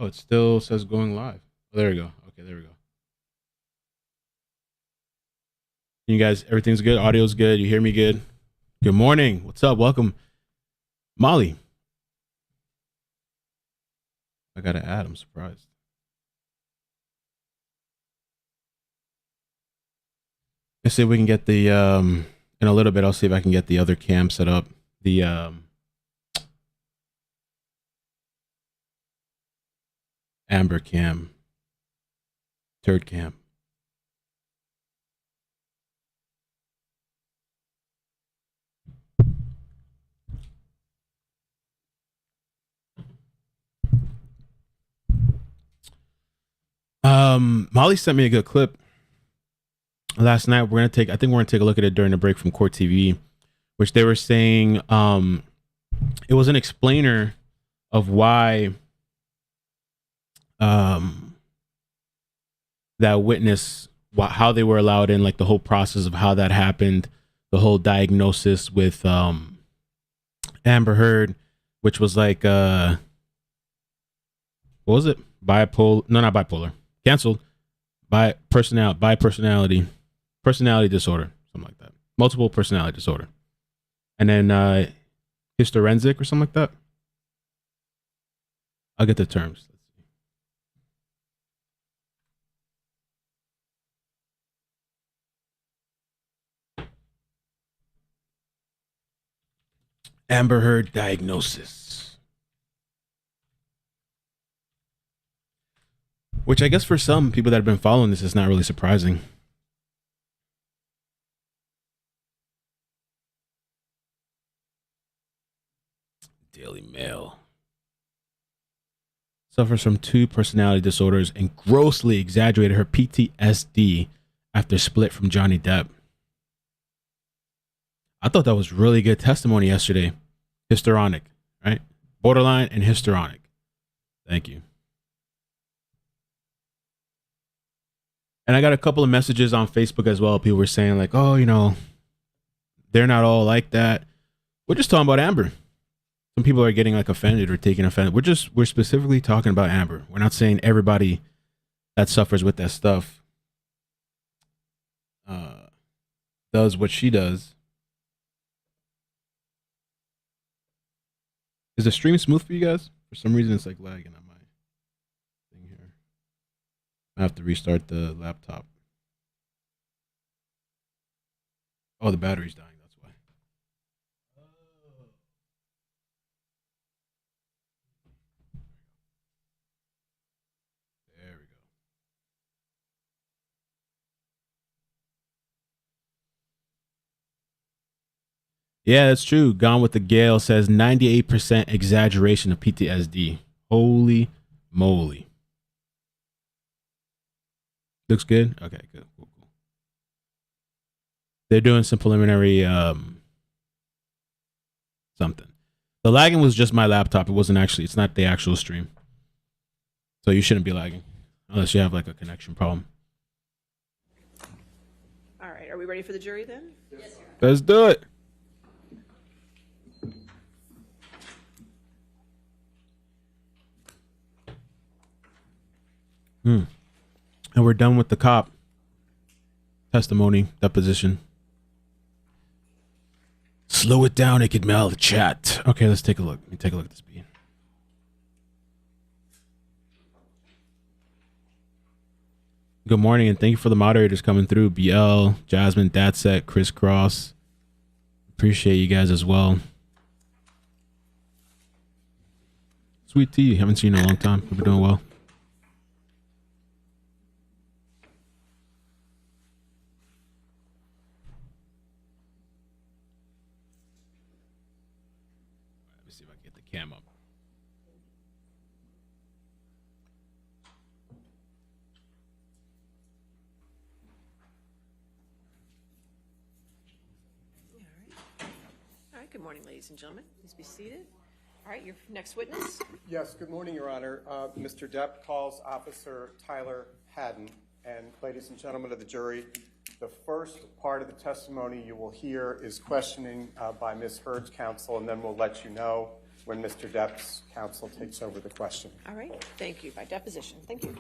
Oh, it still says going live. Oh, there we go. Okay, there we go. You guys, everything's good. Audio's good. You hear me good? Good morning. What's up? Welcome, Molly. I got to add. I'm surprised. Let's see if we can get the in a little bit. I'll see if I can get the other cam set up. The Amber cam, third cam. Molly sent me a good clip last night. I think we're gonna take a look at it during the break from Court TV, which they were saying it was an explainer of why that witness, how they were allowed in, like the whole process of how that happened, the whole diagnosis with Amber Heard, which was like what was it? Bipolar? No, not bipolar. Canceled. Personality disorder, something like that. Multiple personality disorder, and then hysterensic or something like that. I'll get the terms. Amber Heard diagnosis. Which I guess for some people that have been following this is not really surprising. Daily Mail. Suffers from 2 personality disorders and grossly exaggerated her PTSD after split from Johnny Depp. I thought that was really good testimony yesterday. Histrionic, right? Borderline and histrionic. Thank you. And I got a couple of messages on Facebook as well. People were saying like, oh, you know, they're not all like that. We're just talking about Amber. Some people are getting like offended or taking offended. We're specifically talking about Amber. We're not saying everybody that suffers with that stuff does what she does. Is the stream smooth for you guys? For some reason, it's like lagging on my thing here. I have to restart the laptop. Oh, the battery's dying. That's why. There we go. Yeah, that's true. Gone with the Gale says 98% exaggeration of PTSD. Holy moly. Looks good? Okay, good. Cool. They're doing some preliminary something. The lagging was just my laptop. It's not the actual stream. So you shouldn't be lagging unless you have like a connection problem. All right, are we ready for the jury then? Yes, sir. Let's do it. And we're done with the cop testimony, deposition. Slow it down, iCkEdMeL, chat. Okay, let's take a look. Let me take a look at this beat. Good morning, and thank you for the moderators coming through. BL, Jasmine, Datset, Chris Cross. Appreciate you guys as well. Sweet tea, haven't seen you in a long time. Hope you're doing well. Let me see if I can get the cam up. All right, good morning, ladies and gentlemen. Please be seated. All right, your next witness. Yes, good morning, Your Honor. Mr. Depp calls Officer Tyler Hadden. And ladies and gentlemen of the jury, the first part of the testimony you will hear is questioning by Ms. Heard's counsel, and then we'll let you know. when Mr. Depp's counsel takes over the question. All right, thank you. By deposition, thank you.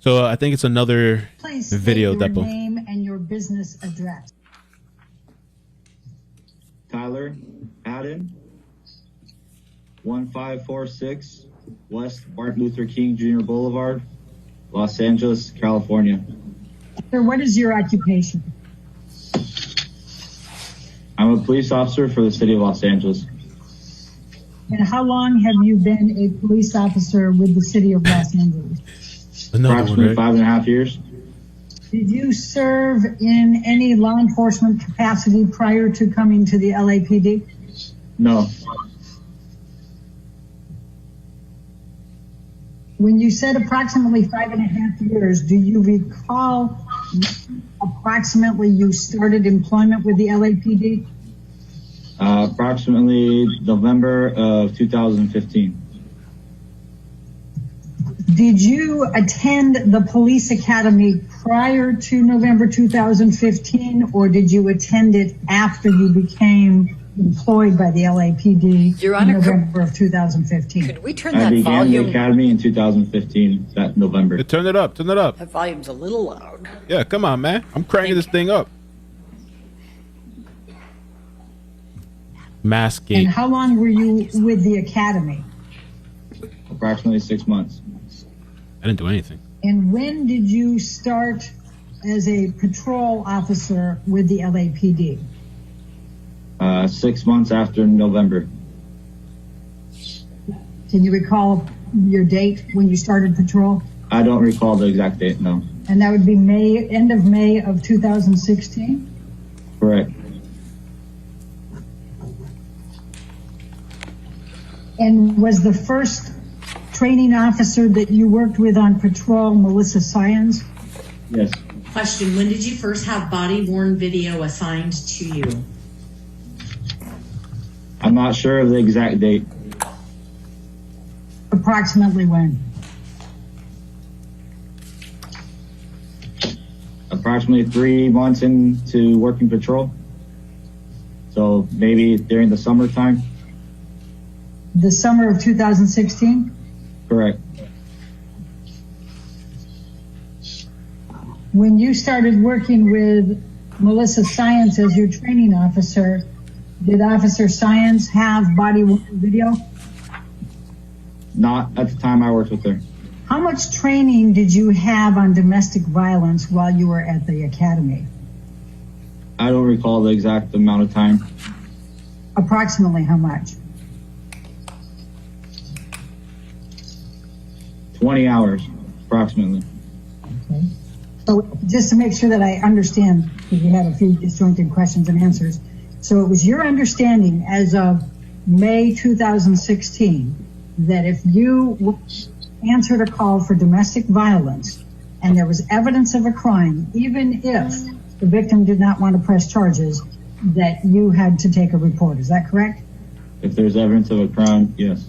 So I think it's another Please video state your depo. name and your business address. Tyler Hadden, 1546 West Martin Luther King Jr. Boulevard, Los Angeles, California. Sir, what is your occupation? I'm a police officer for the city of Los Angeles. And how long have you been a police officer with the city of Los Angeles? Another Approximately one, right? 5.5 years. Did you serve in any law enforcement capacity prior to coming to the LAPD? No. When you said approximately 5.5 years, do you recall approximately you started employment with the LAPD? Approximately November of 2015. Did you attend the police academy prior to November 2015, or did you attend it after you became employed by the LAPD Your in Honor, November of 2015? Could we turn I that began the volume? academy in 2015, that November. Turn it up. Turn it up. That volume's a little loud. Yeah, come on, man. I'm cranking this thing up. Mass And gate. how long were you with the academy? Approximately 6 months. I didn't do anything. And when did you start as a patrol officer with the LAPD? 6 months after November. Can you recall your date when you started patrol? I don't recall the exact date, no. And that would be end of May of 2016? Correct. And was the first training officer that you worked with on patrol Melissa Syons? Yes. Question, when did you first have body-worn video assigned to you? I'm not sure of the exact date. Approximately when? Approximately 3 months into working patrol. So maybe during the summertime. The summer of 2016? Correct. When you started working with Melissa Syons as your training officer, did Officer Syons have body-worn video? Not at the time I worked with her. How much training did you have on domestic violence while you were at the academy? I don't recall the exact amount of time. Approximately how much? 20 hours, approximately. Okay. So just to make sure that I understand, because we had a few disjointed questions and answers. So it was your understanding as of May 2016 that if you answered a call for domestic violence and there was evidence of a crime, even if the victim did not want to press charges, that you had to take a report. Is that correct? If there's evidence of a crime, yes.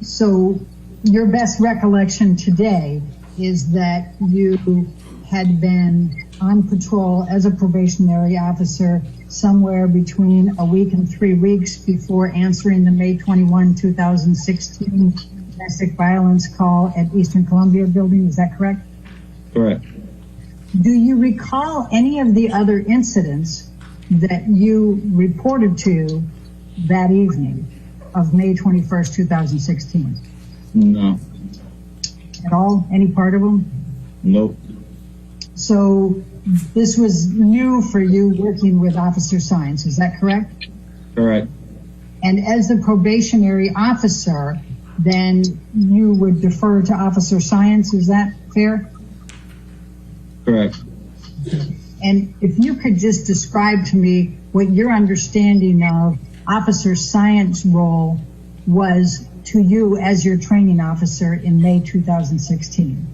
So your best recollection today is that you had been on patrol as a probationary officer somewhere between a week and 3 weeks before answering the May 21, 2016 domestic violence call at Eastern Columbia building. Is that correct? Correct. Do you recall any of the other incidents that you reported to that evening of May 21st, 2016? No. At all? Any part of them? Nope. So this was new for you working with Officer Syons, is that correct? Correct. And as the probationary officer, then you would defer to Officer Syons, is that fair? Correct. And if you could just describe to me what your understanding of Officer Syons' role was to you as your training officer in May 2016.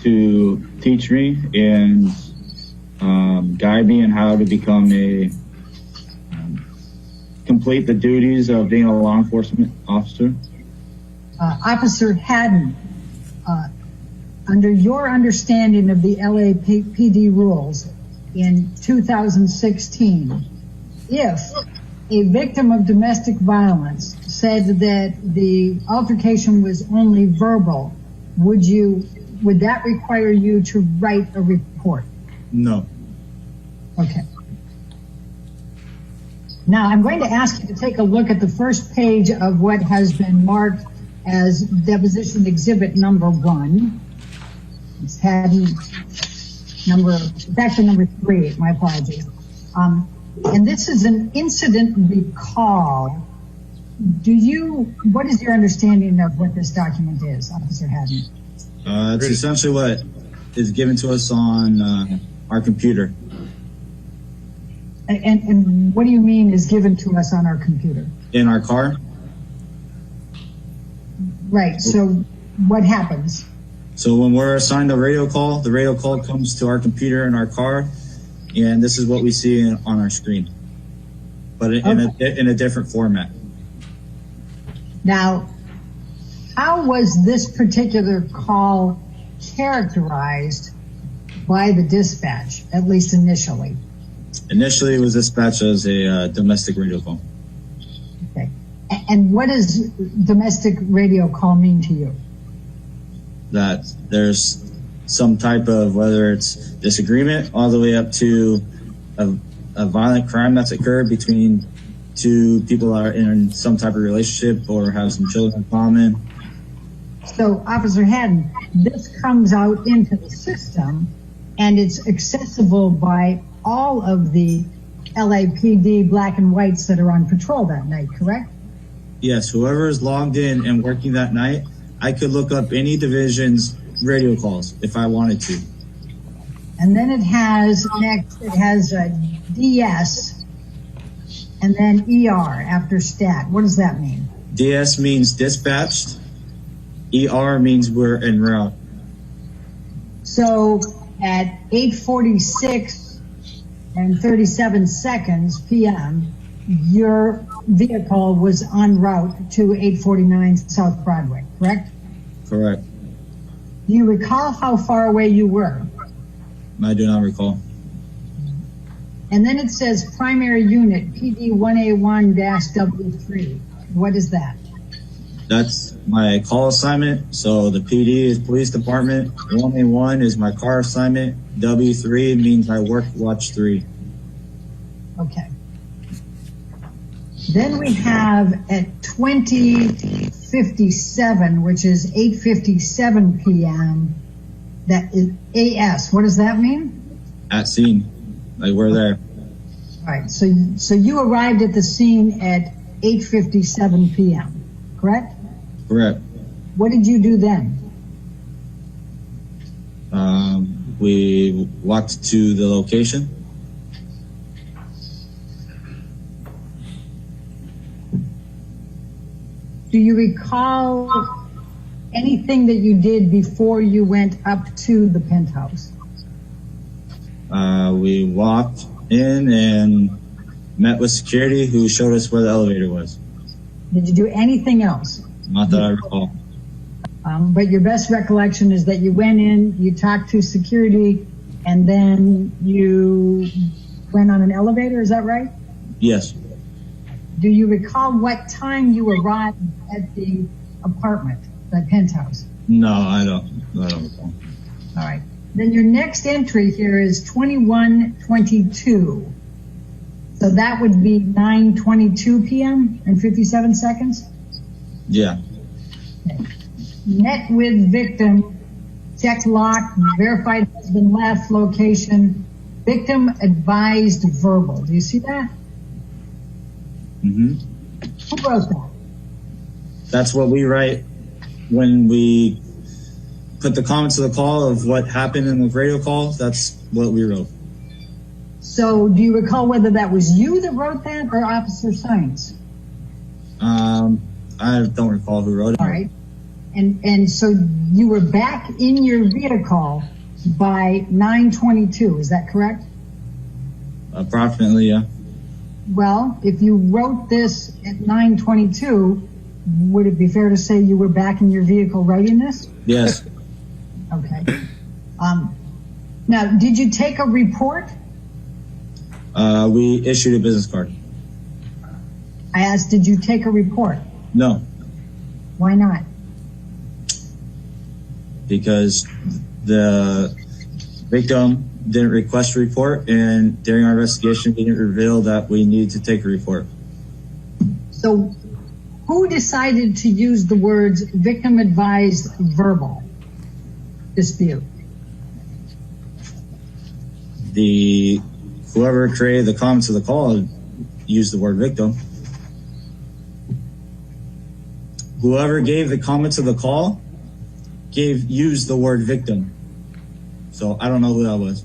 To teach me and guide me in how to become complete the duties of being a law enforcement officer. Officer Hadden, under your understanding of the LAPD rules in 2016, if a victim of domestic violence said that the altercation was only verbal, would that require you to write a report? No. Okay. Now, I'm going to ask you to take a look at the first page of what has been marked as deposition exhibit number 1. It's Hadden it's actually number 3, my apologies. And this is an incident recall. What is your understanding of what this document is, Officer Hadden? It's essentially what is given to us on our computer. And what do you mean is given to us on our computer? In our car. Right, so what happens? So when we're assigned a radio call, the radio call comes to our computer in our car, and this is what we see on our screen, but in a different format. Now, how was this particular call characterized by the dispatch, at least initially? Initially, it was dispatched as a domestic radio call. Okay. And what does domestic radio call mean to you? That there's some type of, whether it's disagreement all the way up to a violent crime that's occurred between two people that are in some type of relationship or have some children in common. So, Officer Hadden, this comes out into the system and it's accessible by all of the LAPD black and whites that are on patrol that night, correct? Yes, whoever is logged in and working that night, I could look up any division's radio calls if I wanted to. And then it has a DS and then ER after stat. What does that mean? DS means dispatched. ER means we're en route. So at 8:46 and 37 seconds p.m., your vehicle was en route to 849 South Broadway, correct? Correct. Do you recall how far away you were? I do not recall. And then it says primary unit PD 1A1-W3. What is that? That's my call assignment. So the PD is police department. 1A1 is my car assignment. W3 means I work watch 3. Okay. Then we have at 20:57, which is 8:57 p.m., that is AS. What does that mean? At scene. Like we're there. All right. So you arrived at the scene at 8:57 p.m., correct? Correct. What did you do then? We walked to the location. Do you recall anything that you did before you went up to the penthouse? We walked in and met with security who showed us where the elevator was. Did you do anything else? Not that I recall. But your best recollection is that you went in, you talked to security, and then you went on an elevator, is that right? Yes. Do you recall what time you arrived at the apartment, the penthouse? No, I don't recall. All right. Then your next entry here is 21:22. So that would be 9:22 p.m. and 57 seconds? Yeah. Okay. Met with victim, checked lock, verified husband left location, victim advised verbal. Do you see that? Mm-hmm. Who wrote that? That's what we write when we put the comments of the call of what happened in the radio call. That's what we wrote. So do you recall whether that was you that wrote that or Officer Science? I don't recall who wrote it. All right. And so you were back in your vehicle by 9:22, is that correct? Approximately, yeah. Well, if you wrote this at 9:22, would it be fair to say you were back in your vehicle writing this? Yes. Okay. Now, did you take a report? We issued a business card. I asked, did you take a report? No, Why not? because the victim didn't request a report, and during our investigation, we didn't reveal that we needed to take a report. So who decided to use the words victim advised verbal dispute? Whoever created the comments of the call used the word victim. Whoever gave the comments of the call used the word victim. So I don't know who that was.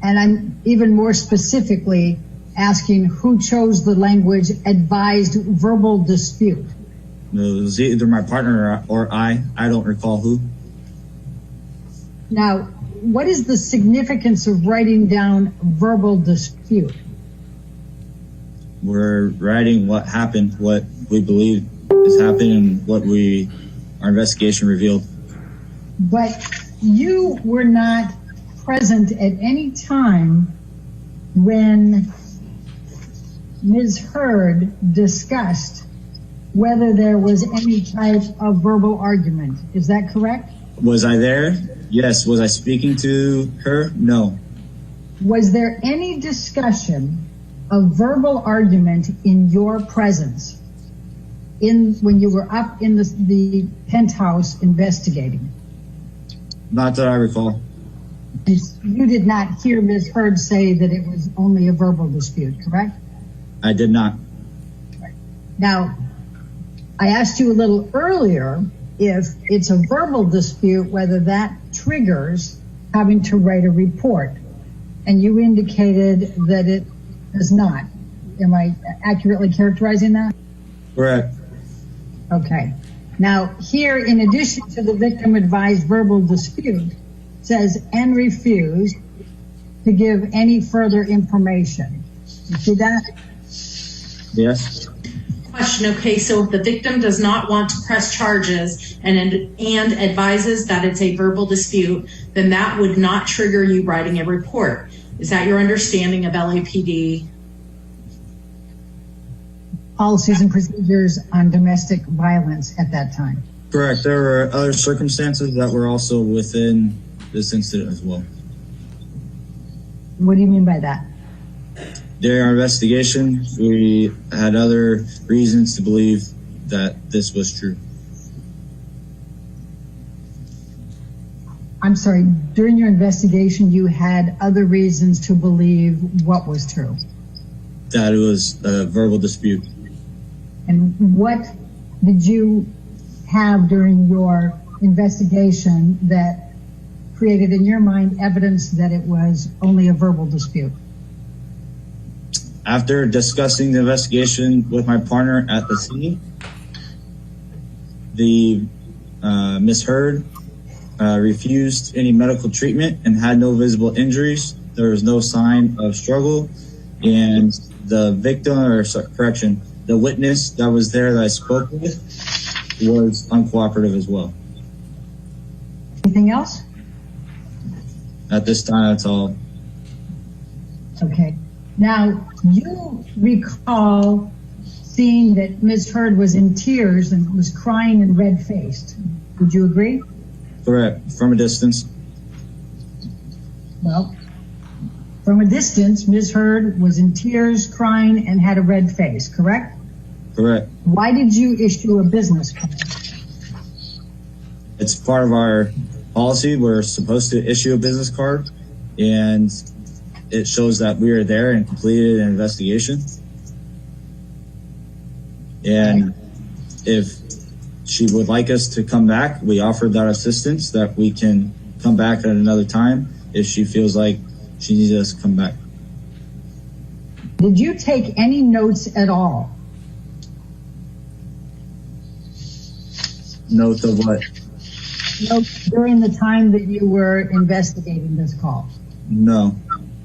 And I'm even more specifically asking who chose the language advised verbal dispute. It was either my partner or I. I don't recall who. Now, what is the significance of writing down verbal dispute? We're writing what happened, what we believe is happening, and what our investigation revealed. But you were not present at any time when Ms. Heard discussed whether there was any type of verbal argument. Is that correct? Was I there? Yes. Was I speaking to her? No. Was there any discussion of verbal argument in your presence when you were up in the penthouse investigating? Not that I recall. You did not hear Ms. Heard say that it was only a verbal dispute, correct? I did not. Now, I asked you a little earlier if it's a verbal dispute, whether that triggers having to write a report. And you indicated that it does not. Am I accurately characterizing that? Correct. Okay. Now, here, in addition to the victim advised verbal dispute, says and refuse to give any further information. You see that? Yes. Question, okay, so if the victim does not want to press charges and advises that it's a verbal dispute, then that would not trigger you writing a report. Is that your understanding of LAPD? Policies and procedures on domestic violence at that time. Correct. There were other circumstances that were also within this incident as well. What do you mean by that? During our investigation, we had other reasons to believe that this was true. I'm sorry, during your investigation, you had other reasons to believe what was true? That it was a verbal dispute. And what did you have during your investigation that created in your mind evidence that it was only a verbal dispute? After discussing the investigation with my partner at the scene, the Ms. Heard refused any medical treatment and had no visible injuries. There was no sign of struggle, and the victim, the witness that was there that I spoke with was uncooperative as well. Anything else? At this time, that's all. Okay. Now, you recall seeing that Ms. Heard was in tears and was crying and red-faced. Would you agree? Correct. From a distance. Well, from a distance, Ms. Heard was in tears, crying, and had a red face, correct? Correct. Why did you issue a business card? It's part of our policy. We're supposed to issue a business card, and it shows that we are there and completed an investigation. And if she would like us to come back, we offered that assistance that we can come back at another time if she feels like she needs us to come back. Did you take any notes at all? Notes of what? Notes during the time that you were investigating this call? No.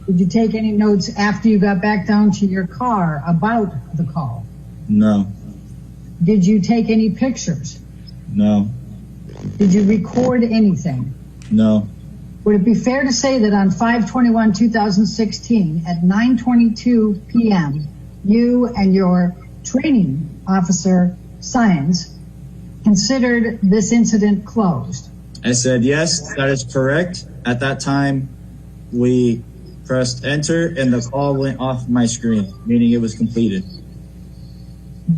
Did you take any notes after you got back down to your car about the call? No. Did you take any pictures? No. Did you record anything? No. Would it be fair to say that on 5/21/2016 at 9:22 p.m., you and your training officer, Science, considered this incident closed? I said, yes, that is correct. At that time, we pressed enter and the call went off my screen, meaning it was completed.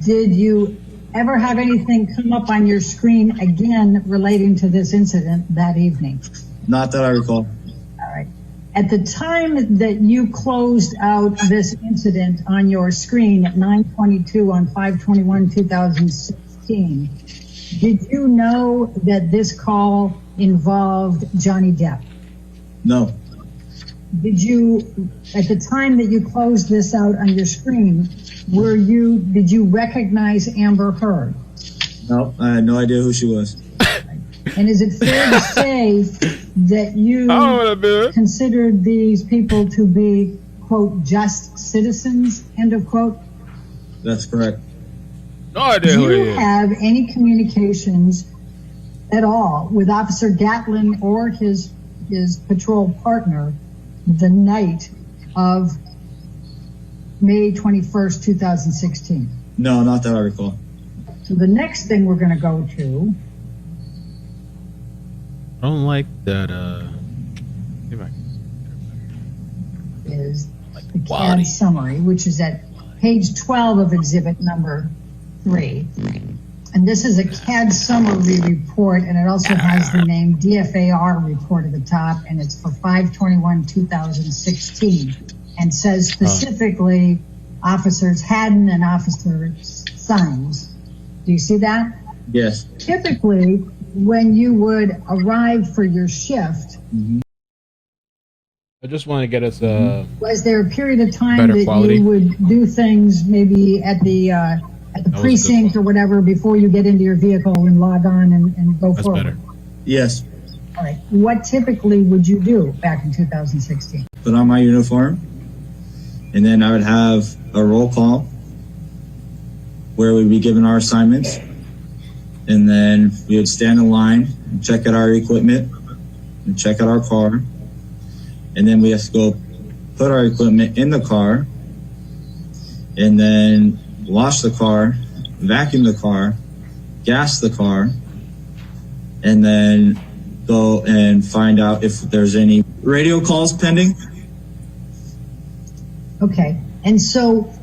Did you ever have anything come up on your screen again relating to this incident that evening? Not that I recall. All right. At the time that you closed out this incident on your screen at 9:22 on 5/21/2016, did you know that this call involved Johnny Depp? No. Did you, at the time that you closed this out on your screen, did you recognize Amber Heard? No, I had no idea who she was. And is it fair to say that you considered these people to be, quote, just citizens, end of quote? That's correct. No idea Do who he you is. have any communications at all with Officer Gatlin or his patrol partner the night of May 21st, 2016? No, not that I recall. So the next thing we're going to go to I don't like that. Maybe I can is like the quality. CAD summary, which is at page 12 of exhibit number 3. And this is a CAD summary report, and it also has the name DFAR report at the top, and it's for 5/21/2016, and says specifically Officers Hadden and Officer Sines. Do you see that? Yes. Typically, when you would arrive for your shift, I just want to get us was there a period of time Better that quality. you would do things maybe at the was a good precinct or one. whatever before you get into your vehicle and log on and go That's forward? better. Yes. All right. What typically would you do back in 2016? Put on my uniform, and then I would have a roll call where we'd be given our assignments, and then we would stand in line and check out our equipment and check out our car, and then we have to go put our equipment in the car, and then wash the car, vacuum the car, gas the car, and then go and find out if there's any radio calls pending. Okay. And so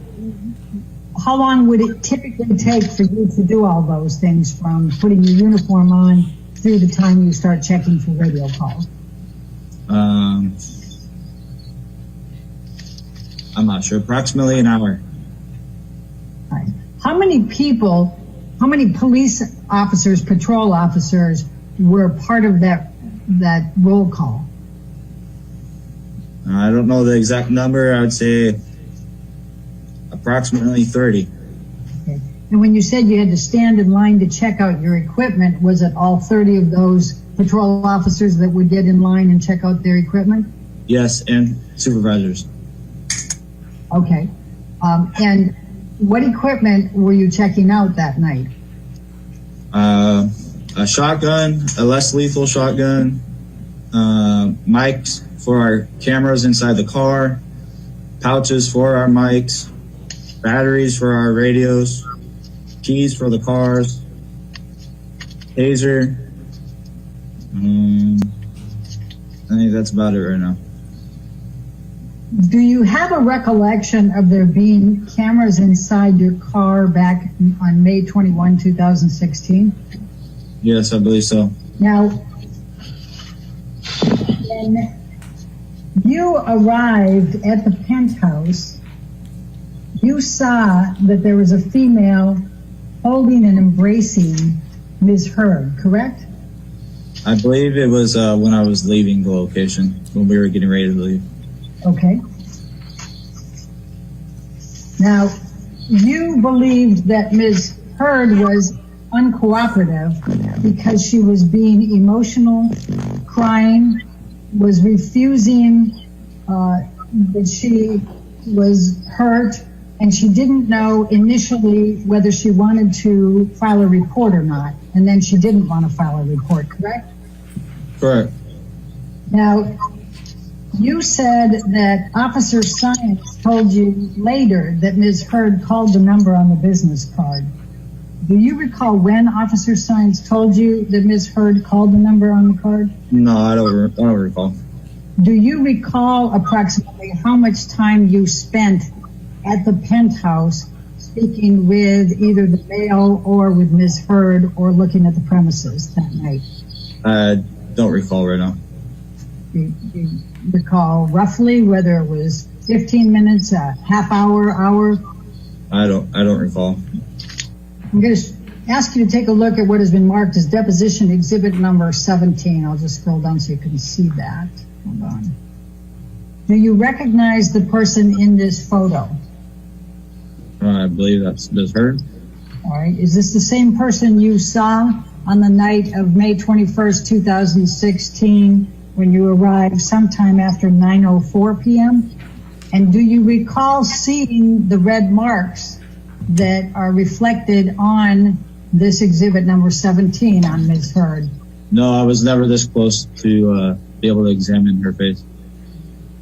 how long would it typically take for you to do all those things from putting your uniform on through the time you start checking for radio calls? I'm not sure, approximately an hour. All right. How many police officers, patrol officers were part of that roll call? I don't know the exact number. I would say approximately 30. Okay. And when you said you had to stand in line to check out your equipment, was it all 30 of those patrol officers that would get in line and check out their equipment? Yes, and supervisors. Okay. And what equipment were you checking out that night? A shotgun, a less lethal shotgun, mics for our cameras inside the car, pouches for our mics, batteries for our radios, keys for the cars, taser. I think that's about it right now. Do you have a recollection of there being cameras inside your car back on May 21, 2016? Yes, I believe so. Now, when you arrived at the penthouse, you saw that there was a female holding and embracing Ms. Heard, correct? I believe it was when I was leaving the location, when we were getting ready to leave. Okay. Now, you believed that Ms. Heard was uncooperative because she was being emotional, crying, was refusing that she was hurt And she didn't know initially whether she wanted to file a report or not. And then she didn't want to file a report, correct? Correct. Now, you said that Officer Science told you later that Ms. Heard called the number on the business card. Do you recall when Officer Science told you that Ms. Heard called the number on the card? No, I don't recall. Do you recall approximately how much time you spent at the penthouse speaking with either the male or with Ms. Heard or looking at the premises that night? I don't recall right now. Do you recall roughly whether it was 15 minutes, a half hour, hour? I don't recall. I'm going to ask you to take a look at what has been marked as deposition exhibit number 17. I'll just scroll down so you can see that. Hold on. Do you recognize the person in this photo? I believe that's Ms. Heard. All right. Is this the same person you saw on the night of May 21st, 2016, when you arrived sometime after 9:04 p.m.? And do you recall seeing the red marks that are reflected on this exhibit number 17 on Ms. Heard? No, I was never this close to be able to examine her face.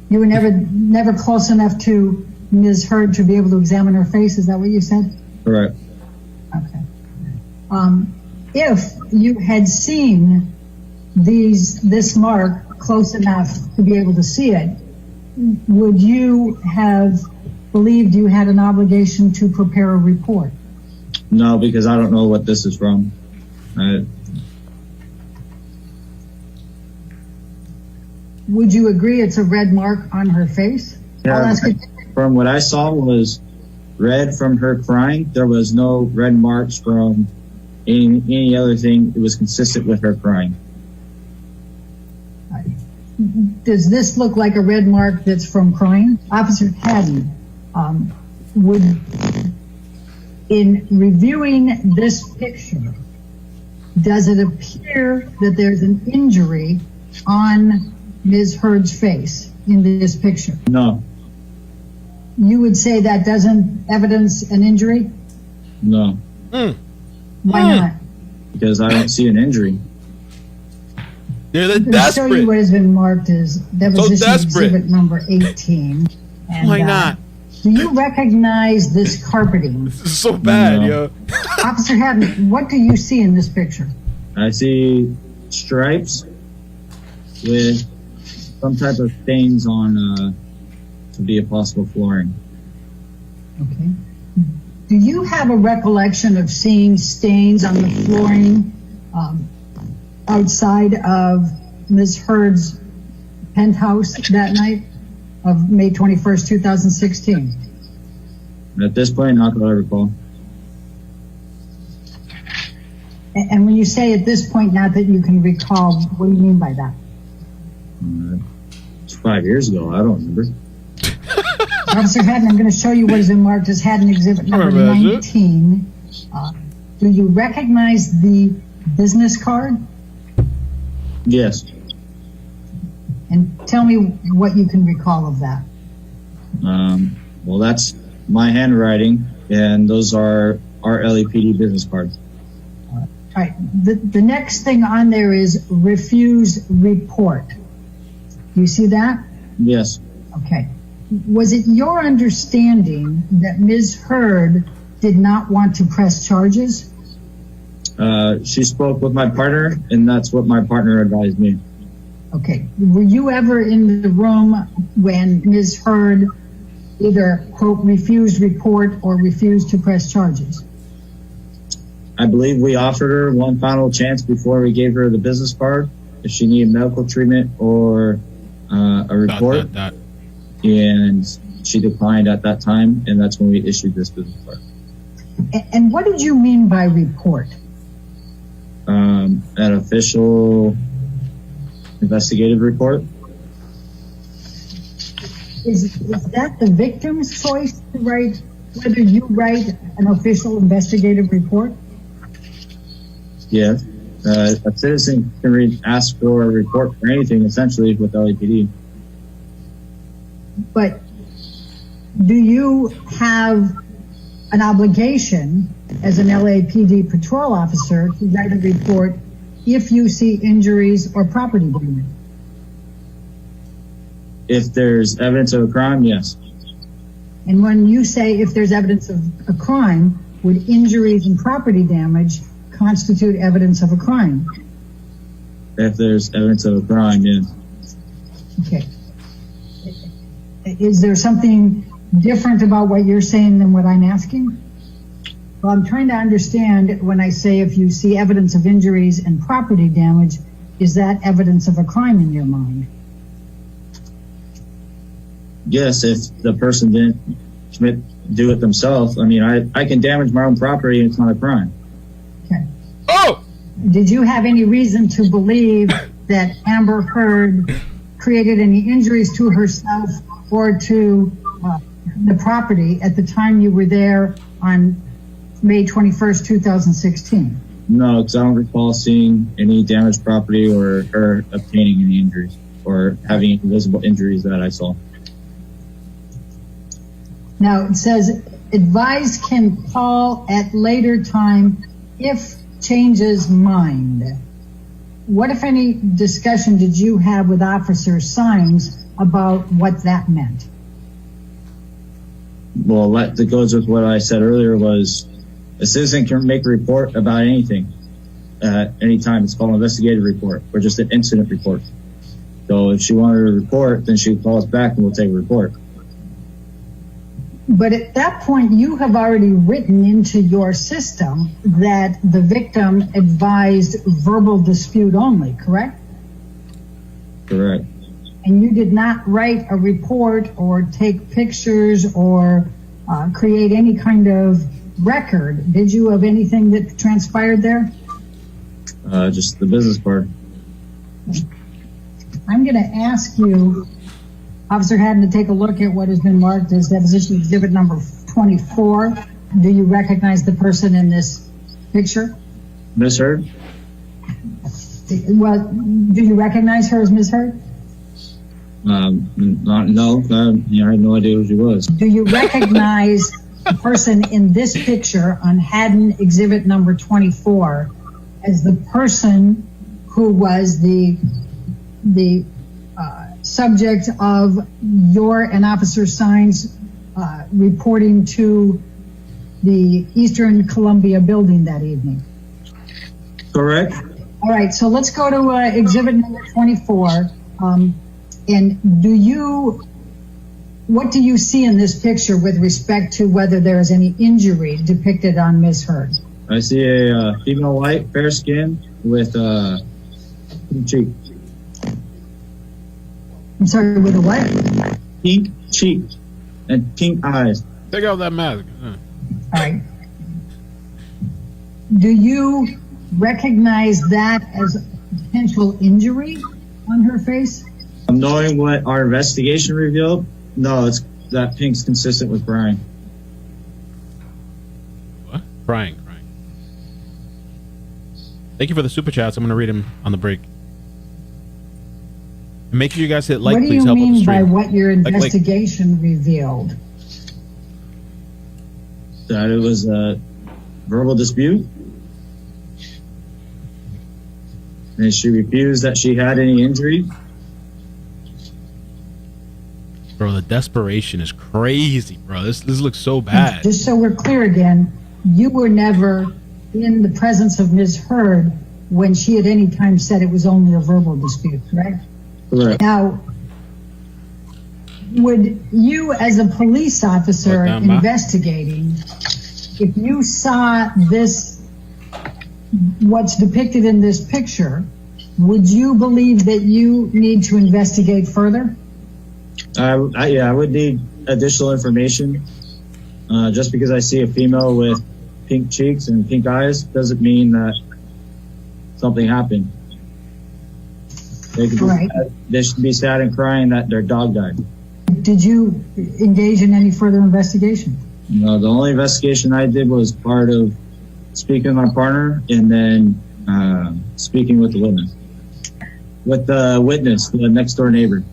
You were never close enough to Ms. Heard to be able to examine her face? Is that what you said? Correct. Okay. If you had seen this mark close enough to be able to see it, would you have believed you had an obligation to prepare a report? No, because I don't know what this is from. Would you agree it's a red mark on her face? I'll ask you. From what I saw was red from her crying. There was no red marks from any other thing. It was consistent with her crying. Does this look like a red mark that's from crying? Officer Hadden, in reviewing this picture, does it appear that there's an injury on Ms. Heard's face in this picture? No. You would say that doesn't evidence an injury? No. Why not? Because I don't see an injury. They're I'm going to show desperate. you what has been marked as deposition desperate. exhibit number 18. And, Why not? Do you recognize this carpeting? This is so bad, No. yo. Officer Hadden, what do you see in this picture? I see stripes with some type of stains on to be a possible flooring. Okay. Do you have a recollection of seeing stains on the flooring outside of Ms. Heard's penthouse that night of May 21st, 2016? At this point, not that I recall. And when you say at this point, not that you can recall, what do you mean by that? It's 5 years ago. I don't remember. Officer Hadden, I'm going to show you what has been marked as Hadden exhibit number 19. Do you recognize the business card? Yes. And tell me what you can recall of that. Well, that's my handwriting, and those are our LAPD business cards. All right. The next thing on there is refuse report. You see that? Yes. Okay. Was it your understanding that Ms. Heard did not want to press charges? She spoke with my partner, and that's what my partner advised me. Okay. Were you ever in the room when Ms. Heard either, quote, refused report or refused to press charges? I believe we offered her one final chance before we gave her the business card if she needed medical treatment or a report. And she declined at that time, and that's when we issued this business card. And what did you mean by report? An official investigative report. Is that the victim's choice to write, whether you write an official investigative report? Yes. A citizen can ask for a report for anything, essentially, with LAPD. But do you have an obligation as an LAPD patrol officer to write a report if you see injuries or property damage? If there's evidence of a crime, yes. And when you say if there's evidence of a crime, would injuries and property damage constitute evidence of a crime? If there's evidence of a crime, yes. Okay. Is there something different about what you're saying than what I'm asking? Well, I'm trying to understand when I say if you see evidence of injuries and property damage, is that evidence of a crime in your mind? Yes, if the person didn't do it themselves. I mean, I can damage my own property and it's not a crime. Okay. Oh! Did you have any reason to believe that Amber Heard created any injuries to herself or to the property at the time you were there on May 21st, 2016? No, because I don't recall seeing any damaged property or obtaining any injuries or having any visible injuries that I saw. Now, it says, advised can call at later time if changes mind. What, if any, discussion did you have with Officer Symes about what that meant? Well, that goes with what I said earlier was a citizen can make a report about anything at any time. It's called an investigative report or just an incident report. So if she wanted a report, then she calls back and we'll take a report. But at that point, you have already written into your system that the victim advised verbal dispute only, correct? Correct. And you did not write a report or take pictures or create any kind of record, did you, of anything that transpired there? Just the business part. I'm going to ask you, Officer Hadden, to take a look at what has been marked as deposition exhibit number 24. Do you recognize the person in this picture? Miss Heard? Well, do you recognize her as Ms. Heard? No. I had no idea who she was. Do you recognize the person in this picture on Hadden exhibit number 24 as the person who was the subject of your and Officer Symes reporting to the Eastern Columbia building that evening? Correct. All right, so let's go to exhibit number 24. And what do you see in this picture with respect to whether there is any injury depicted on Ms. Heard? I see a female white, fair skin with pink cheek. I'm sorry, with a what? Pink cheek and pink eyes. Take out that mask. All right. Do you recognize that as a potential injury on her face? Knowing what our investigation revealed, no, it's that pink's consistent with crying. What? Crying. Thank you for the super chats. I'm going to read them on the break. And make sure you guys hit like, please. Help with the stream. What do you mean by what your investigation revealed? That it was a verbal dispute. And she refused that she had any injury. Bro, the desperation is crazy, bro. This looks so bad. Just so we're clear again, you were never in the presence of Ms. Heard when she at any time said it was only a verbal dispute, correct? Correct. Now, would you as a police officer investigating, if you saw this, what's depicted in this picture, would you believe that you need to investigate further? I would need additional information. Just because I see a female with pink cheeks and pink eyes doesn't mean that something happened. They should be sad and crying that their dog died. Did you engage in any further investigation? No, the only investigation I did was part of speaking with my partner and then speaking with the witness. With the witness, the next door neighbor.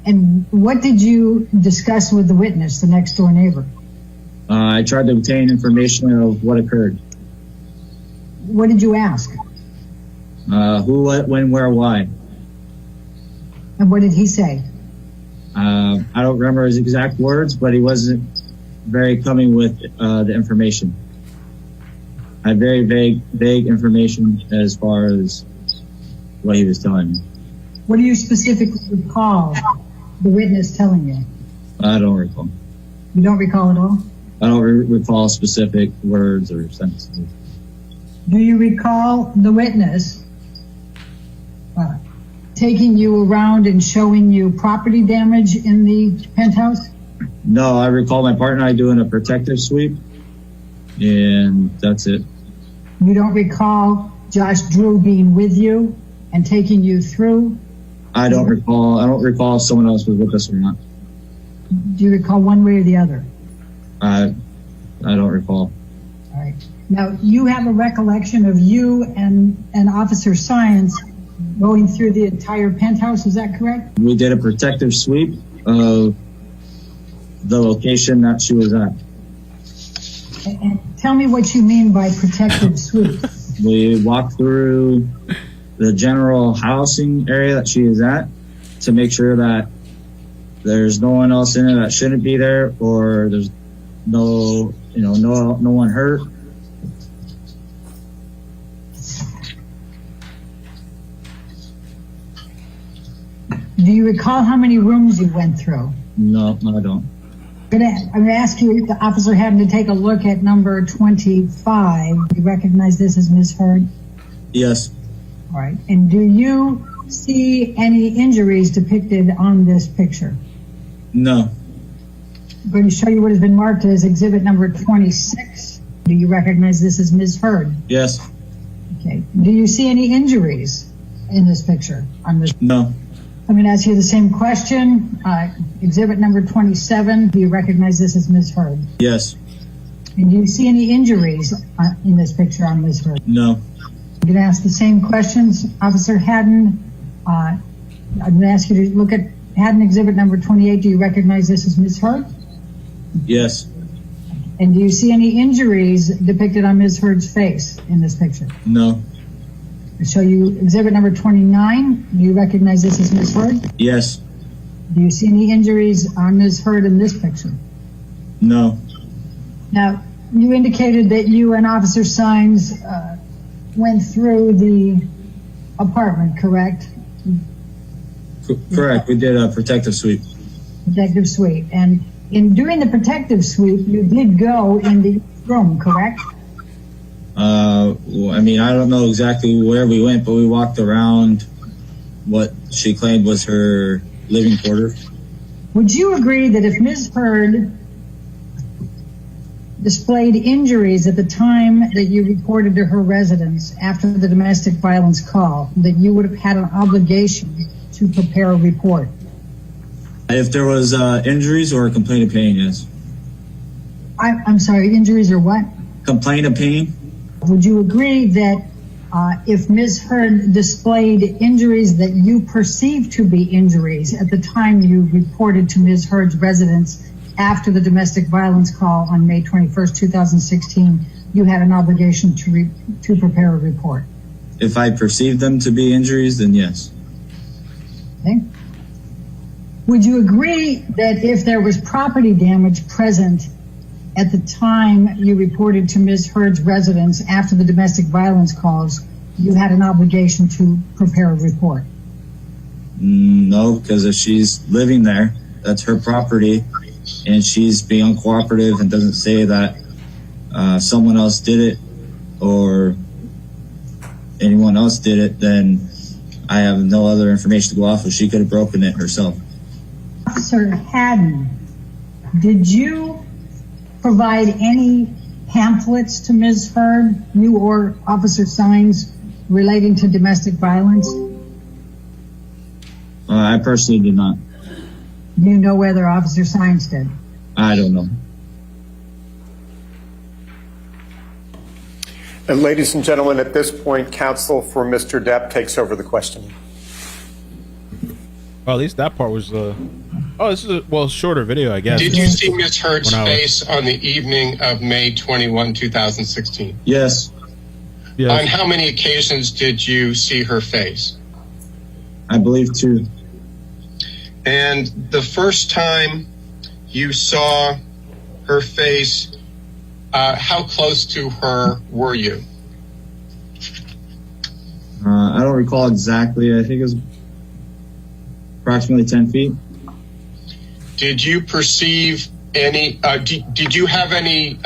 And what did you discuss with the witness, the next door neighbor? I tried to obtain information of what occurred. What did you ask? Who, what, when, where, why. And what did he say? I don't remember his exact words, but he wasn't very coming with the information. I had very vague information as far as what he was telling me. What do you specifically recall the witness telling you? I don't recall. You don't recall at all? I don't recall specific words or sentences. Do you recall the witness taking you around and showing you property damage in the penthouse? No, I recall my partner and I doing a protective sweep, and that's it. You don't recall Josh Drew being with you and taking you through? I don't recall if someone else was with us or not. Do you recall one way or the other? I don't recall. All right. Now, you have a recollection of you and Officer Science going through the entire penthouse, is that correct? We did a protective sweep of the location that she was at. And tell me what you mean by protective sweep. We walked through the general housing area that she is at to make sure that there's no one else in it that shouldn't be there, or there's no one hurt. Do you recall how many rooms you went through? No, I don't. I'm going to ask you, the officer having to take a look at number 25. Do you recognize this as Ms. Heard? Yes. All right. And do you see any injuries depicted on this picture? No. I'm going to show you what has been marked as exhibit number 26. Do you recognize this as Ms. Heard? Yes. Okay. Do you see any injuries in this picture? No. I'm going to ask you the same question. Exhibit number 27. Do you recognize this as Ms. Heard? Yes. And do you see any injuries in this picture on Ms. Heard? No. I'm going to ask the same questions. Officer Hadden, I'm going to ask you to look at Hadden exhibit number 28. Do you recognize this as Ms. Heard? Yes. And do you see any injuries depicted on Ms. Heard's face in this picture? No. I show you exhibit number 29. Do you recognize this as Ms. Heard? Yes. Do you see any injuries on Ms. Heard in this picture? No. Now, you indicated that you and Officer Sines went through the apartment, correct? Correct. We did a protective sweep. Protective sweep. And in doing the protective sweep, you did go in the room, correct? I mean, I don't know exactly where we went, but we walked around what she claimed was her living quarters. Would you agree that if Ms. Heard displayed injuries at the time that you reported to her residence after the domestic violence call, that you would have had an obligation to prepare a report? If there was injuries or a complaint of pain, yes. I'm sorry, injuries or what? Complaint of pain? Would you agree that if Ms. Heard displayed injuries that you perceived to be injuries at the time you reported to Ms. Heard's residence after the domestic violence call on May 21st, 2016, you had an obligation to prepare a report? If I perceived them to be injuries, then yes. Okay. Would you agree that if there was property damage present at the time you reported to Ms. Heard's residence after the domestic violence calls, you had an obligation to prepare a report? No, because if she's living there, that's her property, and she's being uncooperative and doesn't say that someone else did it or anyone else did it, then I have no other information to go off of. She could have broken it herself. Officer Hadden, did you provide any pamphlets to Ms. Heard, you or Officer Sines, relating to domestic violence? I personally did not. Do you know whether Officer Sines did? I don't know. And ladies and gentlemen, at this point, counsel for Mr. Depp takes over the questioning. Well, at least that part was. Oh, this is a shorter video, I guess. Did you see Ms. Heard's When I was- face on the evening of May 21, 2016? Yes, Yes. On how many occasions did you see her face? I believe 2. And the first time you saw her face, how close to her were you? I don't recall exactly. I think it was approximately 10 feet. Did you perceive any, did you have any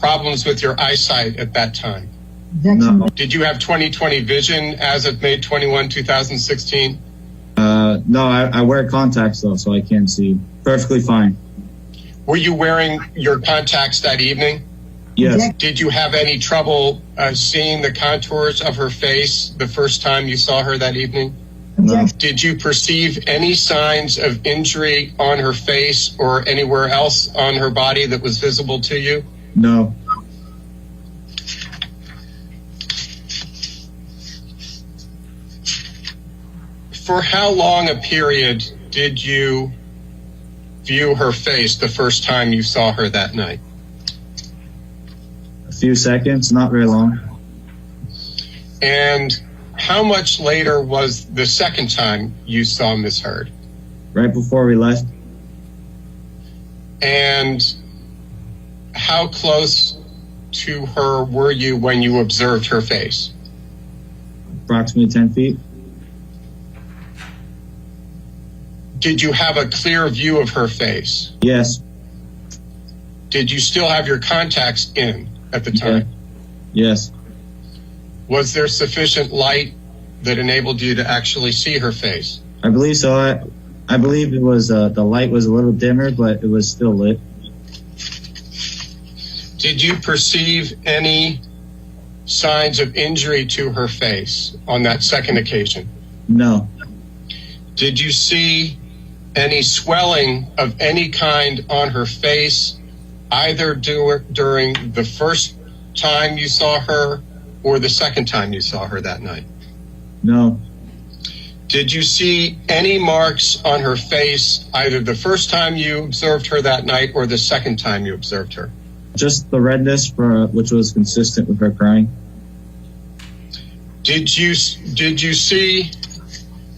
problems with your eyesight at that time? Objection. No. Did you have 20/20 vision as of May 21, 2016? No, I wear contacts though, so I can see perfectly fine. Were you wearing your contacts that evening? Yes, Did you have any trouble seeing the contours of her face the first time you saw her that evening? no, Objection. Did you perceive any signs of injury on her face or anywhere else on her body that was visible to you? no. For how long a period did you view her face the first time you saw her that night? A few seconds, not very long. And how much later was the second time you saw Miss Heard? Right before we left, And how close to her were you when you observed her face? approximately 10 feet. Did you have a clear view of her face? Yes, Did you still have your contacts in at the time? yes, Was there sufficient light that enabled you to actually see her face? I believe so. I believe it was the light was a little dimmer, but it was still lit. Did you perceive any signs of injury to her face on that second occasion? No, Did you see any swelling of any kind on her face, either during the first time you saw her or the second time you saw her that night? no, Did you see any marks on her face, either the first time you observed her that night or the second time you observed her? just the redness which was consistent with her crying. Did you see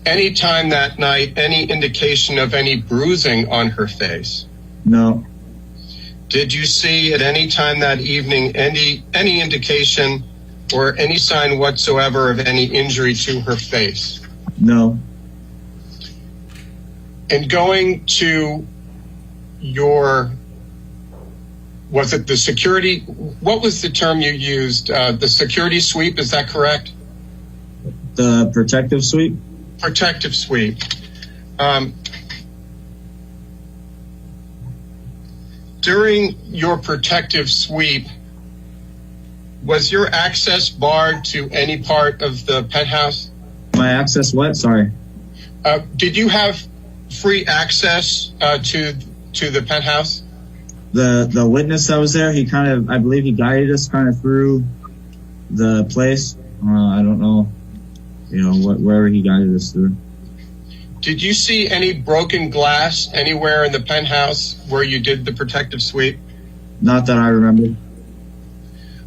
any time that night any indication of any bruising on her face? No, Did you see at any time that evening any indication or any sign whatsoever of any injury to her face? no, And going to your, was it the security, what was the term you used? The security sweep, is that correct? the protective sweep. Protective sweep. During your protective sweep, was your access barred to any part of the penthouse? My access what? Sorry. Did you have free access to the penthouse? The witness that was there, I believe he guided us kind of through the place. I don't know, wherever he guided us through. Did you see any broken glass anywhere in the penthouse where you did the protective sweep? Not that I remember.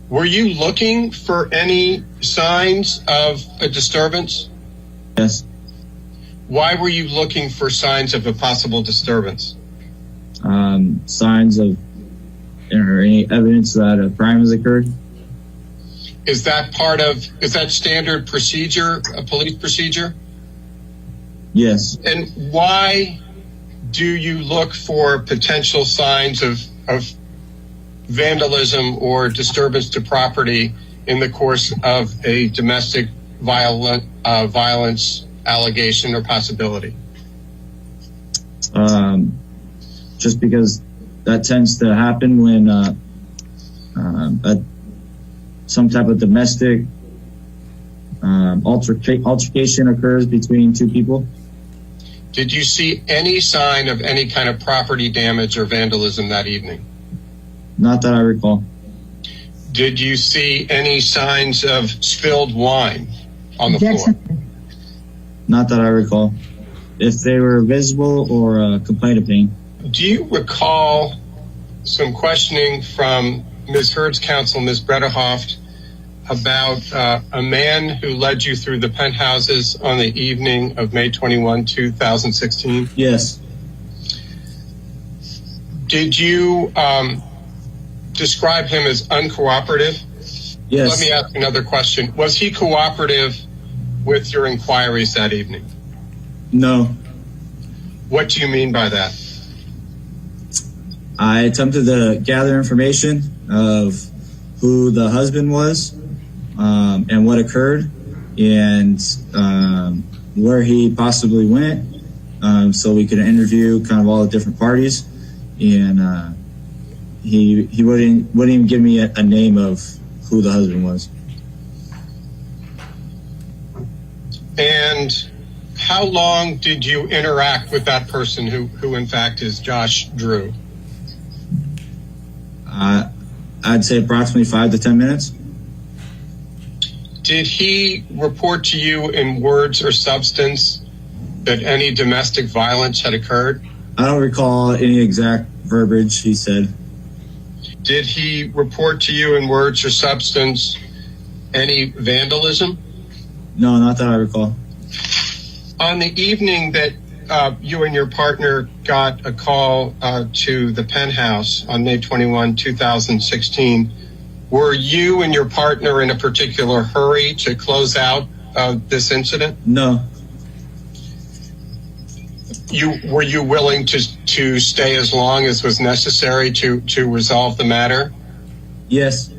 Were you looking for any signs of a disturbance? Yes. Why were you looking for signs of a possible disturbance? Signs of or any evidence that a crime has occurred. Is that standard procedure, a police procedure? Yes. And why do you look for potential signs of vandalism or disturbance to property in the course of a domestic violence allegation or possibility? Just because that tends to happen when some type of domestic altercation occurs between two people. Did you see any sign of any kind of property damage or vandalism that evening? Not that I recall. Did you see any signs of spilled wine on the floor? Objection. Not that I recall. if they were visible or a complaint of pain. Do you recall some questioning from Ms. Heard's counsel, Ms. Bredehoft, about a man who led you through the penthouses on the evening of May 21, 2016? Yes. Did you describe him as uncooperative? Yes. Let me ask another question. Was he cooperative with your inquiries that evening? No. What do you mean by that? I attempted to gather information of who the husband was, and what occurred, and where he possibly went, so we could interview kind of all the different parties. And he wouldn't even give me a name of who the husband was. And how long did you interact with that person who in fact is Josh Drew? I'd say approximately 5 to 10 minutes. Did he report to you in words or substance that any domestic violence had occurred? I don't recall any exact verbiage he said. Did he report to you in words or substance any vandalism? No, not that I recall. On the evening that you and your partner got a call to the penthouse on May 21, 2016, were you and your partner in a particular hurry to close out this incident? No. Were you willing to stay as long as was necessary to resolve the matter? Yes.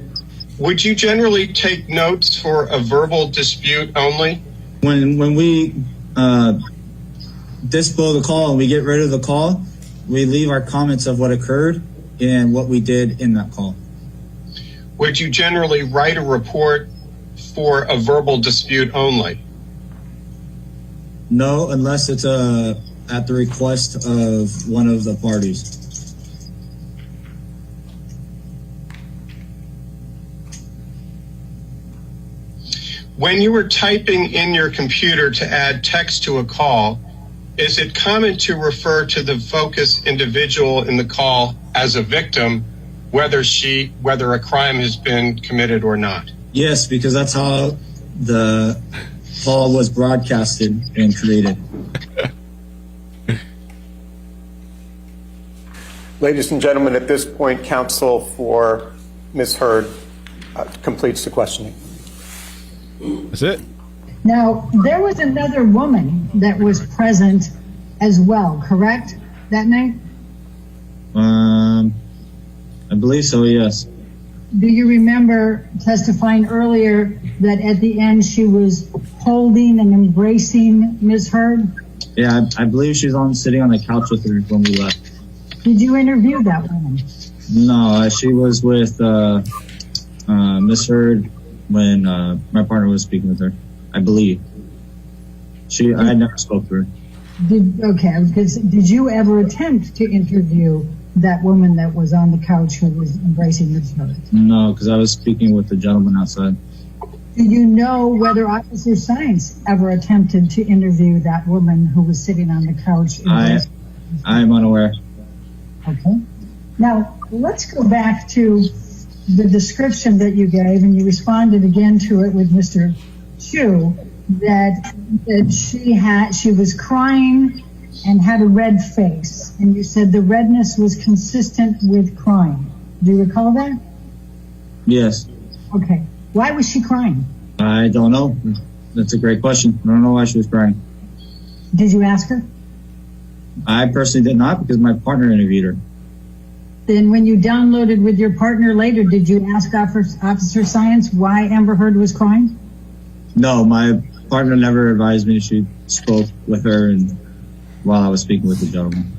Would you generally take notes for a verbal dispute only? When we disable the call and we get rid of the call, we leave our comments of what occurred and what we did in that call. Would you generally write a report for a verbal dispute only? No, unless it's at the request of one of the parties. When you were typing in your computer to add text to a call, is it common to refer to the focus individual in the call as a victim, whether a crime has been committed or not? Yes, because that's how the call was broadcasted and created. Ladies and gentlemen, at this point, counsel for Ms. Heard completes the questioning. That's it. Now, there was another woman that was present as well, correct, that night? I believe so, yes. Do you remember testifying earlier that at the end she was holding and embracing Ms. Heard? Yeah, I believe she's sitting on the couch with her when we left. Did you interview that woman? No, she was with Ms. Heard when my partner was speaking with her, I believe. I never spoke to her. Did you ever attempt to interview that woman that was on the couch who was embracing Ms. Heard? No, because I was speaking with the gentleman outside. Do you know whether Officer Science ever attempted to interview that woman who was sitting on the couch? I am unaware. Okay. Now, let's go back to the description that you gave, and you responded again to it with Mr. Chu, that she was crying and had a red face, and you said the redness was consistent with crying. Do you recall that? Yes. Okay. Why was she crying? I don't know. That's a great question. I don't know why she was crying. Did you ask her? I personally did not, because my partner interviewed her. Then when you downloaded with your partner later, did you ask Officer Science why Amber Heard was crying? No, my partner never advised me. She spoke with her while I was speaking with the gentleman.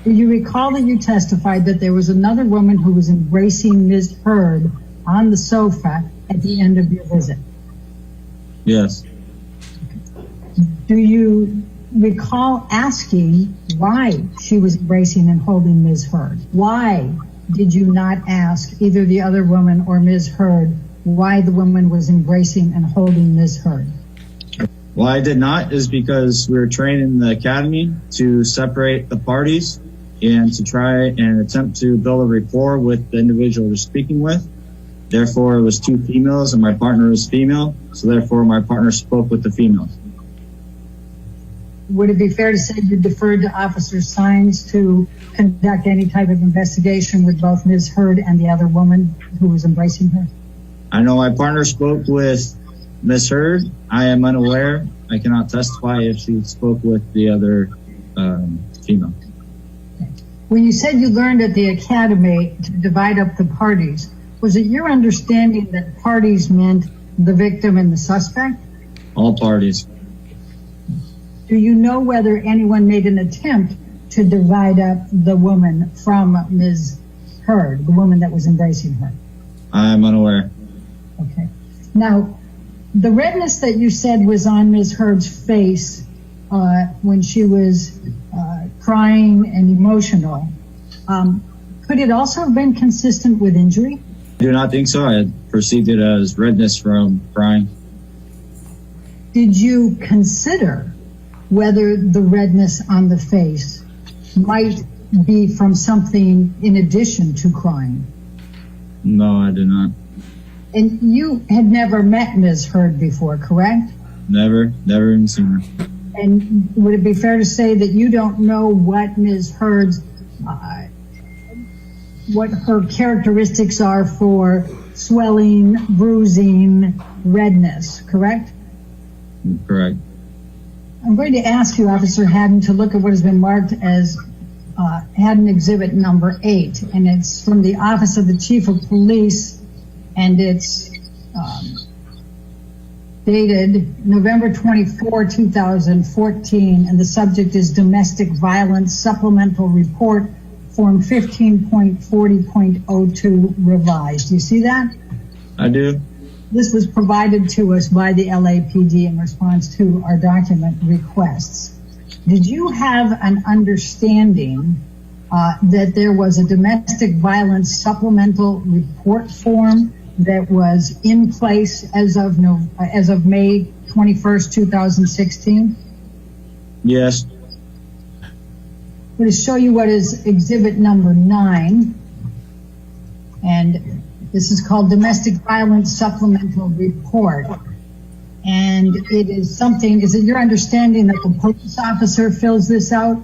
Do you recall that you testified that there was another woman who was embracing Ms. Heard on the sofa at the end of your visit? Yes. Do you recall asking why she was embracing and holding Ms. Heard? Why did you not ask either the other woman or Ms. Heard why the woman was embracing and holding Ms. Heard? Why I did not is because we were trained in the academy to separate the parties and to try and attempt to build a rapport with the individual we're speaking with. Therefore, it was 2 females and my partner was female, so therefore my partner spoke with the females. Would it be fair to say you deferred to Officer Sines to conduct any type of investigation with both Ms. Heard and the other woman who was embracing her? I know my partner spoke with Ms. Heard. I am unaware. I cannot testify if she spoke with the other female. When you said you learned at the academy to divide up the parties, was it your understanding that parties meant the victim and the suspect? All parties. Do you know whether anyone made an attempt to divide up the woman from Ms. Heard, the woman that was embracing her? I am unaware. Okay. Now, the redness that you said was on Ms. Heard's face when she was crying and emotional, could it also have been consistent with injury? I do not think so. I had perceived it as redness from crying. Did you consider whether the redness on the face might be from something in addition to crying? No, I did not. And you had never met Ms. Heard before, correct? Never even seen her. And would it be fair to say that you don't know what Ms. Heard's, what her characteristics are for swelling, bruising, redness, correct? Correct. I'm going to ask you, Officer Hadden, to look at what has been marked as Hadden Exhibit number 8, and it's from the Office of the Chief of Police, and it's dated November 24, 2014, and the subject is Domestic Violence Supplemental Report, Form 15.40.02 revised. Do you see that? I do. This was provided to us by the LAPD in response to our document requests. Did you have an understanding that there was a domestic violence supplemental report form that was in place as of May 21st, 2016? Yes. I'm going to show you what is Exhibit number 9, and this is called Domestic Violence Supplemental Report. And it is something, is it your understanding that the police officer fills this out?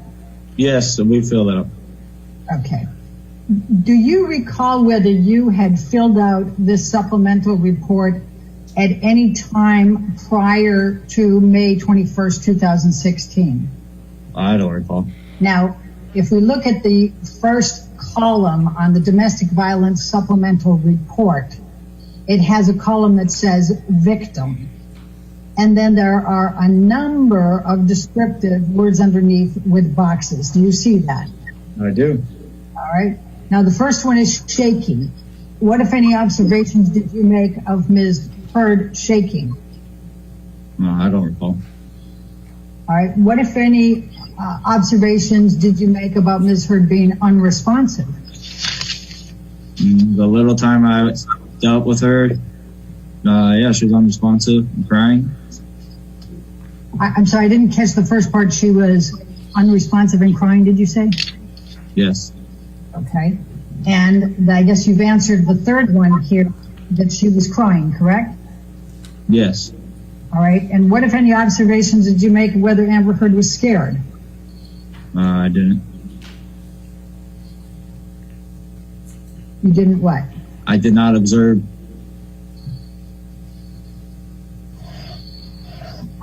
Yes, we fill that out. Okay. Do you recall whether you had filled out this supplemental report at any time prior to May 21st, 2016? I don't recall. Now, if we look at the first column on the domestic violence supplemental report, it has a column that says victim. And then there are a number of descriptive words underneath with boxes. Do you see that? I do. All right. Now, the first one is shaking. What, if any, observations did you make of Ms. Heard shaking? No, I don't recall. All right. What, if any, observations did you make about Ms. Heard being unresponsive? The little time I dealt with her, yeah, she was unresponsive and crying. I'm sorry, I didn't catch the first part. She was unresponsive and crying, did you say? Yes. Okay. And I guess you've answered the third one here, that she was crying, correct? Yes. All right. And what, if any, observations did you make of whether Amber Heard was scared? I didn't. You didn't what? I did not observe.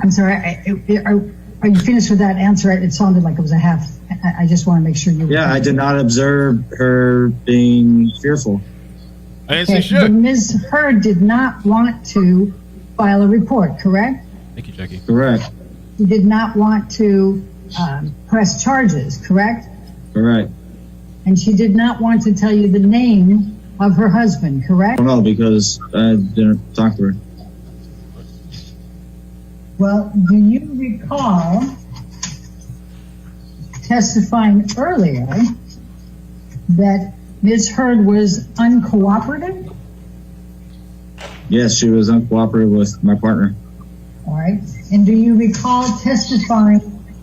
I'm sorry. Are you finished with that answer? It sounded like it was a half. I just want to make sure you. Yeah, I did not observe her being fearful. I didn't say shit. Ms. Heard did not want to file a report, correct? Thank you, Jackie. Correct. She did not want to press charges, correct? Correct. And she did not want to tell you the name of her husband, correct? I don't know because I didn't talk to her. Well, do you recall testifying earlier that Ms. Heard was uncooperative? Yes, she was uncooperative with my partner. All right. And do you recall testifying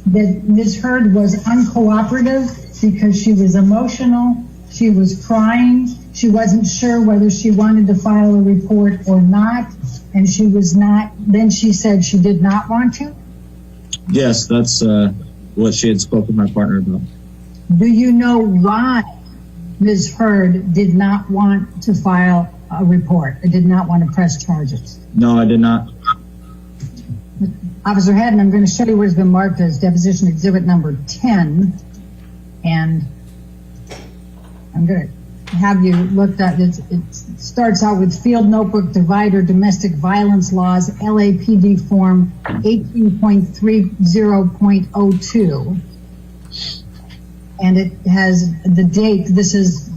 that Ms. Heard was uncooperative because she was emotional, she was crying, she wasn't sure whether she wanted to file a report or not, and she was not, then she said she did not want to? Yes, that's what she had spoken with my partner about. Do you know why Ms. Heard did not want to file a report, or did not want to press charges? No, I did not. Officer Hadden, I'm going to show you what has been marked as deposition exhibit number 10, and I'm going to have you looked at it. It starts out with field notebook divider, domestic violence laws, LAPD form 18.30.02. And it has the date. This is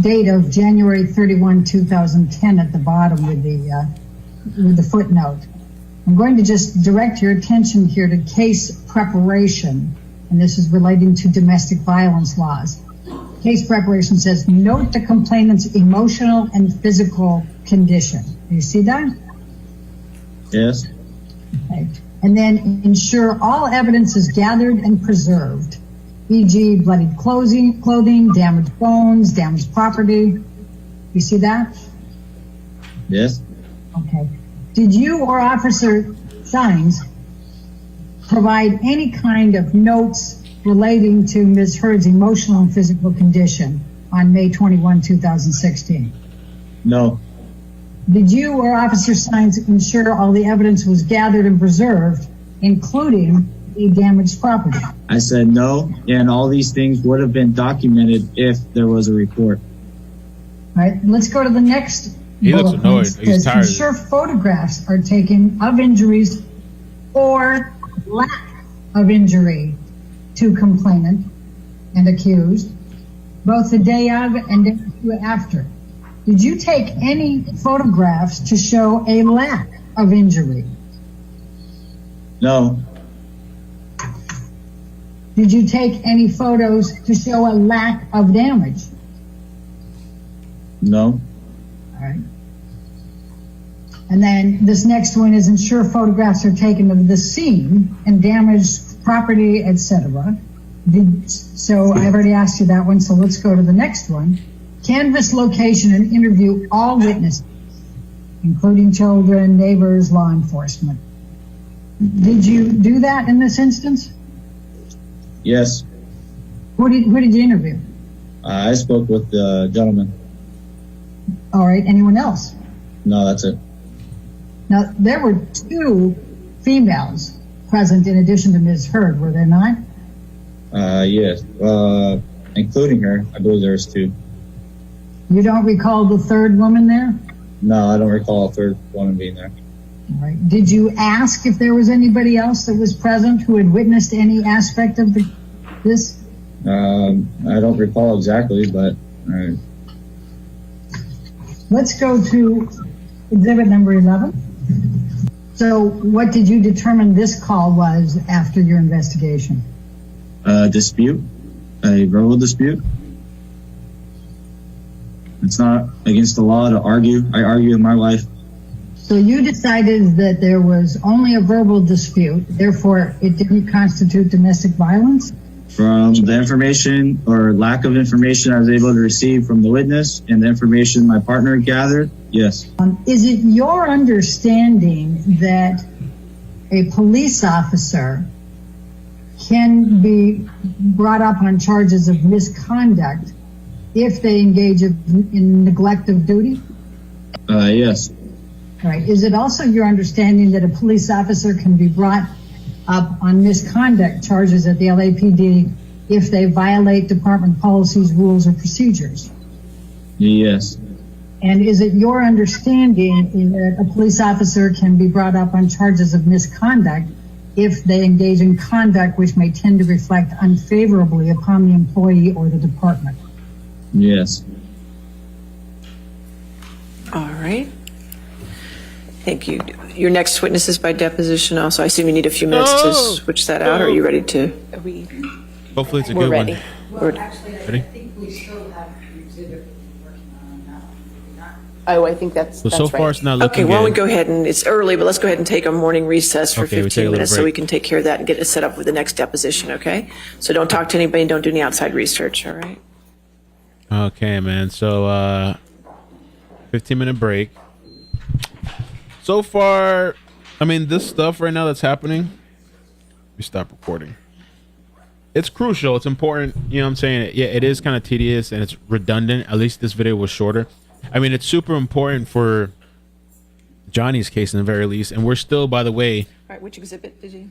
date of January 31, 2010 at the bottom with the footnote. I'm going to just direct your attention here to case preparation, and this is relating to domestic violence laws. Case preparation says, note the complainant's emotional and physical condition. Do you see that? Yes. Okay. And then ensure all evidence is gathered and preserved, e.g. bloodied clothing, damaged bones, damaged property. You see that? Yes. Okay. Did you or Officer Shines provide any kind of notes relating to Ms. Heard's emotional and physical condition on May 21, 2016? No. Did you or Officer Shines ensure all the evidence was gathered and preserved, including the damaged property? I said no, and all these things would have been documented if there was a report. All right, let's go to the next. He looks bullet annoyed. point. He's Says, tired. ensure photographs are taken of injuries or lack of injury to complainant and accused, both the day of and day after. Did you take any photographs to show a lack of injury? No. Did you take any photos to show a lack of damage? No. All right. And then this next one is ensure photographs are taken of the scene and damaged property, etc. So I've already asked you that one, so let's go to the next one. Canvass location and interview all witnesses, including children, neighbors, law enforcement. Did you do that in this instance? Yes. Who did you interview? I spoke with the gentleman. All right, anyone else? No, that's it. Now, there were 2 females present in addition to Ms. Heard, were there not? Yes. Including her, I believe there's 2. You don't recall the 3rd woman there? No, I don't recall a 3rd woman being there. All right. Did you ask if there was anybody else that was present who had witnessed any aspect of this? I don't recall exactly, but Let's go to exhibit number 11. So what did you determine this call was after your investigation? dispute, a verbal dispute. It's not against the law to argue. I argue in my life. So you decided that there was only a verbal dispute, therefore it didn't constitute domestic violence? From the information or lack of information I was able to receive from the witness and the information my partner gathered, yes. Is it your understanding that a police officer can be brought up on charges of misconduct if they engage in neglect of duty? Yes. All right. Is it also your understanding that a police officer can be brought up on misconduct charges at the LAPD if they violate department policies, rules, or procedures? Yes. And is it your understanding that a police officer can be brought up on charges of misconduct if they engage in conduct which may tend to reflect unfavorably upon the employee or the department? Yes. All right. Thank you. Your next witness is by deposition also. I assume you need a few minutes to switch that out. Or are you ready to? Hopefully it's a We're good ready. one. We're Ready? think we still have an exhibit we're working on now. Oh, I think that's So far it's not looking Okay, why don't we good. go ahead and, it's early, but let's go ahead and take a morning recess for Okay, we take a 15 little minutes so break. we can take care of that and get it set up with the next deposition, okay? So don't talk to anybody, don't do any outside research, all right? Okay, man. So 15-minute break. So far, I mean, this stuff right now that's happening. We stop recording. It's crucial. It's important. You know what I'm saying? Yeah, it is kind of tedious and it's redundant. At least this video was shorter. I mean, it's super important for Johnny's case in the very least. And we're still, by the way, All right, which exhibit did you?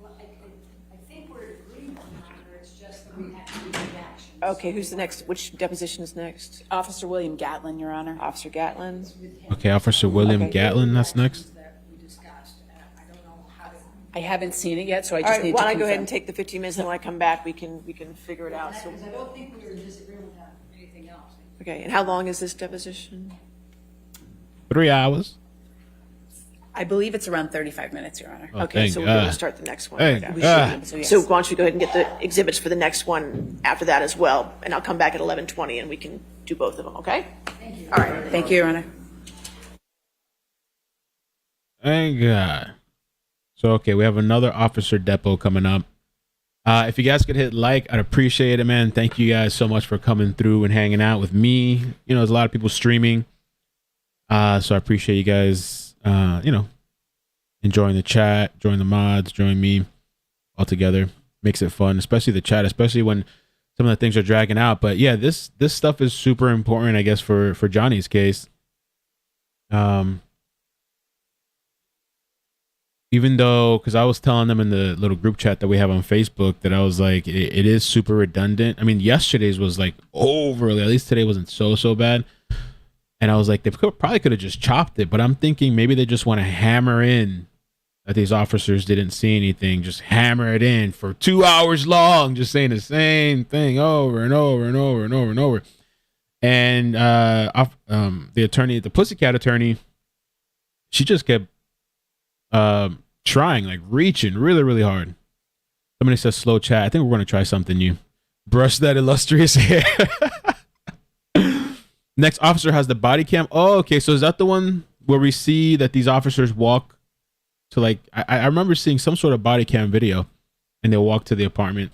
I think we're agreeing on it, it's just that we have to do the action. Okay, who's the next, which deposition is next? Officer William Gatlin, Your Honor. Officer Gatlin? okay, Officer William Okay. Gatlin, that's next. I haven't seen it yet, so I All just right, need why to don't I go ahead confirm. and take the 15 minutes and when I come back, we can figure it out. So, Because I don't think we were disagreeing with anything else. okay, and how long is this deposition? 3 hours. I believe it's around 35 minutes, Your Honor. Oh, Okay, thank so we're God. going to start the next one. Thank right now. God. So, yes. So why don't you go ahead and get the exhibits for the next one after that as well, and I'll come back at 11:20 and we can do both of them, okay? All right, thank you, Your Honor. Thank God. So, okay, we have another Officer Depot coming up. If you guys could hit like, I'd appreciate it, man. Thank you guys so much for coming through and hanging out with me. You know, there's a lot of people streaming. So I appreciate you guys, you know, enjoying the chat, join the mods, join me all together. Makes it fun, especially the chat, especially when some of the things are dragging out. But yeah, this stuff is super important, I guess, for Johnny's case. Even though, because I was telling them in the little group chat that we have on Facebook that I was like, it is super redundant. I mean, yesterday's was like overly, at least today wasn't so bad. And I was like, they probably could have just chopped it. But I'm thinking maybe they just want to hammer in that these officers didn't see anything. Just hammer it in for 2 hours long, just saying the same thing over and over and over and over and over. And the attorney, the Pussycat attorney, she just kept trying, like reaching really hard. Somebody says slow chat. I think we're going to try something new. Brush that illustrious hair. Next officer has the body cam. Oh, okay. So is that the one where we see that these officers walk to, like, I remember seeing some sort of body cam video and they walk to the apartment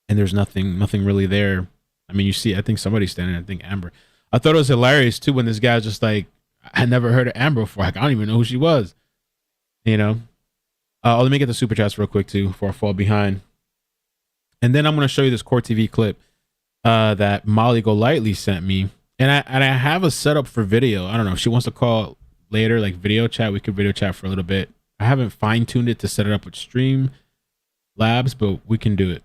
and there's nothing really there. I mean, you see, I think somebody's standing, I think Amber. I thought it was hilarious too when this guy's just like, I never heard of Amber before. Like, I don't even know who she was. You know, let me get the super chats real quick too before I fall behind. And then I'm going to show you this Court TV clip that Molly Golightly sent me. And I have a setup for video. I don't know if she wants to call later, like video chat. We could video chat for a little bit. I haven't fine tuned it to set it up with Stream Labs, but we can do it.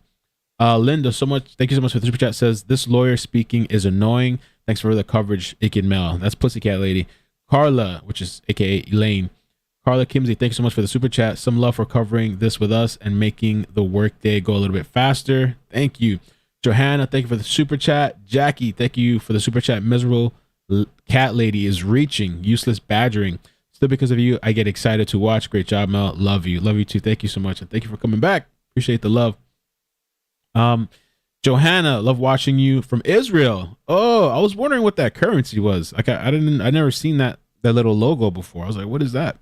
Linda, thank you so much for the super chat. Says this lawyer speaking is annoying. Thanks for the coverage, iCkEdMeL. That's Pussycat Lady. Carla, which is AKA Elaine. Carla Kimsey, thanks so much for the super chat. Some love for covering this with us and making the workday go a little bit faster. Thank you. Johanna, thank you for the super chat. Jackie, thank you for the super chat. Miserable cat lady is reaching. Useless badgering. Still because of you, I get excited to watch. Great job, Mel. Love you. Love you too. Thank you so much. And thank you for coming back. Appreciate the love. Johanna, love watching you from Israel. Oh, I was wondering what that currency was. Like I never seen that little logo before. I was like, what is that?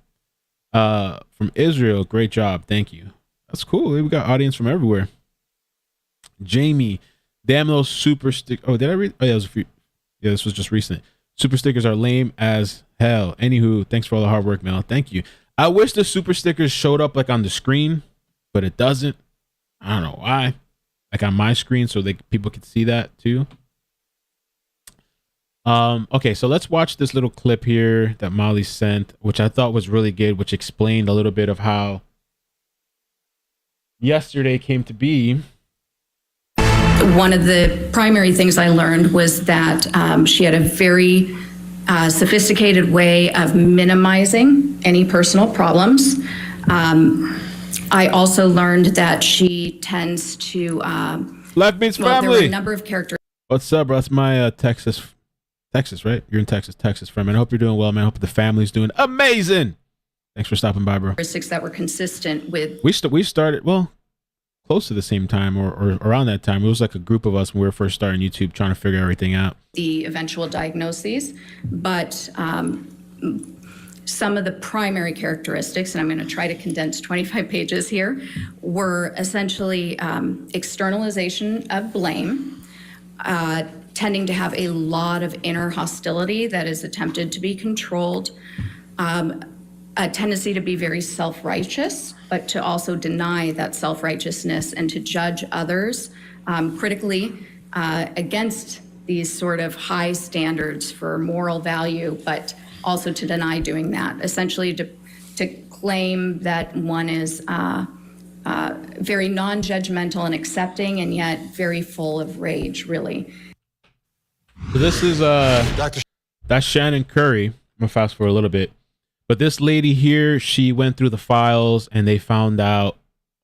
From Israel. Great job. Thank you. That's cool. We got audience from everywhere. Jamie, damn those super stick. Oh, did I read? Oh, yeah, it was a few. Yeah, this was just recent. Super stickers are lame as hell. Anywho, thanks for all the hard work, Mel. Thank you. I wish the super stickers showed up like on the screen, but it doesn't. I don't know why. Like on my screen, so people can see that too. Okay, so let's watch this little clip here that Molly sent, which I thought was really good, which explained a little bit of how yesterday came to be. One of the primary things I learned was that she had a very sophisticated way of minimizing any personal problems. I also learned that she tends to... Left means well, family. there were a number of characteristics. What's up, bro? That's my Texas, right? You're in Texas, friend. Man, I hope you're doing well, man. I hope the family's doing amazing. Thanks for stopping by, bro. That were consistent with... We started, well, close to the same time or around that time. It was like a group of us when we were first starting YouTube trying to figure everything out. The eventual diagnoses, but some of the primary characteristics, and I'm going to try to condense 25 pages here, were essentially externalization of blame, tending to have a lot of inner hostility that is attempted to be controlled, a tendency to be very self-righteous, but to also deny that self-righteousness and to judge others critically against these sort of high standards for moral value, but also to deny doing that, essentially to claim that one is very non-judgmental and accepting and yet very full of rage, really. So this is that's Shannon Curry. I'm gonna fast forward a little bit. But this lady here, she went through the files and they found out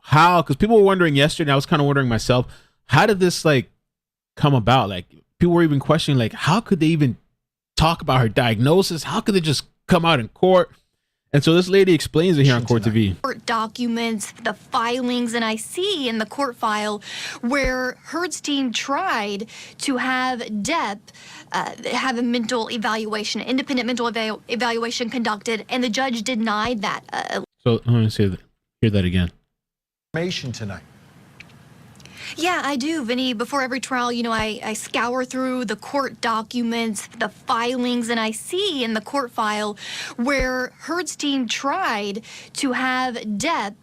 how, because people were wondering yesterday, and I was kind of wondering myself, how did this like come about? Like people were even questioning, like, how could they even talk about her diagnosis? How could they just come out in court? And so this lady explains it here on Court TV. Court documents, the filings, and I see in the court file where Heard's team tried to have Depp have a mental evaluation, independent mental evaluation conducted, and the judge denied that. So let me hear that again. Defamation tonight. Yeah, I do, Vinny. Before every trial, you know, I scour through the court documents, the filings, and I see in the court file where Heard's team tried to have Depp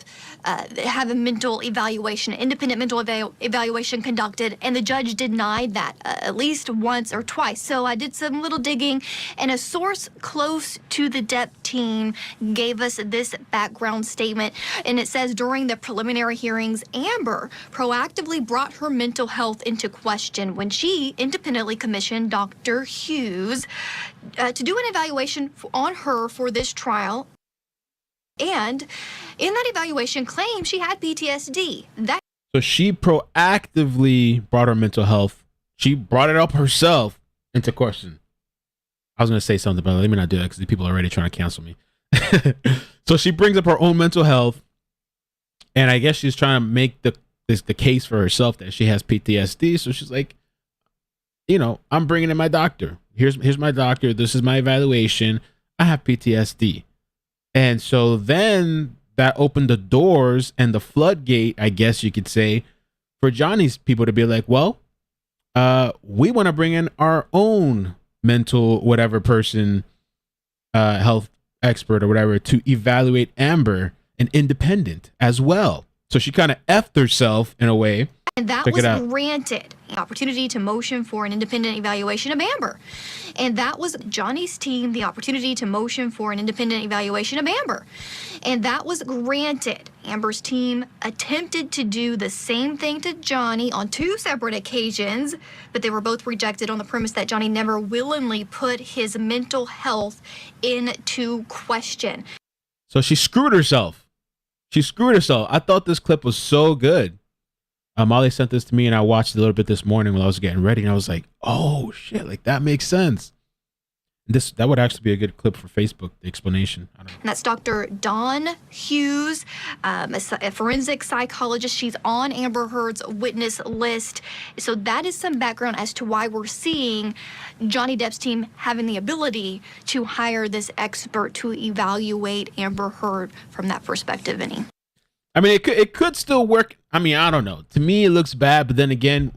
have a mental evaluation, independent mental evaluation conducted, and the judge denied that at least once or twice. So I did some little digging, and a source close to the Depp team gave us this background statement, and it says, during the preliminary hearings, Amber proactively brought her mental health into question when she independently commissioned Dr. Hughes to do an evaluation on her for this trial. And in that evaluation, claimed she had PTSD. So she proactively brought her mental health. She brought it up herself into question. I was going to say something, but let me not do that because the people are already trying to cancel me. So she brings up her own mental health, and I guess she's trying to make the case for herself that she has PTSD. So she's like, you know, I'm bringing in my doctor. Here's my doctor. This is my evaluation. I have PTSD. And so then that opened the doors and the floodgate, I guess you could say, for Johnny's people to be like, well, we want to bring in our own mental whatever person, health expert or whatever, to evaluate Amber, an independent as well. So she kind of effed herself in a way. And that was granted the opportunity to motion for an independent evaluation of Amber. And that was Johnny's team, the opportunity to motion for an independent evaluation of Amber. And that was granted. Amber's team attempted to do the same thing to Johnny on 2 separate occasions, but they were both rejected on the premise that Johnny never willingly put his mental health into question. So she screwed herself. She screwed herself. I thought this clip was so good. Molly sent this to me and I watched a little bit this morning while I was getting ready, and I was like, oh shit, like that makes sense. That would actually be a good clip for Facebook, the explanation. I don't know. And that's Dr. Dawn Hughes, a forensic psychologist. She's on Amber Heard's witness list. So that is some background as to why we're seeing Johnny Depp's team having the ability to hire this expert to evaluate Amber Heard from that perspective, Vinny. I mean, it could still work. I mean, I don't know. To me, it looks bad, but then again,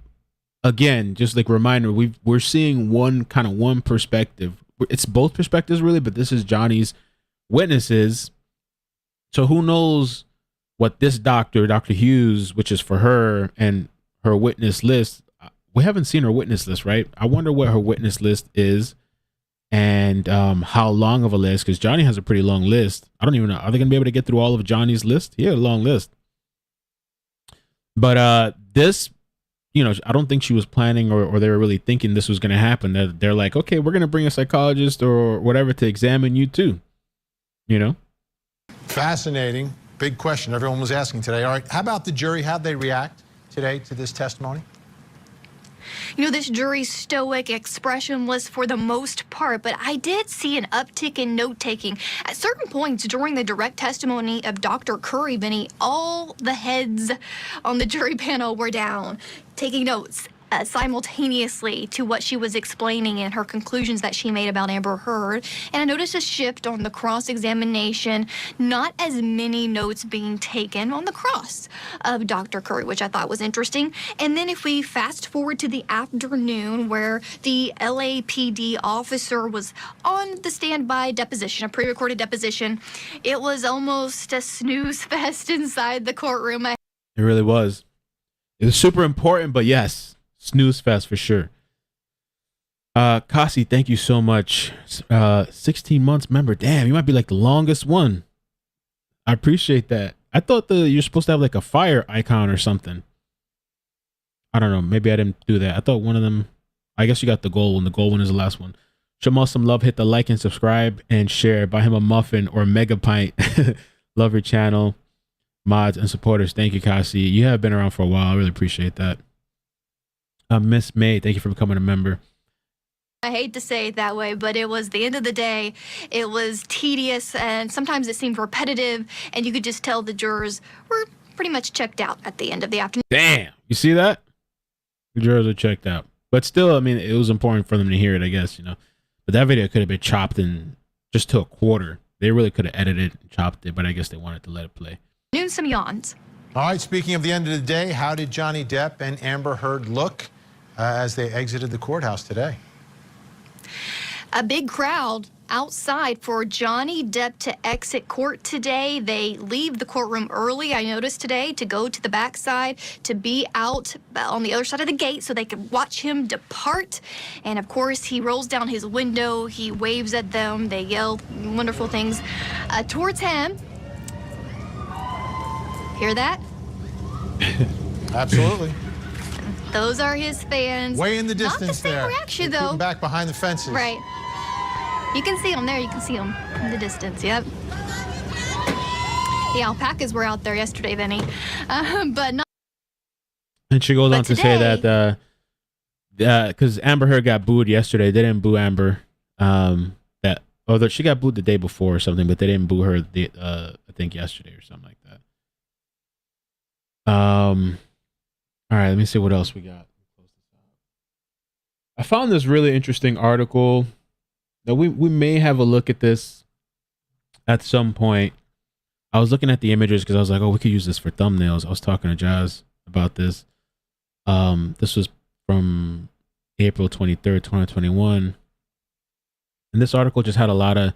just like a reminder, we're seeing one perspective. It's both perspectives really, but this is Johnny's witnesses. So who knows what this Dr. Hughes, which is for her and her witness list. We haven't seen her witness list, right? I wonder what her witness list is and how long of a list, because Johnny has a pretty long list. I don't even know. Are they going to be able to get through all of Johnny's list? He had a long list. But this, you know, I don't think she was planning or they were really thinking this was going to happen. They're like, okay, we're going to bring a psychologist or whatever to examine you too, you know? Fascinating. Big question everyone was asking today. All right, how about the jury? How'd they react today to this testimony? You know, this jury's stoic, expressionless for the most part, but I did see an uptick in note-taking. At certain points during the direct testimony of Dr. Curry, Vinny, all the heads on the jury panel were down, taking notes. Simultaneously to what she was explaining and her conclusions that she made about Amber Heard. And I noticed a shift on the cross-examination, not as many notes being taken on the cross of Dr. Curry, which I thought was interesting. And then if we fast forward to the afternoon where the LAPD officer was on the standby deposition, a pre-recorded deposition, it was almost a snooze fest inside the courtroom. It really was. It was super important, but yes. Snooze fest for sure. Kasi, thank you so much. 16 months member. Damn, you might be like the longest one. I appreciate that. I thought you're supposed to have like a fire icon or something. I don't know. Maybe I didn't do that. I thought one of them. I guess you got the gold one. The gold one is the last one. Show him some love. Hit the like and subscribe and share. Buy him a muffin or a mega pint. Love your channel, mods and supporters. Thank you, Kasi. You have been around for a while. I really appreciate that. Miss May, thank you for becoming a member. I hate to say it that way, but it was the end of the day. It was tedious, and sometimes it seemed repetitive, and you could just tell the jurors were pretty much checked out at the end of the afternoon. Damn, you see that? The jurors are checked out. But still, I mean, it was important for them to hear it, I guess, you know. But that video could have been chopped in just to a quarter. They really could have edited and chopped it, but I guess they wanted to let it play. Some yawns. All right, speaking of the end of the day, how did Johnny Depp and Amber Heard look as they exited the courthouse today? A big crowd outside for Johnny Depp to exit court today. They leave the courtroom early, I noticed today, to go to the backside, to be out on the other side of the gate so they could watch him depart. And of course, he rolls down his window, he waves at them, they yell wonderful things towards him. Hear that? Absolutely. Those are his fans. Way in the distance. Not the same there. reaction, They're though. back behind the fences. Right. You can see them there. You can see them in the distance. Yep. The alpacas were out there yesterday, Vinny. But not. And she goes on to say that because Amber Heard got booed yesterday, they didn't boo Amber. Although she got booed the day before or something, but they didn't boo her. I think yesterday or something like that. All right, let me see what else we got. I found this really interesting article. Now we may have a look at this at some point. I was looking at the images because I was like, oh, we could use this for thumbnails. I was talking to Jazz about this. This was from April 23rd, 2021. And this article just had a lot of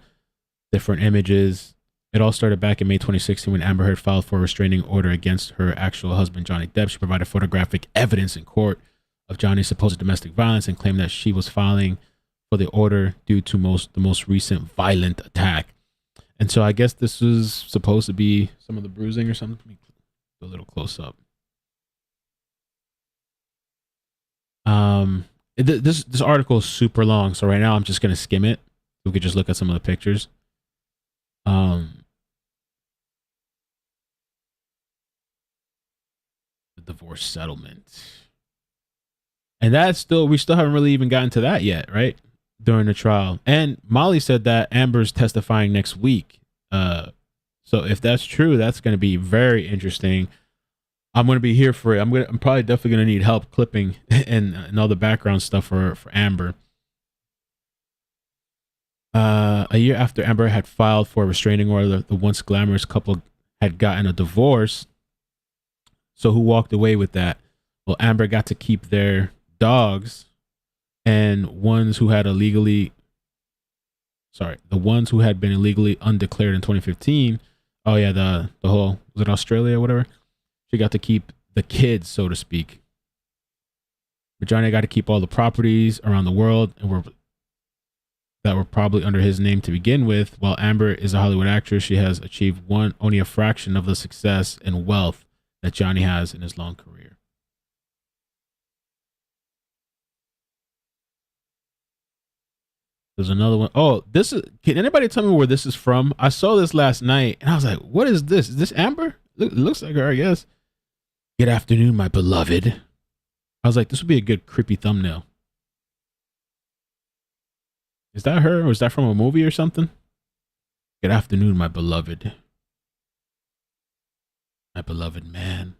different images. It all started back in May 2016 when Amber Heard filed for a restraining order against her actual husband, Johnny Depp. She provided photographic evidence in court of Johnny's supposed domestic violence and claimed that she was filing for the order due to the most recent violent attack. And so I guess this was supposed to be some of the bruising or something. Let me do a little close up. This article is super long, so right now I'm just gonna skim it. We could just look at some of the pictures. The divorce settlement, and we still haven't really even gotten to that yet, right? During the trial, and Molly said that Amber's testifying next week. So if that's true, that's going to be very interesting. I'm going to be here for it. I'm probably definitely going to need help clipping and all the background stuff for Amber. A year after Amber had filed for a restraining order, the once glamorous couple had gotten a divorce. So who walked away with that? Well, Amber got to keep their dogs, and the ones who had been illegally undeclared in 2015. Oh yeah, the whole, was it Australia or whatever? She got to keep the kids, so to speak. But Johnny got to keep all the properties around the world that were probably under his name to begin with. While Amber is a Hollywood actress, she has achieved only a fraction of the success and wealth that Johnny has in his long career. There's another one. Oh, can anybody tell me where this is from? I saw this last night and I was like, what is this? Is this Amber? It looks like her, I guess. Good afternoon, my beloved. I was like, this would be a good creepy thumbnail. Is that her, or is that from a movie or something? Good afternoon, my beloved. My beloved man.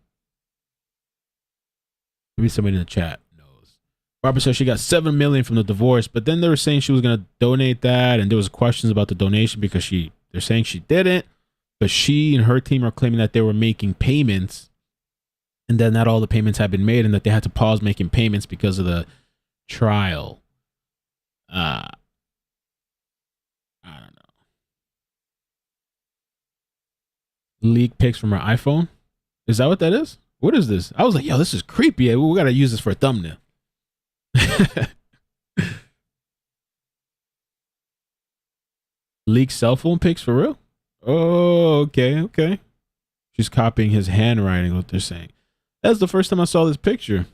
Maybe somebody in the chat knows. Barbara says she got $7 million from the divorce, but then they were saying she was gonna donate that, and there was questions about the donation because they're saying she didn't, but she and her team are claiming that they were making payments, and then not all the payments had been made, and that they had to pause making payments because of the trial. I don't know. Leak pics from her iPhone. Is that what that is? What is this? I was like, yo, this is creepy. We gotta use this for a thumbnail. Leak cell phone pics for real? Oh, okay. She's copying his handwriting, what they're saying. That's the first time I saw this picture.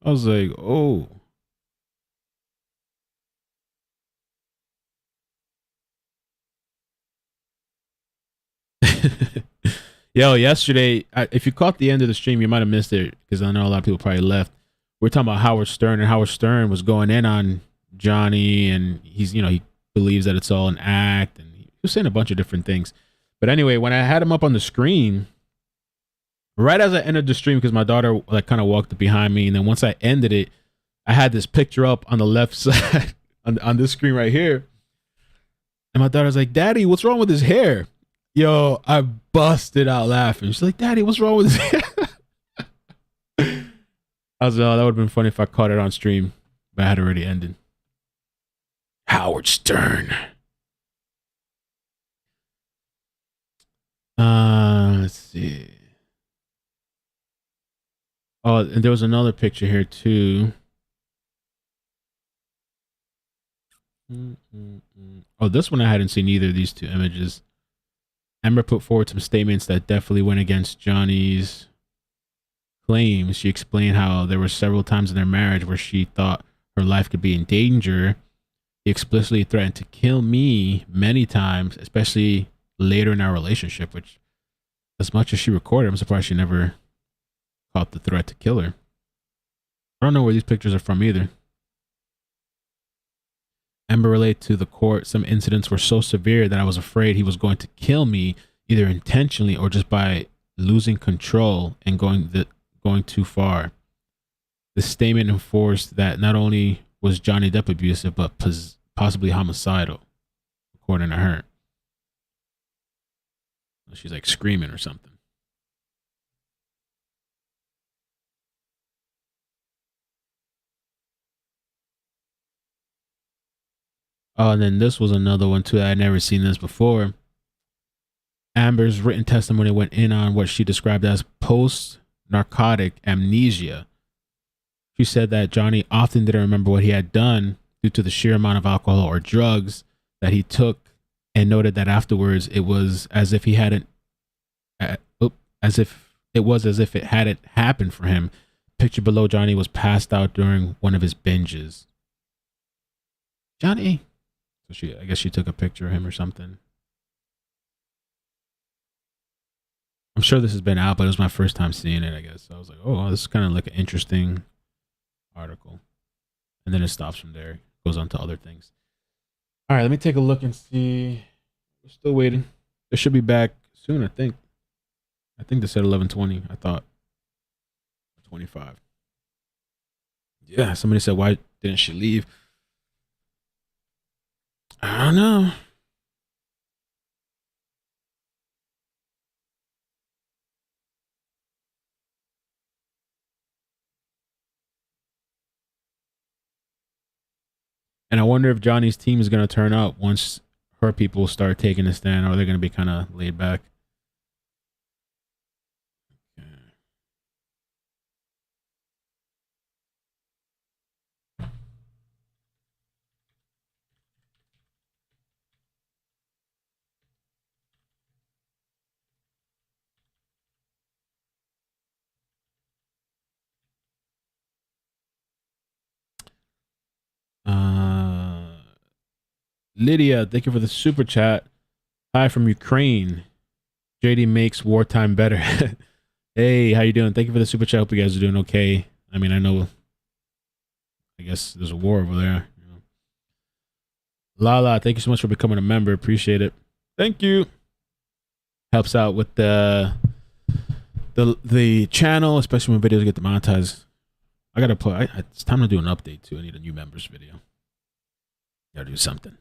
I was like, oh. Yo, yesterday, if you caught the end of the stream, you might have missed it because I know a lot of people probably left. We're talking about Howard Stern, and Howard Stern was going in on Johnny, and he believes that it's all an act, and he was saying a bunch of different things. But anyway, when I had him up on the screen, right as I entered the stream, because my daughter like kind of walked behind me, and then once I ended it, I had this picture up on the left side on this screen right here, and my daughter's like, "Daddy, what's wrong with his hair?" Yo, I busted out laughing. She's like, "Daddy, what's wrong with his hair?" I was like, oh, that would have been funny if I caught it on stream, but I had already ended. Howard Stern. Let's see. Oh, and there was another picture here too. Oh, this one I hadn't seen either of these two images. Amber put forward some statements that definitely went against Johnny's claims. She explained how there were several times in their marriage where she thought her life could be in danger. He explicitly threatened to kill me many times, especially later in our relationship, which, as much as she recorded, I'm surprised she never caught the threat to kill her. I don't know where these pictures are from either. Amber relayed to the court some incidents were so severe that I was afraid he was going to kill me, either intentionally or just by losing control and going too far. The statement enforced that not only was Johnny Depp abusive, but possibly homicidal, according to her. She's like screaming or something. Oh, and then this was another one too. I had never seen this before. Amber's written testimony went in on what she described as post-narcotic amnesia. She said that Johnny often didn't remember what he had done due to the sheer amount of alcohol or drugs that he took, and noted that afterwards it was as if it hadn't happened for him. Picture below, Johnny was passed out during one of his binges. Johnny. So I guess she took a picture of him or something. I'm sure this has been out, but it was my first time seeing it, I guess. So I was like, oh, this is kind of like an interesting article. And then it stops from there. Goes on to other things. All right, let me take a look and see. We're still waiting. They should be back soon, I think. I think they said 11:20. I thought 25. Yeah, somebody said, why didn't she leave? I don't know. And I wonder if Johnny's team is going to turn up once her people start taking a stand, or they're going to be kind of laid back. Lydia, thank you for the super chat. Hi from Ukraine. JD makes wartime better. Hey, how you doing? Thank you for the super chat. Hope you guys are doing okay. I mean, I know I guess there's a war over there. You know. Lala, thank you so much for becoming a member. Appreciate it. Thank you. Helps out with the channel, especially when videos get demonetized. I gotta put. It's time to do an update too. I need a new members video. Gotta do something.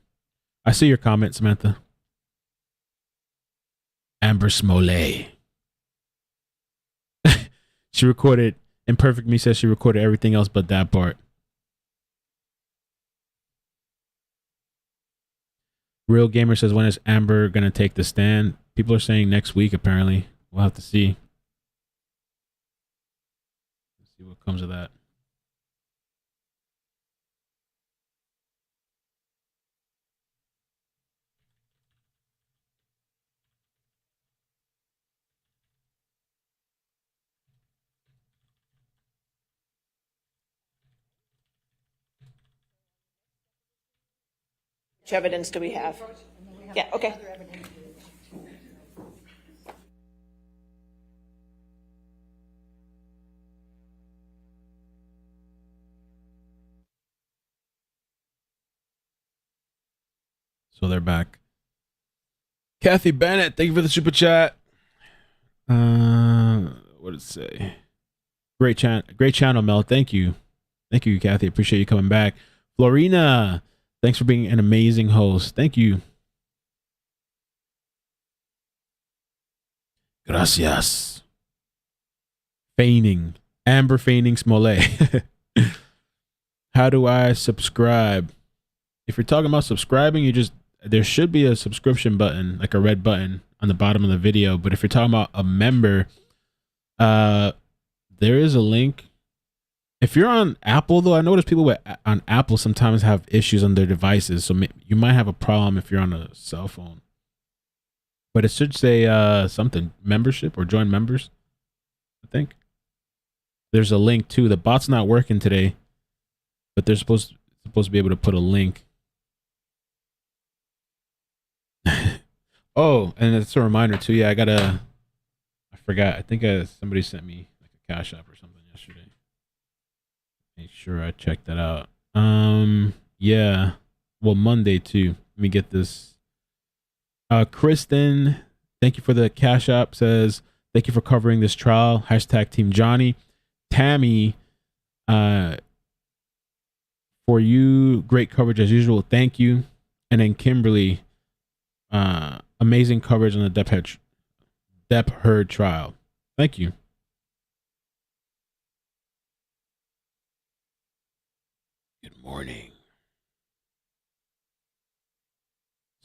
I see your comment, Samantha. Amber Smollett. She recorded. Imperfect Me says she recorded everything else but that part. Real Gamer says, when is Amber gonna take the stand? People are saying next week. Apparently, we'll have to see. Let's see what comes of that. Which evidence do we have? Yeah, okay. So they're back. Kathy Bennett, thank you for the super chat. What did it say? Great channel, Mel. Thank you, Kathy. Appreciate you coming back. Florina, thanks for being an amazing host. Thank you. Gracias. Feigning. Amber feigning Smollett. How do I subscribe? If you're talking about subscribing, there should be a subscription button, like a red button on the bottom of the video. But if you're talking about a member, there is a link. If you're on Apple, though, I notice people on Apple sometimes have issues on their devices. So you might have a problem if you're on a cell phone. But it should say something, membership or join members, I think. There's a link too. The bot's not working today, but they're supposed to be able to put a link. Oh, and it's a reminder too. Yeah, I forgot. I think somebody sent me like a Cash App or something yesterday. Make sure I check that out. Yeah. Well, Monday too. Let me get this. Kristen, thank you for the Cash App. Says, thank you for covering this trial. # Team Johnny. Tammy, for you, great coverage as usual. Thank you. And then Kimberly, amazing coverage on the Depp Heard trial. Thank you. Good morning.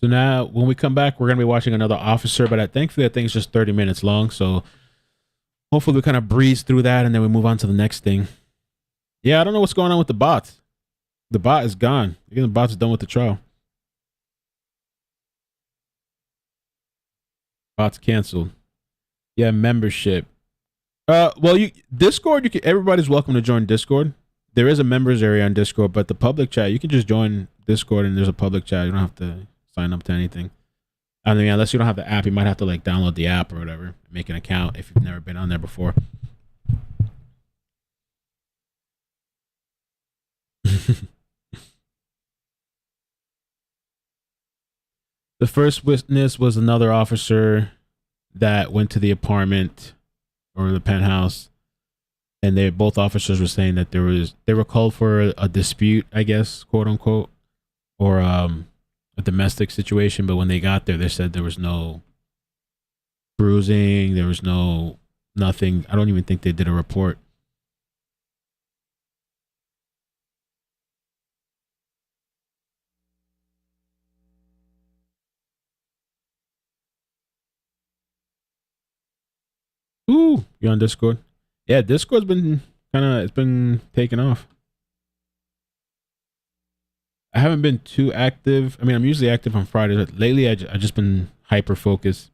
So now when we come back, we're going to be watching another officer, but thankfully that thing's just 30 minutes long. So hopefully we kind of breeze through that and then we move on to the next thing. Yeah, I don't know what's going on with the bots. The bot is gone. Again, the bot's done with the trial. Bot's canceled. Yeah, membership. Well, Discord, everybody's welcome to join Discord. There is a members area on Discord, but the public chat, you can just join Discord and there's a public chat. You don't have to sign up to anything. I mean, unless you don't have the app, you might have to like download the app or whatever, make an account if you've never been on there before. The first witness was another officer that went to the apartment or the penthouse, and both officers were saying that they were called for a dispute, I guess, quote unquote, or a domestic situation. But when they got there, they said there was no bruising, there was nothing. I don't even think they did a report. Ooh, you're on Discord? Yeah, Discord's been it's been taking off. I haven't been too active. I mean, I'm usually active on Fridays, but lately I just been hyper focused.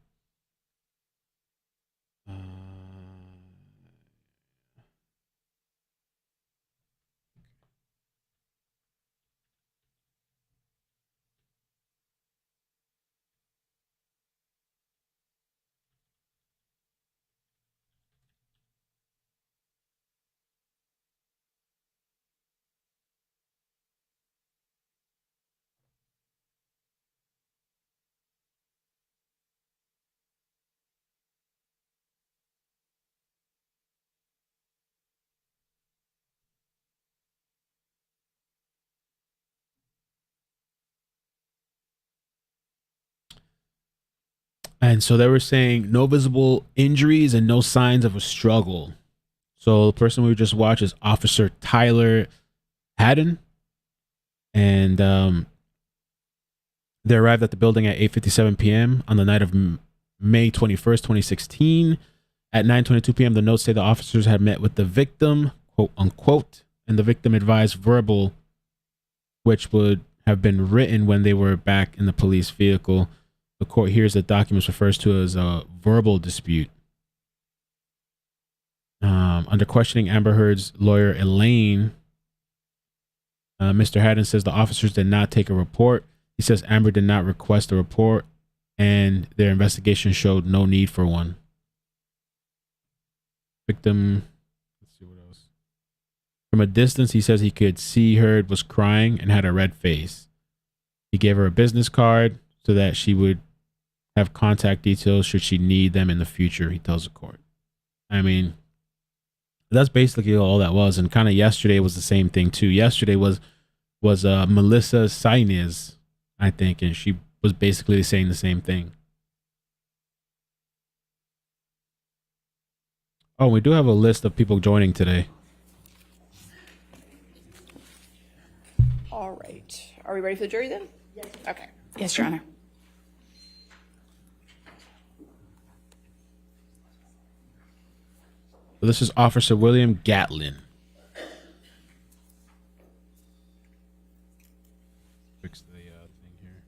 And so they were saying no visible injuries and no signs of a struggle. So the person we just watched is Officer Tyler Hadden. And they arrived at the building at 8:57 p.m. on the night of May 21st, 2016. At 9:22 p.m., the notes say the officers had met with the victim, quote unquote, and the victim advised verbal, which would have been written when they were back in the police vehicle. The court hears the documents refers to as a verbal dispute. Under questioning, Amber Heard's lawyer, Elaine, Mr. Hadden says the officers did not take a report. He says Amber did not request a report, and their investigation showed no need for one. Victim, let's see what else. From a distance, he says he could see Heard was crying and had a red face. He gave her a business card so that she would have contact details should she need them in the future, he tells the court. I mean, that's basically all that was. And kind of yesterday was the same thing too. Yesterday was Melissa Sainz, I think, and she was basically saying the same thing. Oh, we do have a list of people joining today. All right. Are we ready for the jury then? Yes. Okay. Yes, Your Honor. So this is Officer William Gatlin. Fix the thing here.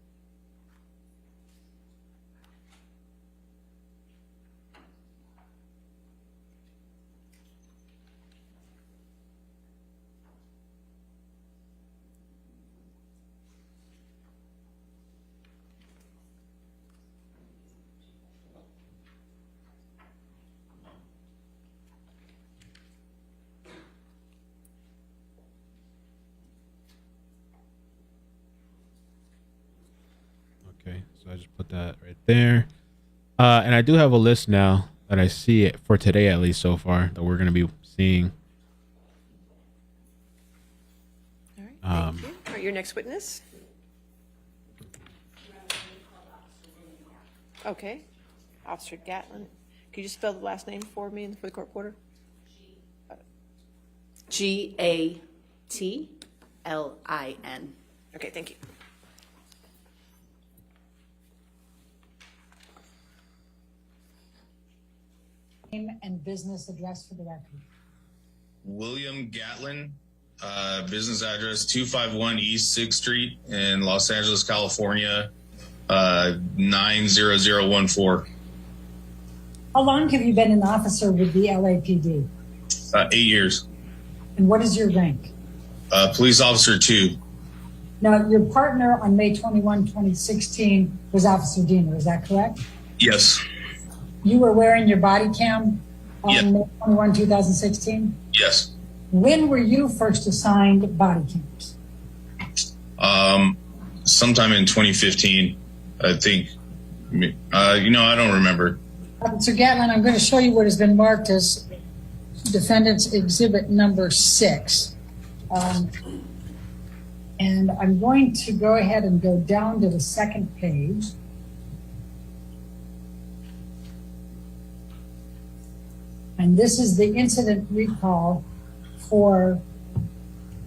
Okay, so I just put that right there. And I do have a list now that I see it for today, at least so far, that we're going to be seeing. All right. Thank you. All right, your next witness. Okay. Officer Gatlin. Could you spell the last name for me and for the court reporter? Gatlin. Okay, thank you. Name and business address for the record. William Gatlin, business address 251 East 6th Street in Los Angeles, California, 90014. How long have you been an officer with the LAPD? 8 years. And what is your rank? Police officer 2. Now, your partner on May 21, 2016 was Officer Diener, is that correct? Yes. You were wearing your body cam on May 21, 2016? Yes. When were you first assigned body cams? Sometime in 2015, I think. I don't remember. So Gatlin, I'm going to show you what has been marked as Defendant's Exhibit number 6. And I'm going to go ahead and go down to the second page. And this is the incident recall for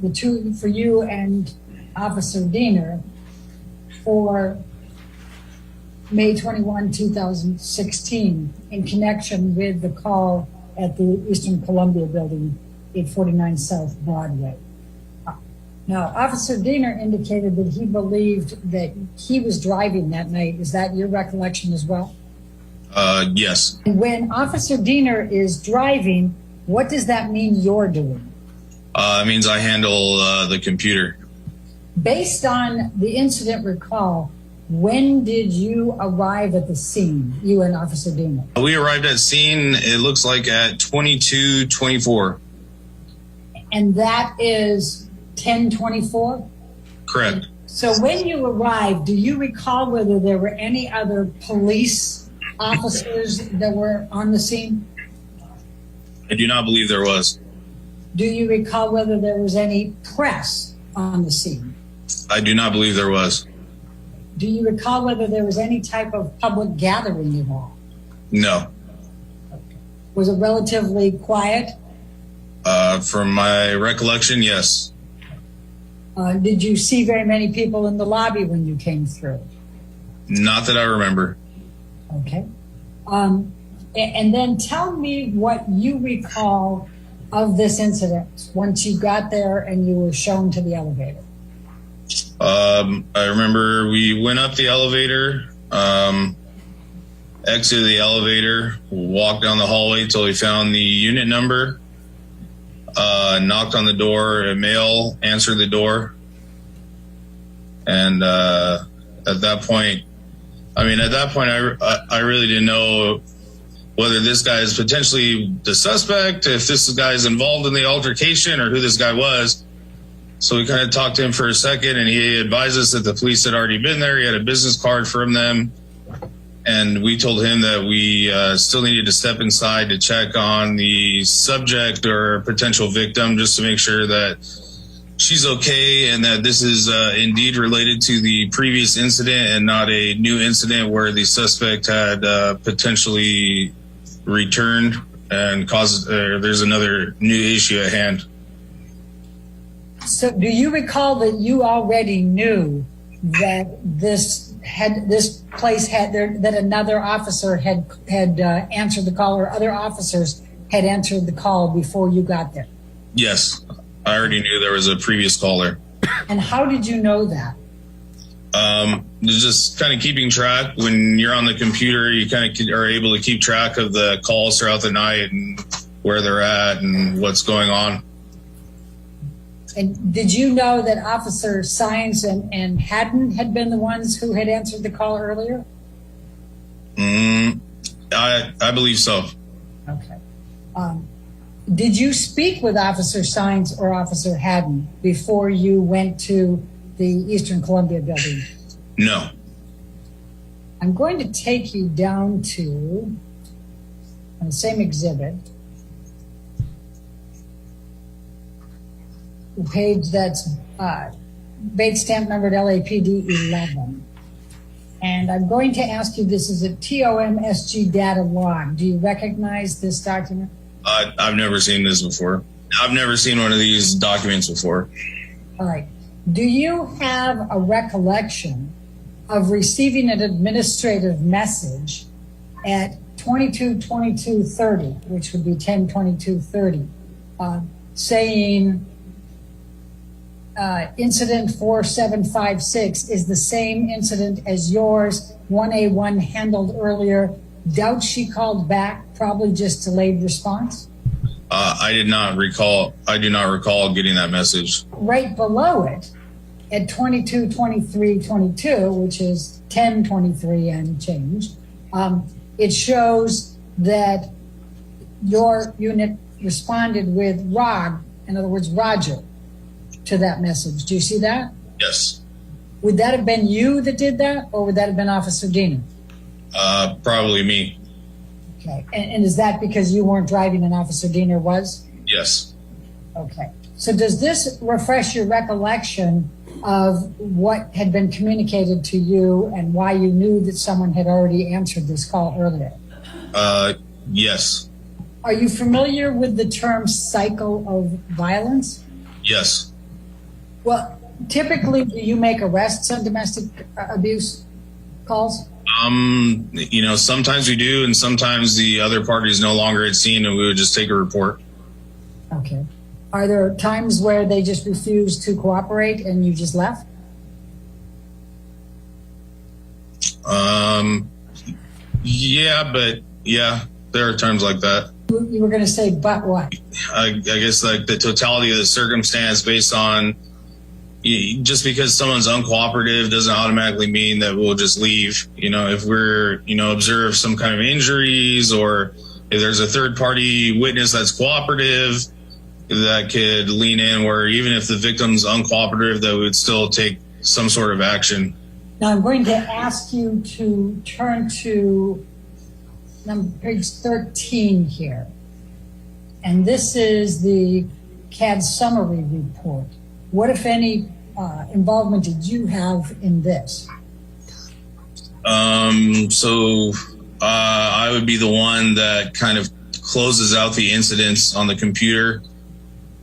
you and Officer Diener for May 21, 2016, in connection with the call at the Eastern Columbia Building, 849 South Broadway. Now, Officer Diener indicated that he believed that he was driving that night. Is that your recollection as well? Yes. And when Officer Diener is driving, what does that mean you're doing? It means I handle the computer. Based on the incident recall, when did you arrive at the scene, you and Officer Diener? We arrived at scene, it looks like at 22:24. And that is 10:24? Correct. So when you arrived, do you recall whether there were any other police officers that were on the scene? I do not believe there was. Do you recall whether there was any press on the scene? I do not believe there was. Do you recall whether there was any type of public gathering involved? No. Was it relatively quiet? From my recollection, yes. Did you see very many people in the lobby when you came through? Not that I remember. Okay. And then tell me what you recall of this incident once you got there and you were shown to the elevator. I remember we went up the elevator, exited the elevator, walked down the hallway till we found the unit number, knocked on the door, a male answered the door. And at that point, I really didn't know whether this guy is potentially the suspect, if this guy is involved in the altercation, or who this guy was. So we kind of talked to him for a second, and he advised us that the police had already been there. He had a business card from them. And we told him that we still needed to step inside to check on the subject or potential victim, just to make sure that she's okay and that this is indeed related to the previous incident and not a new incident where the suspect had potentially returned and caused there's another new issue at hand. So do you recall that you already knew that that another officer had answered the call, or other officers had answered the call before you got there? Yes, I already knew there was a previous caller. And how did you know that? Just kind of keeping track. When you're on the computer, you kind of are able to keep track of the calls throughout the night and where they're at and what's going on. And did you know that Officer Sines and Hadden had been the ones who had answered the call earlier? I believe so. Okay. Did you speak with Officer Sines or Officer Hadden before you went to the Eastern Columbia building? No. I'm going to take you down to the same exhibit, the page that's Bates stamp numbered LAPD 11. And I'm going to ask you, this is a TOMSG data log. Do you recognize this document? I've never seen this before. I've never seen one of these documents before. All right. Do you have a recollection of receiving an administrative message at 22:22:30, which would be 10:22:30, saying incident 4756 is the same incident as yours, 1A1 handled earlier? Doubt she called back, probably just delayed response? I do not recall getting that message. Right below it, at 22:23:22, which is 10:23 and change, it shows that your unit responded with ROG, in other words, Roger, to that message. Do you see that? Yes. Would that have been you that did that, or would that have been Officer Diener? Probably me. Okay. And is that because you weren't driving and Officer Diener was? Yes. Okay. So does this refresh your recollection of what had been communicated to you and why you knew that someone had already answered this call earlier? Yes. Are you familiar with the term cycle of violence? Yes. Well, typically, do you make arrests on domestic abuse calls? Sometimes we do, and sometimes the other party is no longer at scene and we would just take a report. Okay. Are there times where they just refuse to cooperate and you just left? Yeah, there are times like that. You were going to say, but what? I guess like the totality of the circumstance based on, just because someone's uncooperative doesn't automatically mean that we'll just leave. If we're, observe some kind of injuries, or if there's a third party witness that's cooperative, that could lean in, where even if the victim's uncooperative, that we would still take some sort of action. Now I'm going to ask you to turn to page 13 here. And this is the CAD summary report. What, if any, involvement did you have in this? So I would be the one that kind of closes out the incidents on the computer.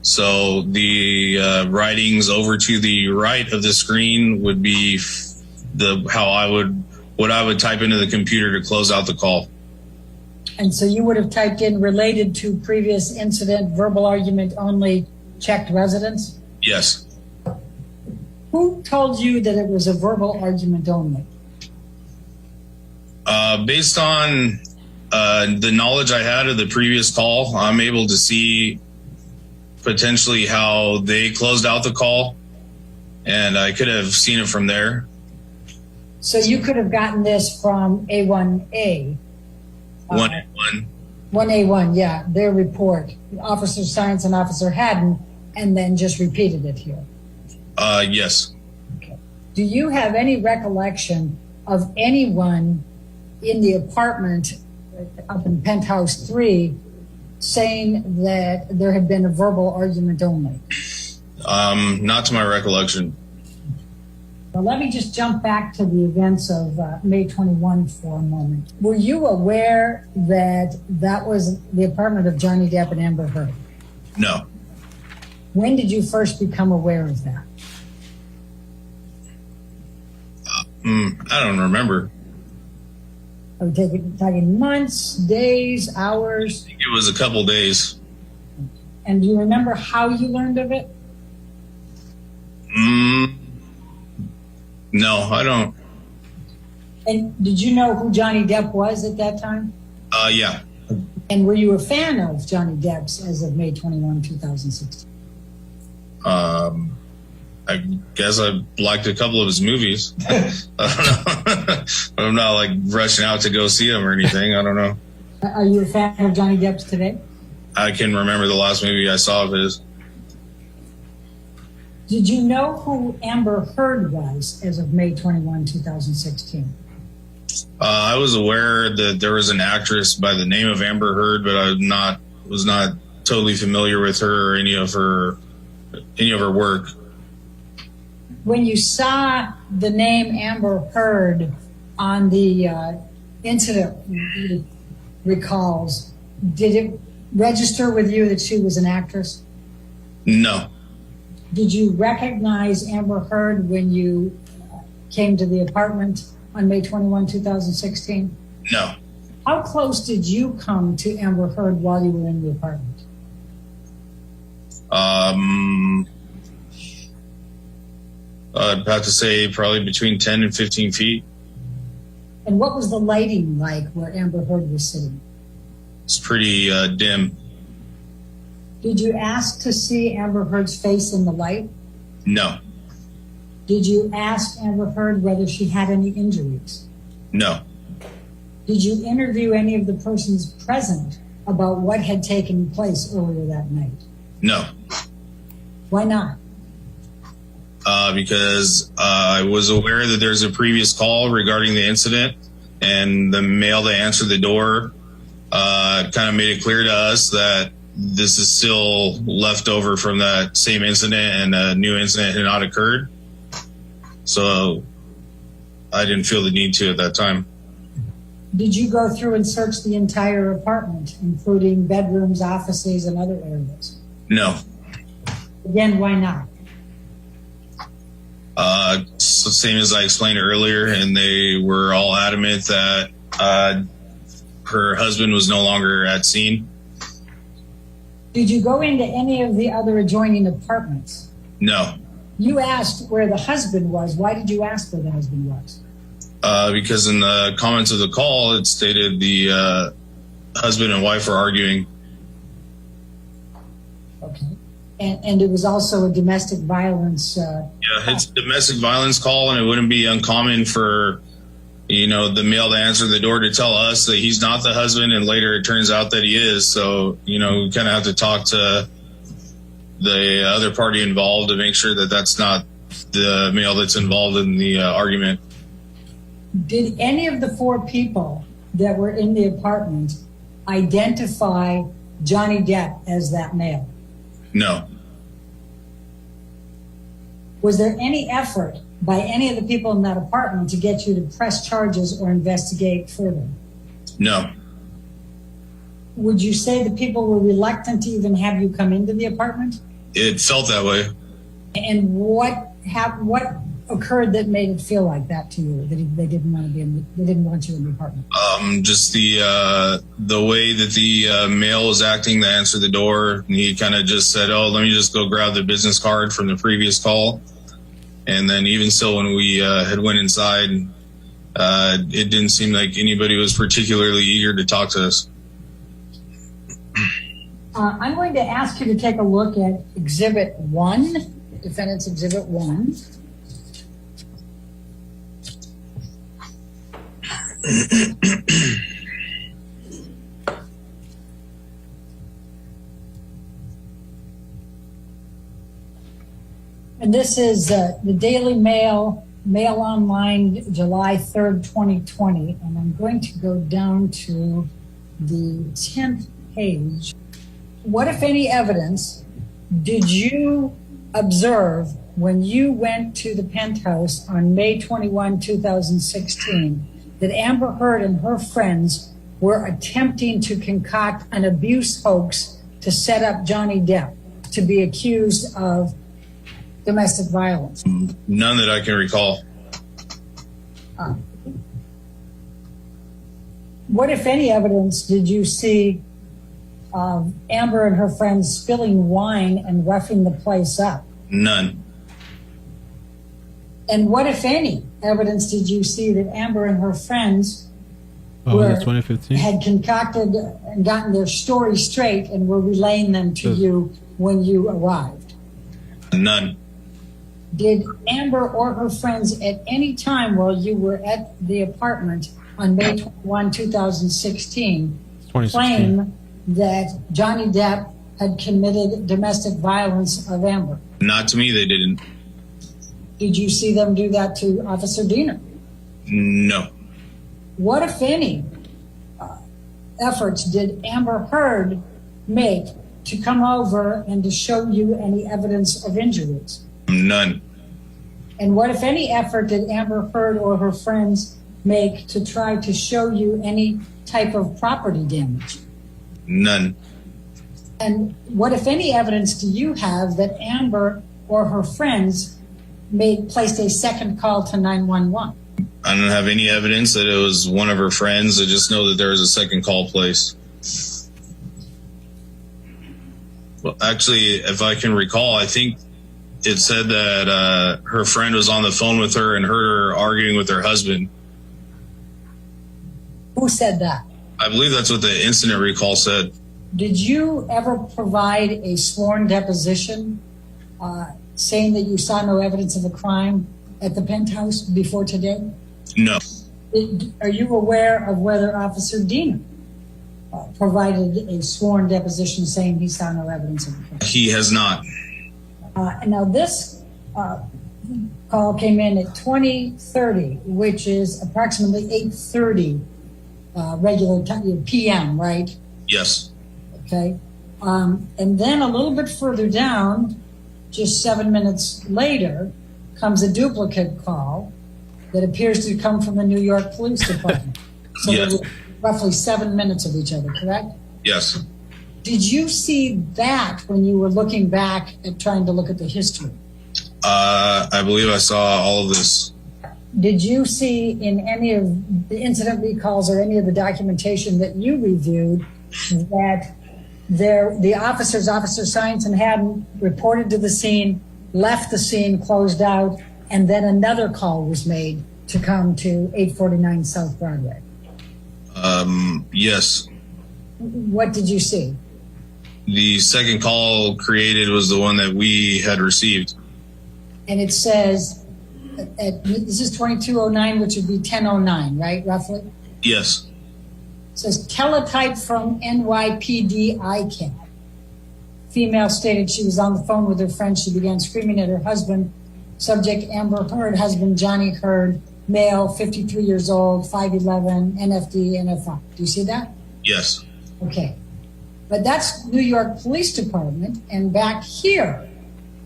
So the writings over to the right of the screen would be what I would type into the computer to close out the call. And so you would have typed in related to previous incident, verbal argument only, checked residence? Yes. Who told you that it was a verbal argument only? Based on the knowledge I had of the previous call, I'm able to see potentially how they closed out the call, and I could have seen it from there. So you could have gotten this from A1A. 1A1. 1A1, yeah, their report, Officer Science and Officer Hadden, and then just repeated it here. Yes. Okay. Do you have any recollection of anyone in the apartment up in Penthouse 3 saying that there had been a verbal argument only? Not to my recollection. Well, let me just jump back to the events of May 21 for a moment. Were you aware that that was the apartment of Johnny Depp and Amber Heard? No. When did you first become aware of that? I don't remember. Are we talking months, days, hours? I think it was a couple days. And do you remember how you learned of it? No, I don't. And did you know who Johnny Depp was at that time? Yeah. And were you a fan of Johnny Depp's as of May 21, 2016? I guess I liked a couple of his movies. I don't know. I'm not like rushing out to go see him or anything. I don't know. Are you a fan of Johnny Depp's today? I can remember the last movie I saw of his. Did you know who Amber Heard was as of May 21, 2016? I was aware that there was an actress by the name of Amber Heard, but I was not totally familiar with her or any of her work. When you saw the name Amber Heard on the incident recalls, did it register with you that she was an actress? No. Did you recognize Amber Heard when you came to the apartment on May 21, 2016? No. How close did you come to Amber Heard while you were in the apartment? I'd have to say probably between 10 and 15 feet. And what was the lighting like where Amber Heard was sitting? It's pretty dim. Did you ask to see Amber Heard's face in the light? No. Did you ask Amber Heard whether she had any injuries? No. Did you interview any of the persons present about what had taken place earlier that night? No. Why not? Because I was aware that there's a previous call regarding the incident, and the male that answered the door kind of made it clear to us that this is still left over from that same incident, and a new incident had not occurred. So I didn't feel the need to at that time. Did you go through and search the entire apartment, including bedrooms, offices, and other areas? No. Again, why not? Same as I explained earlier, and they were all adamant that her husband was no longer at scene. Did you go into any of the other adjoining apartments? No. You asked where the husband was. Why did you ask where the husband was? Because in the comments of the call, it stated the husband and wife were arguing. Okay. And it was also a domestic violence. Yeah, it's a domestic violence call, and it wouldn't be uncommon for, the male to answer the door to tell us that he's not the husband, and later it turns out that he is. So, we kind of have to talk to the other party involved to make sure that that's not the male that's involved in the argument. Did any of the four people that were in the apartment identify Johnny Depp as that male? No. Was there any effort by any of the people in that apartment to get you to press charges or investigate further? No. Would you say the people were reluctant to even have you come into the apartment? It felt that way. And what occurred that made it feel like that to you? That they didn't want to be they didn't want you in the apartment. Just the way that the male was acting to answer the door. He kind of just said, "Oh, let me just go grab the business card from the previous call." And then even still, when we had went inside, it didn't seem like anybody was particularly eager to talk to us. I'm going to ask you to take a look at Exhibit 1, Defendant's Exhibit 1. And this is the Daily Mail, Mail Online, July 3rd, 2020. And I'm going to go down to the 10th page. What, if any, evidence did you observe when you went to the penthouse on May 21, 2016, that Amber Heard and her friends were attempting to concoct an abuse hoax to set up Johnny Depp to be accused of domestic violence? None that I can recall. What, if any, evidence did you see of Amber and her friends spilling wine and roughing the place up? None. And what, if any, evidence did you see that Amber and her friends that's 2015? had concocted and gotten their story straight and were relaying them to you when you arrived? None. Did Amber or her friends at any time while you were at the apartment on May 21, 2016, claim that Johnny Depp had committed domestic violence of Amber? Not to me, they didn't. Did you see them do that to Officer Diener? No. What, if any, efforts did Amber Heard make to come over and to show you any evidence of injuries? None. And what, if any, effort did Amber Heard or her friends make to try to show you any type of property damage? None. And what, if any, evidence do you have that Amber or her friends placed a second call to 911? I don't have any evidence that it was one of her friends. I just know that there was a second call placed. Well, actually, if I can recall, I think it said that her friend was on the phone with her and heard her arguing with her husband. Who said that? I believe that's what the incident recall said. Did you ever provide a sworn deposition saying that you saw no evidence of a crime at the penthouse before today? No. Are you aware of whether Officer Diener provided a sworn deposition saying he saw no evidence of a crime? He has not. Now this call came in at 20:30, which is approximately 8:30 regular time, PM, right? Yes. Okay. And then a little bit further down, just 7 minutes later, comes a duplicate call that appears to come from the New York Police Department. So yes. there were roughly 7 minutes of each other, correct? Yes. Did you see that when you were looking back at trying to look at the history? I believe I saw all of this. Did you see in any of the incident recalls or any of the documentation that you reviewed that the officers, Officer Science and Hadden, reported to the scene, left the scene, closed out, and then another call was made to come to 849 South Broadway? Yes. What did you see? The second call created was the one that we had received. And it says, this is 2209, which would be 1009, right, roughly? Yes. It says, teletype from NYPD iCkEdMeL. Female stated she was on the phone with her friend. She began screaming at her husband. Subject, Amber Heard. Husband, Johnny Heard. Male, 53 years old, 5'11", NFD, NFI. Do you see that? Yes. Okay. But that's New York Police Department. And back here,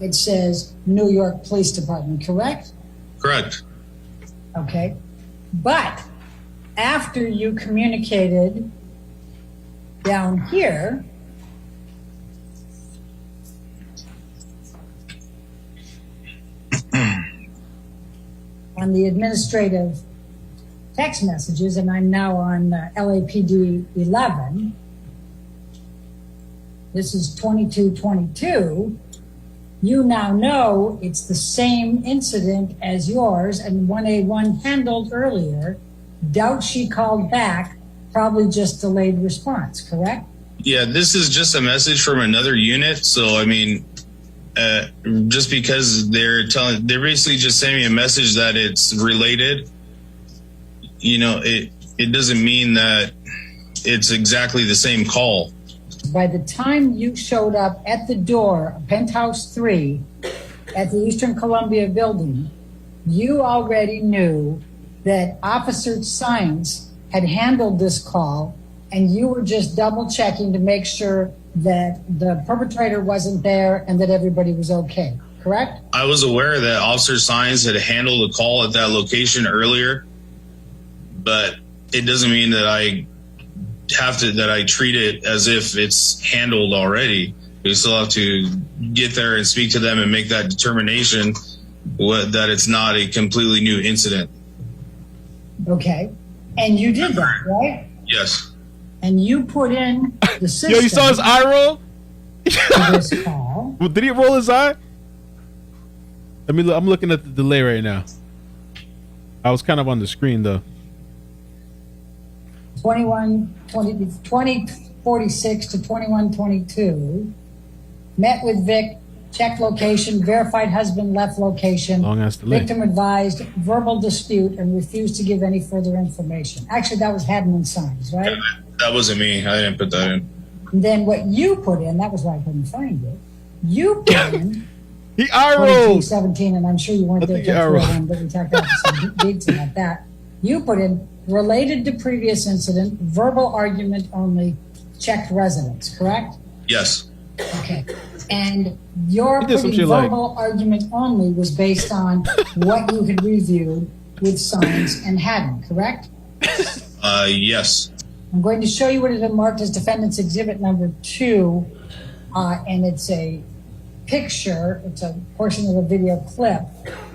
it says New York Police Department, correct? Correct. Okay. But after you communicated down here, on the administrative text messages, and I'm now on LAPD 11, this is 2222, you now know it's the same incident as yours and 1A1 handled earlier. Doubt she called back, probably just delayed response, correct? Yeah, this is just a message from another unit. So, I mean, just because they're basically just sending me a message that it's related, you know, it doesn't mean that it's exactly the same call. By the time you showed up at the door of Penthouse 3 at the Eastern Columbia building, you already knew that Officer Science had handled this call, and you were just double checking to make sure that the perpetrator wasn't there and that everybody was okay, correct? I was aware that Officer Science had handled a call at that location earlier, but it doesn't mean that I treat it as if it's handled already. We still have to get there and speak to them and make that determination that it's not a completely new incident. Okay. And you did that, right? Yes. And you put in the system. Yo, you saw his eye roll? For this call. Did he roll his eye? I'm looking at the delay right now. I was kind of on the screen though. 2046 to 2122. Met with Vic, checked location, verified husband left location. Long ass delay. Victim advised, verbal dispute, and refused to give any further information. Actually, that was Hadden and Sons, right? That wasn't me. I didn't put that in. And then what you put in, that was why I couldn't find it. You put in he eye rolled 17, and I'm sure you weren't there to one, but we talked about some deeds about that. You put in related to previous incident, verbal argument only, checked residence, correct? Yes. Okay. And your putting verbal argument only was based on what you had reviewed with Signs and Hadden, correct? Yes. I'm going to show you what has been marked as defendant's exhibit number 2, and it's a picture, it's a portion of a video clip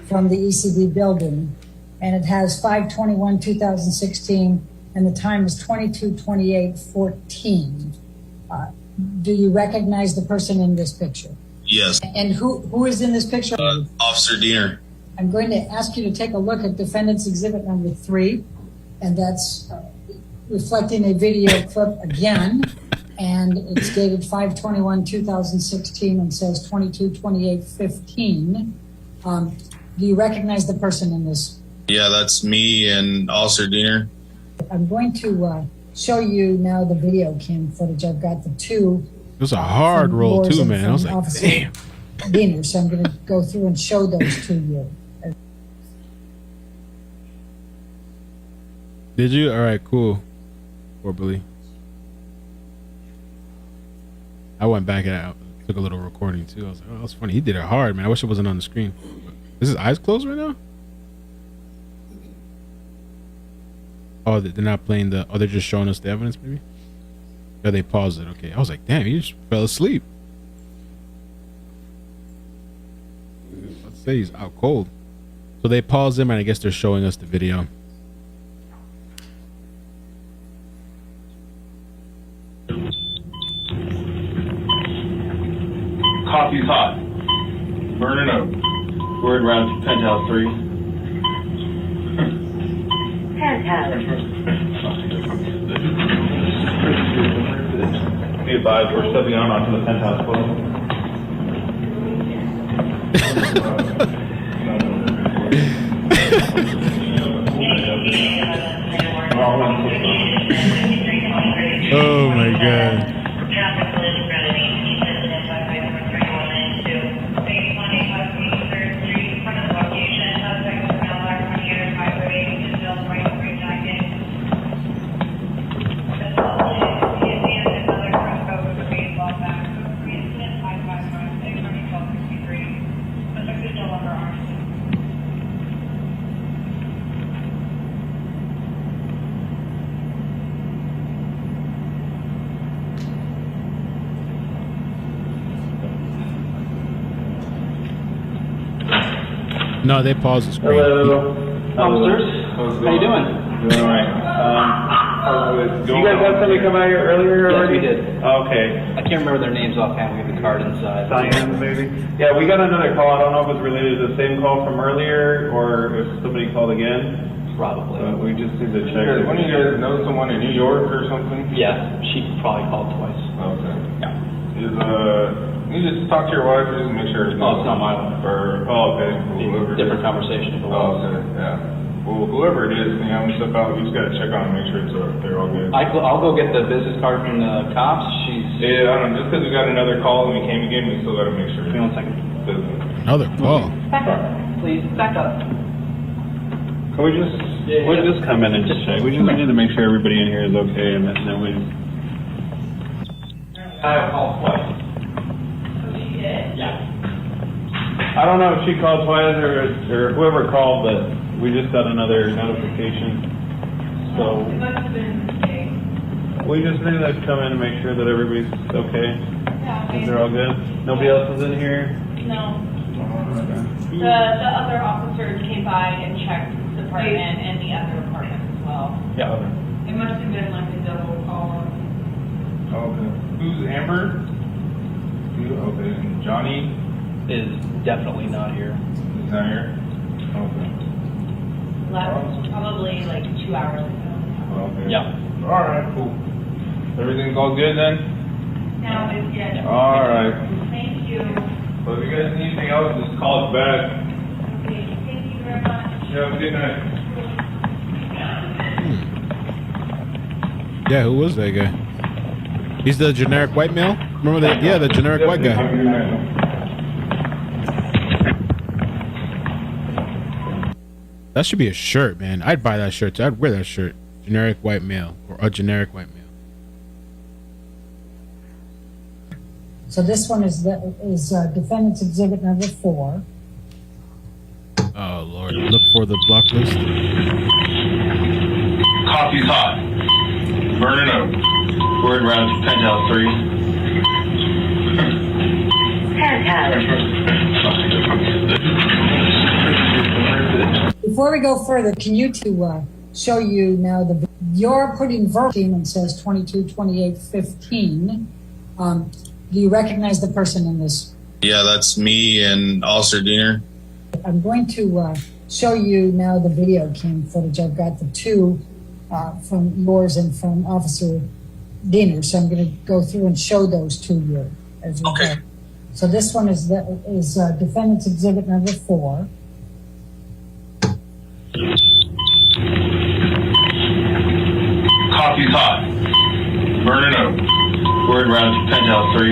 from the ECB building, and it has 5/21/2016, and the time is 22/28/14. Do you recognize the person in this picture? Yes. And who is in this picture? Officer Diener. I'm going to ask you to take a look at defendant's exhibit number 3, and that's reflecting a video clip again, and it's dated 5/21/2016 and says 22/28/15. Do you recognize the person in this? Yeah, that's me and Officer Diener. I'm going to show you now the video cam footage. I've got the 2. It was a hard roll too, man. I was like, damn. Diener, so I'm going to go through and show those to you. Did you? All right, cool. Poor Billy. I went back and took a little recording too. I was like, oh, that was funny. He did it hard, man. I wish it wasn't on the screen. Is his eyes closed right now? Oh, they're not playing the. Oh, they're just showing us the evidence, maybe. Yeah, they paused it. Okay, I was like, damn, he just fell asleep. Let's say he's out cold. So they paused him, and I guess they're showing us the video. Coffee's hot. Burning up. Word round to Penthouse 3. Be advised, we're stepping out onto the Penthouse floor. Oh my god. No, they paused the screen. Hello. Officers, how you doing? Doing all right. You guys had somebody come out here earlier Yes, already? we did. Okay. I can't remember their names offhand. We have the card inside. Cyan, maybe? Yeah, we got another call. I don't know if it's related to the same call from earlier or if somebody called again. Probably. We just need to check. One of you guys know someone in New York or something? Yeah, she probably called twice. Okay. Yeah. You just talk to your wife just to make sure. Oh, it's not my wife. Okay. Whoever. Different conversation. Oh, okay. Yeah. Well, whoever it is, you know, step out. We just gotta check on them, make sure they're all good. I'll go get the business card from the cops. Yeah, I don't know. Just because we got another call and we came again, we still gotta make sure. Give me 1 second. Another call. Back up, please. Back up. Can we just we'll just come in and just check. We just need to make sure everybody in here is okay, and then we. I called twice. Yeah. I don't know if she called twice or whoever called, but we just got another notification. So we just need to come in and make sure that everybody's okay. Yeah. They're all good. Nobody else is in here. No. The other officers came by and checked the apartment and the other apartment as well. Yeah. It must have been like a double call. Okay. Who's Amber? Okay. And Johnny is definitely not here. He's not here. Okay. Left probably like 2 hours ago. Okay. Yeah. All right. Cool. Everything's all good then. Now it's good. All right. Thank you. Well, if you guys need anything else, just call us back. Okay. Thank you very much. Yeah, have a good night. Yeah, who was that guy? He's the generic white male? Remember that? Yeah, the generic white guy. That should be a shirt, man. I'd buy that shirt too. I'd wear that shirt. Generic white male or a generic white male. So this one is defendant's exhibit number 4. Oh Lord, look for the block list. Coffee's hot. Burning up. We're around penthouse 3. Before we go further, can you show you now you're putting verbal and says 22, 28, 15. Do you recognize the person in this? Yeah, that's me and Officer Diener. I'm going to show you now the video cam footage. I've got the 2 from yours and from Officer Diener. So I'm going to go through and show those to you as we go. So this one is defendant's exhibit number 4. Coffee's hot. Burning up. We're around penthouse 3.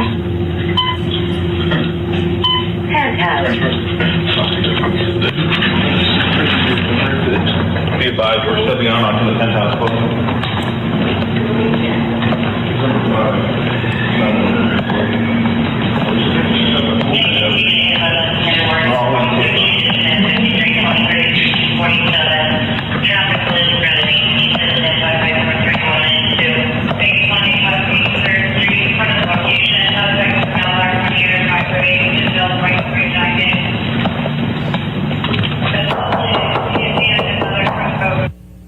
Be advised, we're stepping on onto the penthouse floor.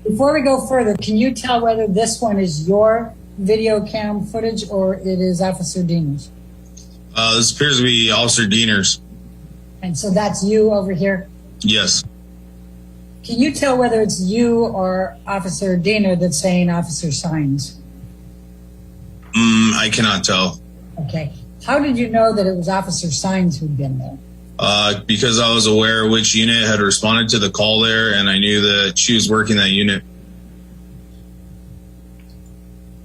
Before we go further, can you tell whether this one is your video cam footage or it is Officer Diener's? This appears to be Officer Diener's. And so that's you over here? Yes. Can you tell whether it's you or Officer Diener that's saying Officer Signs? I cannot tell. Okay. How did you know that it was Officer Signs who'd been there? Because I was aware which unit had responded to the call there, and I knew that she was working that unit.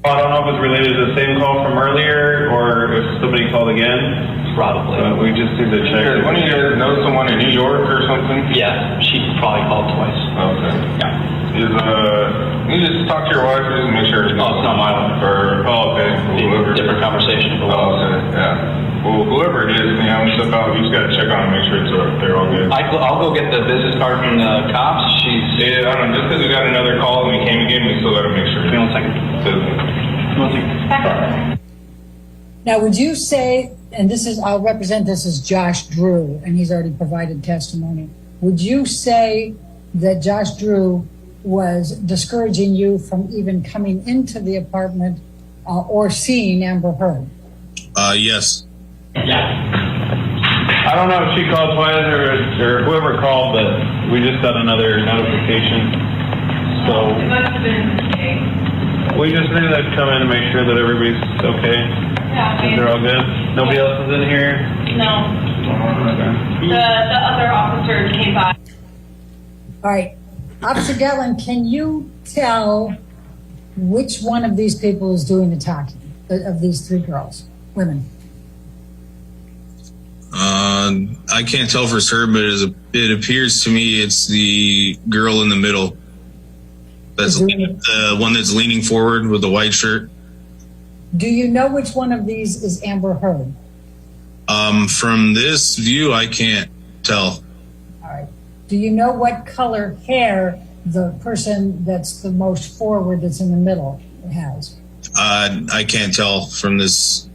I don't know if it's related to the same call from earlier or if somebody called again. Probably. We just need to check. One of you guys know someone in New York or something? Yeah, she probably called twice. Okay. Yeah. You just talk to your wife just to make sure. Oh, it's not my wife. Okay. Different conversation. Okay. Yeah. Well, whoever it is, you know, step out. We just gotta check on them, make sure they're all good. I'll go get the business card from the cops. Yeah, I don't know. Just because we got another call and we came again, we still gotta make sure. Give me 1 second. 1 second. Now, would you say, and I'll represent this as Josh Drew, and he's already provided testimony. would you say that Josh Drew was discouraging you from even coming into the apartment or seeing Amber Heard? Yes. I don't know if she called twice or whoever called, but we just got another notification. So It must have been a mistake. we just knew they'd come in to make sure that everybody's okay. Yeah, I mean, They're all good. Nobody else is in here. no. Okay. The other officers came by. All right. Officer Gatlin, can you tell which one of these people is doing the talking, of these three girls, women? I can't tell for certain, but it appears to me it's the girl in the middle. That's the one that's leaning forward with the white shirt. Do you know which one of these is Amber Heard? From this view, I can't tell. All right. Do you know what color hair the person that's the most forward, that's in the middle, has? I can't tell from this.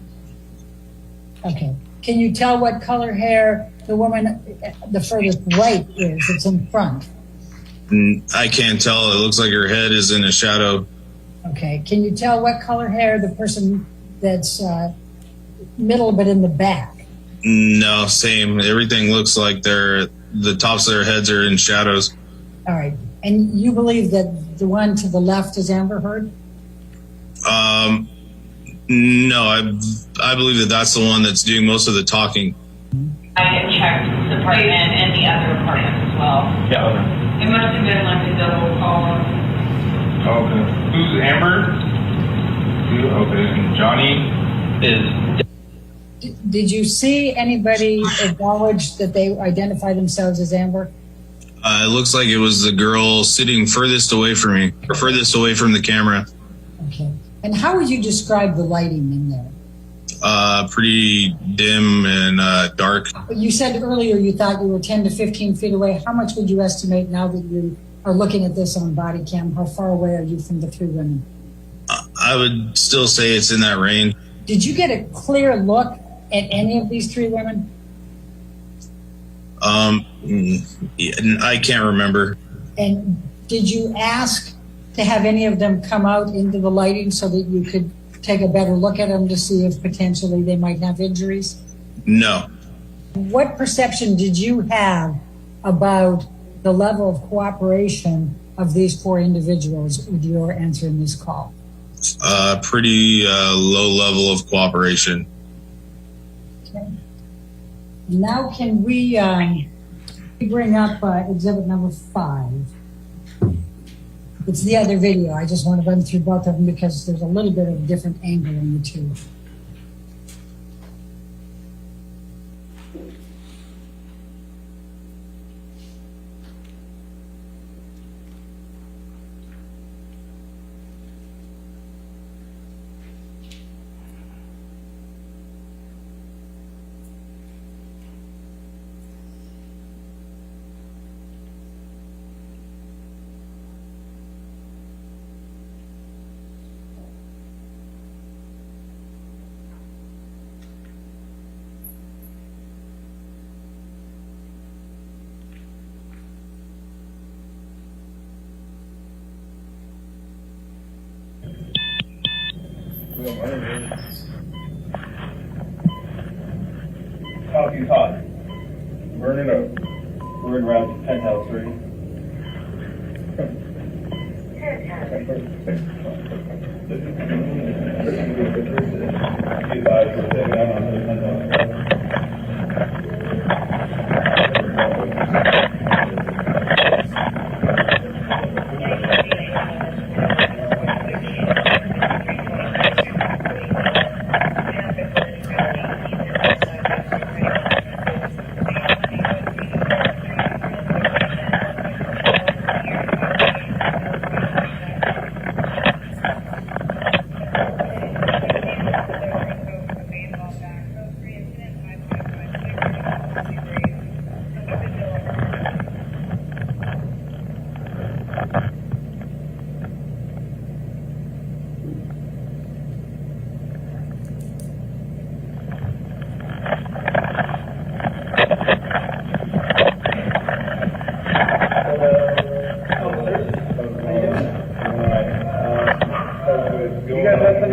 Okay. Can you tell what color hair the woman, the furthest right is, that's in front? I can't tell. It looks like her head is in a shadow. Okay. Can you tell what color hair the person that's middle but in the back? No, same. Everything looks like the tops of their heads are in shadows. All right. And you believe that the one to the left is Amber Heard? No, I believe that that's the one that's doing most of the talking. I had checked the apartment and the other apartments as well. Yeah, okay. It must have been like a double call. Okay. Who's Amber? Okay. And Johnny is. Did you see anybody acknowledge that they identify themselves as Amber? It looks like it was the girl sitting furthest away from me, or furthest away from the camera. Okay. And how would you describe the lighting in there? Pretty dim and dark. You said earlier you thought you were 10 to 15 feet away. How much would you estimate now that you are looking at this on body cam? How far away are you from the three women? I would still say it's in that range. Did you get a clear look at any of these three women? I can't remember. And did you ask to have any of them come out into the lighting so that you could take a better look at them to see if potentially they might have injuries? No. What perception did you have about the level of cooperation of these four individuals with your answering this call? Pretty low level of cooperation. Okay. Now can we bring up exhibit number 5? It's the other video. I just want to run through both of them because there's a little bit of a different angle in the two. Copy hot. Burn it up. We're in route 10 3.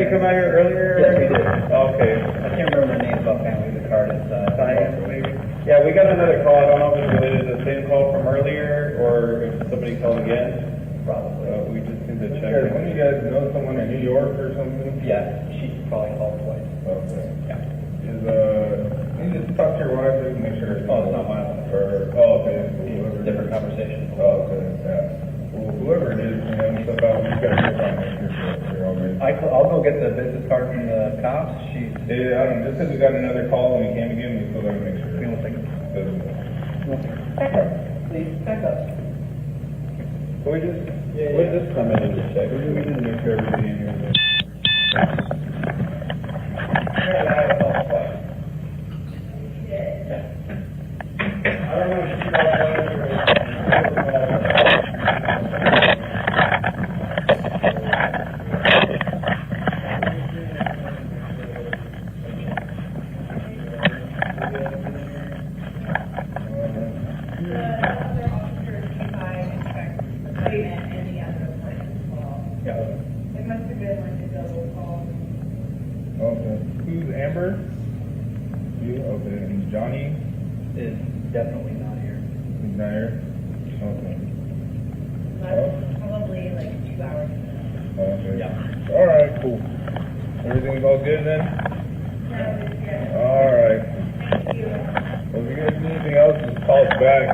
somebody come out here earlier? Yes, we did. Okay. I can't remember the names offhand. The card is Diane, maybe. Yeah, we got another call. I don't know if it's related to the same call from earlier or if somebody called again. Probably. We just need to check. One of you guys know someone in New York or something? Yeah, she probably called twice. Okay. Yeah. You just talk to your wife and make sure. Oh, it's not my wife. Okay. Whoever. Different conversation. Okay. Yeah. Well, whoever it is, stuff out. You guys work on it. You're already. I'll go get the business card from the cops. Yeah, I don't know. Just because we got another call and we came again, we still gotta make sure. You want to take it? Back up. Please, back up. We'll just come in and just check. We need to make sure everybody in here is. I don't know if It must have been like a double call. Okay. Who's Amber? You? Okay. And Johnny? Is definitely not here. He's not here? Okay. Probably like 2 hours. Okay. Yeah. All right, cool. Everything's all good then? All right. Well, if you guys need anything else, just call us back.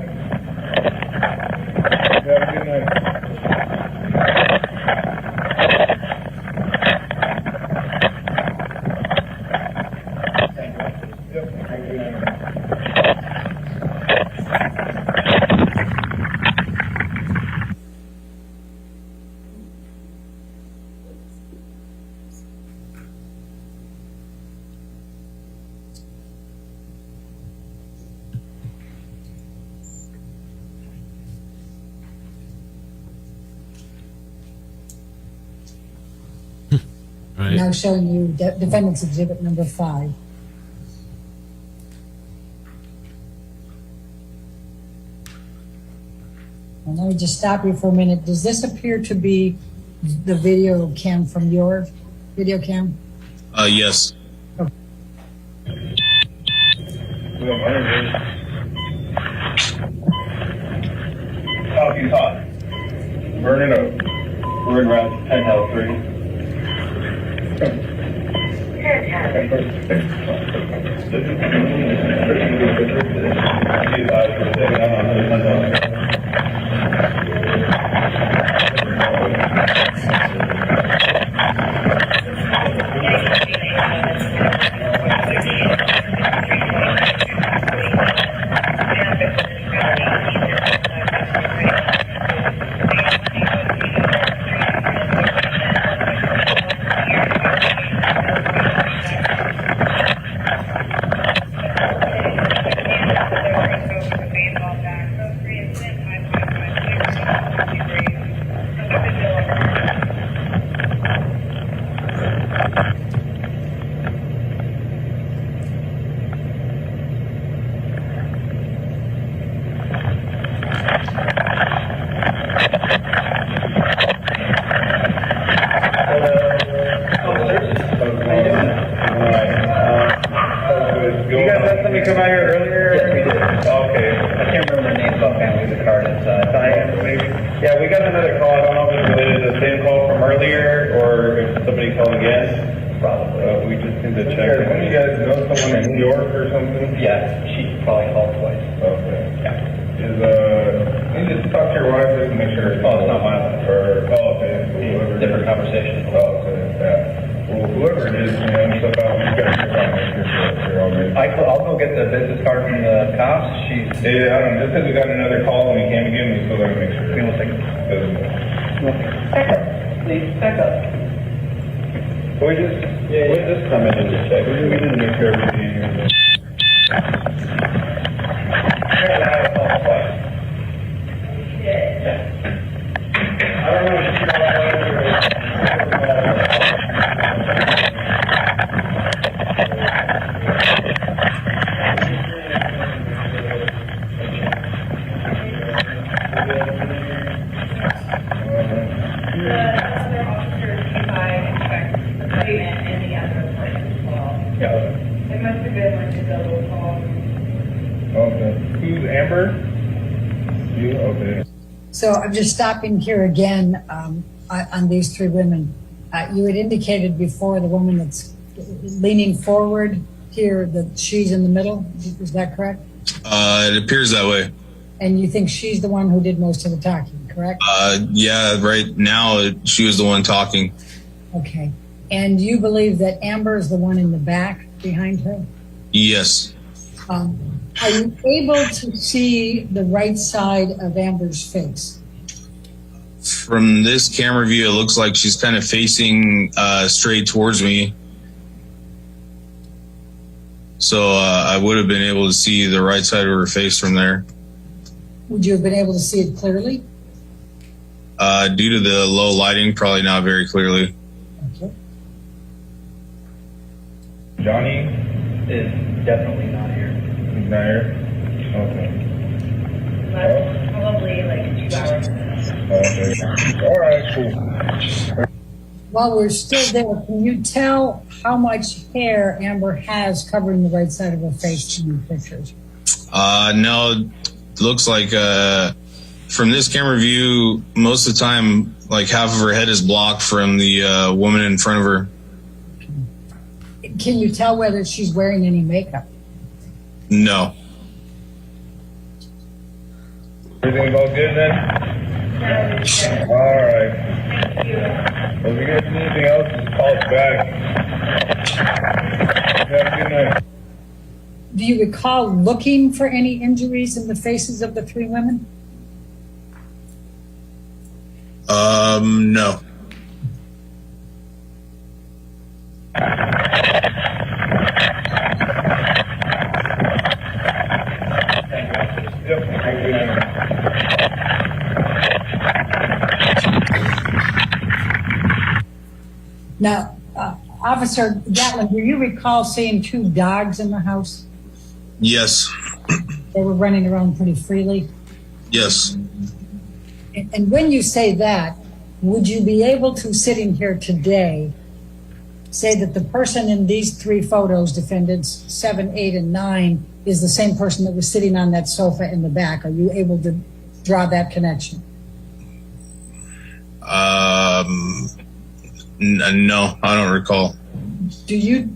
Have a good night. Right. Now showing you defendant's exhibit number 5. And let me just stop you for a minute. Does this appear to be the video cam from your video cam? Yes. Oh, he's hot. Burn it up. We're in route 10 L 3. Come out here earlier? Yes, we did. Okay. I can't remember the names offhand. The card is Diane, maybe. Yeah, we got another call. I don't know if it's related to the same call from earlier or if somebody called again. Probably. We just need to check. One of you guys know someone in New York or something? Yeah, she probably called twice. Okay. Yeah. You just talk to your wife and make sure. Oh, it's not my wife. Okay. Whoever. Different conversation. Okay. Yeah. Well, whoever it is, stuff out. You guys work on it. You're already. I'll go get the business card from the cops. Yeah, I don't know. Just because we got another call and we came again, we still gotta make sure. You want to take it? Back up. Please, back up. We'll just come in and just check. We need to make sure everybody in here is. I don't know if The other officers came by and checked the plate Okay. So I'm just stopping here again on these three women. You had indicated before the woman that's leaning forward here that she's in the middle. Is that correct? It appears that way. And you think she's the one who did most of the talking, correct? Yeah, right now she was the one talking. Okay. And you believe that Amber is the one in the back behind her? Yes. Are you able to see the right side of Amber's face? From this camera view, it looks like she's kind of facing straight towards me. So I would have been able to see the right side of her face from there. Would you have been able to see it clearly? Due to the low lighting, probably not very clearly. Okay. Johnny is definitely not here. He's not here? Okay. Probably like 2 hours. Okay. All right, cool. While we're still there, can you tell how much hair Amber has covering the right side of her face in the pictures? No, it looks like from this camera view, most of the time, like half of her head is blocked from the woman in front of her. Can you tell whether she's wearing any makeup? No. Everything all good then? All right. If you guys need anything else, just call us back. Have a good night. Do you recall looking for any injuries in the faces of the three women? No. Now, Officer Gatlin, do you recall seeing two dogs in the house? Yes. They were running around pretty freely. Yes. And when you say that, would you be able to, sitting here today, say that the person in these three photos, defendants 7, 8, and 9, is the same person that was sitting on that sofa in the back? Are you able to draw that connection? No, I don't recall. Do you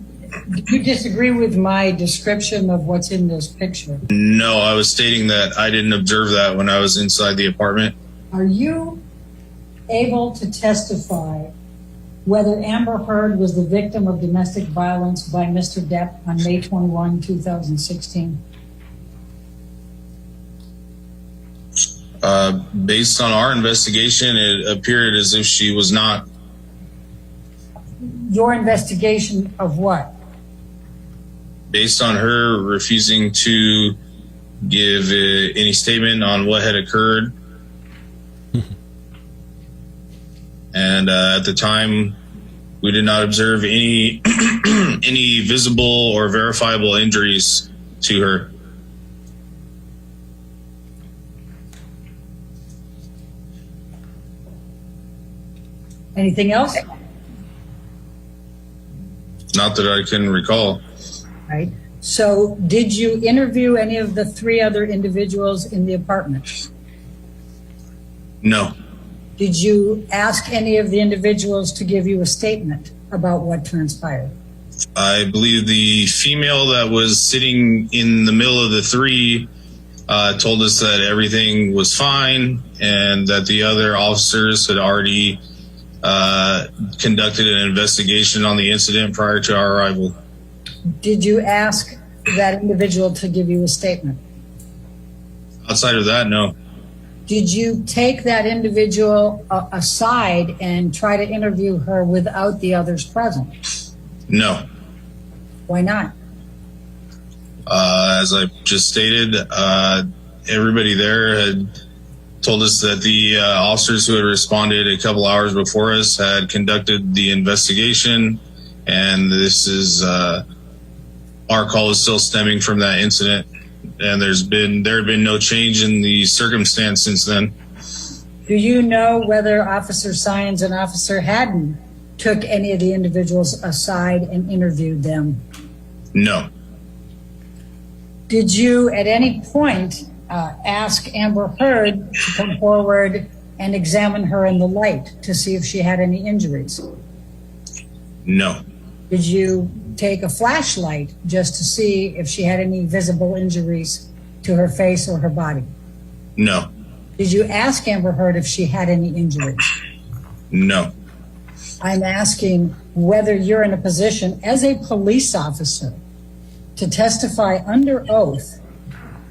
disagree with my description of what's in this picture? No, I was stating that I didn't observe that when I was inside the apartment. Are you able to testify whether Amber Heard was the victim of domestic violence by Mr. Depp on May 21, 2016? Based on our investigation, it appeared as if she was not. Your investigation of what? Based on her refusing to give any statement on what had occurred. And at the time, we did not observe any any visible or verifiable injuries to her. Anything else? Not that I can recall. Right. So did you interview any of the three other individuals in the apartment? No. Did you ask any of the individuals to give you a statement about what transpired? I believe the female that was sitting in the middle of the three told us that everything was fine and that the other officers had already conducted an investigation on the incident prior to our arrival. Did you ask that individual to give you a statement? Outside of that, no. Did you take that individual aside and try to interview her without the others present? No. Why not? As I just stated, everybody there had told us that the officers who had responded a couple hours before us had conducted the investigation, and this is our call is still stemming from that incident, and there had been no change in the circumstance since then. Do you know whether Officer Sines and Officer Hadden took any of the individuals aside and interviewed them? No. Did you at any point ask Amber Heard to come forward and examine her in the light to see if she had any injuries? No. Did you take a flashlight just to see if she had any visible injuries to her face or her body? No. Did you ask Amber Heard if she had any injuries? No. I'm asking whether you're in a position as a police officer to testify under oath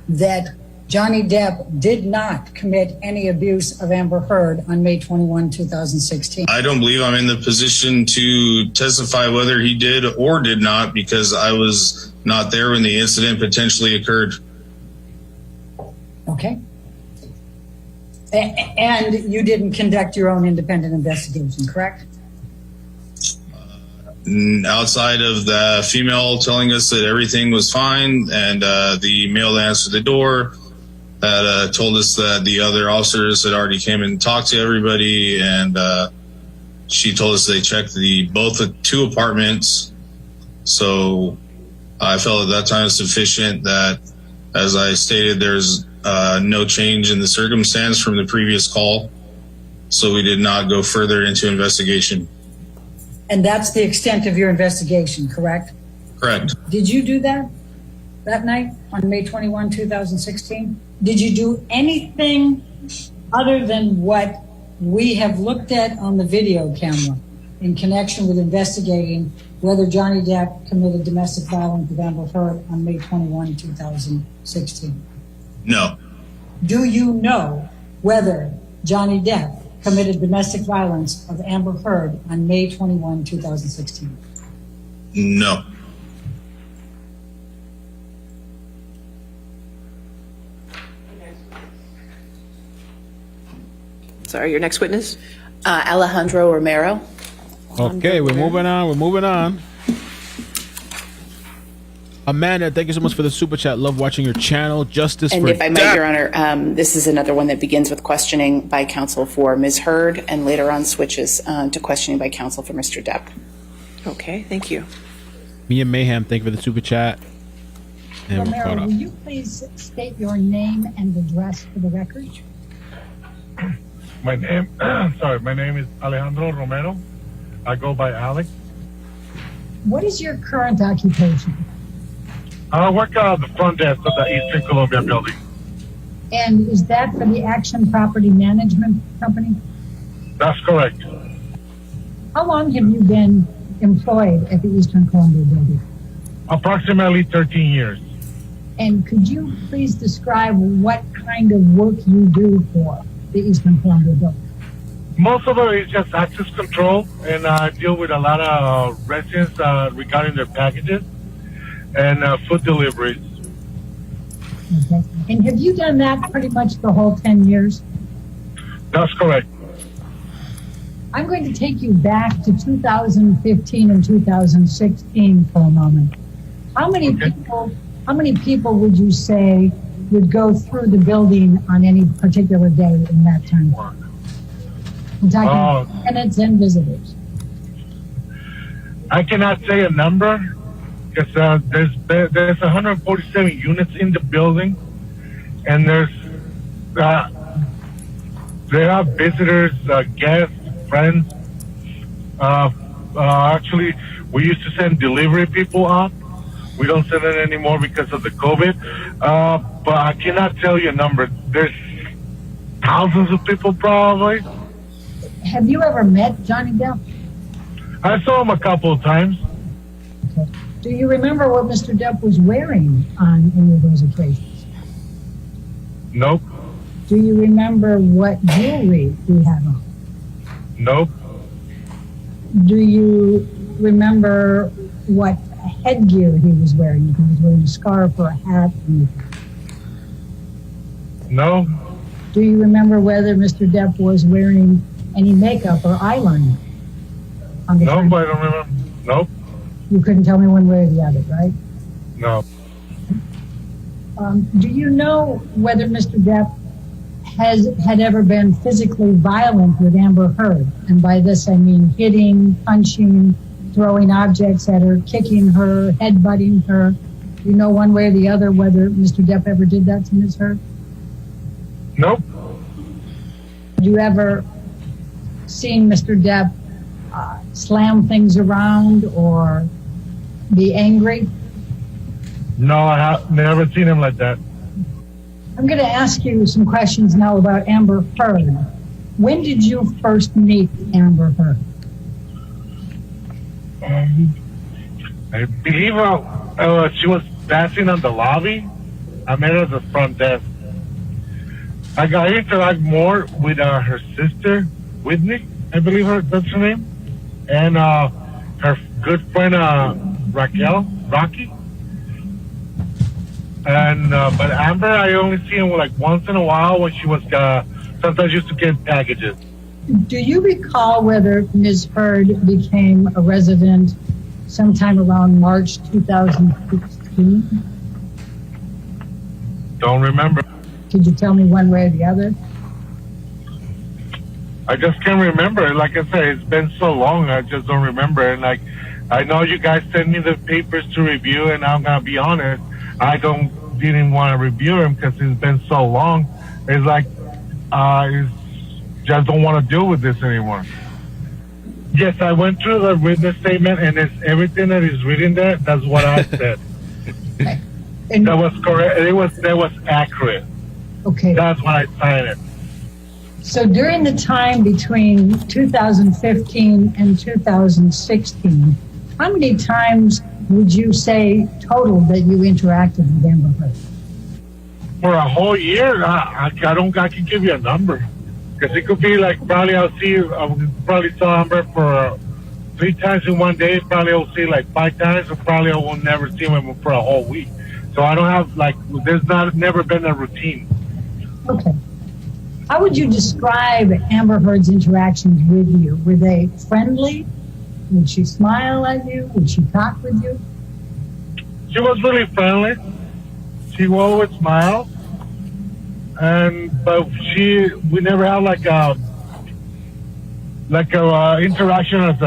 that Johnny Depp did not commit any abuse of Amber Heard on May 21, 2016. I don't believe I'm in the position to testify whether he did or did not, because I was not there when the incident potentially occurred. Okay. And you didn't conduct your own independent investigation, correct? Outside of the female telling us that everything was fine, and the male that answered the door that told us that the other officers had already came and talked to everybody, and she told us they checked both the 2 apartments. So I felt at that time was sufficient that, as I stated, there's no change in the circumstance from the previous call. So we did not go further into investigation. And that's the extent of your investigation, correct? Correct. Did you do that night on May 21, 2016? Did you do anything other than what we have looked at on the video camera in connection with investigating whether Johnny Depp committed domestic violence with Amber Heard on May 21, 2016? No. Do you know whether Johnny Depp committed domestic violence of Amber Heard on May 21, 2016? No. Sorry, your next witness? Alejandro Romero. Okay, we're moving on. Amanda, thank you so much for the super chat. Love watching your channel. Justice And for if I might, Depp. Your Honor, this is another one that begins with questioning by counsel for Ms. Heard and later on switches to questioning by counsel for Mr. Depp. Okay, thank you. Mia Mayhem, thank you for the super chat. And we're caught Romero, up. will you please state your name and address for the record? My name is Alejandro Romero. I go by Alex. What is your current occupation? I work at the front desk of the Eastern Columbia building. And is that for the Action Property Management Company? That's correct. How long have you been employed at the Eastern Columbia building? Approximately 13 years. And could you please describe what kind of work you do for the Eastern Columbia building? Most of it is just access control, and I deal with a lot of residents regarding their packages and food deliveries. Okay. And have you done that pretty much the whole 10 years? That's correct. I'm going to take you back to 2015 and 2016 for a moment. How many people would you say would go through the building on any particular day in that time? I'm talking tenants and visitors. I cannot say a number because there's 147 units in the building, and there are visitors, guests, friends. Actually, we used to send delivery people up. We don't send it anymore because of the COVID. But I cannot tell you a number. There's thousands of people probably. Have you ever met Johnny Depp? I saw him a couple of times. Okay. Do you remember what Mr. Depp was wearing on any of those occasions? Nope. Do you remember what jewelry he had on? Nope. Do you remember what headgear he was wearing? If he was wearing a scarf or a hat? No. Do you remember whether Mr. Depp was wearing any makeup or eyeliner? On the Nope, I don't remember. Nope. You couldn't tell me one way or the other, right? No. Do you know whether Mr. Depp had ever been physically violent with Amber Heard? And by this I mean hitting, punching, throwing objects at her, kicking her, headbutting her. Do you know one way or the other whether Mr. Depp ever did that to Ms. Heard? Nope. You ever seen Mr. Depp slam things around or be angry? No, I have never seen him like that. I'm going to ask you some questions now about Amber Heard. When did you first meet Amber Heard? I believe she was dancing on the lobby. I met her at the front desk. I interact more with her sister, Whitney, I believe that's her name, and her good friend Rocky. And but Amber, I only see him like once in a while when she was sometimes used to get packages. Do you recall whether Ms. Heard became a resident sometime around March 2016? Don't remember. Could you tell me one way or the other? I just can't remember. Like I said, it's been so long, I just don't remember. And like, I know you guys sent me the papers to review, and I'm gonna be honest, I didn't want to review them because it's been so long. It's like, just don't want to deal with this anymore. Yes, I went through the witness statement, and it's everything that is written there. That's what I said. That was correct. That was accurate. Okay. That's why I signed it. So during the time between 2015 and 2016, how many times would you say total that you interacted with Amber Heard? For a whole year, I can give you a number. Because it could be like probably I probably saw Amber for 3 times in one day. Probably I'll see like 5 times, or probably I will never see him for a whole week. So I don't have there's never been a routine. Okay. How would you describe Amber Heard's interactions with you? Were they friendly? Would she smile at you? Would she talk with you? She was really friendly. She always smiled. But we never had like a interaction as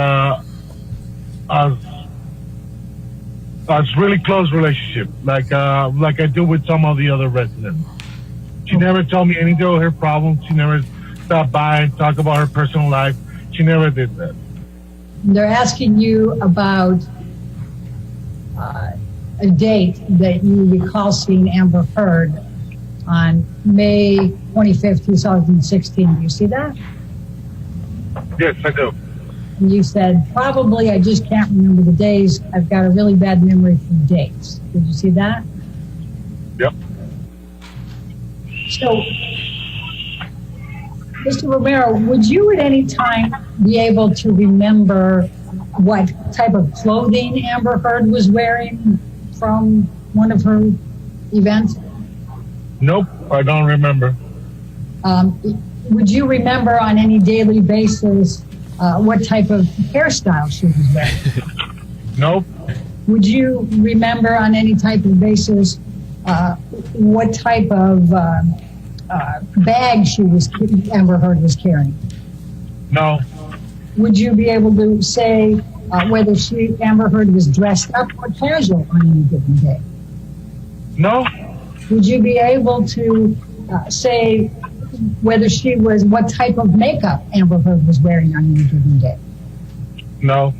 really close relationship, like I do with some of the other residents. She never told me anything of her problems. She never stopped by and talked about her personal life. She never did that. They're asking you about a date that you recall seeing Amber Heard on May 25th, 2016. Do you see that? Yes, I do. And you said, probably, I just can't remember the days. I've got a really bad memory for dates. Did you see that? Yep. So, Mr. Romero, would you at any time be able to remember what type of clothing Amber Heard was wearing from one of her events? Nope, I don't remember. Would you remember on any daily basis what type of hairstyle she was wearing? Nope. Would you remember on any type of basis what type of bag Amber Heard was carrying? No. Would you be able to say whether Amber Heard was dressed up or casual on any given day? No. Would you be able to say whether what type of makeup Amber Heard was wearing on any given day? No.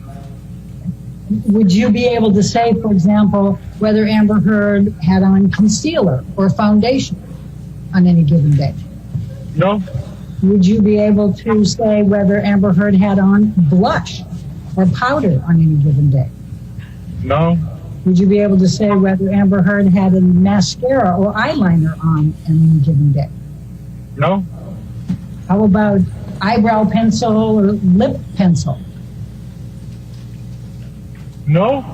Would you be able to say, for example, whether Amber Heard had on concealer or foundation on any given day? No. Would you be able to say whether Amber Heard had on blush or powder on any given day? No. Would you be able to say whether Amber Heard had a mascara or eyeliner on any given day? No. How about eyebrow pencil or lip pencil? No.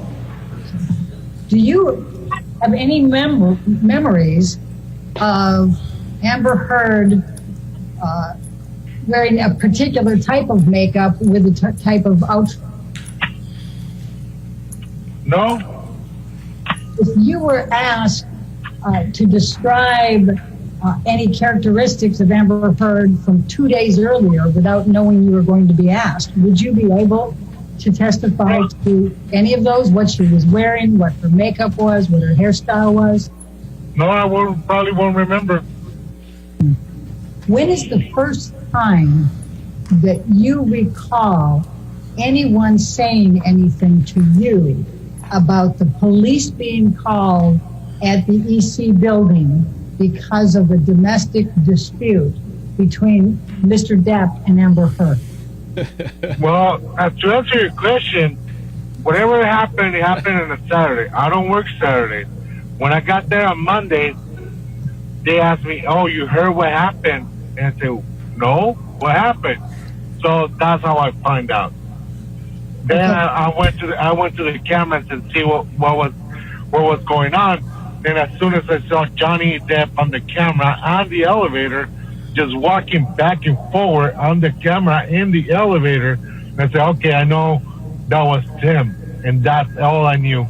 Do you have any memories of Amber Heard wearing a particular type of makeup with a type of outfit? No. If you were asked to describe any characteristics of Amber Heard from 2 days earlier without knowing you were going to be asked, would you be able to testify to any of those? What she was wearing, what her makeup was, what her hairstyle was? No, I probably won't remember. when is the first time that you recall anyone saying anything to you about the police being called at the EC building because of a domestic dispute between Mr. Depp and Amber Heard? Well, to answer your question, whatever happened, it happened on a Saturday. I don't work Saturdays. When I got there on Monday, they asked me, "Oh, you heard what happened?" And I said, "No, what happened?" So that's how I find out. Then I went to the cameras and see what was going on. Then as soon as I saw Johnny Depp on the camera on the elevator, just walking back and forward on the camera in the elevator, I said, "Okay, I know that was Tim," and that's all I knew.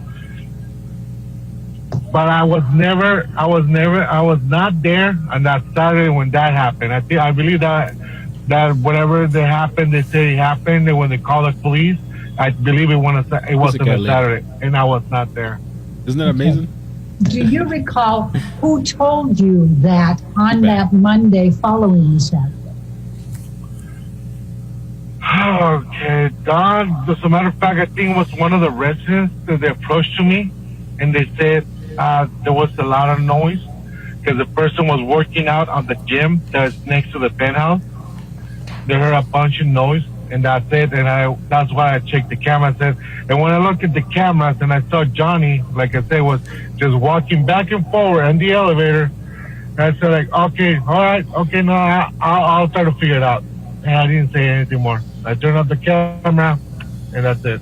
But I was not there on that Saturday when that happened. I believe that whatever that happened, they say it happened, and when they called the police, I believe it wasn't a Saturday, and I was not there. Isn't that amazing? Do you recall who told you that on that Monday following the Saturday? Okay, Don, as a matter of fact, I think it was one of the residents that they approached to me, and they said there was a lot of noise because the person was working out on the gym that's next to the penthouse. They heard a bunch of noise, and that's it. And that's why I checked the camera and when I looked at the cameras and I saw Johnny, like I said, was just walking back and forward in the elevator. And I said, like, okay, all right, okay, no, I'll try to figure it out. And I didn't say anything more. I turned off the camera, and that's it.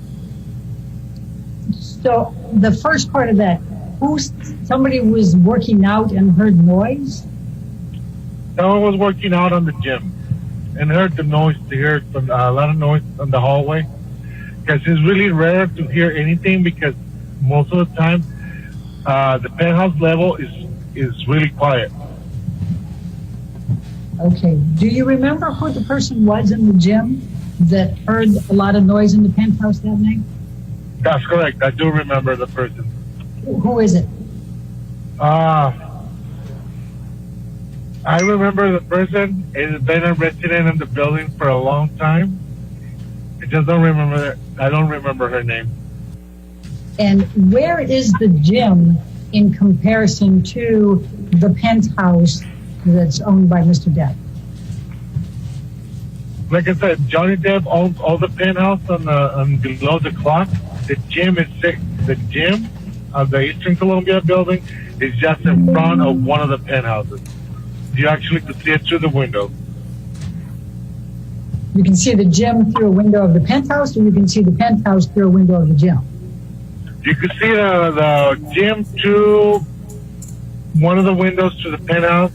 So the first part of that, somebody was working out and heard noise? Someone was working out on the gym and heard the noise. They heard a lot of noise on the hallway. Because it's really rare to hear anything because most of the time the penthouse level is really quiet. Okay. Do you remember who the person was in the gym that heard a lot of noise in the penthouse that night? That's correct. I do remember the person. Who is it? I remember the person. It's been a resident in the building for a long time. I just don't remember. I don't remember her name. And where is the gym in comparison to the penthouse that's owned by Mr. Depp? Like I said, Johnny Depp owns all the penthouse on below the clock. The gym of the Eastern Columbia building is just in front of one of the penthouses. You actually can see it through the window. You can see the gym through a window of the penthouse, or you can see the penthouse through a window of the gym? You can see the gym through one of the windows to the penthouse,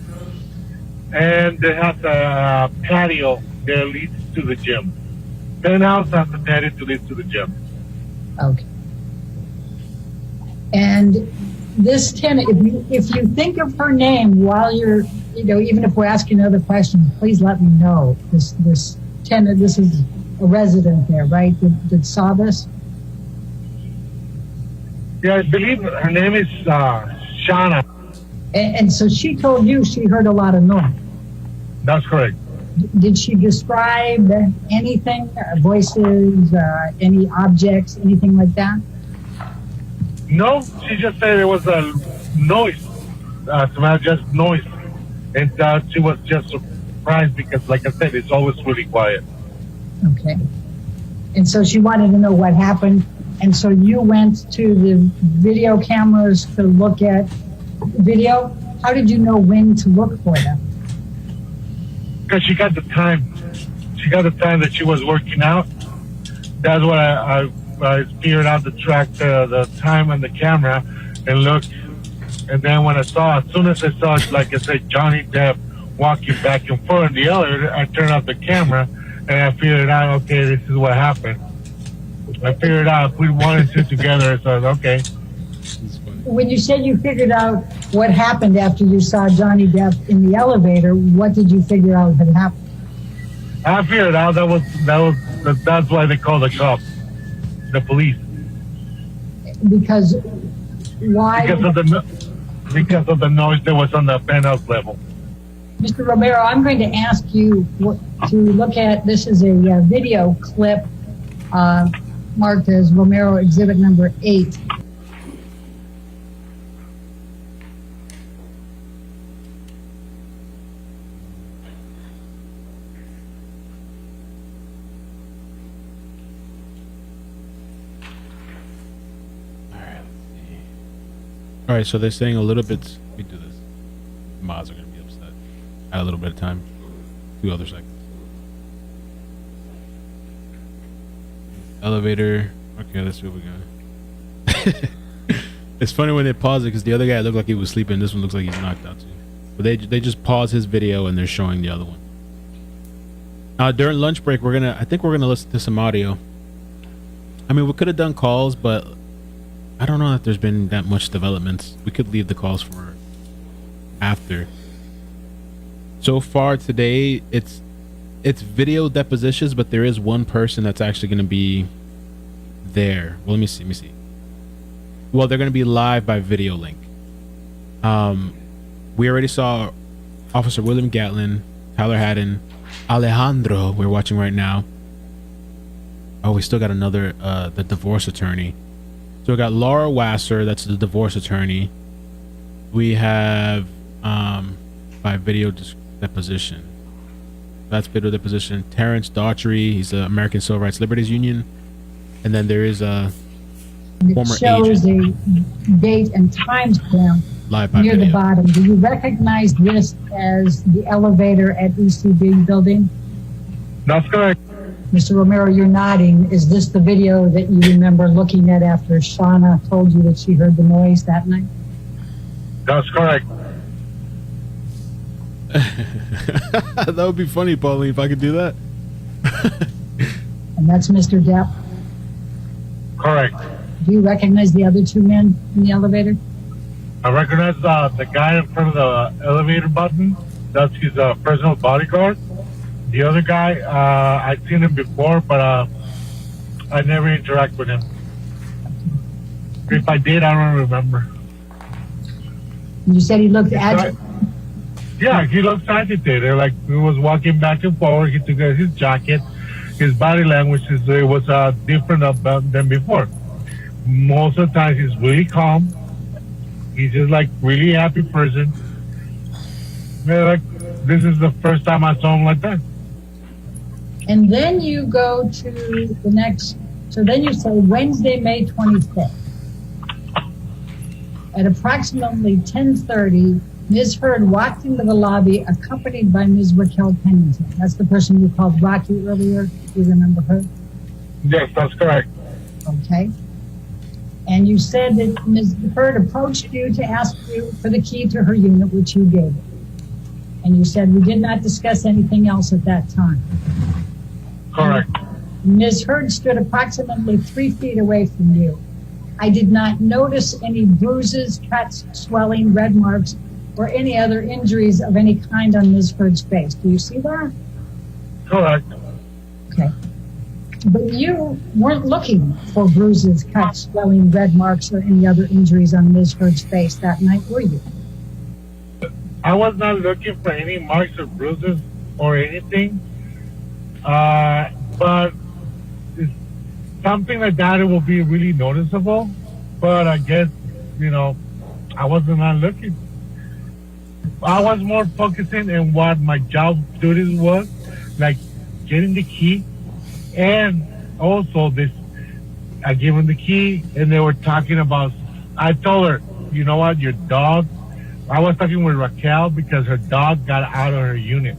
and it has a patio that leads to the gym. Penthouse has a patio that leads to the gym. Okay. And this tenant, if you think of her name while you're, even if we're asking another question, please let me know. This tenant, this is a resident there, right? That saw this? Yeah, I believe her name is Shauna. And so she told you she heard a lot of noise. That's correct. Did she describe anything, voices, any objects, anything like that? No, she just said it was a noise. Just noise. And she was just surprised because, like I said, it's always really quiet. Okay. And so she wanted to know what happened. And so you went to the video cameras to look at video. How did you know when to look for them? Because she got the time. She got the time that she was working out. That's what I figured out to track the time on the camera and looked. And then when as soon as I saw, like I said, Johnny Depp walking back and forth in the elevator, I turned off the camera and I figured out, okay, this is what happened. I figured out if we wanted to together, so I was okay. When you said you figured out what happened after you saw Johnny Depp in the elevator, what did you figure out had happened? I figured out that's why they call the cops, the police. Because why? Because of the noise that was on the penthouse level. Mr. Romero, I'm going to ask you to look at, this is a video clip marked as Romero Exhibit number 8. All right, so they're saying a little bit. Let me do this. Mods are gonna be upset. Add a little bit of time. 2 other seconds. Elevator. Okay, let's see what we got. It's funny when they pause it because the other guy looked like he was sleeping. This one looks like he's knocked out too. But they just pause his video and they're showing the other one. During lunch break, I think we're gonna listen to some audio. I mean, we could have done calls, but I don't know if there's been that much developments. We could leave the calls for after. So far today, it's video depositions, but there is one person that's actually going to be there. Well, let me see. Well, they're going to be live by video link. We already saw Officer William Gatlin, Tyler Hadden, Alejandro, we're watching right now. Oh, we still got another, the divorce attorney. So we got Laura Wasser, that's the divorce attorney. We have by video deposition. That's video deposition. Terrence Daughtry, he's the American Civil Rights Liberties Union. And then there is a former shows agent. a date and time stamp Live by near video. the bottom. Do you recognize this as the elevator at ECB building? That's correct. Mr. Romero, you're nodding. Is this the video that you remember looking at after Shauna told you that she heard the noise that night? That's correct. That would be funny, Pauline, if I could do that. And that's Mr. Depp? Correct. Do you recognize the other 2 men in the elevator? I recognize the guy in front of the elevator button. That's his personal bodyguard. The other guy, I've seen him before, but I never interact with him. If I did, I don't remember. You said he looked agitated. Yeah, he looked agitated. Like he was walking back and forward. He took his jacket. His body language was different than before. Most of the time, he's really calm. He's just like really happy person. Yeah, like this is the first time I saw him like that. And then you go to the next, so then you say Wednesday, May 25th. At approximately 10:30, Ms. Heard walked into the lobby accompanied by Ms. Raquel Pennington. That's the person you called Rocky earlier. Do you remember her? Yes, that's correct. Okay. And you said that Ms. Heard approached you to ask you for the key to her unit, which you gave her. And you said we did not discuss anything else at that time. Correct. Ms. Heard stood approximately 3 feet away from you. I did not notice any bruises, cuts, swelling, red marks, or any other injuries of any kind on Ms. Heard's face. Do you see that? Correct. Okay. But you weren't looking for bruises, cuts, swelling, red marks, or any other injuries on Ms. Heard's face that night, were you? I was not looking for any marks or bruises or anything. But something like that, it will be really noticeable. But I guess, I wasn't not looking. I was more focusing on what my job duties was, like getting the key. And also I gave them the key and they were talking about, I told her, you know what, your dog, I was talking with Raquel because her dog got out of her unit.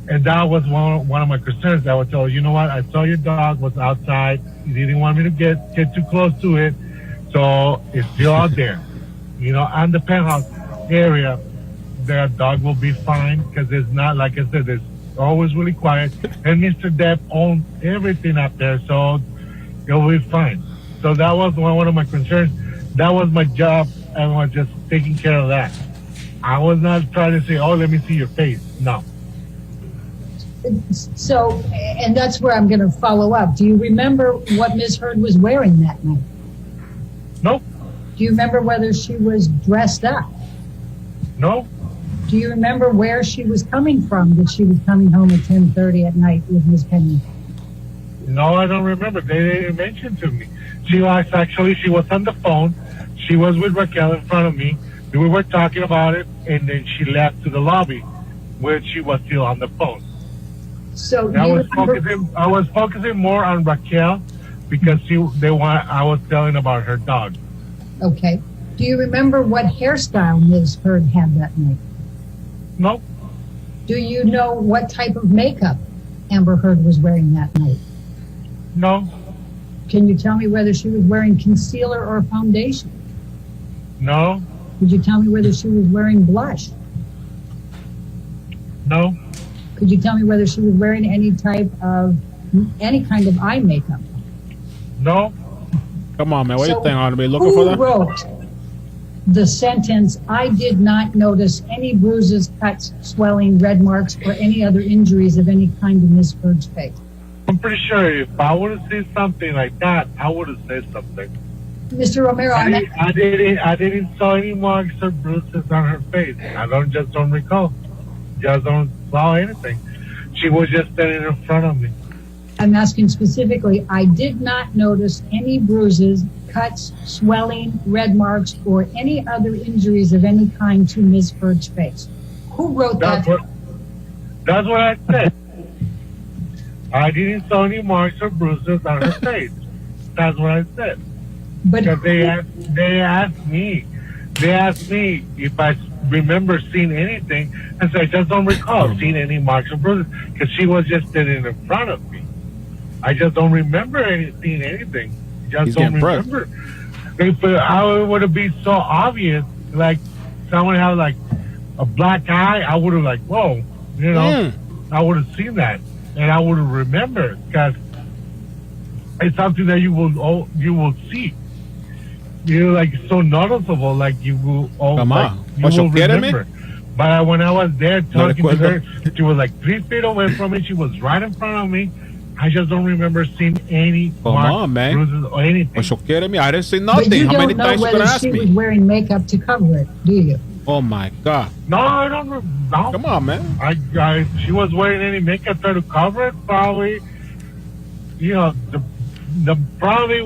And that was one of my concerns. I would tell her, you know what, I saw your dog was outside. You didn't want me to get too close to it. So it's still out there. On the penthouse area, the dog will be fine because it's not, like I said, it's always really quiet. And Mr. Depp owns everything up there, so it'll be fine. So that was one of my concerns. That was my job. I was just taking care of that. I was not trying to say, oh, let me see your face. No. So, and that's where I'm going to follow up. Do you remember what Ms. Heard was wearing that night? Nope. Do you remember whether she was dressed up? No. Do you remember where she was coming from? That she was coming home at 10:30 at night with Miss Penny? No, I don't remember. They didn't mention to me. She was on the phone. She was with Raquel in front of me. We were talking about it, and then she left to the lobby, where she was still on the phone. So I was focusing more on Raquel because I was telling about her dog. Okay. Do you remember what hairstyle Ms. Heard had that night? No. Do you know what type of makeup Amber Heard was wearing that night? No. Can you tell me whether she was wearing concealer or foundation? No. Could you tell me whether she was wearing blush? No. Could you tell me whether she was wearing any kind of eye makeup? No. Come on, man. What do you think? I'm be looking Who for that? wrote the sentence, "I did not notice any bruises, cuts, swelling, red marks, or any other injuries of any kind in Ms. Heard's face"? I'm pretty sure if I would have seen something like that, I would have said something. Mr. Romero, I didn't saw any marks or bruises on her face. I don't recall. Just don't saw anything. She was just standing in front of me. I'm asking specifically, I did not notice any bruises, cuts, swelling, red marks, or any other injuries of any kind to Ms. Heard's face. Who wrote that? That's what I said. I didn't saw any marks or bruises on her face. That's what I said. But they asked me if I remember seeing anything, and so I just don't recall seeing any marks or bruises because she was just sitting in front of me. I just don't remember seeing anything. Just don't remember. If it would have been so obvious, like someone had like a black eye, I would have like, whoa, I would have seen that and I would have remembered because it's something that you will see. Like so noticeable, like you will remember. But when I was there talking to her, she was like 3 feet away from me. She was right in front of me. I just don't remember seeing any marks, bruises, or anything. I didn't see nothing. But you How many don't know times you whether gonna ask she me? was wearing makeup to cover it, do you? Oh my God. No, I don't know. No. Come on, man. She was wearing any makeup to cover it, probably. The probably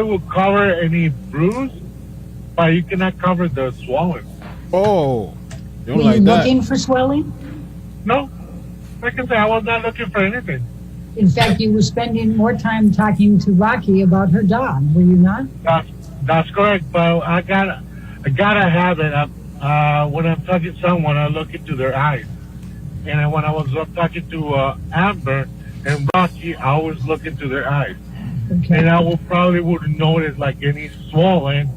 would cover any bruise, but you cannot cover the swelling. Oh, you don't Were like you that? looking for swelling? No, like I said, I was not looking for anything. In fact, you were spending more time talking to Rocky about her dog, were you not? That's correct, but I gotta have it. When I'm talking to someone, I look into their eyes. And when I was talking to Amber and Rocky, I always look into their eyes. Okay. And I wouldn't notice like any swelling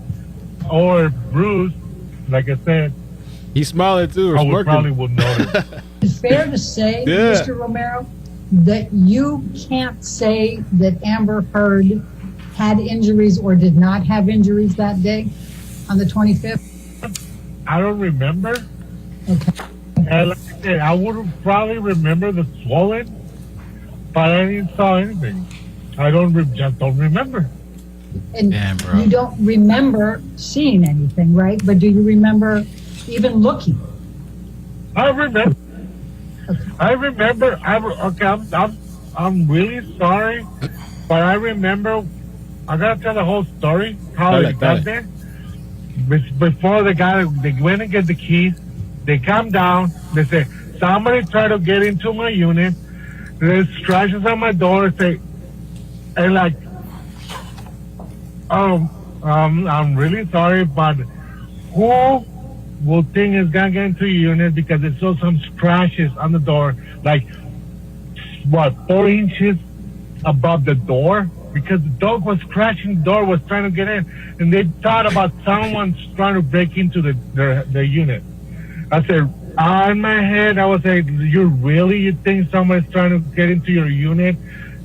or bruise. Like I said, he's smiling too. I probably wouldn't notice. It's fair to say, Yeah. Mr. Romero, that you can't say that Amber Heard had injuries or did not have injuries that day on the 25th? I don't remember. Okay. And like I said, I would probably remember the swelling, but I didn't saw anything. I just don't remember. And Damn, bro. you don't remember seeing anything, right? But do you remember even looking? I remember. I'm really sorry, but I remember. I gotta tell the whole story how it got there. Before they went and get the keys. They come down. They say somebody tried to get into my unit. There's scratches on my door. And like, I'm really sorry, but who will think is gonna get into your unit because they saw some scratches on the door, like 4 inches above the door, because the dog was scratching the door, was trying to get in, and they thought about someone trying to break into their unit. I said, on my head, I was like, you think someone's trying to get into your unit?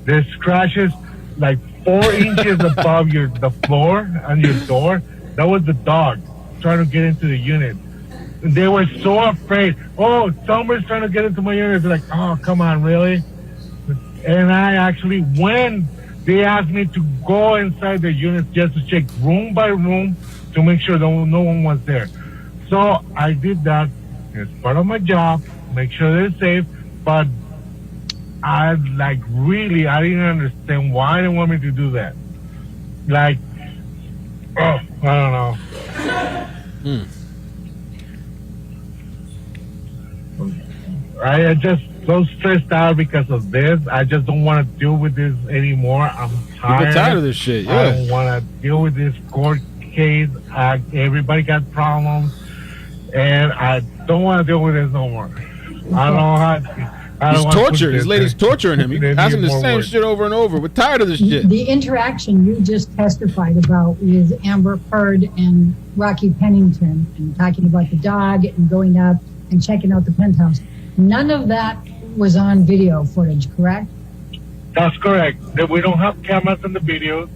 There's scratches like 4 inches above the floor and your door. That was the dog trying to get into the unit. And they were so afraid. Oh, someone's trying to get into my unit. They're like, oh, come on, really? And I actually, when they asked me to go inside the unit just to check room by room to make sure that no one was there. So I did that, It's part of my job. Make sure they're safe. But I didn't understand why they want me to do that. I don't know. I just so stressed out because of this. I just don't want to deal with this anymore. I'm tired. You're tired of this shit, yeah. I don't want to deal with this court case. Everybody got problems, and I don't want to deal with this no more. I don't know how. He's tortured. This lady's torturing him. He asking the same shit over and over. We're tired of this shit. The interaction you just testified about with Amber Heard and Rocky Pennington, and talking about the dog and going up and checking out the penthouse, none of that was on video footage, correct? That's correct. We don't have cameras in the videos.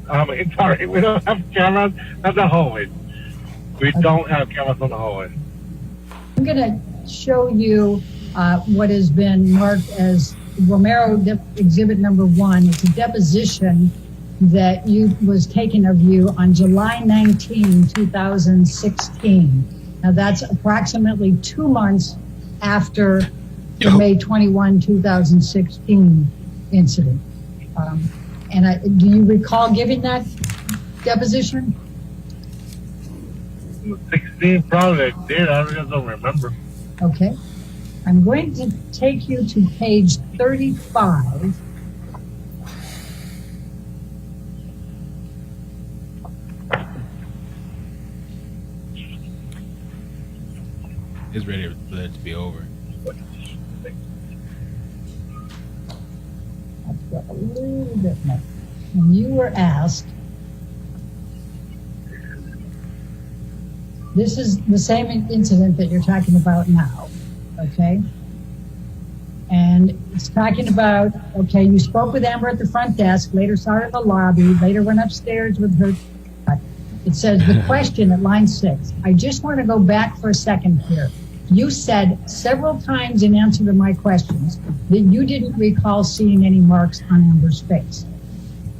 Sorry, we don't have cameras at the hallway. We don't have cameras on the hallway. I'm going to show you what has been marked as Romero Exhibit Number 1. It's a deposition that was taken of you on July 19, 2016. Now that's approximately 2 months after the May 21, 2016 incident. Do you recall giving that deposition? 16 probably I did. I just don't remember. Okay. I'm going to take you to page 35. It's ready for that to be over. Let's go a little bit more. When you were asked, this is the same incident that you're talking about now, okay? And it's talking about, okay, you spoke with Amber at the front desk, later saw her in the lobby, later went upstairs with her. It says the question at line 6. I just want to go back for a second here. You said several times in answer to my questions that you didn't recall seeing any marks on Amber's face.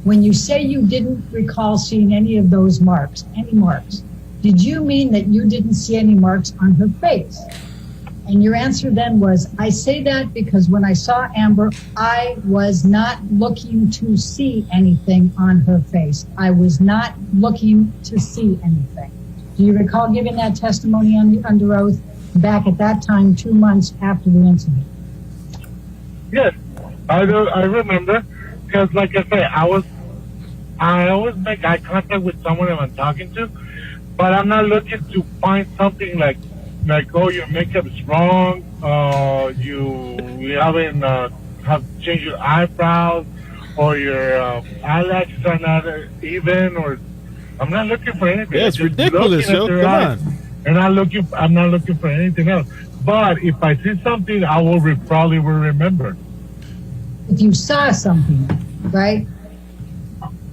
When you say you didn't recall seeing any of those marks, did you mean that you didn't see any marks on her face? And your answer then was, I say that because when I saw Amber, I was not looking to see anything on her face. I was not looking to see anything. Do you recall giving that testimony under oath back at that time, 2 months after the incident? Yes, I remember, because like I say, I always make eye contact with someone that I'm talking to, but I'm not looking to find something like oh, your makeup is wrong, you haven't have changed your eyebrows, or your eyelashes are not even, or I'm not looking for anything. Yeah, it's ridiculous, yo. Come on. And I'm not looking for anything else. But if I see something, I probably will remember. If you saw something, right?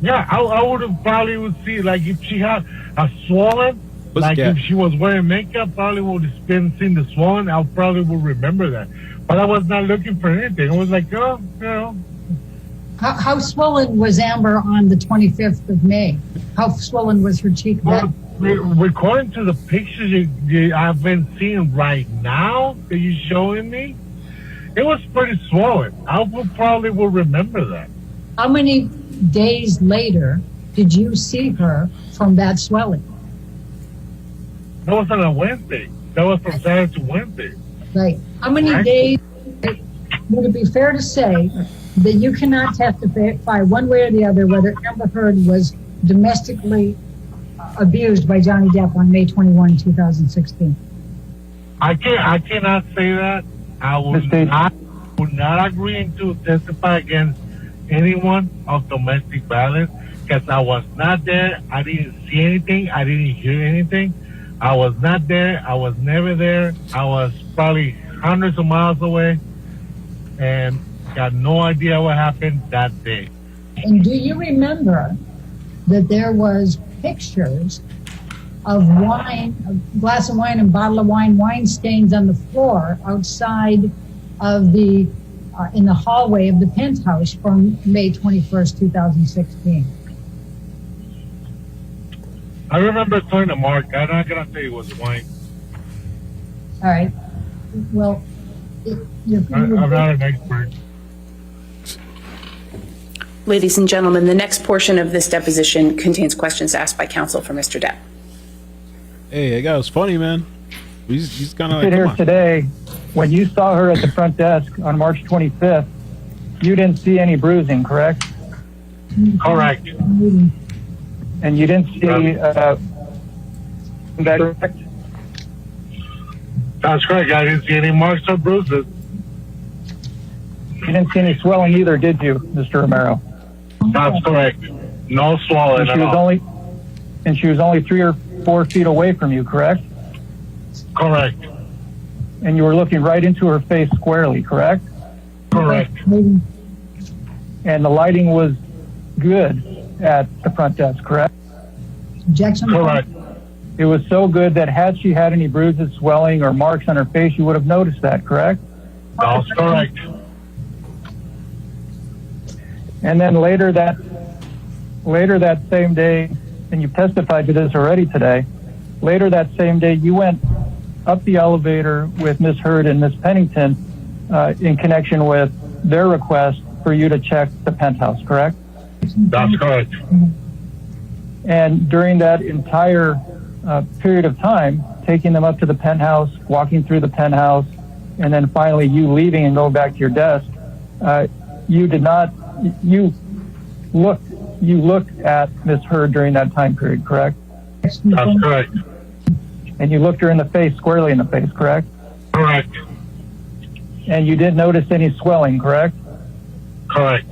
Yeah, I would have probably would see, like if she had a swollen, if she was wearing makeup, probably would have seen the swollen. I probably would remember that. But I was not looking for anything. I was like, oh, you know. How swollen was Amber on the 25th of May? How swollen was her cheek? According to the pictures I've been seeing right now that you're showing me, it was pretty swollen. I probably will remember that. How many days later did you see her from that swelling? That was on a Wednesday. That was from Saturday to Wednesday. Right. How many days would it be fair to say that you cannot testify one way or the other whether Amber Heard was domestically abused by Johnny Depp on May 21, 2016? I cannot say that. I would not agree to testify against anyone of domestic violence because I was not there. I didn't see anything. I didn't hear anything. I was not there. I was never there. I was probably hundreds of miles away and got no idea what happened that day. And do you remember that there was pictures of wine, a glass of wine and bottle of wine stains on the floor outside of the, in the hallway of the penthouse from May 21st, 2016? I remember turning to Mark. I'm not going to say it was wine. All right. Well, I'm not an expert. Ladies and gentlemen, the next portion of this deposition contains questions asked by counsel for Mr. Depp. Hey, that guy was funny, man. He's kind of like, Sit here come on. today. When you saw her at the front desk on March 25th, you didn't see any bruising, correct? Correct. And you didn't see that, correct? That's correct. I didn't see any marks or bruises. You didn't see any swelling either, did you, Mr. Romero? That's correct. No swelling at all. And she was only 3 or 4 feet away from you, correct? Correct. And you were looking right into her face squarely, correct? Correct. And the lighting was good at the front desk, correct? Objection? Correct. It was so good that had she had any bruises, swelling, or marks on her face, you would have noticed that, correct? That's correct. And then later that same day, and you've testified to this already today, later that same day, you went up the elevator with Ms. Hurd and Ms. Pennington in connection with their request for you to check the penthouse, correct? That's correct. And during that entire period of time, taking them up to the penthouse, walking through the penthouse, and then finally you leaving and going back to your desk, you looked at Ms. Hurd during that time period, correct? That's correct. And you looked her in the face, squarely in the face, correct? Correct. And you didn't notice any swelling, correct? Correct.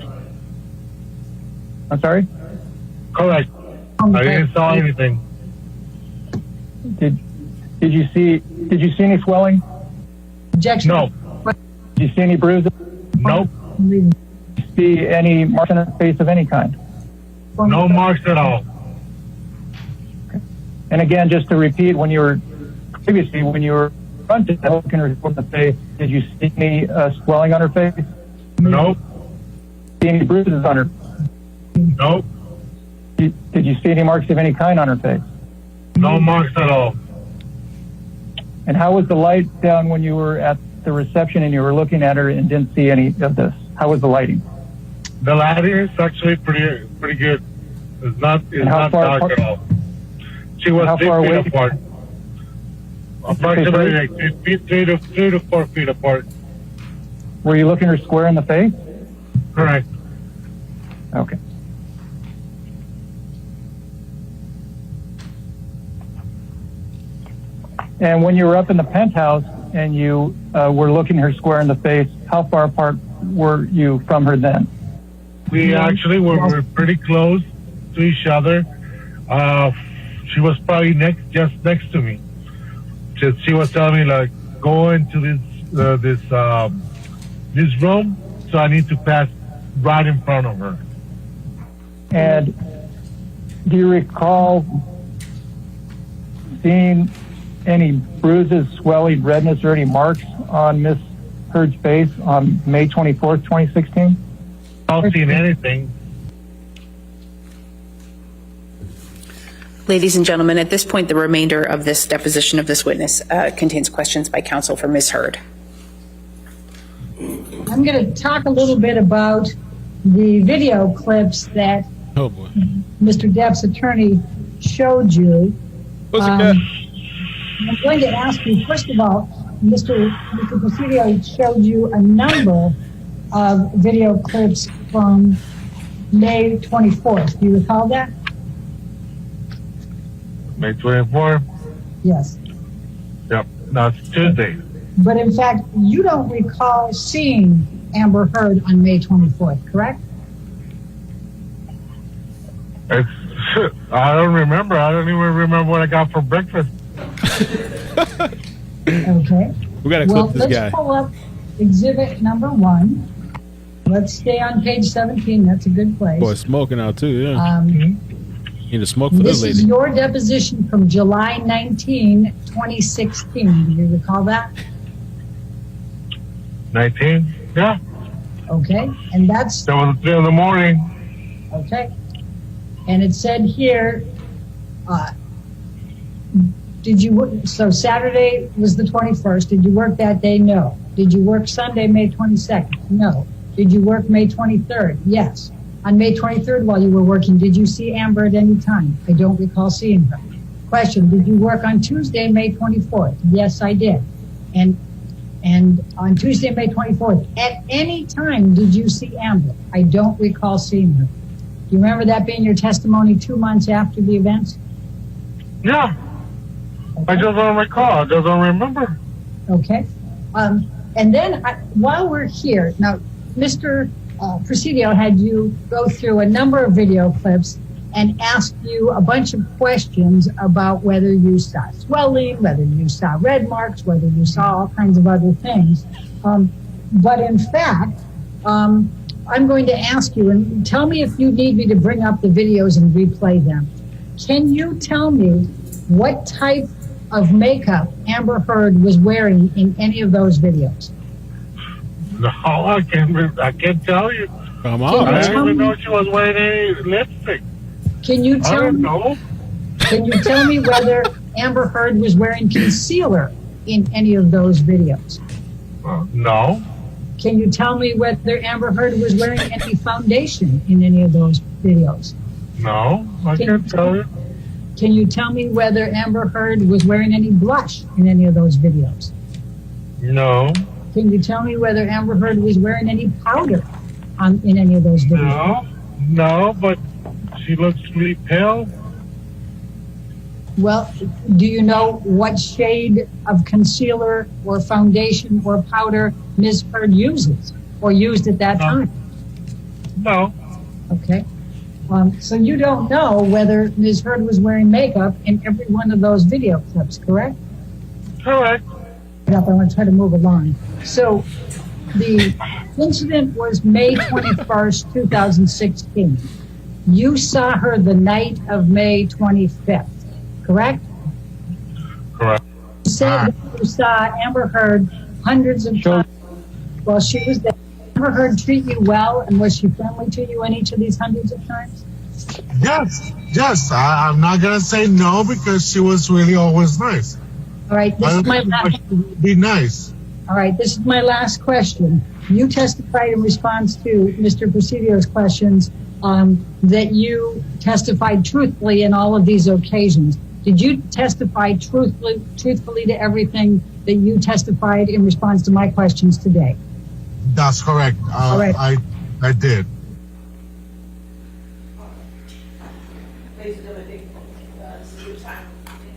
I'm sorry? Correct. I didn't saw anything. Did you see any swelling? Objection? No. Did you see any bruises? Nope. Did you see any marks on her face of any kind? No marks at all. And again, just to repeat, when you were front desk looking her in the face, did you see any swelling on her face? Nope. See any bruises on her? Nope. Did you see any marks of any kind on her face? No marks at all. And how was the light down when you were at the reception and you were looking at her and didn't see any of this? How was the lighting? The lighting is actually pretty good. It's not dark at all. She was 6 feet apart. Approximately like 3 to 4 feet apart. Were you looking her square in the face? Correct. Okay. And when you were up in the penthouse and you were looking her square in the face, how far apart were you from her then? We actually were pretty close to each other. She was probably just next to me. She was telling me like, go into this room, so I need to pass right in front of her. And do you recall seeing any bruises, swelling, redness, or any marks on Miss Hurd's face on May 24th, 2016? I don't see anything. Ladies and gentlemen, at this point, the remainder of this deposition of this witness contains questions by counsel for Ms. Hurd. I'm going to talk a little bit about the video clips that Mr. Depp's attorney showed you. I'm going to ask you, first of all, Mr. Presidio showed you a number of video clips from May 24th. Do you recall that? May 24th? Yes. Yep, that's Tuesday. But in fact, you don't recall seeing Amber Heard on May 24th, correct? I don't remember. I don't even remember what I got for breakfast. Okay. We gotta clip this guy. Let's pull up exhibit number 1. Let's stay on page 17. That's a good place. Boy, smoking out too, yeah. Need to smoke for this lady. This is your deposition from July 19, 2016. Do you recall that? 19? Yeah. Okay. And that's... That was 3 in the morning. Okay. And it said here, Did you work? So Saturday was the 21st. Did you work that day? No. Did you work Sunday, May 22nd? No. Did you work May 23rd? Yes. On May 23rd, while you were working, did you see Amber at any time? I don't recall seeing her. Question, did you work on Tuesday, May 24th? Yes, I did. And on Tuesday, May 24th, at any time did you see Amber? I don't recall seeing her. Do you remember that being your testimony 2 months after the events? Yeah. I just don't recall. I just don't remember. Okay. And then while we're here, now, Mr. Presidio had you go through a number of video clips and ask you a bunch of questions about whether you saw swelling, whether you saw red marks, whether you saw all kinds of other things. But in fact, I'm going to ask you, and tell me if you need me to bring up the videos and replay them. Can you tell me what type of makeup Amber Heard was wearing in any of those videos? No, I can't tell you. Come on, I man. didn't even know she was wearing any lipstick. Can you tell me? Know. Can you tell me whether Amber Heard was wearing concealer in any of those videos? No. Can you tell me whether Amber Heard was wearing any foundation in any of those videos? No, I can't tell you. Can you tell me whether Amber Heard was wearing any blush in any of those videos? No. Can you tell me whether Amber Heard was wearing any powder in any of those videos? No, but she looks really pale. Well, do you know what shade of concealer or foundation or powder Ms. Heard uses or used at that time? No. Okay. So you don't know whether Ms. Heard was wearing makeup in every one of those video clips, correct? Correct. I want to try to move along. So the incident was May 21st, 2016. You saw her the night of May 25th, correct? Correct. You said that you saw Amber Heard hundreds of times while she was there. Did Amber Heard treat you well, and was she friendly to you in each of these hundreds of times? Yes. I'm not going to say no because she was really always nice. All right, this is my last. Be nice. All right, this is my last question. You testified in response to Mr. Presidio's questions that you testified truthfully in all of these occasions. Did you testify truthfully to everything that you testified in response to my questions today? That's correct. All right. I did. All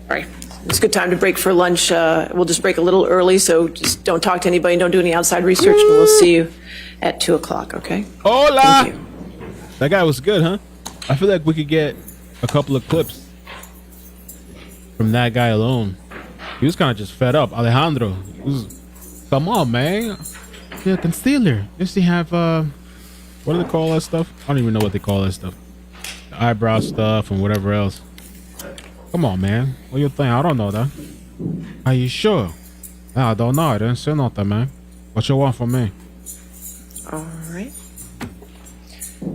right. It's a good time to break for lunch. We'll just break a little early, so just don't talk to anybody, don't do any outside research, and we'll see you at 2 o'clock, okay? Hola! Thank you. That guy was good, huh? I feel like we could get a couple of clips from that guy alone. He was kind of just fed up. Alejandro, come on, man. Yeah, concealer. Used to have, what do they call that stuff? I don't even know what they call that stuff. The eyebrow stuff and whatever else. Come on, man. What you think? I don't know that. Are you sure? I don't know. I didn't say nothing, man. What you want from me? All right.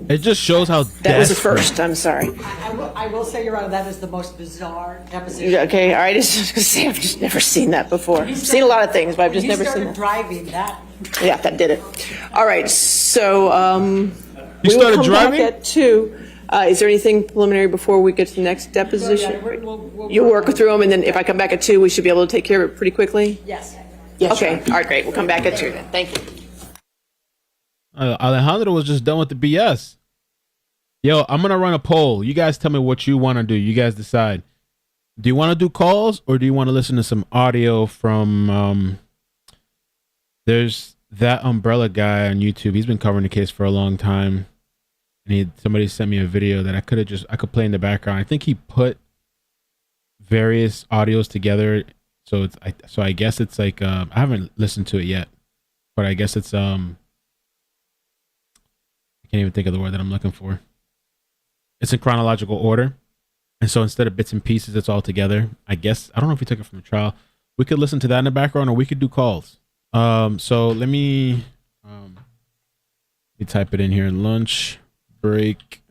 It just shows how That was the first. I'm sorry. I will say, Your Honor, that is the most bizarre deposition. Okay, all right. I was gonna say, I've just never seen that before. I've seen a lot of things, but I've just never seen that. Driving that. Yeah, that did it. All right, so You we will started come driving? back at 2. Is there anything preliminary before we get to the next deposition? You work through them, and then if I come back at 2, we should be able to take care of it pretty quickly? Yes. Okay, all right, great. We'll come back at 2 then. Thank you. Alejandro was just done with the BS. Yo, I'm going to run a poll. You guys tell me what you want to do. You guys decide. Do you want to do calls or do you want to listen to some audio from, there's that umbrella guy on YouTube. He's been covering the case for a long time. And somebody sent me a video that I could play in the background. I think he put various audios together. So I guess it's like, I haven't listened to it yet, but I guess it's, I can't even think of the word that I'm looking for. It's in chronological order. And so instead of bits and pieces, it's all together. I guess, I don't know if he took it from the trial. We could listen to that in the background or we could do calls. So let me type it in here. Lunch break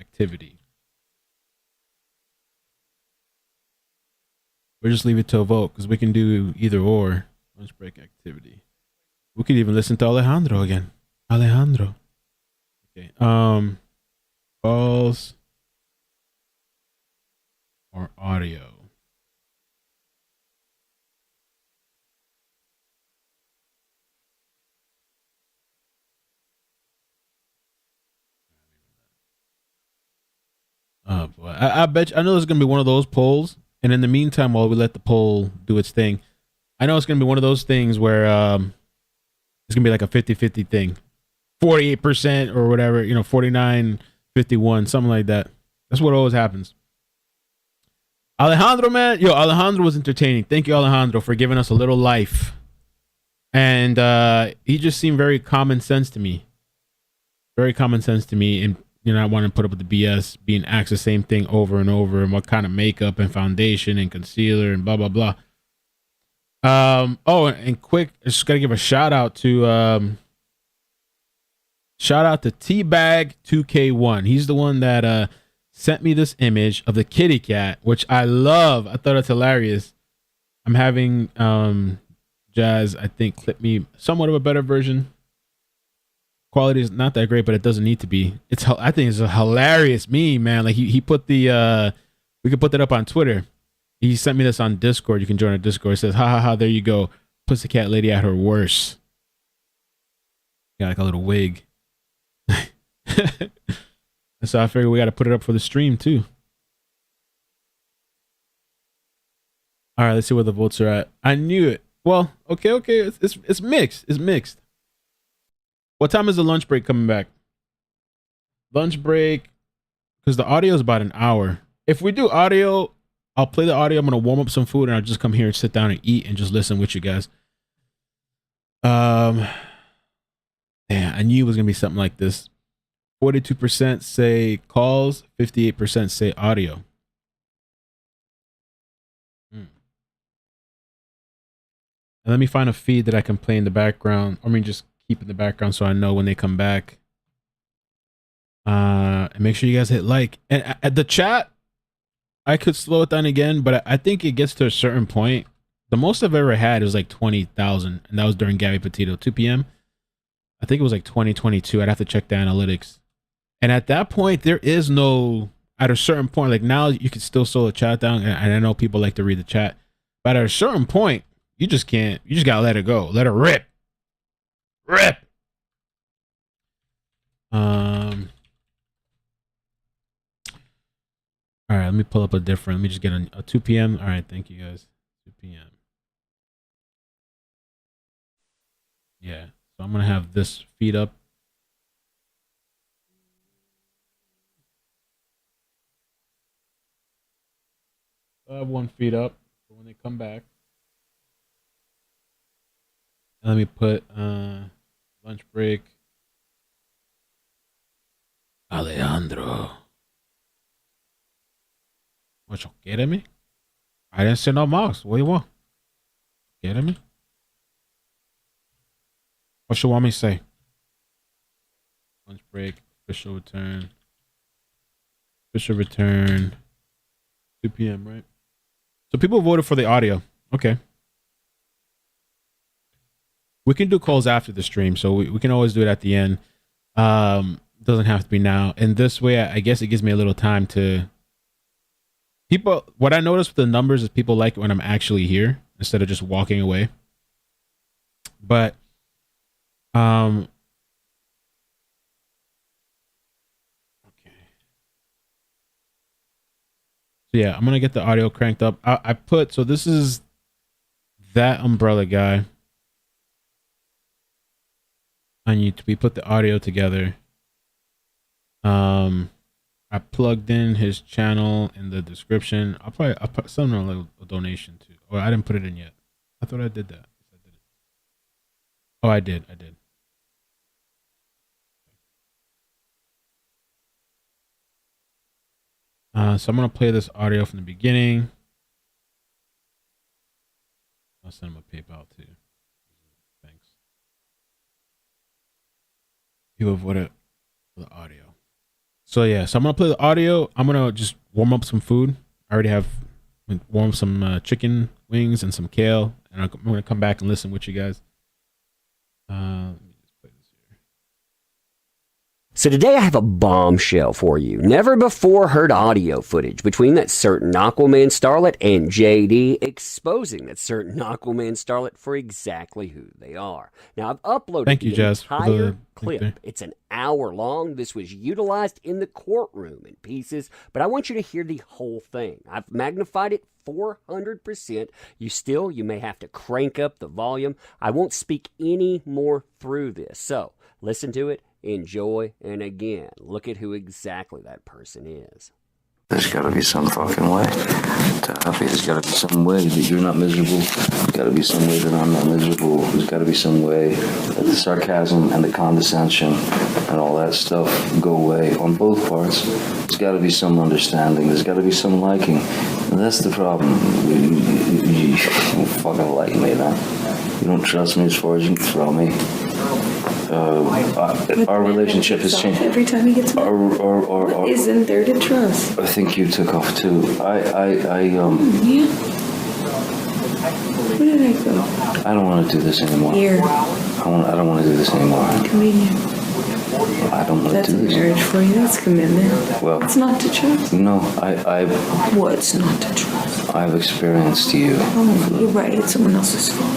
activity. We'll just leave it to a vote because we can do either or. Lunch break activity. We could even listen to Alejandro again. Alejandro. Okay. Calls or audio. Oh boy. I bet you, I know there's gonna be one of those polls, and in the meantime, while we let the poll do its thing, I know it's gonna be one of those things where it's gonna be like a 50-50 thing. 48% or whatever, 49-51, something like that. That's what always happens. Alejandro, man, Alejandro was entertaining. Thank you, Alejandro, for giving us a little life. And he just seemed very common sense to me. Very common sense to me, and I want to put up with the BS, being asked the same thing over and over, and what kind of makeup and foundation and concealer and blah blah blah. Oh, and quick, I just gotta give a shout out to Teabag 2K1. He's the one that sent me this image of the kitty cat, which I love. I thought it's hilarious. I'm having Jazz, I think, clip me somewhat of a better version. Quality is not that great, but it doesn't need to be. I think it's a hilarious meme, man. Like he put the we could put that up on Twitter. He sent me this on Discord. You can join our Discord. It says, ha ha ha, there you go. Pussycat lady at her worst. Got like a little wig. So I figured we got to put it up for the stream too. All right, let's see where the votes are at. I knew it. Well, okay. It's mixed. It's mixed. What time is the lunch break coming back? Lunch break, because the audio is about an hour. If we do audio, I'll play the audio. I'm going to warm up some food, and I'll just come here and sit down and eat and just listen with you guys. Yeah, I knew it was going to be something like this. 42% say calls, 58% say audio. And let me find a feed that I can play in the background. I mean, just keep in the background so I know when they come back. And make sure you guys hit like. And at the chat, I could slow it down again, but I think it gets to a certain point. The most I've ever had is like 20,000, and that was during Gabby Petito, 2 p.m. I think it was like 2022. I'd have to check the analytics. And at that point, there is no, at a certain point, like now you can still slow the chat down. And I know people like to read the chat, but at a certain point, you just can't, you just got to let it go. Let it rip. Rip. All right, let me pull up a different, let me just get a 2 p.m. All right, thank you guys. 2 p.m. Yeah, so I'm going to have this feed up. I have one feed up for when they come back. Let me put lunch break. Alejandro. What you kidding me? I didn't say no mouse. What do you want? Kidding me? What you want me to say? Lunch break. Official return. Official return. 2 p.m. right? So people voted for the audio. Okay. We can do calls after the stream, so we can always do it at the end. Doesn't have to be now. And this way, I guess it gives me a little time to... People, what I noticed with the numbers is people like it when I'm actually here instead of just walking away. But, okay. So yeah, I'm going to get the audio cranked up. I put, so this is that umbrella guy. We put the audio together. I plugged in his channel in the description. I'll put some like a donation too. Oh, I didn't put it in yet. I thought I did that. I did it. Oh, I did. So I'm gonna play this audio from the beginning. I'll send him a PayPal too. Thanks. You voted for the audio. So yeah, so I'm gonna play the audio. I'm gonna just warm up some food. I already have warm some chicken wings and some kale, and I'm going to come back and listen with you guys. So today I have a bombshell for you. Never before heard audio footage between that certain Aquaman starlet and JD exposing that certain Aquaman starlet for exactly who they are. Now I've uploaded Thank you, the Jazz, for entire the clip. link there. It's an hour long. This was utilized in the courtroom in pieces, but I want you to hear the whole thing. I've magnified it 400%. You may have to crank up the volume. I won't speak any more through this. So listen to it. Enjoy, and again, look at who exactly that person is. There's got to be some fucking way to happy. There's got to be some way that you're not miserable. There's got to be some way that I'm not miserable. There's got to be some way that the sarcasm and the condescension and all that stuff go away on both parts. There's got to be some understanding. There's got to be some liking. And that's the problem. You don't fucking like me, man. You don't trust me as far as you can throw me. Our relationship has changed. Every time he gets mad. What isn't there to trust? I think you took off too. Yeah. Where did I go? I don't want to do this anymore. Here. I don't want to do this anymore. Convenient. I don't want That's to do this. marriage for you. That's commitment. Well, it's not to trust. No, What's not to trust? I've experienced you. Oh, you're right. It's someone else's fault.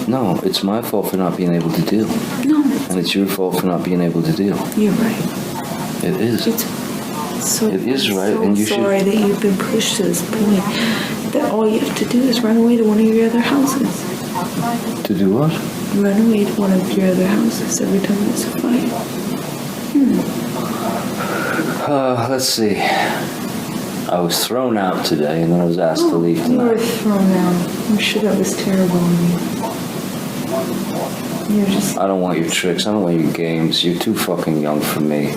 No, it's my fault for not being able to do. No. And it's your fault for not being able to do. You're right. It is. So it is right, so and you sorry should. that you've been pushed to this point. That all you have to do is run away to one of your other houses. To do what? Run away to one of your other houses every time there's a fight. Let's see. I was thrown out today, and then I was asked to leave You tonight. were thrown out. I'm sure that was terrible on you. You're just. I don't want your tricks. I don't want your games. You're too fucking young for me.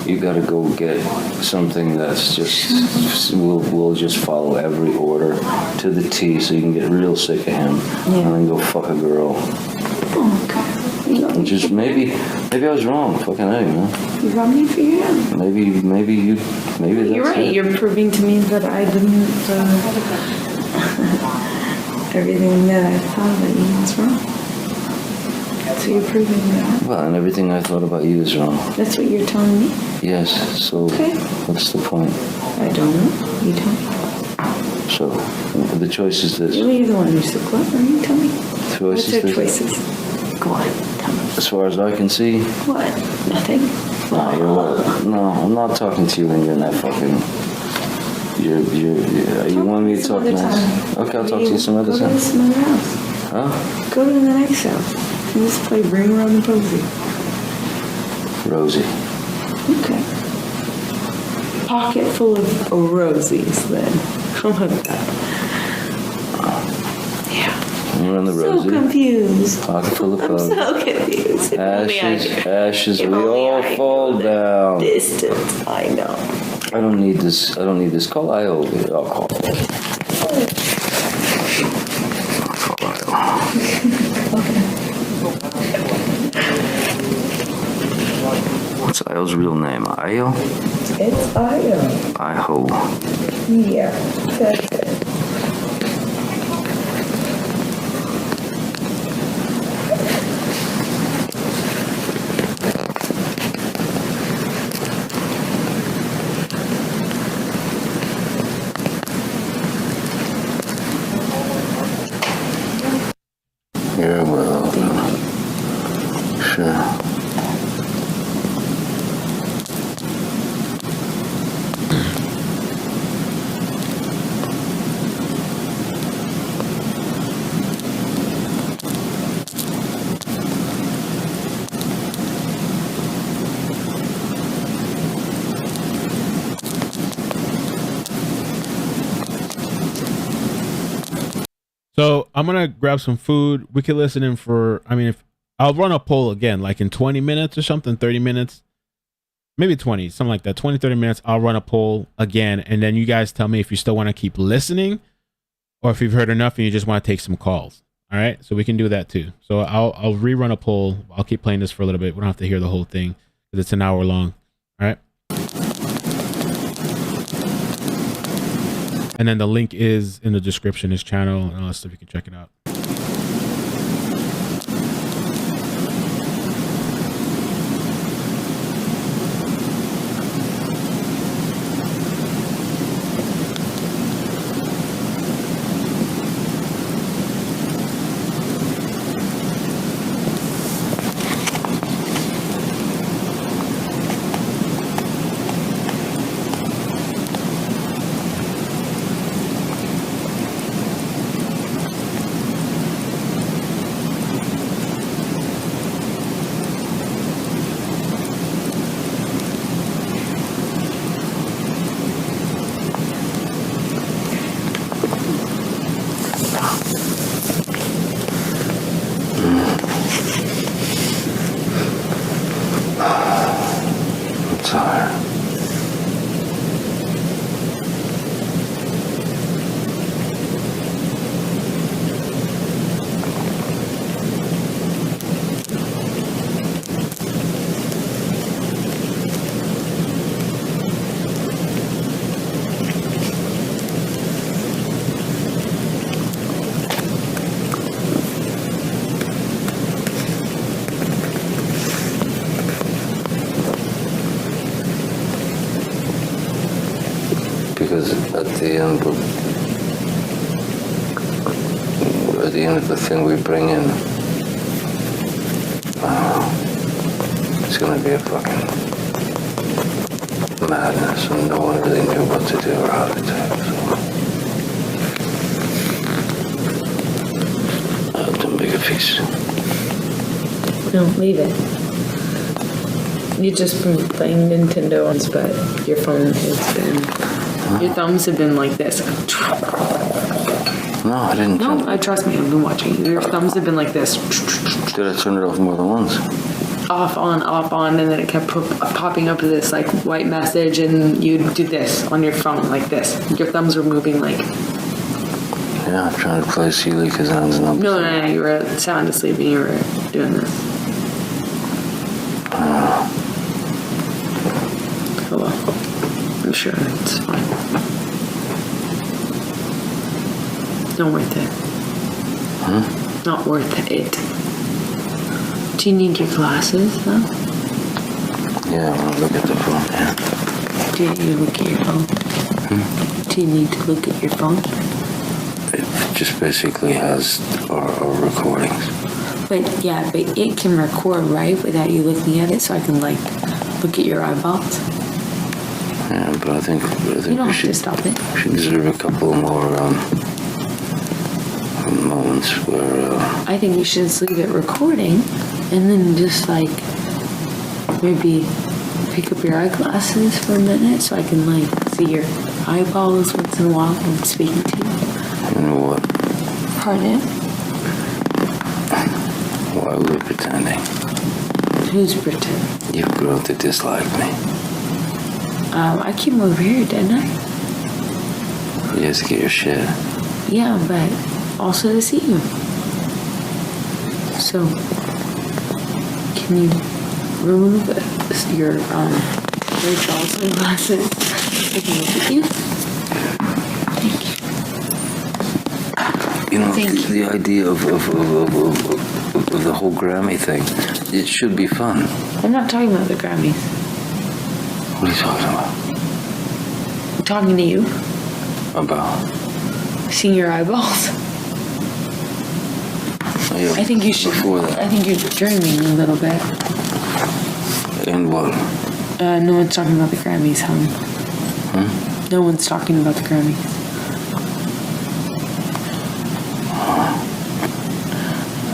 You gotta go get something that's just we'll just follow every order to the T, so you can get real sick of him, and then go fuck a girl. And just maybe I was wrong. Fucking I don't know. You brought me for you. Maybe that's You're right. it. You're proving to me that I didn't. Everything that I thought about you was wrong. So you're proving that. Well, and everything I thought about you is wrong. That's what you're telling me? Yes. So what's the point? I don't know. You tell me. So the choice is this. You're the one who's the clever. You tell me. The choice What's is their this. choices? Go on. Tell me. As far as I can see. What? Nothing? No, I'm not talking to you when you're in that fucking. You want me to talk nice? Okay, I'll talk to you some other time. Go to some other house. Huh? Go to the next house. And just play Bring Around the Posy. Rosie. Okay. Pocket full of rosies then. How about that? Yeah. You're on the So Rosie. confused. Pocket full of I'm bugs. so confused. If only I Ashes, could- ashes, if we only all I fall knew down. Distance, I know. I don't need this. Call IO. I'll call. What's Io's real name? Io? It's Io. Iho. Yeah, that's it. Yeah, well, sure. So I'm gonna grab some food. We could listen in for. I mean, if I'll run a poll again, like in 20 minutes or something, 30 minutes, maybe 20, something like that. 20, 30 minutes. I'll run a poll again, and then you guys tell me if you still want to keep listening, or if you've heard enough and you just want to take some calls. All right, so we can do that too. So I'll rerun a poll. I'll keep playing this for a little bit. We don't have to hear the whole thing because it's an hour long. All right. And then the link is in the description, his channel and all that stuff. You can check it out. Because at the end of the thing we bring in, it's gonna be a fucking madness, and no one really knew what to do or how to do it. So don't make a face. No, leave it. You've just been playing Nintendo on but your phone has been. Your thumbs have been like this. No, I didn't. No, trust me, I've been watching. Your thumbs have been like this. Did I turn it off more than once? Off, on, and then it kept popping up with this like white message, and you'd do this on your phone like this. Your thumbs were moving like. Yeah, I'm trying to play Sealy Kazan's number. No, you were sound asleep and you were doing this. Oh well, I'm sure it's fine. Not worth it. Huh? Not worth it. Do you need your glasses, though? Yeah, I want to look at the phone, yeah. Do you look at your phone? Do you need to look at your phone? It just basically has our recordings. But it can record, right? Without you looking at it, so I can, like, look at your eyeballs? Yeah, but I think you don't have to stop it. We should deserve a couple more moments where... I think you should just leave it recording and then just like maybe pick up your eyeglasses for a minute so I can like see your eyeballs once in a while when I'm speaking to you. You know what? Pardon? Why are we pretending? Who's pretending? You've grown to dislike me. I came over here, didn't I? You to get your shit. Yeah, but also to see you. So, can you remove your Johnson glasses? I can look at you. Thank you. You know, the idea of the whole Grammy thing, it should be fun. I'm not talking about the Grammys. What are you talking about? I'm talking to you. About? Seeing your eyeballs. Yeah, I think you should. Before that. I think you're dreaming a little bit. And what? No one's talking about the Grammys, hon. No one's talking about the Grammys.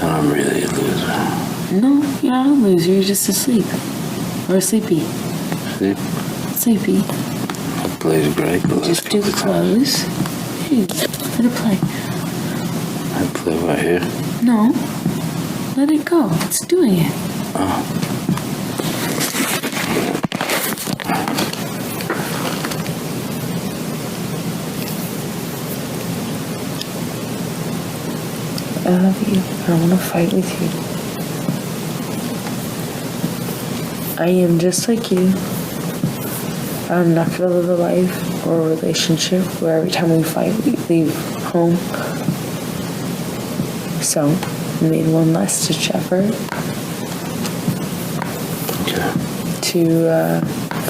And I'm really a loser. No, you're not a loser. You're just asleep. Or sleepy. Sleep? Sleepy. It plays great. Just do the close. Hey, let it play. I play right here. No. Let it go. It's doing it. Oh. I love you. I don't want to fight with you. I am just like you. I'm not gonna live a life or a relationship where every time we fight, we leave home. So, I made one last ditch effort to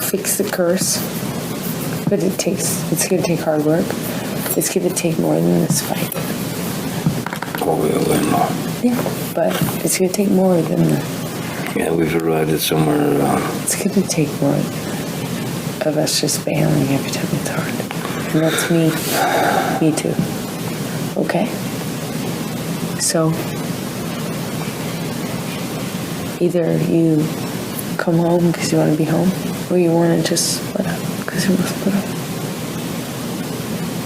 fix the curse. But it's gonna take hard work. It's gonna take more than this fight. Oh, we'll win. Yeah, but it's gonna take more than that. Yeah, we've arrived at somewhere around. It's gonna take more of us just bailing every time it's hard. And that's me. Me too. Okay? So, either you come home because you want to be home, or you want to just split up because you want to split up.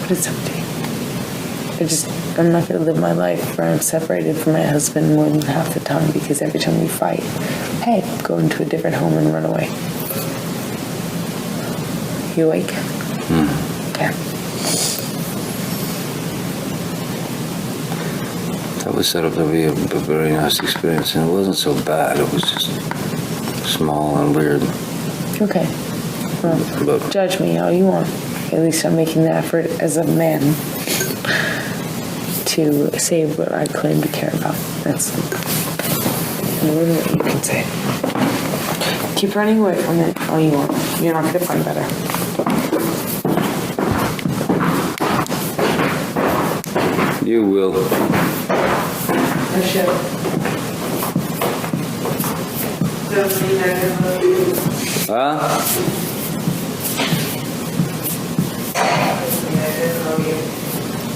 But it's up to you. I'm not going to live my life where I'm separated from my husband more than half the time because every time we fight, hey, go into a different home and run away. You awake? Okay. That was set up to be a very nice experience, and it wasn't so bad. It was just small and weird. Okay. Well, judge me all you want. At least I'm making the effort as a man to say what I claim to care about. That's more than what you can say. Keep running away from it all you want. You're not going to find better. You will. I should. Doesn't mean I can love you. Huh?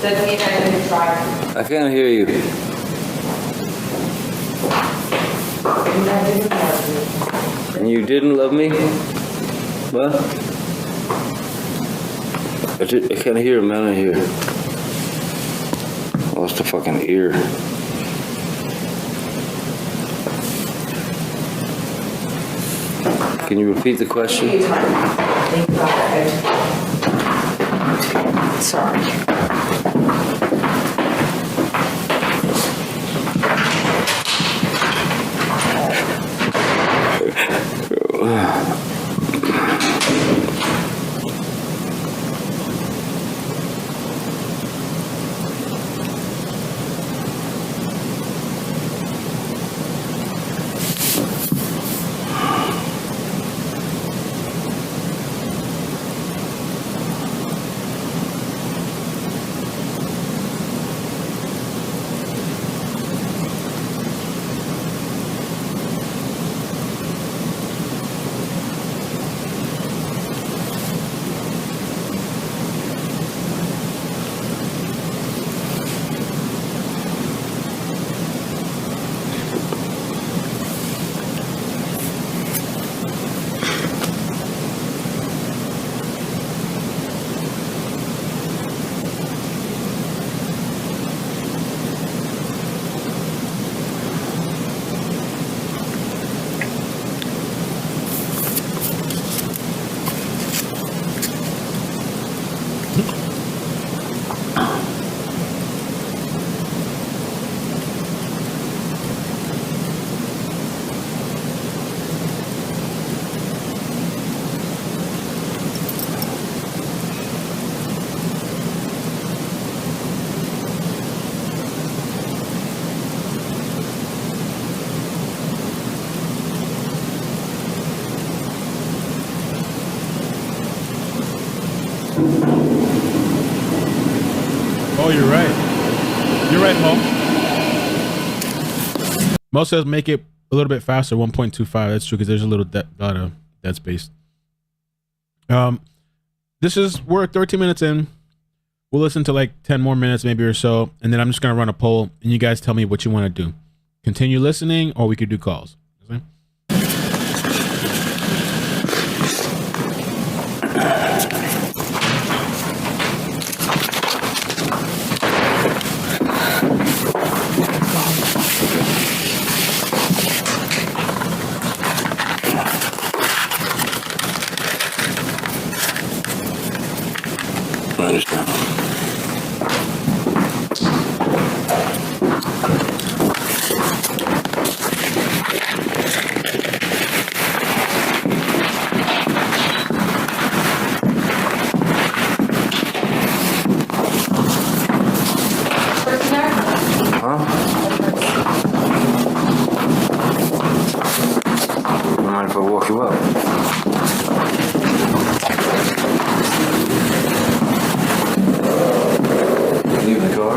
Doesn't mean I didn't try. I can't hear you. And you didn't love me? What? I can't hear, man. I hear. Lost a fucking ear. Can you repeat the question? Think about it. Sorry. Oh, you're right. You're right, Mo. Mo says make it a little bit faster, 1.25. That's true because there's a little dead space. We're 13 minutes in. We'll listen to like 10 more minutes maybe or so, and then I'm just gonna run a poll, and you guys tell me what you want to do. Continue listening, or we could do calls. Okay? I understand. you up. Leave the car.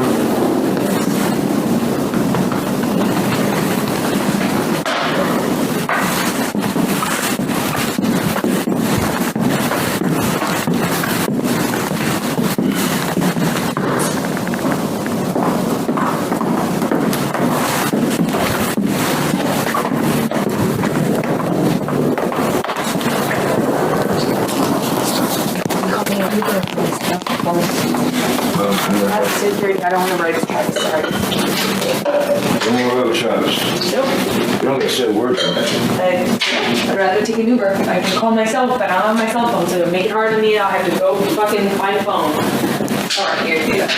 I don't want to write a text, sorry. Don't worry about Travis. Nope. You don't get said words from that. I'd rather take an Uber. I can call myself, but I don't have my cell phone, so it'll make it hard on me. I'll have to go fucking find a phone. All right, here, do that.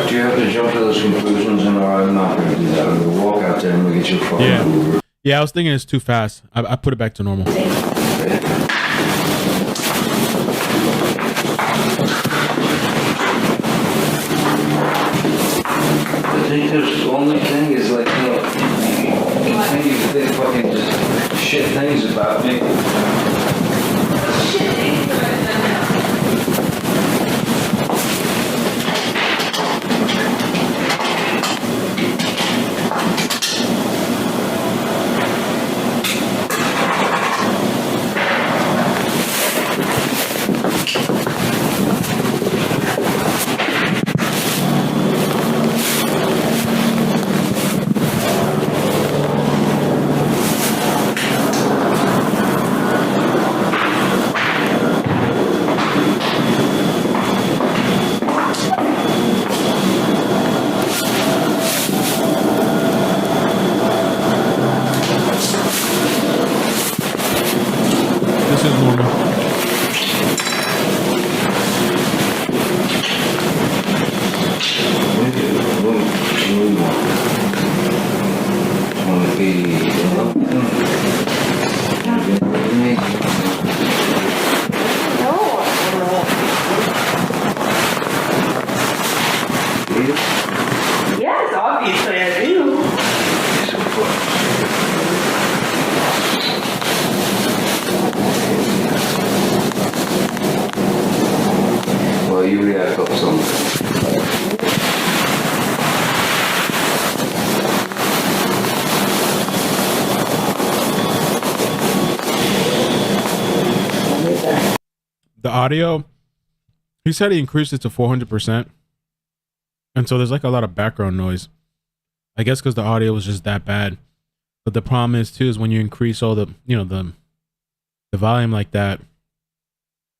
Do you have to jump to those conclusions? And I'm not going to do that. I'm going to walk out there and we'll get your phone. Yeah. Yeah, I was thinking it's too fast. I put it back to normal. I think the only thing is like, you know, you continue to think fucking just shit things about me. Shit things about me. Yes, obviously I do. Well, you react up something. The audio, he said he increased it to 400%. And so there's like a lot of background noise. I guess because the audio was just that bad. But the problem is too, is when you increase all the, you know, the volume like that,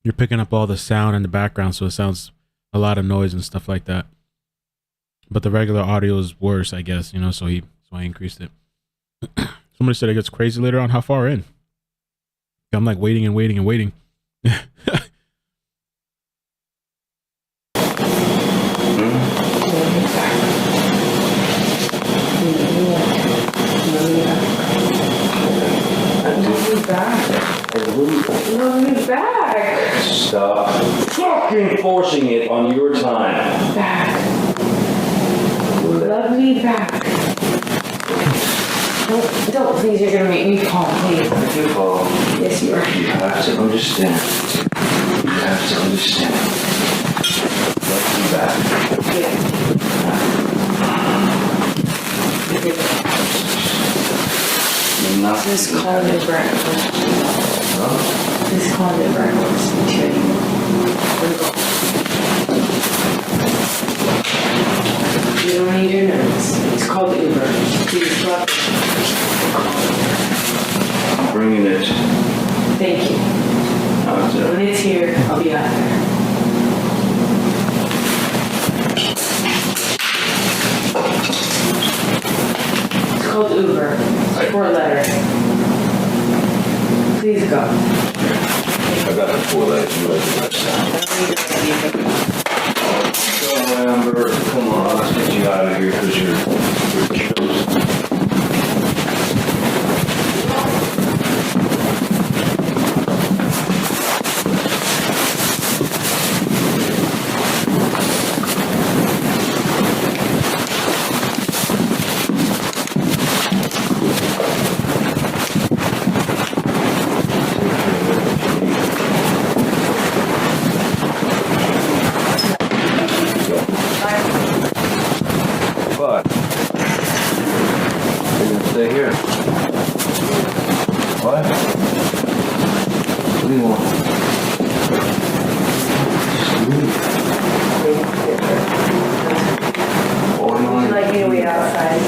you're picking up all the sound in the background. So it sounds a lot of noise and stuff like that. But the regular audio is worse, I guess, you know, so I increased it. Somebody said it gets crazy later on. How far in? I'm like waiting and waiting and waiting. Love me back. Stop fucking forcing it on your time. Back. Love me back. Don't, please, you're gonna make me fall, please. I do fall. Yes, you are. You have to understand. You have to understand. Love me back. Yeah. You're not. Just call me breakfast. Huh? Just call me breakfast. You don't need your notes. It's called Uber. Please love. I'm bringing it. Thank you. When it's here, I'll be out there. It's called Uber. 4 letters. Please go. I got the 4 letters. You like the website. Amber, come on, let's get you out of here because you're What? What do you want? Would you like me to wait outside?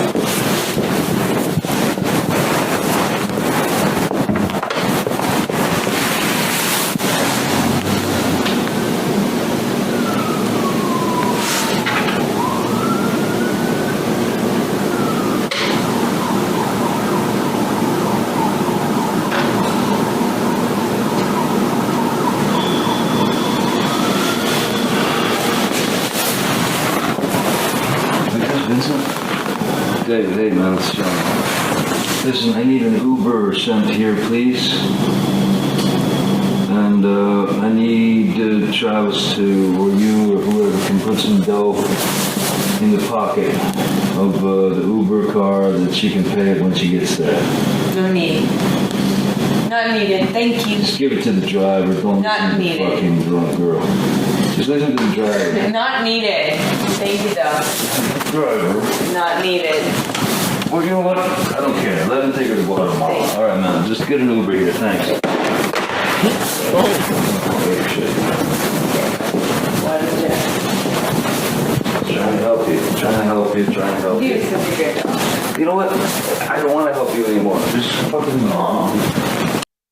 David, hey man, it's John. Listen, I need an Uber sent here, please. And I need Travis to, or you, or whoever, can put some dough in the pocket of the Uber car that she can pay it when she gets there. No need. Not needed, thank you. Just give it to the driver. Don't Not listen to the needed. fucking drunk girl. Just listen to the driver. Not needed. Thank you though. Driver. Not needed. Well, you know what? I don't care. Let him take her to Guatemala. All right, man. Just get an Uber here. Thanks. Oh, shit. What is it? Trying to help you. Trying to help you. Trying to help you. You're such a good dog. You know what? I don't want to help you anymore. Just fucking.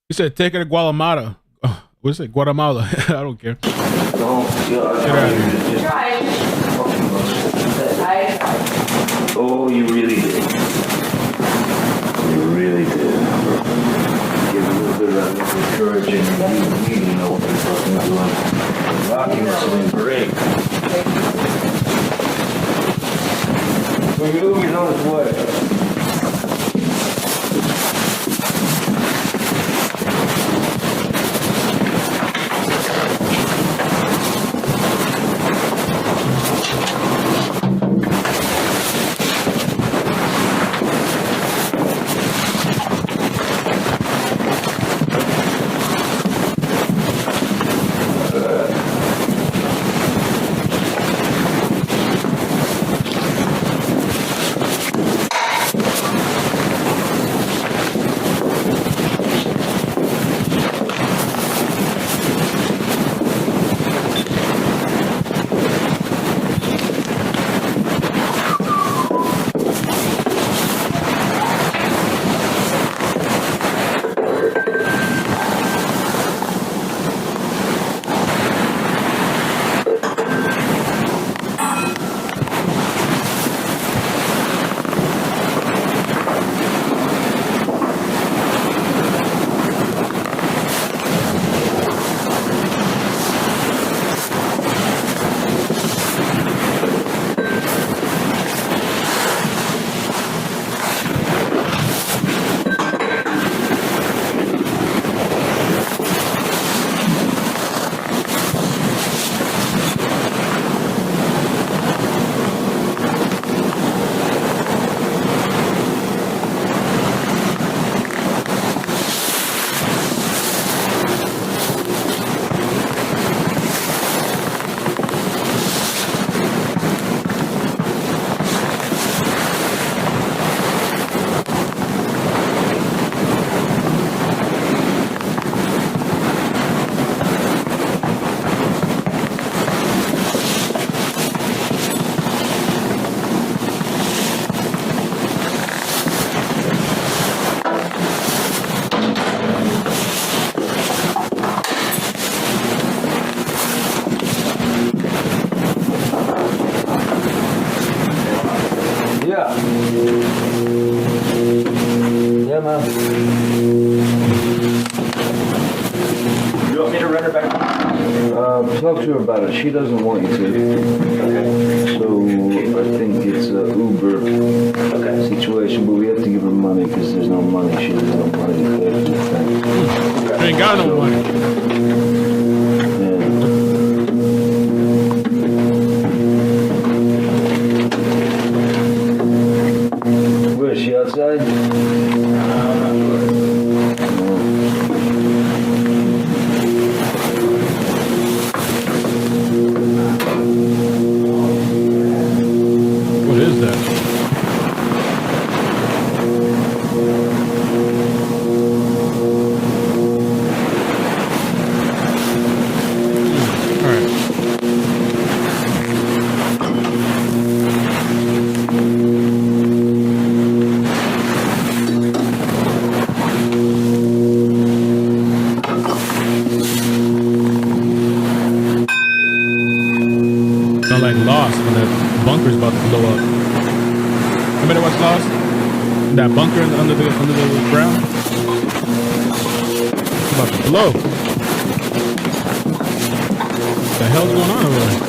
He said, take her to Guatemala. What's it? Guatemala. I don't care. Don't. Get out of here. Try. Oh, you really did. You really did. Give a little bit of encouraging. You really know what you're fucking doing. Rocky must have been great. Well, your Uber's on its way. Yeah, man. You want me to run her back? Talk to her about it. She doesn't want you to. Okay. So I think it's a Uber situation, but we have to give her money because there's no money. She has no money to pay for the thing. I ain't got no money. Where is she outside? What is that? bunker's about to blow up. Remember what's lost? That bunker under the ground? It's about to blow. What the hell's going on over there?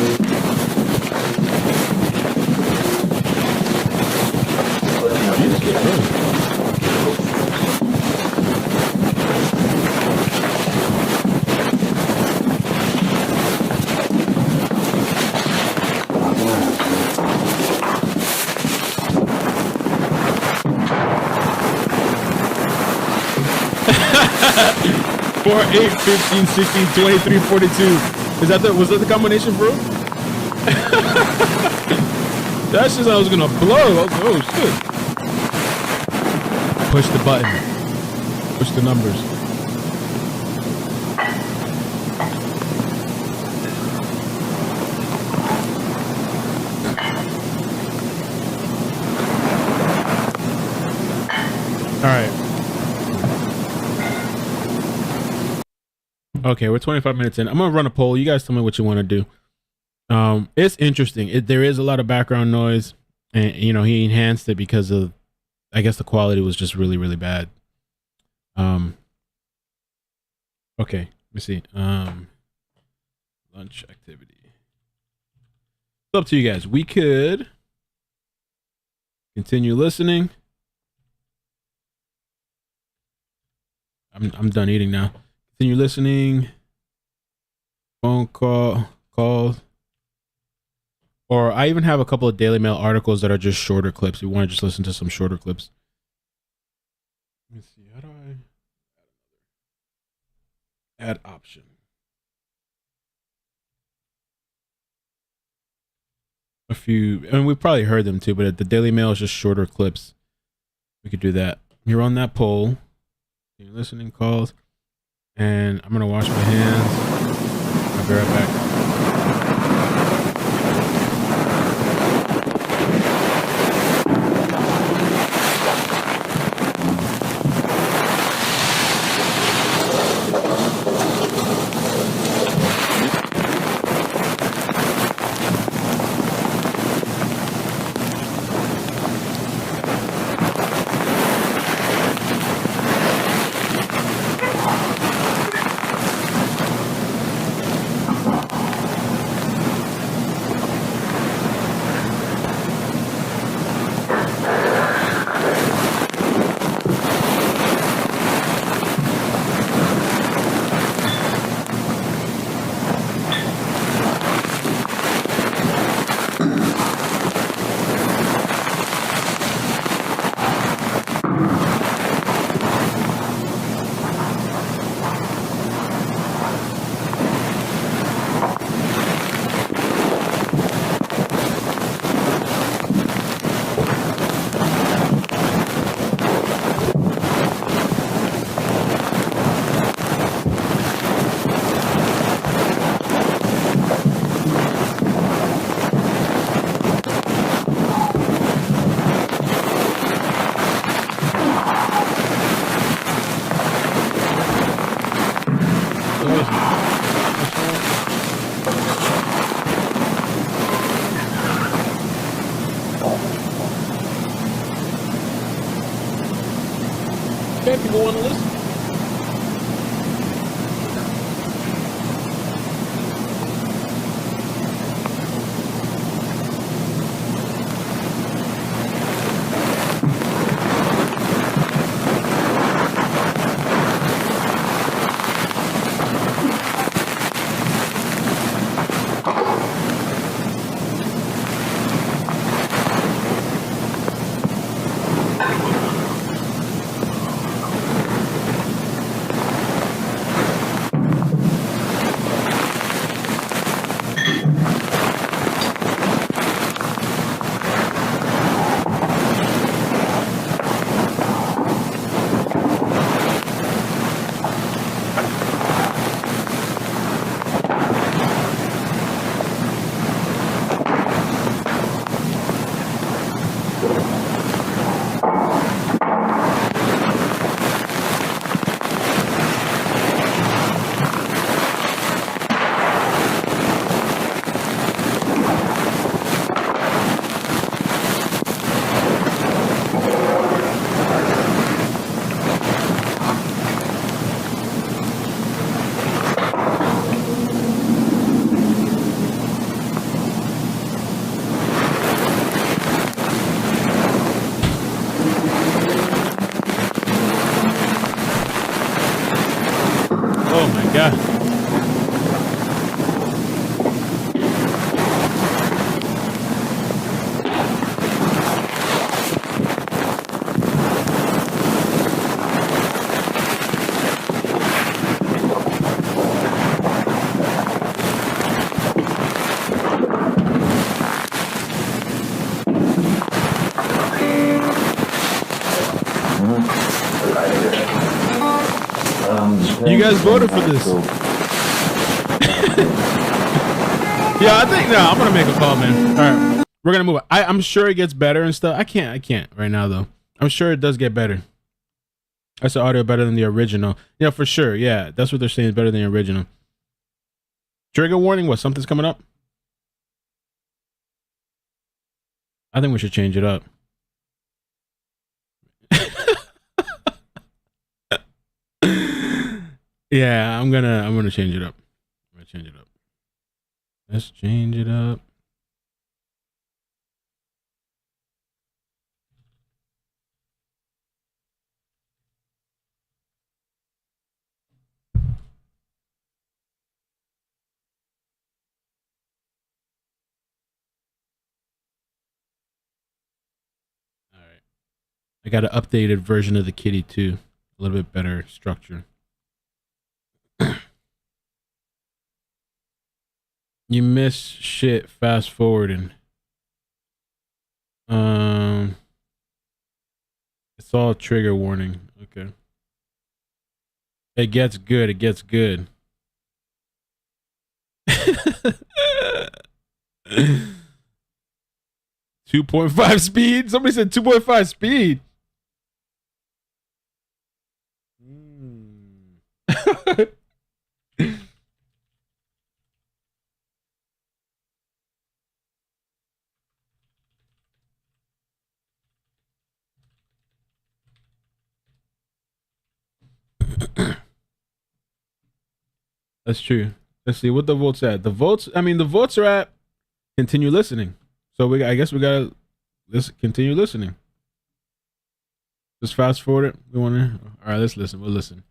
Four, 8, 15, 16, 23, 42. Was that the combination, bro? That's just how I was gonna blow. Oh shit. Push the button. Push the numbers. All right. Okay, we're 25 minutes in. I'm gonna run a poll. You guys tell me what you want to do. It's interesting. There is a lot of background noise, and you know he enhanced it because of, I guess the quality was just really, really bad. Okay, let me see. Lunch activity. It's up to you guys. We could continue listening. I'm done eating now. Continue listening. Phone calls. Or I even have a couple of Daily Mail articles that are just shorter clips. You want to just listen to some shorter clips. Let me see. How do I add option? A few, and we've probably heard them too, but the Daily Mail is just shorter clips. We could do that. You're on that poll. You're listening calls. And I'm going to wash my hands. I'll be right back. People want to listen. Oh my god. You guys voted for this. Yeah, I think no. I'm gonna make a call, man. All right, we're gonna move. I'm sure it gets better and stuff. I can't right now though. I'm sure it does get better. That's the audio better than the original. Yeah, for sure. Yeah, that's what they're saying is better than the original. Trigger warning. What? Something's coming up. I think we should change it up. Yeah, I'm gonna change it up. I'm gonna change it up. Let's change it up. All right. I got an updated version of the kitty too. A little bit better structure. You miss shit fast forwarding. It's all trigger warning. Okay. It gets good. It gets good. 2.5 speed? Somebody said 2.5 speed. That's true. Let's see what the votes at. The votes are at continue listening. So I guess we gotta continue listening. Just fast forward it. We wanna all right, let's listen. We'll listen.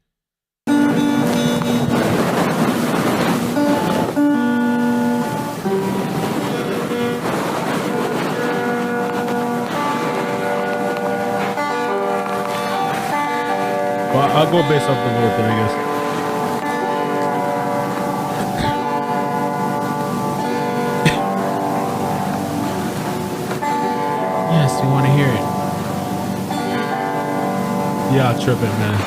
Well, I'll go based off the vote then, I guess. Yes, we want to hear it. Yeah, tripping, man.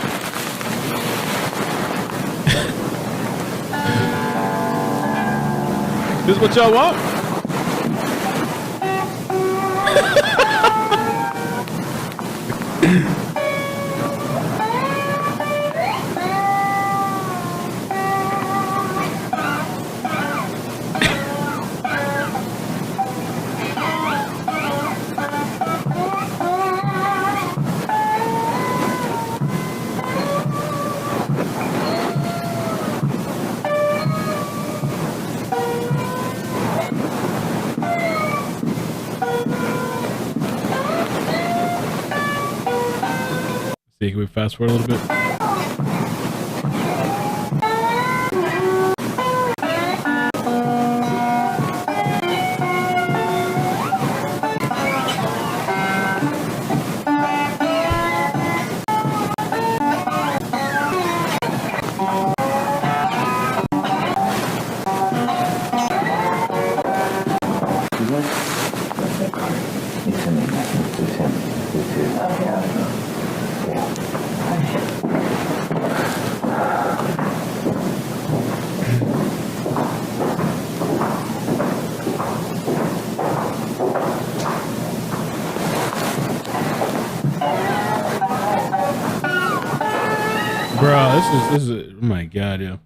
This is what y'all want? See, can we fast forward a little bit? Bro, this is oh my god, yo.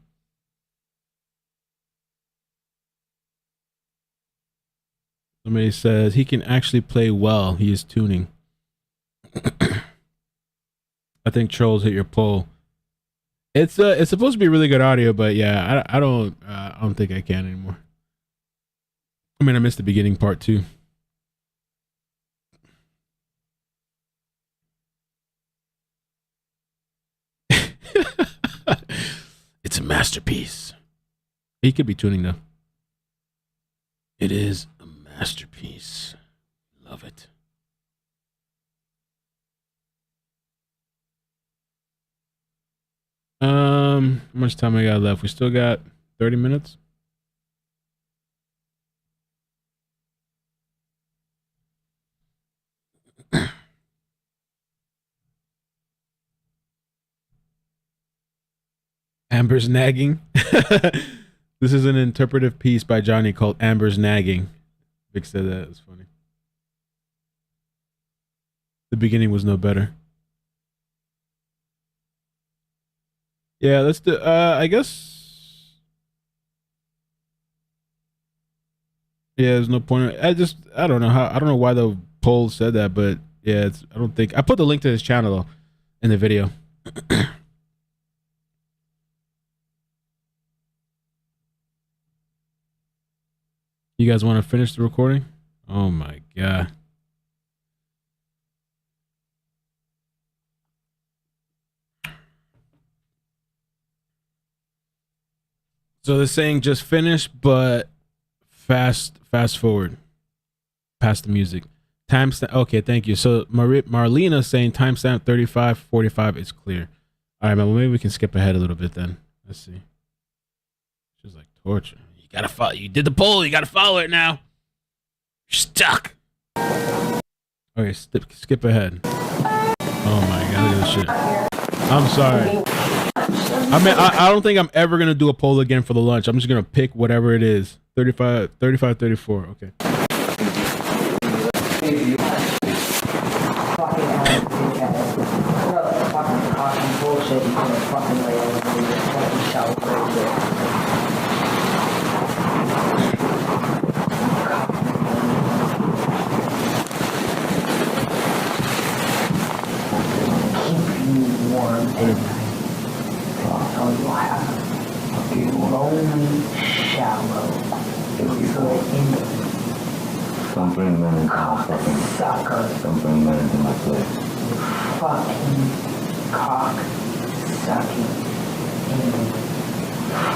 Somebody says he can actually play well. He is tuning. I think trolls hit your poll. It's supposed to be really good audio, but yeah, I don't think I can anymore. I mean, I missed the beginning part too. It's masterpiece. He could be tuning though. It is a masterpiece. Love it. How much time I got left? We still got 30 minutes. Amber's nagging. This is an interpretive piece by Johnny called Amber's Nagging. Vic said that. It's funny. The beginning was no better. Yeah, let's do, I guess. Yeah, there's no point. I don't know how, I don't know why the poll said that, but yeah, I don't think, I put the link to his channel though in the video. You guys want to finish the recording? Oh my God. So they're saying just finish, but fast forward past the music. Timestamp. Okay, thank you. So Marlena saying timestamp 35:45 is clear. All right, man. Well, maybe we can skip ahead a little bit then. Let's see. She's like torture. You gotta follow. You did the poll. You gotta follow it now. You're stuck. Okay, skip ahead. Oh my God, look at this shit. I'm sorry. I mean, I don't think I'm ever gonna do a poll again for the lunch. I'm just gonna pick whatever it is. 35, 34. Okay. Don't bring men into my fucking sucker. Don't bring men into my place. Fucking cock sucking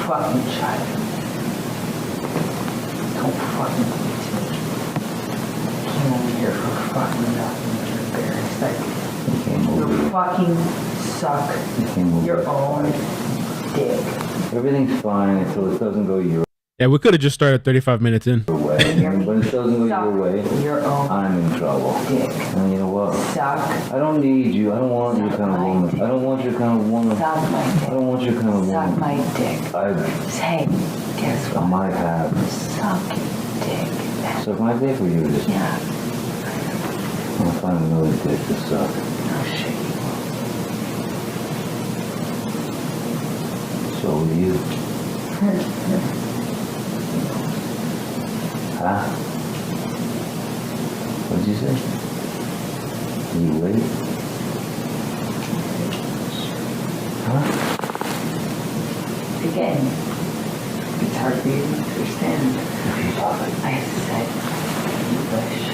fucking child. Don't fucking do it to me. Came over here for fucking nothing. You're embarrassed. You fucking suck your own dick. Everything's fine until it doesn't go your Yeah, we could have just started 35 minutes in. way. When it doesn't go your way, I'm in trouble. Dick. And you know what? Suck. I don't need you. I don't want your kind of woman. I don't want your kind of woman. Suck my dick. I don't want your kind of woman. Suck my dick. Hey, guess what? I might have. Suck your dick. Suck my dick or you just... Yeah. I'll find another dick to suck. Oh shit. So will you. Huh? What'd you say? You wait? Huh? Again, it's hard for you to understand. I said English.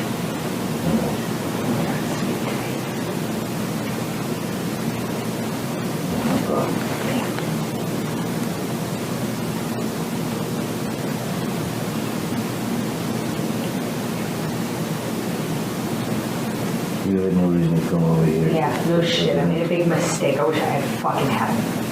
You had no reason to come over here. Yeah, no shit. I made a big mistake. I wish I had fucking hadn't.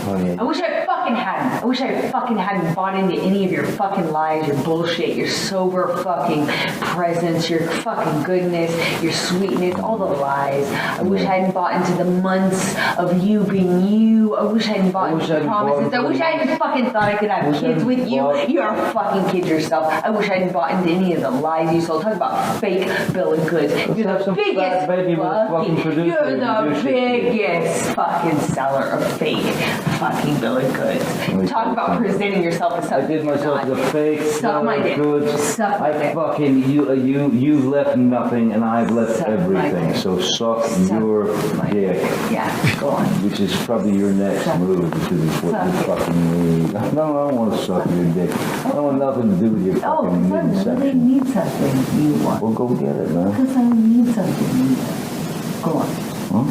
Oh, yeah. I wish I fucking hadn't. I wish I fucking hadn't bought into any of your fucking lies, your bullshit, your sober fucking presence, your fucking goodness, your sweetness, all the lies. I wish I hadn't bought into the months of you being you. I wish I hadn't bought into the promises. I wish I hadn't fucking thought I could have kids with you. You're a fucking kid yourself. I wish I hadn't bought into any of the lies you sold. Talk about fake bill of goods. You're the biggest you're the biggest fucking seller of fake fucking bill of goods. Talk about presenting yourself as something. I did myself as a fake Suck my dick. goods. Suck my dick. Fucking you've left nothing and I've left everything. So suck your dick. Yeah, go on. Which is probably your next move, which is what you fucking need. No, I don't want to suck your dick. I don't want nothing to do with your fucking midsection. I need something you want. Well, go get it, man. Because I need something you want. Go on. Huh?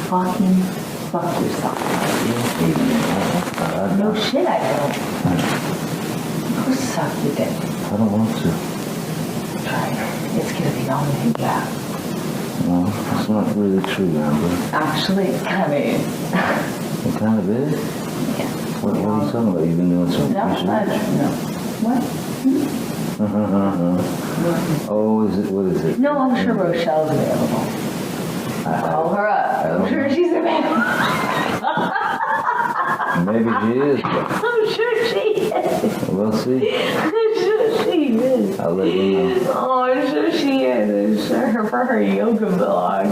Fucking fuck yourself. No shit, I don't. Go suck your dick. I don't want to. Try it. It's gonna be the only thing you have. No, it's not really true, Amber. Actually, it kind of is. It kind of is? Yeah. What are you talking about? You've been doing some No, research? no. What? Oh, is it? What is it? No, I'm sure Rochelle's available. Call her up. I'm sure she's available. Maybe she is. But I'm sure she is. we'll see. I'm sure she is. I'll let you know. Oh, I'm sure she is. I'm sure for her yoga blog.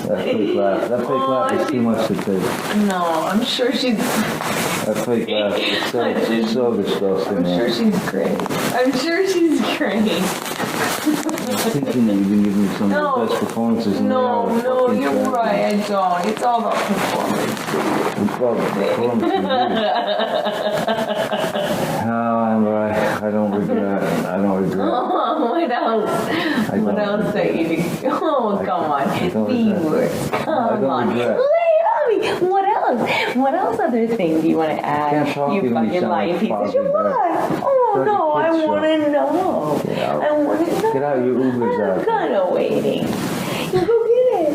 That fake laugh is too much to take. No, I'm sure she's. That fake laugh is so disgusting. I'm sure she's great. I'm sure she's great. I'm thinking that you've been giving me some of the best performances in the hour. No, you're right. I don't. It's all about performance. It's all about performance. Amber, I don't regret. I don't regret. Oh, what else? What else that you do? Oh, come on. Be words. Come on. Lay it on me. What else? What else other thing do you want to add? Can't talk You to you when you fucking sound lying like piece of shit. Fozzie What? Oh, no, I want to know. Get out. I want to know. Get out your Ubers out. I'm kind of waiting. You go get it.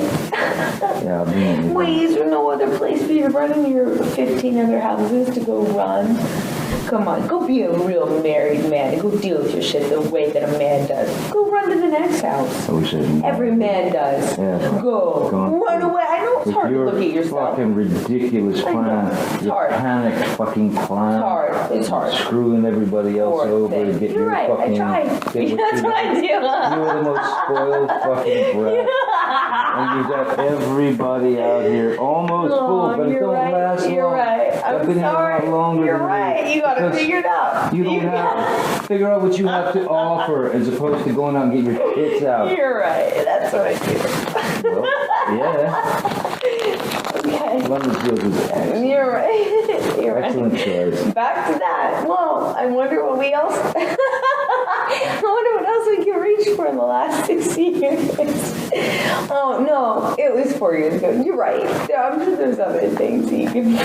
Yeah, I'll be in. Wait, is there no other place for you to run in your 15 other houses to go run? Come on, go be a real married man and go deal with your shit the way that a man does. Go run to the next house. I wish I didn't. Every man does. Yeah. Go. Run away. I know it's hard to look at yourself. Fucking ridiculous plan. Your panicked fucking plan. It's hard. It's hard. Screwing everybody else over to get You're your right. fucking. I tried. That's what I do. You're the most spoiled fucking brat. And you got everybody out here almost full, but it don't last long. You're right. I've been here a lot longer You're than right. You gotta figure it out. You don't have to figure out what you have to offer as opposed to going out and get your tits out. You're right. That's what I do. Well, yeah. Okay. London Fields is excellent. You're right. You're Excellent right. choice. Back to that. Well, I wonder what we else. I wonder what else we can reach for in the last 6 years. Oh no, it was 4 years ago. You're right. I'm sure there's other things you can.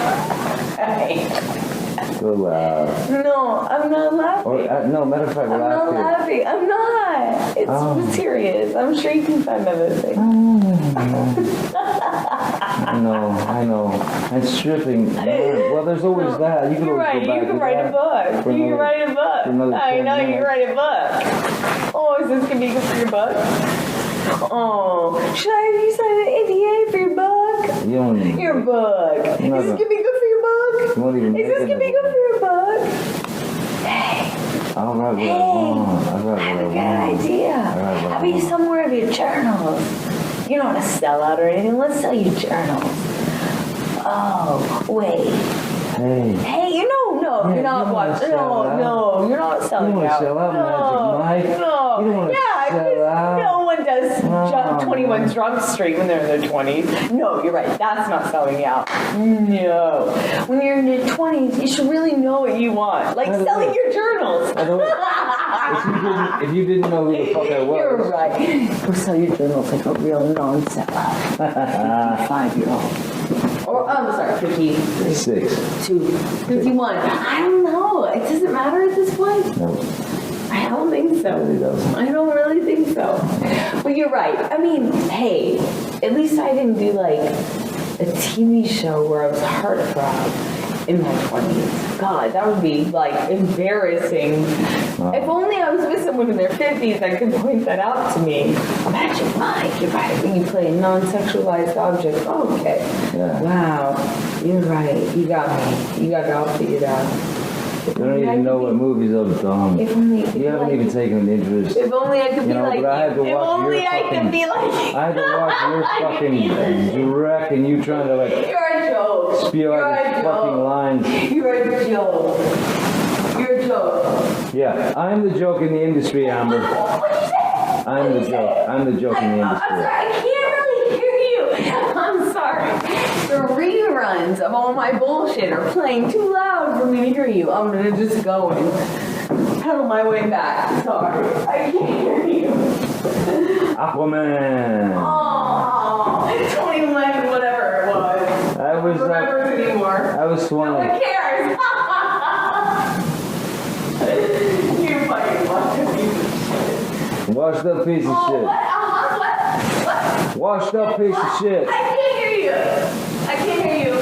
Go laugh. No, I'm not laughing. Or, no, matter of fact, I'm not laughing. I'm not. It's serious. I'm sure you can find other things. I know. And stripping. Well, there's always that. You can always go back. You can write a book. You can write a book. I know you can write a book. Oh, is this going to be good for your book? Oh, should I have you sign an NDA for your book? You don't need your book. Is this going to be good for your book? You won't even Is this going to be good for your book? Hey. I'll write what I want. I'll write what I want. Good idea. How about you sell more of your journals? You don't want to sell out or anything. Let's sell you journals. Oh, wait. Hey, you're not watching. No, you're not selling out. You don't want to sell out, Magic Mike. No. You don't want to sell out. No one does 21 Drunk Street when they're in their 20s. No, you're right. That's not selling out. No. When you're in your 20s, you should really know what you want. Like selling your journals. If you didn't know who the fuck I was. You're right. Go sell your journals like a real non-seller. 55-year-old. Or, I'm sorry, 56. 51. I don't know. It doesn't matter at this point. No. I don't think so. I don't really think so. But you're right. I mean, hey, at least I didn't do like a TV show where I was heartthrob in my 20s. God, that would be like embarrassing. If only I was with someone in their 50s that could point that out to me. Magic Mike, you're right. When you play a non-sexualized object. Oh, okay. Yeah. Wow. You're right. You got me. You got it all figured out. You don't even know what movies I've done. You haven't even taken an interest. If only I could be like but I had to you. If watch only your I could be like I had to watch your fucking direct and you trying to like You're a joke. spew out these fucking lines. You're a joke. You're a joke. Yeah, I'm the joke in the industry, Amber. I'm the joke. I'm the joke in the industry. I'm sorry, I can't really hear you. I'm sorry. The reruns of all my bullshit are playing too loud for me to hear you. I'm gonna just go and pedal my way back. Sorry, I can't hear you. Aquaman. Oh. 2011, whatever it was. I was. I don't remember anymore. I was 20. No one cares. You fucking fucking piece of shit. Washed up piece of shit. What? Washed up piece of shit. I can't hear you. I can't hear you.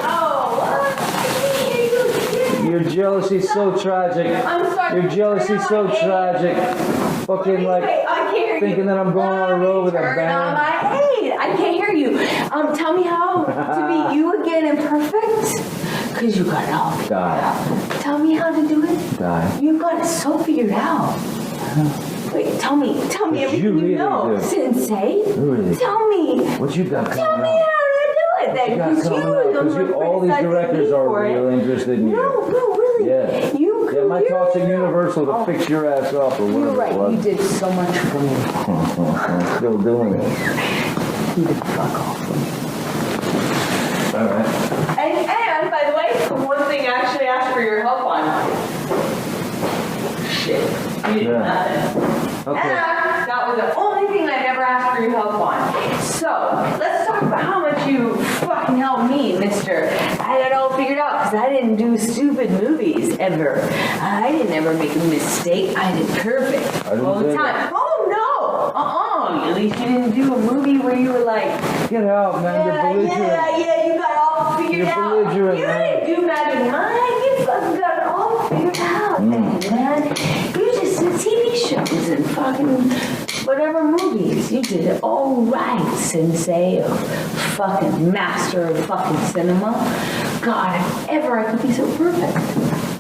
Oh, what? I can't hear you. Your jealousy's so tragic. I'm sorry. Your jealousy's so tragic. Fucking like I can't hear you. thinking that I'm going on a road with a Turn on band. my aid. I can't hear you. Tell me how to be you again and perfect. Because you got it all figured out. Tell me how to do it. Die. You got it so figured out. Wait, tell me everything you really know. do. Sensei, Really? tell me. What you got Tell coming me up? how to do it then. Because you were the one all these criticizing directors me are for it. real interested in you. No, really. Yeah. You my talks at Universal to fix your ass up or whatever You're right. it was. You did so much for me. I'm still doing it. You did fuck off for me. All right. And by the way, one thing I actually asked for your help on. Shit. You did nothing. Okay. And that was the only thing I never asked for your help on. So, let's talk about how much you fucking helped me, mister. I had it all figured out because I didn't do stupid movies ever. I didn't ever make a mistake. I did perfect all the time. Oh, no. At least you didn't do a movie where you were like, get out, man. yeah, you got it all figured out. You didn't do Magic Mind. You fucking got it all figured out, man. You just did TV shows and fucking whatever movies. You did it all right, Sensei, a fucking master of fucking cinema. God, if ever I could be so perfect.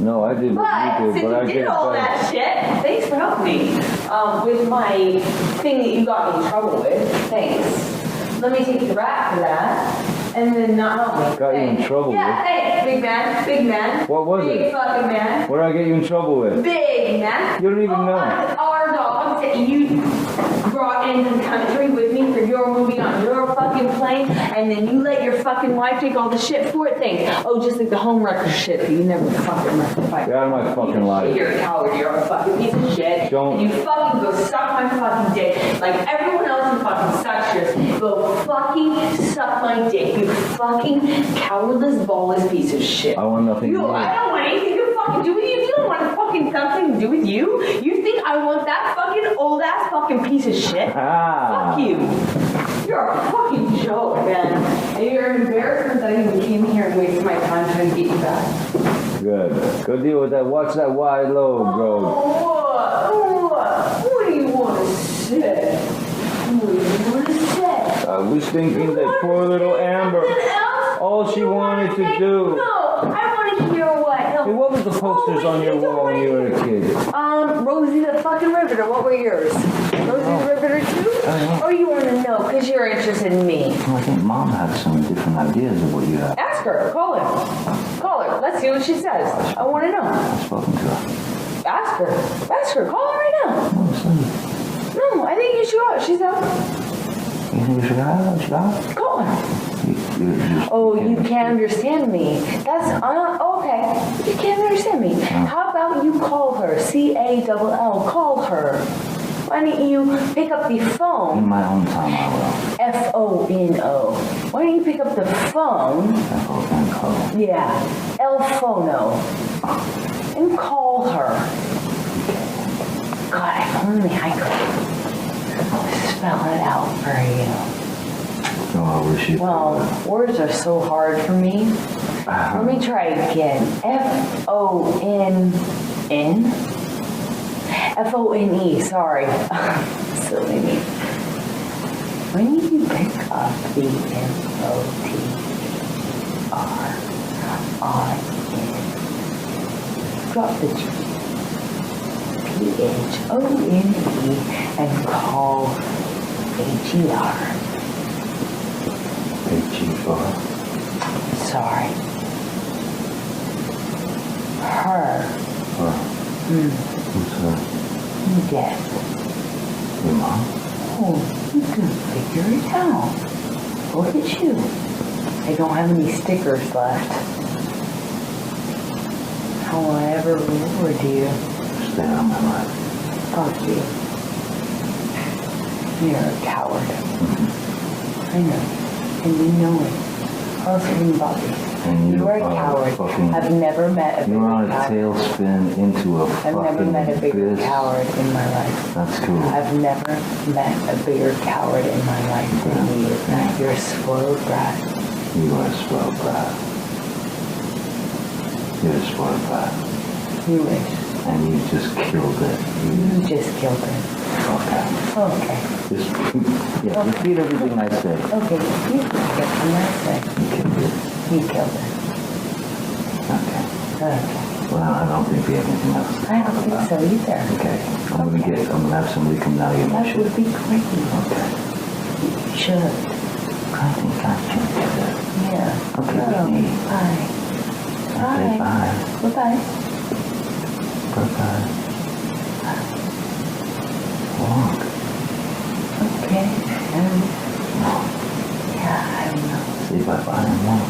No, I did what you did, but I Since you did all that shit, thanks for helping me with my thing that you got me in trouble with. Thanks. Let me take the rap for that. And then not help me. Got you in trouble Yeah, thanks, big man. Big man. What was big it? Fucking man. What did I get you in trouble with? Big man. You don't even know. Our dogs that you brought into the country with me for your movie on your fucking plane, and then you let your fucking wife take all the shit for it. Thanks. Oh, just like the home record shit that you never fucking rectified. Get out of my fucking life. You're a coward. You're a fucking piece of shit. Don't. And you fucking go suck my fucking dick like everyone else who fucking sucks yours. Go fucking suck my dick. You fucking cowardless, ballless piece of shit. I want nothing to do with I it. don't want anything to fucking do with you. You don't want fucking something to do with you. You think I want that fucking old ass fucking piece of shit? Fuck you. You're a fucking joke, man. And you're an embarrassment that I even came here and wasted my time trying to get you back. Good. Go deal with that. Watch that wide load, bro. What do you want to say? What do you want to say? I was thinking that poor little Amber, all she wanted to do. No, I want to hear what. No. Hey, what was the posters on your wall when you were a kid? Rosie the fucking Riveter. What were yours? Rosie the Riveter too? Or you want to know because you're interested in me? Well, I think Mom had some different ideas of what you had. Ask her. Call her. Call her. Let's see what she says. I want to know. I've spoken to her. Ask her. Ask her. Call her right now. No, I think you should go. She's out. You think we should go? Call her. Oh, you can't understand me. That's okay. You can't understand me. How about you call her? C-A-L-L. Call her. Why don't you pick up the phone? In my own time, I will. F-O-N-O. Why don't you pick up the phone? F-O-N-O. Yeah. El-Phono. And call her. God, if only I could spell it out for you. No, I wish you. Well, words are so hard for me. Let me try again. F-O-N-N? F-O-N-E, sorry. Silly me. When you pick up the M-O-T-R-I-N, drop the G. P-H-O-N-E and call H-E-R. H-E-R. Sorry. Her. Who's her? Depp. Your mom? Oh, you can figure it out. Look at you. I don't have any stickers left. How will I ever reward you? Stay on my life. Fuck you. You're a coward. I know. And you know it. Also, in Bobby. And You are a coward. I've never met a bigger You're on a coward. tailspin into a I've never met a bigger abyss. coward in my life. That's cool. I've never met a bigger coward in my life than you. You're a spoiled brat. You are a spoiled brat. You're a spoiled brat. You wish. And you just killed it. You just killed it. Okay. Okay. Just, yeah, repeat everything I say. Okay. You killed it. You killed it. You killed it. Okay. Okay. Well, I don't think we have anything else. I don't think so either. Okay. I'm gonna have somebody come down here and That shit. would be great. Okay. You should. I think I can do that. Yeah. Okay, Oh, Whitney. bye. Okay, bye. Bye-bye. Bye-bye. Walk. Okay. Yeah, I don't know. Say bye-bye and walk.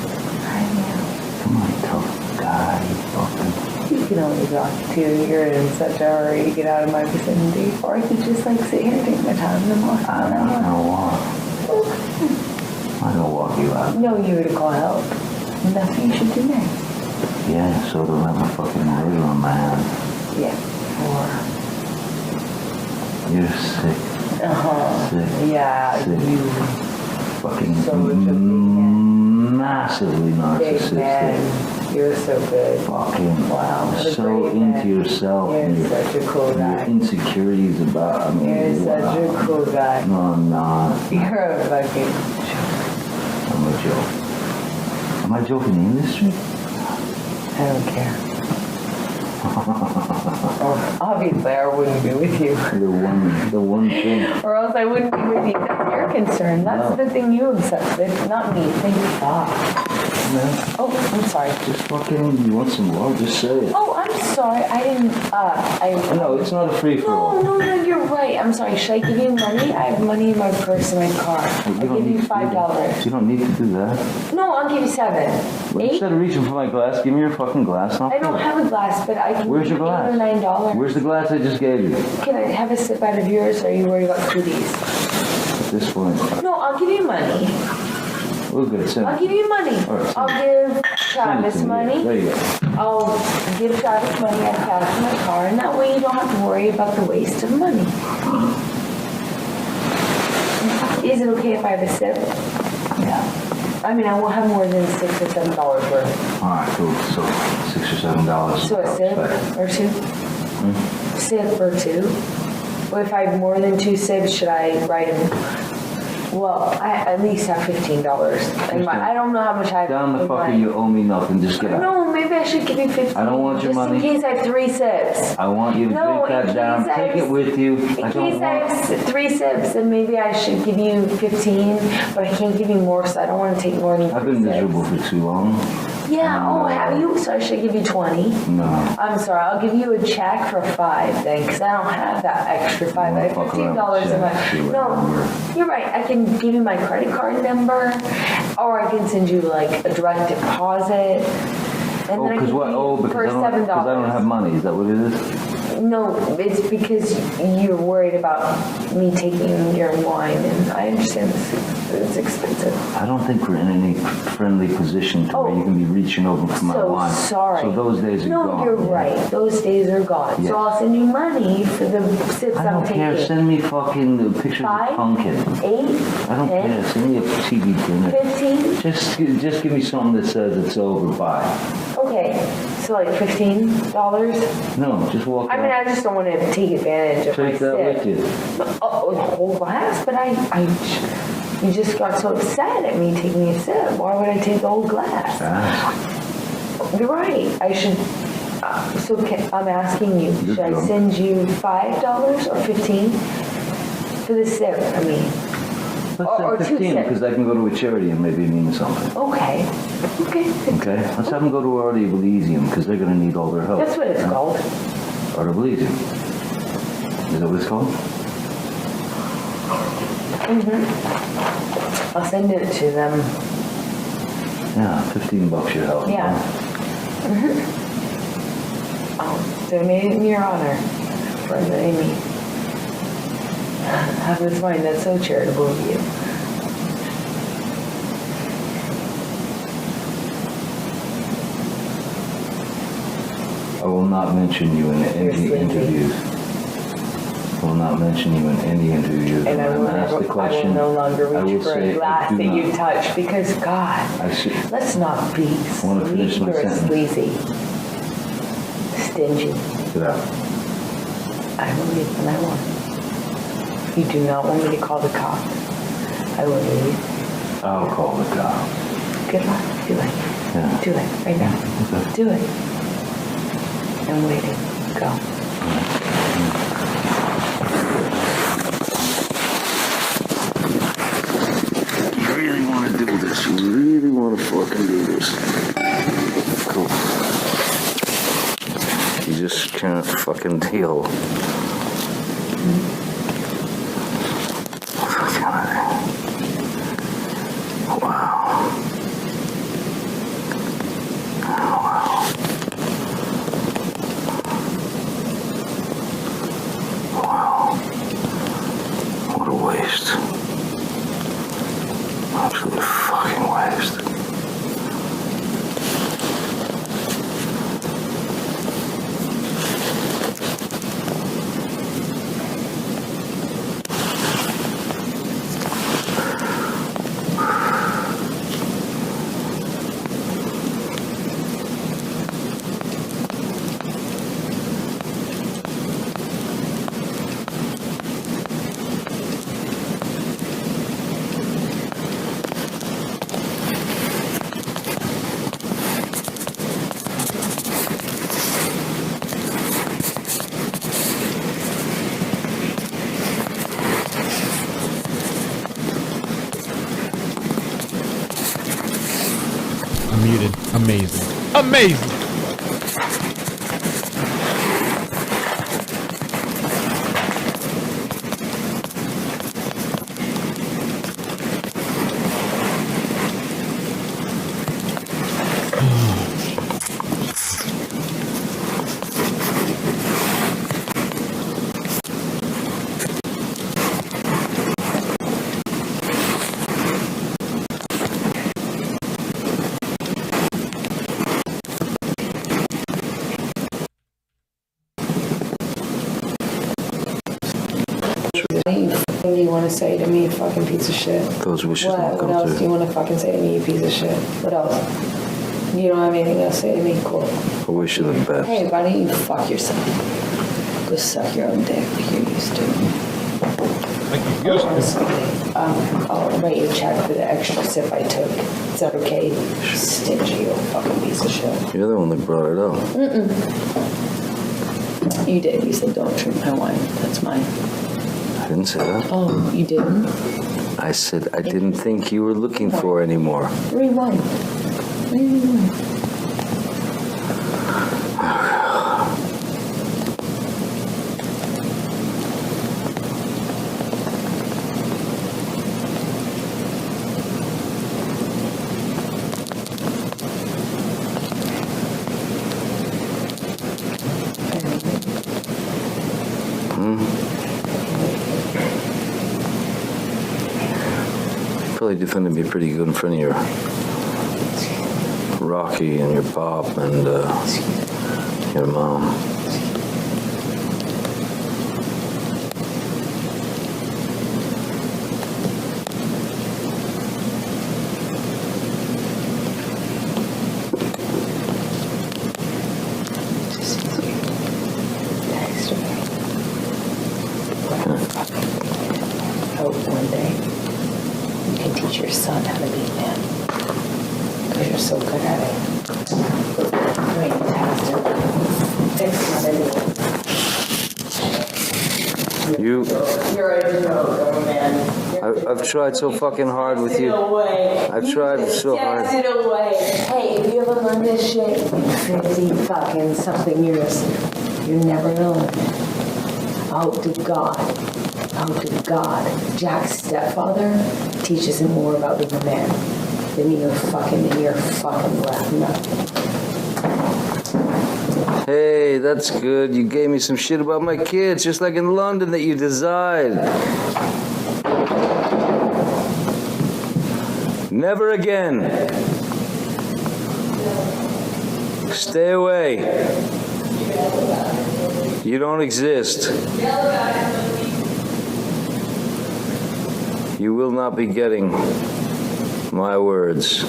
I know. Come on, tough guy, you fucking. You can only talk to. You're in such a hurry to get out of my vicinity. Or I could just like sit here and take my time and walk. I'm not gonna walk. I'm gonna walk you out. No, you were to call help. And that's what you should do next. Yeah, so don't have a fucking murder on my hands. Yeah. You're sick. Sick. Yeah, Sick. you Fucking massively big narcissistic. man. You're so good. Fucking Wow. What a so great into man. yourself. You're and such a cool your guy. insecurities about, I mean, You're such a cool guy. No, I'm not. You're a fucking I'm a joke. Am I joking in the industry? I don't care. Obviously, I wouldn't be with you. The one thing. Or else I wouldn't be with you. That's your concern. That's the thing you obsess with, not me. Thank God. No. Oh, I'm sorry. Just fucking, you want some love? Just say it. Oh, I'm sorry. I didn't, No, it's not a free-for-all. No, you're right. I'm sorry. Should I give you money? I have money in my purse in my car. I'll give you $5. You don't need to do that. No, I'll give you $7. Well, instead of reaching for my glass, give me your fucking glass. And I'll I don't fill it. have a glass, but I can Where's give your you glass? $9. Where's the glass I just gave you? Can I have a sip out of yours, or are you worried about cooties? At this point, No, I'll give you money. we're good. Send I'll it. give you money. All right, I'll send give Send it Travis to me. money. There you go. I'll give Travis money. I cash in my car, and that way you don't have to worry about the waste of money. Is it okay if I have a sip? Yeah. I mean, I won't have more than $6 or $7 worth. All right, cool. So $6 or $7. So a sip or two? Sip or two? Well, if I have more than 2 sips, should I write them? Well, I at least have $15. I don't know how much I have. Down the in fucker, my- you owe me nothing. Just get out. No, maybe I should give you 15. I don't want your money. Just in case I have 3 sips. I want you to No, drink that down. Take it with you. In I don't case I want. have 3 sips, then maybe I should give you 15, but I can't give you more, so I don't want to take more than 3 I've been sips. miserable for too long. Yeah, oh, have you? So I should give you 20. No. I'm sorry, I'll give you a check for 5 then, because I don't have that extra 5. I have $15 in my. No, you're right. I can give you my credit card number, or I can send you like a direct deposit. And Oh, then I because can what? give Oh, you because for I don't have money. Is that what it is? No, it's because you're worried about me taking your wine, and I understand it's expensive. I don't think we're in any friendly position to where you can be reaching over for my So wine. sorry. So those days are No, gone. you're right. Those days are gone. Yes. So I'll send you money for the sips I I'm don't taking. care. Send me fucking pictures 5, of pumpkin. 8, I don't 10, care. Send me a TV dinner. 15. Just give me something that says it's over. Bye. Okay, so like $15. No, just walk. I mean, I just don't want to take advantage of my Take that sip. with you. Oh, the whole glass, but you just got so upset at me taking a sip. Why would I take the whole glass? You're right. I should. I'm asking you. You're Should I drunk. send you $5 or 15 for the sip? I mean, Let's or say 2 15 sips. because I can go to a charity and maybe it means something. Okay. Okay. Okay? Let's have them go to Artibilizium because they're going to need all their help. That's what it's called. Artibilizium. Is that what it's called? I'll send it to them. Yeah, $15 should help. Yeah. I'll donate it in your honor for Amy. I would find that so charitable of you. I will not mention you in any interviews. I will not mention you in any interviews. And I will, ask the question, no longer I will reach for say, a glass that you touch because, God, let's not be sleazy or sleazy. Stingy. Get out. I will leave when I want. If you do not want me to call the cops, I will leave. I'll call the cops. Good luck. Do it. Yeah. Do it right now. Okay. Do it. I'm waiting. Go. You really want to do this? You really want to fucking do this? Cool. You just can't fucking deal. Absolute fucking waste. Muted. Amazing. Amazing. What do you want to say to me, you fucking piece of shit? Those wishes What won't come else true. do you want to fucking say to me, you piece of shit? What else? You don't have anything else to say to me? Cool. I wish you the best. Hey, why don't you fuck yourself? Go suck your own dick like you're used to. I'll write you a check for the extra sip I took. Is that okay? Stingy old fucking piece of shit. You're the one that brought it up. You did. You said don't drink my wine. That's mine. I didn't say that. Oh, you didn't? I said I didn't think you were looking for anymore. Rewind. Rewind. Probably defended me pretty good in front of your Rocky and your pop and your mom. Hope one day you can teach your son how to be a man. Because you're so good at it. Fantastic. You. You're a joke, man. I've tried so fucking hard with you. I've tried so hard. Text it away. Hey, if you ever learn this shit in 50 fucking something years, you're never gonna learn it. Oh, to God. Oh, to God. Jack's stepfather teaches him more about being a man than your fucking left nut. Hey, that's good. You gave me some shit about my kids, just like in London that you desired. Never again. Stay away. You don't exist. You will not be getting my words.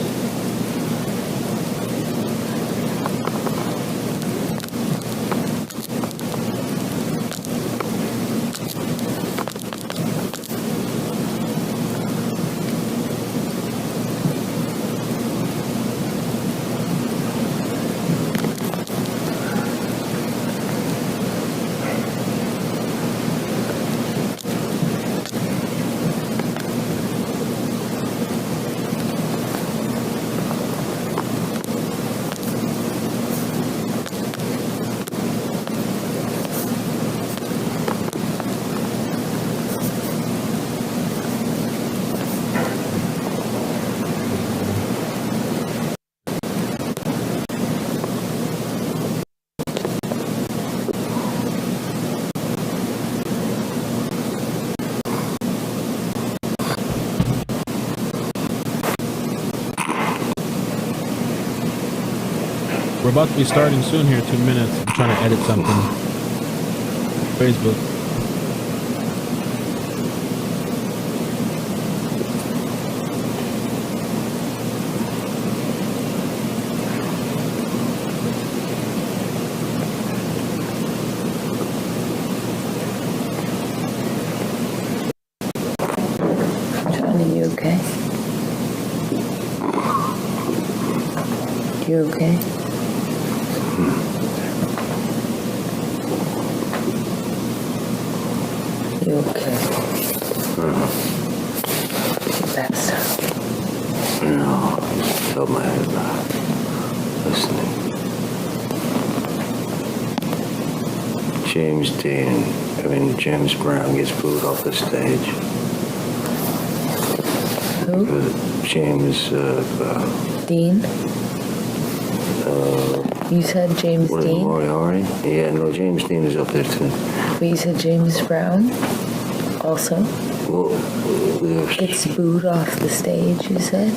We're about to be starting soon here, 2 minutes. I'm trying to edit something. Facebook. Johnny, you okay? You okay? You okay? You passed out. No, I felt my head back. Listening. James Brown gets booed off the stage. Who? James, Dean? You said James what, Dean? Moriarty? Yeah, no, James Dean is up there too. But you said James Brown also? Well, Gets booed off the stage, you said?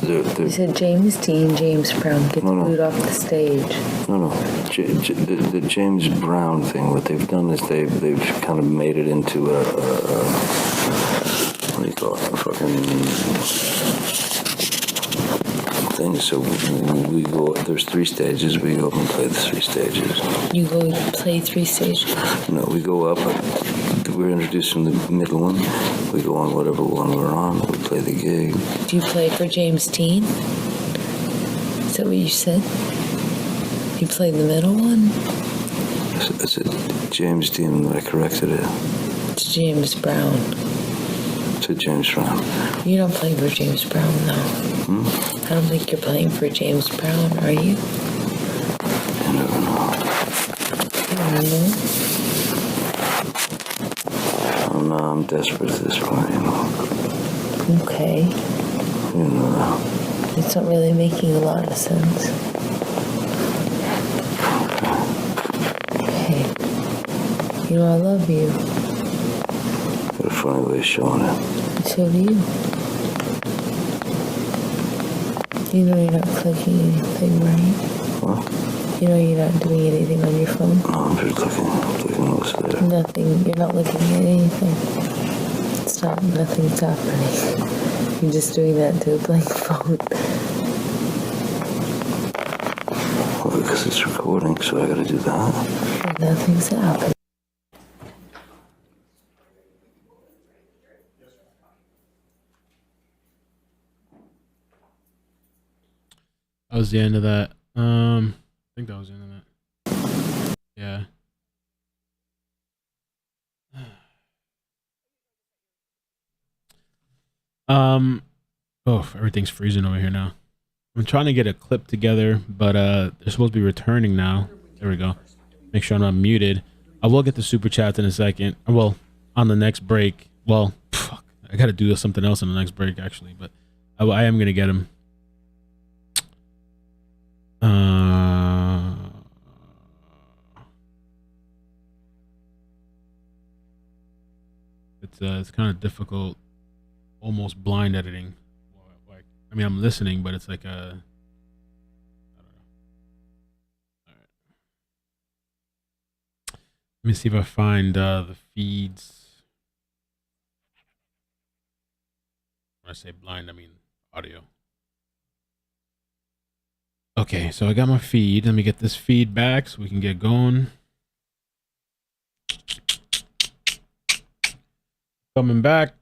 You said James Dean, James Brown gets booed off the stage. No. The James Brown thing, what they've done is they've kind of made it into a what do you call it? A fucking thing. So we go, there's 3 stages. We go up and play the 3 stages. You go play 3 stages? No, we go up. We're introduced from the middle one. We go on whatever one we're on. We play the gig. Do you play for James Dean? Is that what you said? You play the middle one? I said James Dean. I corrected it. It's James Brown. To James Brown. You don't play for James Brown, though. I don't think you're playing for James Brown, are you? I never know. You don't know? I'm desperate at this point, you know. Okay. You know. It's not really making a lot of sense. Okay. You know, I love you. Got a funny way of showing it. So do you. You know you're not clicking anything, right? What? You know you're not doing anything on your phone? No, I'm just looking what's there. Nothing. You're not looking at anything. Nothing's happening. You're just doing that to a blank phone. Well, because it's recording, so I gotta do that. Nothing's happening. That was the end of that. I think that was the end of that. Yeah. Oh, everything's freezing over here now. I'm trying to get a clip together, but they're supposed to be returning now. There we go. Make sure I'm not muted. I will get the super chats in a second. Well, on the next break. Well, fuck, I gotta do something else on the next break actually, but I am gonna get them. it's kind of difficult, almost blind editing. Like, I mean, I'm listening, but it's like a. Let me see if I find the feeds. When I say blind, I mean audio. Okay, so I got my feed. Let me get this feed back so we can get going. Coming back.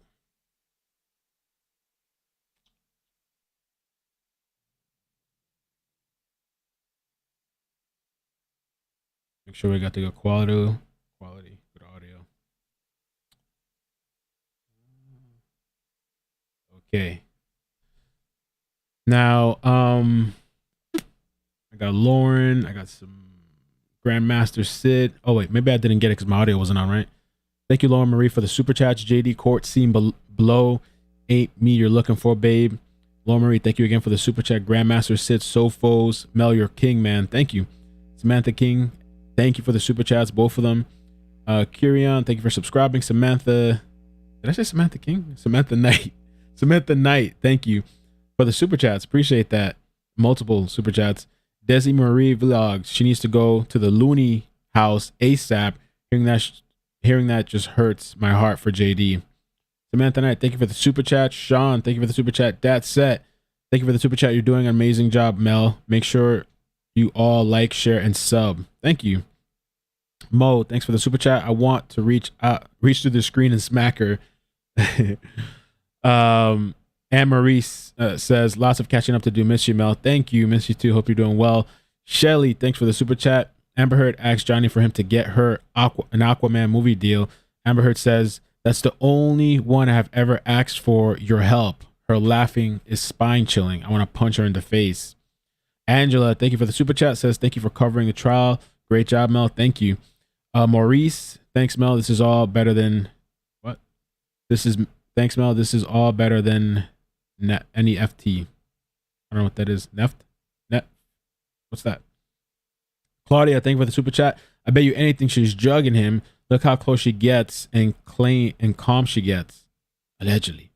Make sure we got the good quality, good audio. Okay. Now, I got Lauren. I got some Grandmaster Sid. Oh wait, maybe I didn't get it because my audio wasn't on, right? Thank you, Lauren Marie, for the super chats. JD Court scene below. Ain't me you're looking for, babe. Lauren Marie, thank you again for the super chat. Grandmaster Sid, Sofos, Mel, you're king, man. Thank you. Samantha King, thank you for the super chats, both of them. Kirion, thank you for subscribing. Samantha, did I say Samantha King? Samantha Knight. Samantha Knight, thank you for the super chats. Appreciate that. Multiple super chats. Desi Marie Vlogs, she needs to go to the Looney house ASAP. Hearing that just hurts my heart for JD. Samantha Knight, thank you for the super chat. Sean, thank you for the super chat. That's set. Thank you for the super chat. You're doing an amazing job, Mel. Make sure you all like, share, and sub. Thank you. Mo, thanks for the super chat. I want to reach through the screen and smack her. Anne Marie says, lots of catching up to do. Miss you, Mel. Thank you. Miss you too. Hope you're doing well. Shelly, thanks for the super chat. Amber Heard asked Johnny for him to get her an Aquaman movie deal. Amber Heard says, that's the only one I have ever asked for your help. Her laughing is spine chilling. I want to punch her in the face. Angela, thank you for the super chat. Says, thank you for covering the trial. Great job, Mel. Thank you. Maurice, thanks, Mel. This is all better than what? Thanks, Mel. This is all better than any FT. I don't know what that is. Net? What's that? Claudia, thank you for the super chat. I bet you anything she's drugging him. Look how close she gets and clean and calm she gets. Allegedly.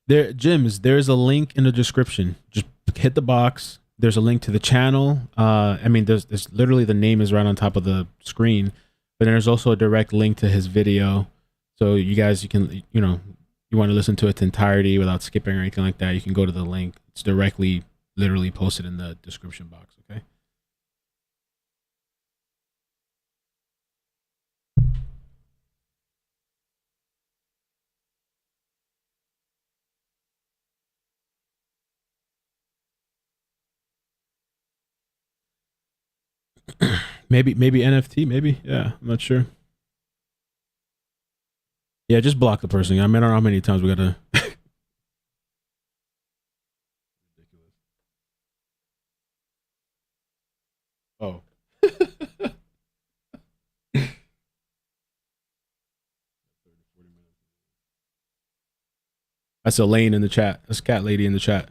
There's a link in the description. Just hit the box. There's a link to the channel. I mean, there's literally the name is right on top of the screen, but then there's also a direct link to his video. So you guys, you can, you want to listen to its entirety without skipping or anything like that, you can go to the link. It's directly, literally posted in the description box, okay? maybe NFT, maybe. Yeah, I'm not sure. Yeah, just block the person. I mean, I don't know how many times we gotta. Oh. That's Elaine in the chat. That's Cat Lady in the chat.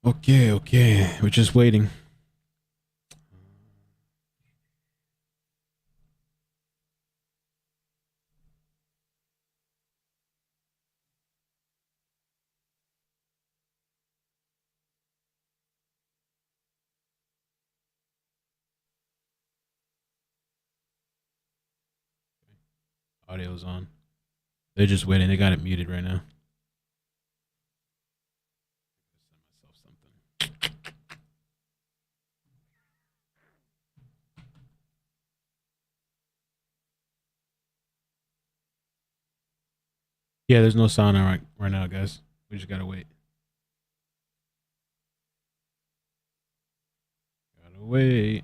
Okay. We're just waiting. Audio's on. They're just waiting. They got it muted right now. Yeah, there's no sound on right now, guys. We just gotta wait. Gotta wait.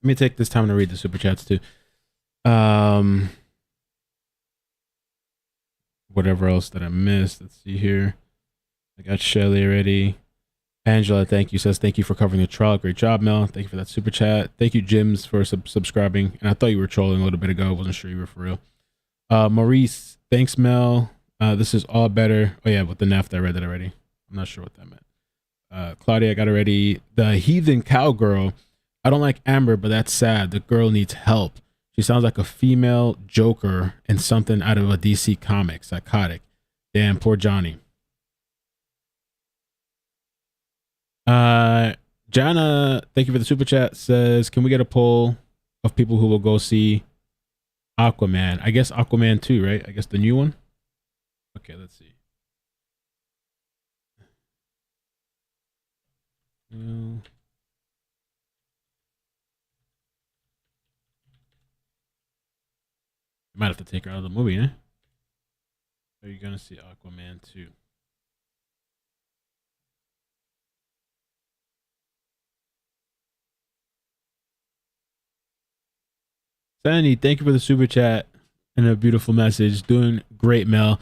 Let me take this time to read the super chats too. Whatever else that I missed. Let's see here. I got Shelly already. Angela, thank you. Says thank you for covering the trial. Great job, Mel. Thank you for that super chat. Thank you, Jims, for subscribing. And I thought you were trolling a little bit ago. I wasn't sure you were for real. Maurice, thanks, Mel. This is all better. Oh yeah, with the NAFTA, I read that already. I'm not sure what that meant. Claudia, I got already. The heathen cowgirl. I don't like Amber, but that's sad. The girl needs help. She sounds like a female Joker and something out of a DC comic. Psychotic. Damn, poor Johnny. Jana, thank you for the super chat. Says, can we get a poll of people who will go see Aquaman? I guess Aquaman 2, right? I guess the new one. Okay, let's see. Might have to take her out of the movie, eh? Are you gonna see Aquaman 2? Sandy, thank you for the super chat and a beautiful message. Doing great, Mel.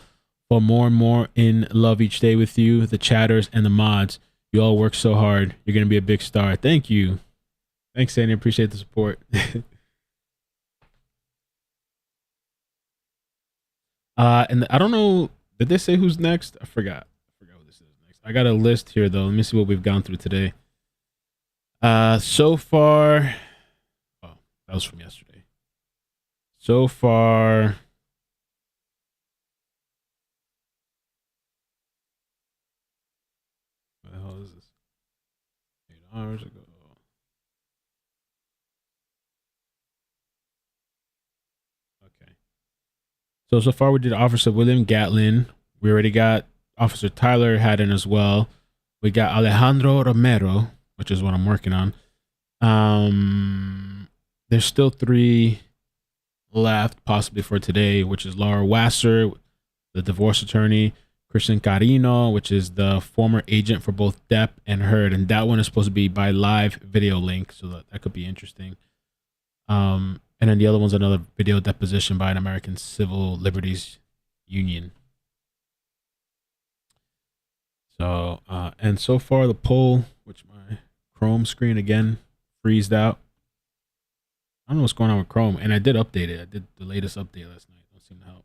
For more and more in love each day with you, the chatters and the mods. You all work so hard. You're gonna be a big star. Thank you. Thanks, Sandy. Appreciate the support. And I don't know. Did they say who's next? I forgot. Who this is next. I got a list here though. Let me see what we've gone through today. So far. Oh, that was from yesterday. So far. What the hell is this? 8 hours ago. So far we did Officer William Gatlin. We already got Officer Tyler Hadden as well. We got Alejandro Romero, which is what I'm working on. There's still 3 left, possibly for today, which is Laura Wasser, the divorce attorney, Christian Carino, which is the former agent for both Depp and Heard, and that one is supposed to be by live video link, so that could be interesting. And then the other one's another video deposition by an American Civil Liberties Union. So, and so far the poll, which my Chrome screen again freezed out. I don't know what's going on with Chrome, and I did update it. I did the latest update last night. Don't seem to help.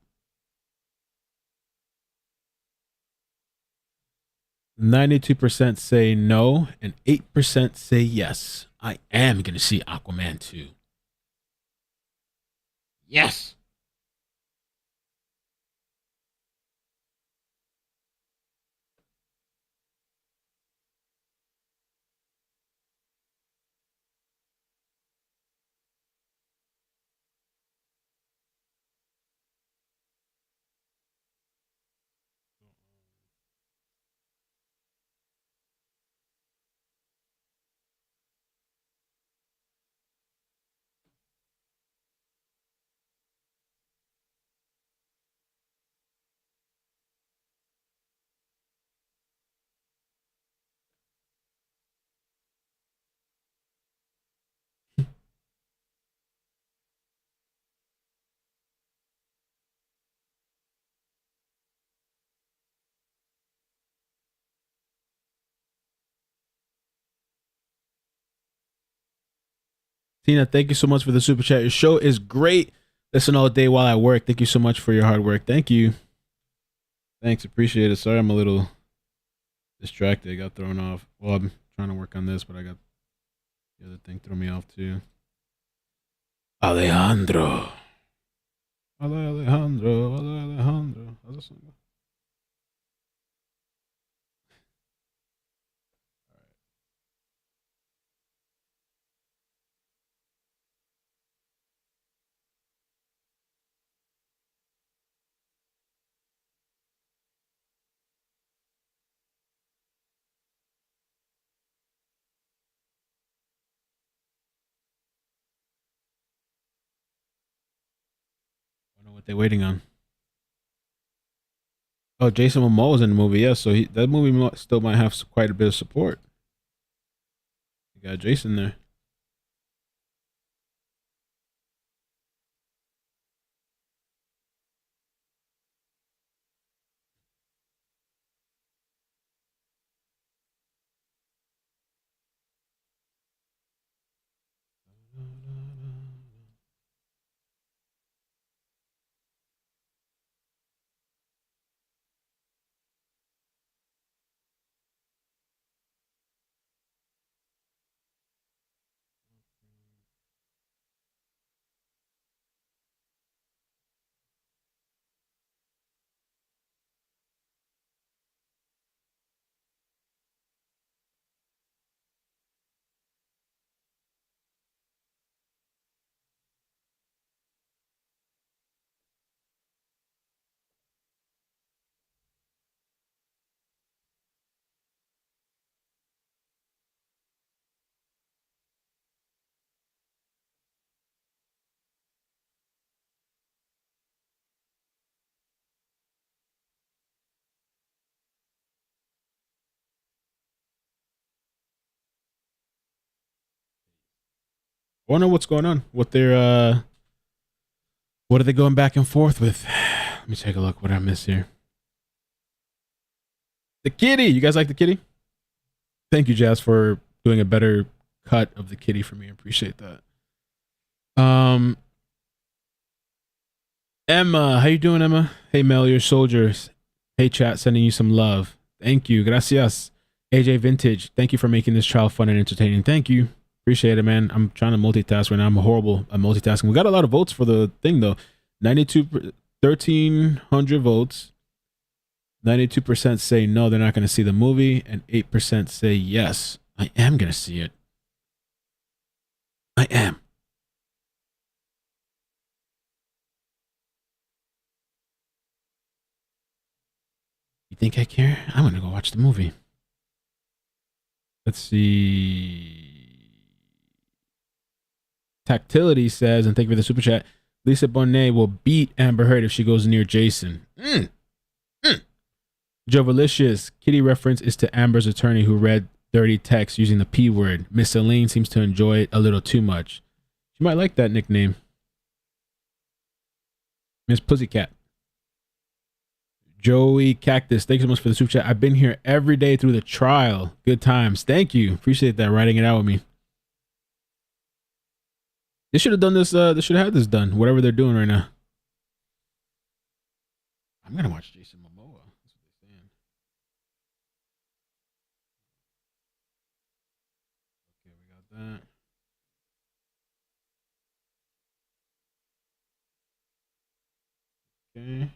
92% say no, and 8% say yes. I am going to see Aquaman 2. Yes. Tina, thank you so much for the super chat. Your show is great. Listen all day while I work. Thank you so much for your hard work. Thank you. Thanks. Appreciate it. Sorry, I'm a little distracted. I got thrown off. Well, I'm trying to work on this, but I got the other thing throw me off too. Alejandro. Alejandro. How's this one go? I don't know what they're waiting on. Oh, Jason Momoa is in the movie. Yeah, so that movie still might have quite a bit of support. You got Jason there. I wonder what's going on. What are they going back and forth with? Let me take a look. What I miss here. The kitty. You guys like the kitty? Thank you, Jazz, for doing a better cut of the kitty for me. I appreciate that. Emma, how you doing, Emma? Hey, Mel, your soldiers. Hey, chat, sending you some love. Thank you. Gracias. AJ Vintage, thank you for making this trial fun and entertaining. Thank you. Appreciate it, man. I'm trying to multitask right now. I'm horrible at multitasking. We got a lot of votes for the thing, though. 1,300 votes. 92% say no, they're not going to see the movie, and 8% say yes. I am going to see it. I am. You think I care? I'm going to go watch the movie. Let's see. Tactility says, and thank you for the super chat, Lisa Bonet will beat Amber Heard if she goes near Jason. Jovalicious kitty reference is to Amber's attorney who read dirty text using the P word. Miss Elaine seems to enjoy it a little too much. She might like that nickname. Miss Pussycat. Joey Cactus, thanks so much for the super chat. I've been here every day through the trial. Good times. Thank you. Appreciate that, writing it out with me. They should have done this. They should have had this done. Whatever they're doing right now. I'm gonna watch Jason Momoa. That's what they're saying. Okay, we got that. Okay.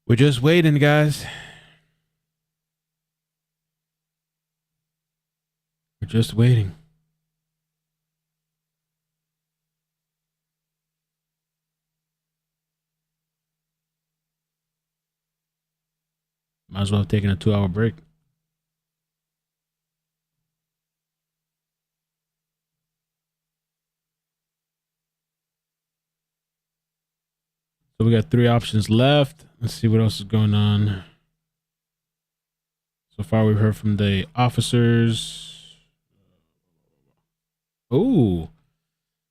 We're just waiting, guys. We're just waiting. Might as well have taken a 2-hour break. So we got 3 options left. Let's see what else is going on. So far, we've heard from the officers. Oh,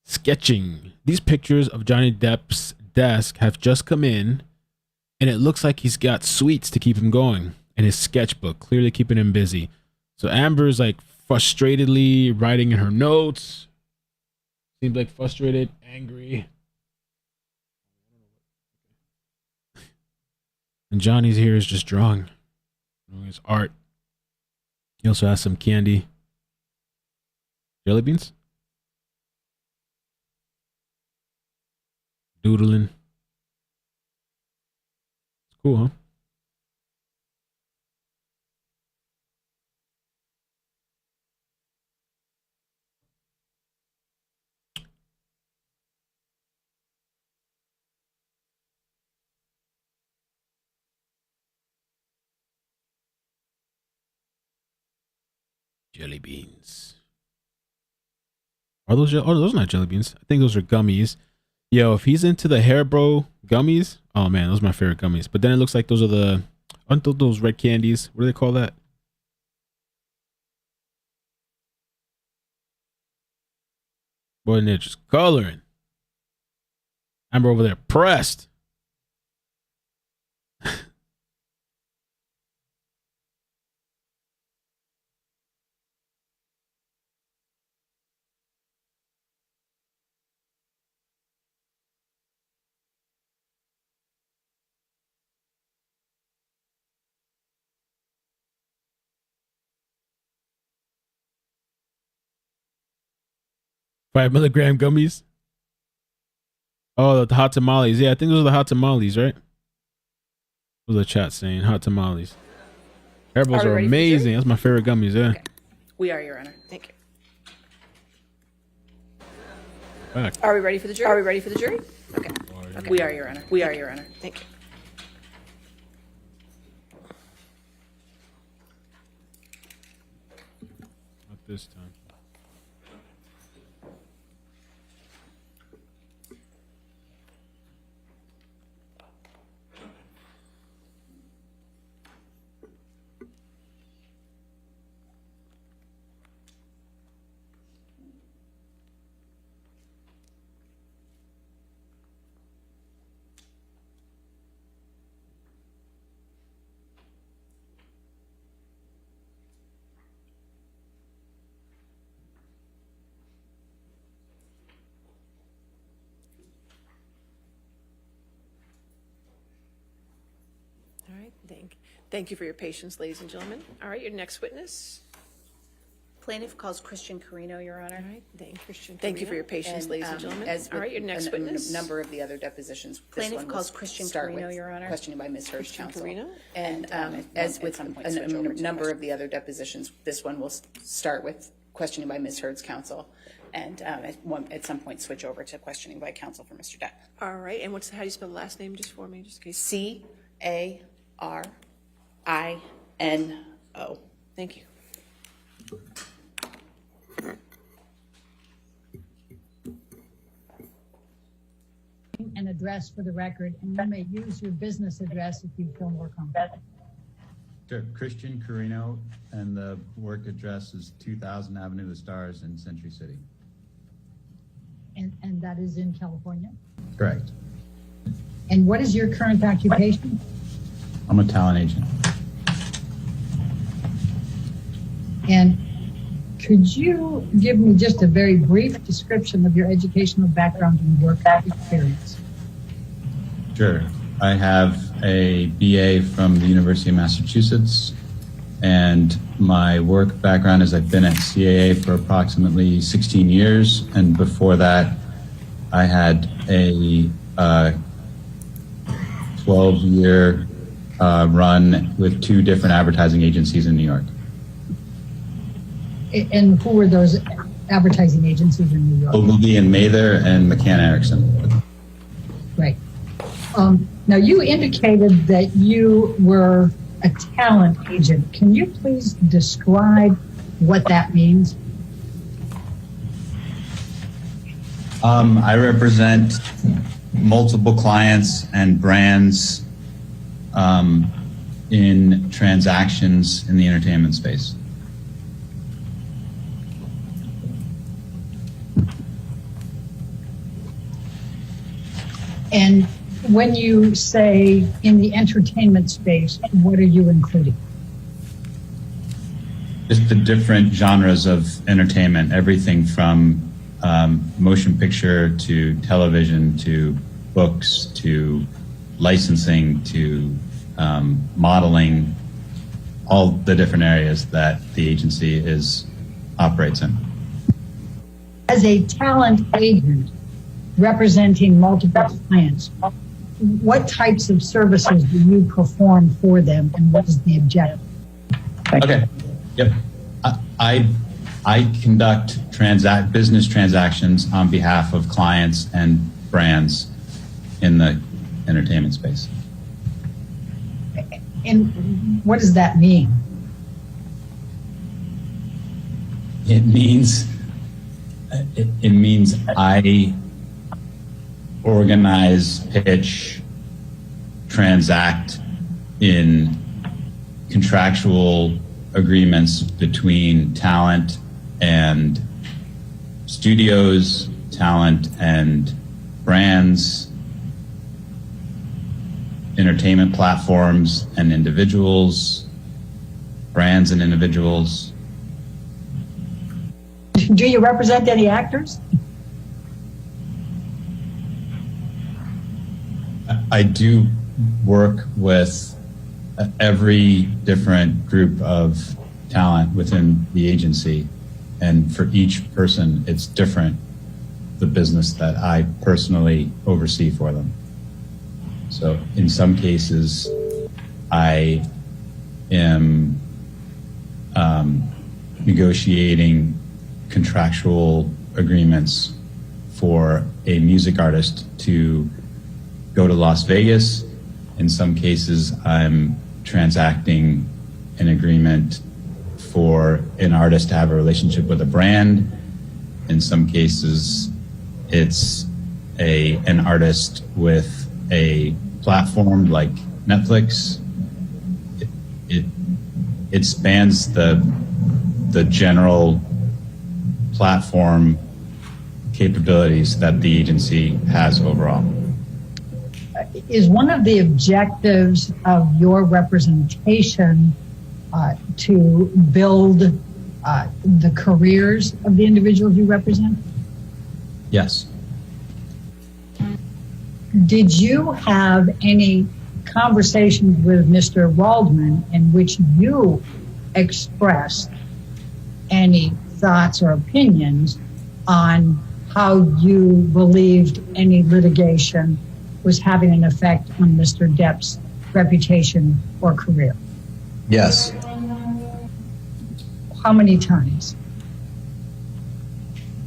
sketching. These pictures of Johnny Depp's desk have just come in, and it looks like he's got sweets to keep him going in his sketchbook, clearly keeping him busy. So Amber's like frustratedly writing in her notes. Seems like frustrated, angry. And Johnny's here is just drawing his art. He also has some candy. Jelly beans? Doodling. It's cool, huh? Jelly beans. Are those? Oh, those are not jelly beans. I think those are gummies. Yo, if he's into the hair bro gummies, oh man, those are my favorite gummies. But then it looks like those are the, aren't those red candies? What do they call that? Boy, they're just coloring. Amber over there pressed. Five milligram gummies. Oh, the hot tamales. Yeah, I think those are the hot tamales, right? What was the chat saying? Hot tamales. Hairballs are amazing. That's my favorite gummies, yeah. We are, Your Honor. Thank you. Back. Are we ready for the jury? Are we ready for the jury? Okay. We are, Your Honor. We are, Your Honor. Thank you. Not this time. All right, thank you for your patience, ladies and gentlemen. All right, your next witness. Plaintiff calls Christian Carino, Your Honor. All right, thank you for your patience, ladies and gentlemen. As All right, your next witness. A number of the other depositions. Plaintiff calls Christian Carino, Your Honor. Questioning by Ms. Heard's counsel. Carino. And as with a number of the other depositions, this one will start with questioning by Ms. Heard's counsel, and at some point switch over to questioning by counsel for Mr. Depp. All right, and how do you spell the last name just for me, just in case? C-A-R-I-N-O. Thank you. An address for the record, and you may use your business address if you feel more comfortable. Christian Carino, and the work address is 2000 Avenue of the Stars in Century City. And that is in California? Correct. And what is your current occupation? I'm a talent agent. And could you give me just a very brief description of your educational background and work experience? Sure. I have a BA from the University of Massachusetts, and my work background is I've been at CAA for approximately 16 years, and before that I had a 12-year run with 2 different advertising agencies in New York. And who were those advertising agencies in New York? Ogilvy and Mather and McCann Erickson. Right. Now, you indicated that you were a talent agent. Can you please describe what that means? I represent multiple clients and brands in transactions in the entertainment space. And when you say in the entertainment space, what are you including? Just the different genres of entertainment, everything from motion picture to television to books to licensing to modeling, all the different areas that the agency operates in. As a talent agent representing multiple clients, what types of services do you perform for them, and what is the objective? Okay. Yep. I conduct business transactions on behalf of clients and brands in the entertainment space. And what does that mean? It means I organize, pitch, transact in contractual agreements between talent and studios, talent and brands, entertainment platforms and individuals, brands and individuals. Do you represent any actors? I do work with every different group of talent within the agency, and for each person it's different, the business that I personally oversee for them. So in some cases I am negotiating contractual agreements for a music artist to go to Las Vegas. In some cases, I'm transacting an agreement for an artist to have a relationship with a brand. In some cases, it's an artist with a platform like Netflix. It spans the general platform capabilities that the agency has overall. Is one of the objectives of your representation to build the careers of the individuals you represent? Yes. Did you have any conversations with Mr. Waldman in which you expressed any thoughts or opinions on how you believed any litigation was having an effect on Mr. Depp's reputation or career? Yes. How many times?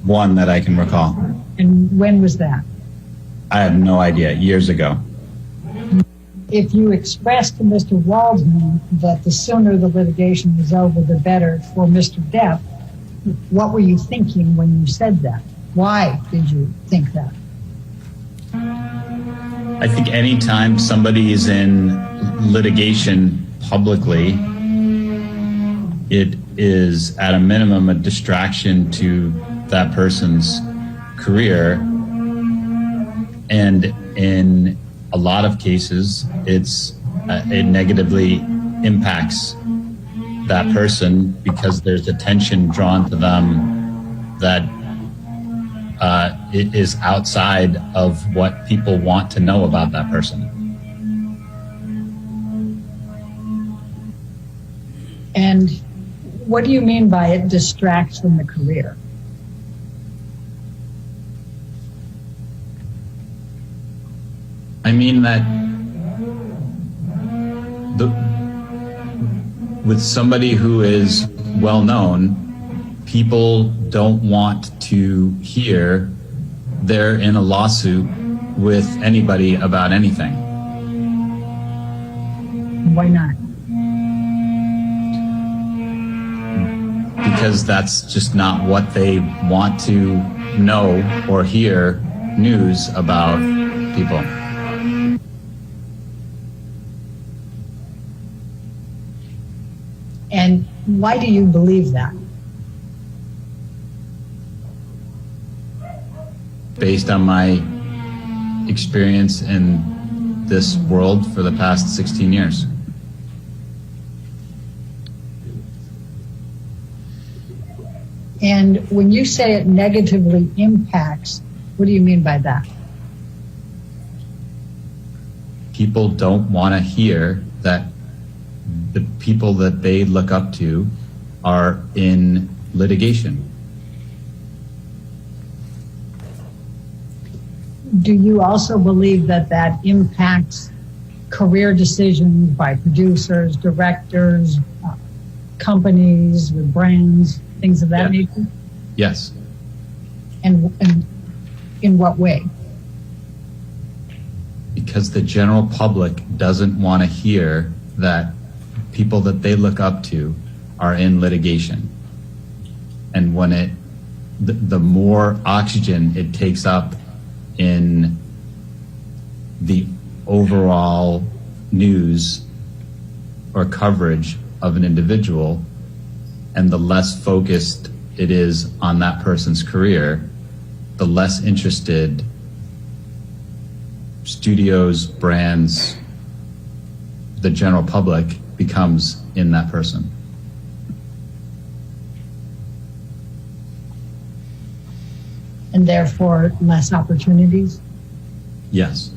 One that I can recall. And when was that? I have no idea. Years ago. If you expressed to Mr. Waldman that the sooner the litigation was over, the better for Mr. Depp, what were you thinking when you said that? Why did you think that? I think anytime somebody is in litigation publicly, it is at a minimum a distraction to that person's career. And in a lot of cases, it negatively impacts that person because there's attention drawn to them that it is outside of what people want to know about that person. And what do you mean by it distracts from the career? I mean that with somebody who is well known, people don't want to hear they're in a lawsuit with anybody about anything. Why not? Because that's just not what they want to know or hear news about people. And why do you believe that? Based on my experience in this world for the past 16 years. And when you say it negatively impacts, what do you mean by that? People don't want to hear that the people that they look up to are in litigation. Do you also believe that that impacts career decisions by producers, directors, companies with brands, things of that nature? Yes. And in what way? Because the general public doesn't want to hear that people that they look up to are in litigation. And when the more oxygen it takes up in the overall news or coverage of an individual, and the less focused it is on that person's career, the less interested studios, brands, the general public becomes in that person. And therefore less opportunities? Yes.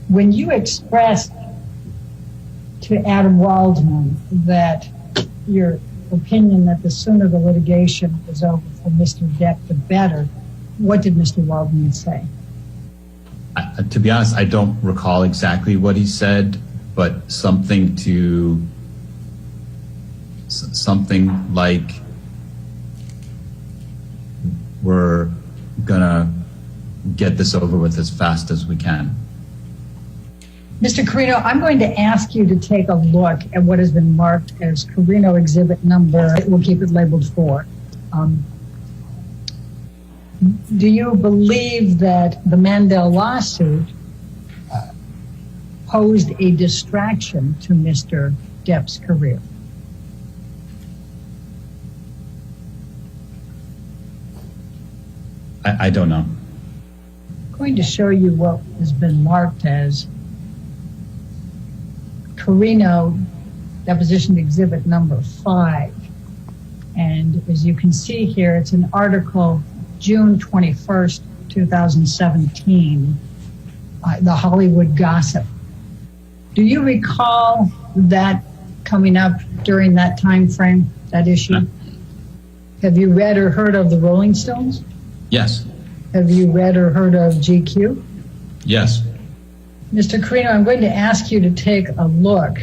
When you expressed to Adam Waldman that your opinion that the sooner the litigation was over for Mr. Depp, the better, what did Mr. Waldman say? To be honest, I don't recall exactly what he said, but something like gonna get this over with as fast as we can. Mr. Carino, I'm going to ask you to take a look at what has been marked as Carino exhibit number, we'll keep it labeled 4. Do you believe that the Mandel lawsuit posed a distraction to Mr. Depp's career? I don't know. I'm going to show you what has been marked as Carino deposition exhibit number 5. And as you can see here, it's an article June 21st, 2017, the Hollywood Gossip. Do you recall that coming up during that time frame, that issue? Have you read or heard of the Rolling Stones? Yes. Have you read or heard of GQ? Yes. Mr. Carino, I'm going to ask you to take a look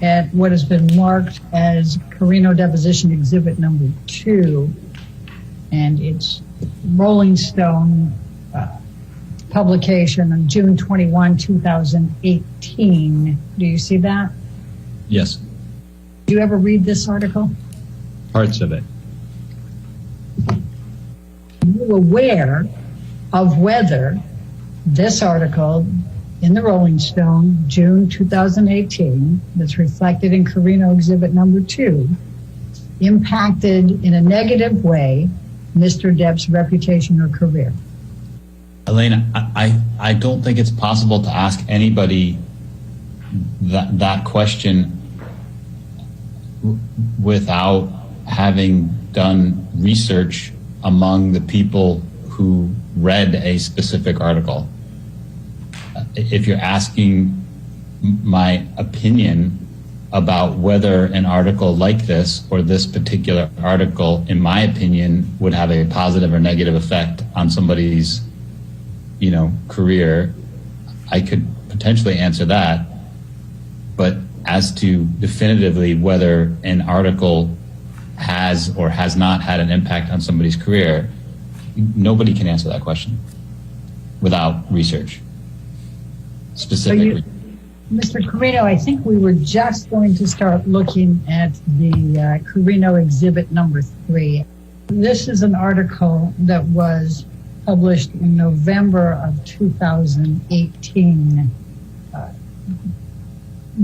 at what has been marked as Carino deposition exhibit number 2, and it's Rolling Stone publication on June 21, 2018. Do you see that? Yes. Do you ever read this article? Parts of it. Are you aware of whether this article in the Rolling Stone, June 2018, that's reflected in Carino exhibit number 2, impacted in a negative way Mr. Depp's reputation or career? Elena, I don't think it's possible to ask anybody that question without having done research among the people who read a specific article. If you're asking my opinion about whether an article like this or this particular article, in my opinion, would have a positive or negative effect on somebody's, career, I could potentially answer that. But as to definitively whether an article has or has not had an impact on somebody's career, nobody can answer that question without research. Specifically. Mr. Carino, I think we were just going to start looking at the Carino exhibit number 3. This is an article that was published in November of 2018.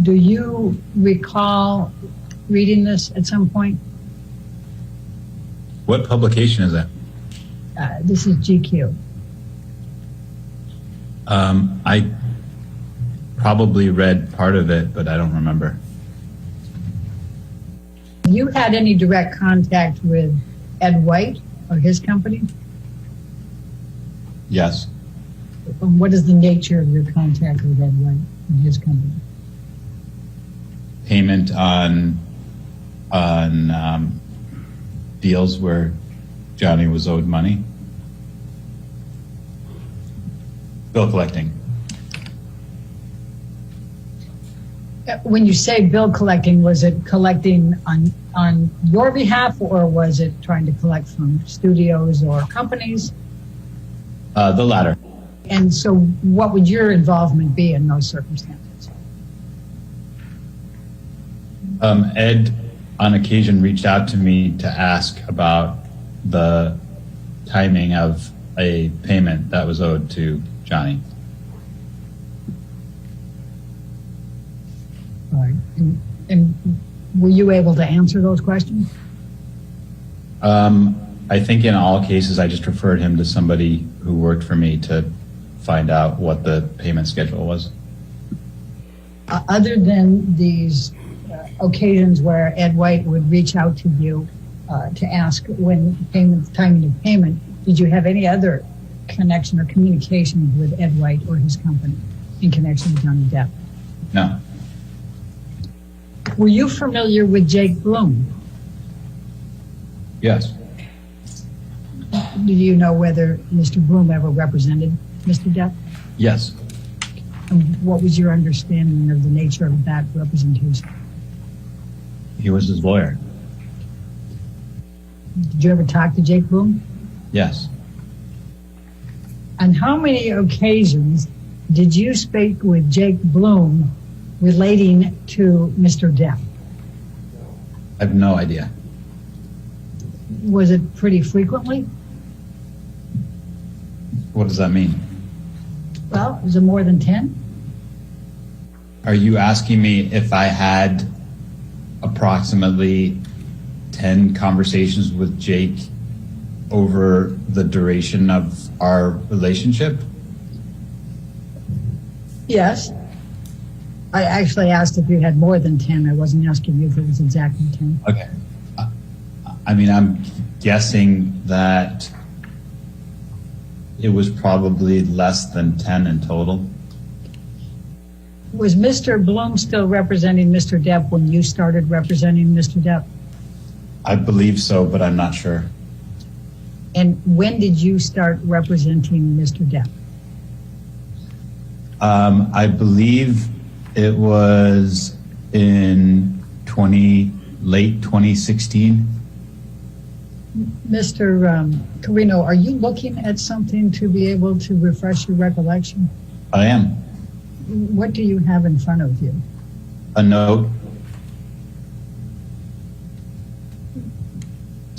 Do you recall reading this at some point? What publication is that? This is GQ. I probably read part of it, but I don't remember. You had any direct contact with Ed White or his company? Yes. What is the nature of your contact with Ed White and his company? Payment on deals where Johnny was owed money. Bill collecting. When you say bill collecting, was it collecting on your behalf, or was it trying to collect from studios or companies? The latter. And so what would your involvement be in those circumstances? Ed, on occasion, reached out to me to ask about the timing of a payment that was owed to Johnny. All right. And were you able to answer those questions? I think in all cases, I just referred him to somebody who worked for me to find out what the payment schedule was. Other than these occasions where Ed White would reach out to you to ask when timing of payment, did you have any other connection or communication with Ed White or his company in connection with Johnny Depp? No. Were you familiar with Jake Bloom? Yes. Do you know whether Mr. Bloom ever represented Mr. Depp? Yes. And what was your understanding of the nature of that representation? He was his lawyer. Did you ever talk to Jake Bloom? Yes. On how many occasions did you speak with Jake Bloom relating to Mr. Depp? I have no idea. Was it pretty frequently? What does that mean? Well, was it more than 10? Are you asking me if I had approximately 10 conversations with Jake over the duration of our relationship? Yes. I actually asked if you had more than 10. I wasn't asking you if it was exactly 10. Okay. I mean, I'm guessing that it was probably less than 10 in total. Was Mr. Bloom still representing Mr. Depp when you started representing Mr. Depp? I believe so, but I'm not sure. And when did you start representing Mr. Depp? I believe it was in late 2016. Mr. Carino, are you looking at something to be able to refresh your recollection? I am. What do you have in front of you? A note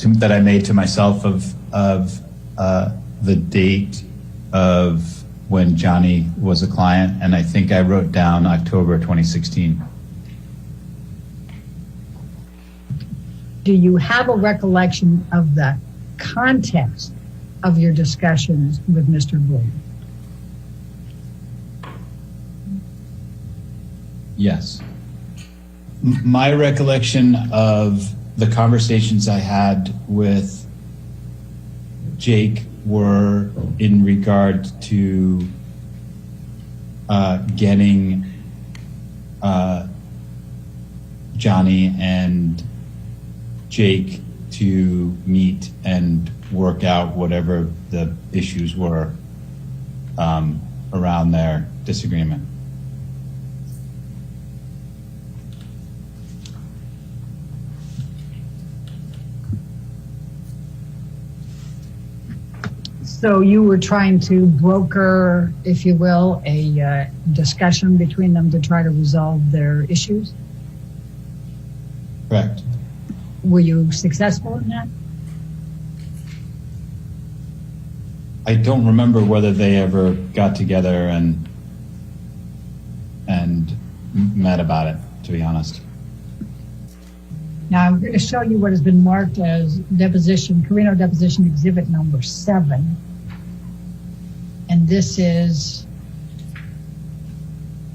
that I made to myself of the date of when Johnny was a client, and I think I wrote down October 2016. Do you have a recollection of the context of your discussions with Mr. Bloom? Yes. My recollection of the conversations I had with Jake were in regard to getting Johnny and Jake to meet and work out whatever the issues were around their disagreement. So you were trying to broker, if you will, a discussion between them to try to resolve their issues? Correct. Were you successful in that? I don't remember whether they ever got together and met about it, to be honest. Now I'm going to show you what has been marked as deposition, Carino deposition exhibit number 7. And this is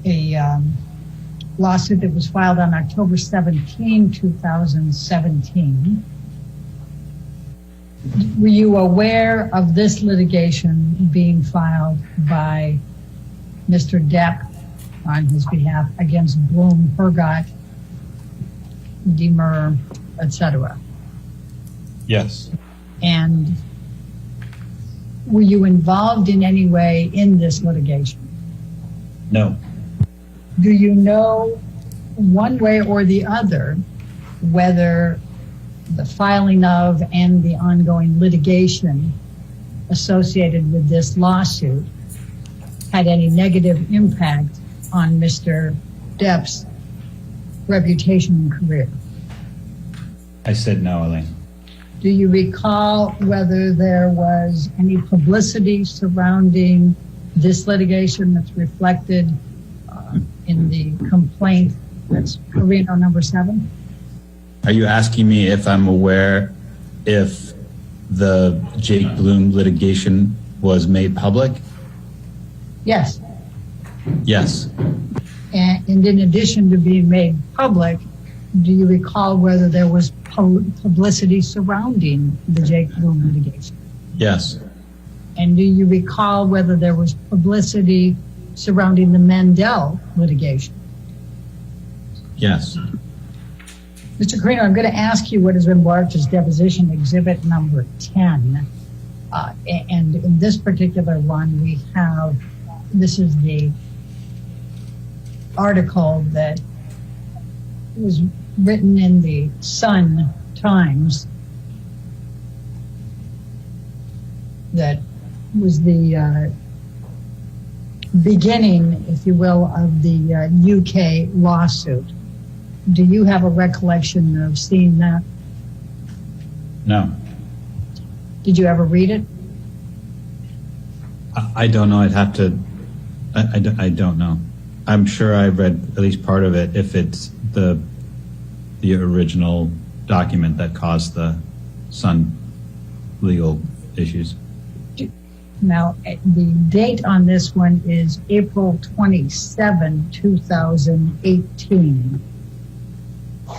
a lawsuit that was filed on October 17, 2017. Were you aware of this litigation being filed by Mr. Depp on his behalf against Bloom, Hergott, Demer, etc.? Yes. And were you involved in any way in this litigation? No. Do you know one way or the other whether the filing of and the ongoing litigation associated with this lawsuit had any negative impact on Mr. Depp's reputation and career? I said no, Elaine. Do you recall whether there was any publicity surrounding this litigation that's reflected in the complaint that's Carino number 7? Are you asking me if I'm aware if the Jake Bloom litigation was made public? Yes. Yes. And in addition to being made public, do you recall whether there was publicity surrounding the Jake Bloom litigation? Yes. And do you recall whether there was publicity surrounding the Mandel litigation? Yes. Mr. Carino, I'm going to ask you what has been marked as deposition exhibit number 10. And in this particular one, we have, this is the article that was written in the Sun Times that was the beginning, if you will, of the UK lawsuit. Do you have a recollection of seeing that? No. Did you ever read it? I don't know. I'd have to. I don't know. I'm sure I read at least part of it. If it's the original document that caused the Sun legal issues. Now, the date on this one is April 27, 2018. Do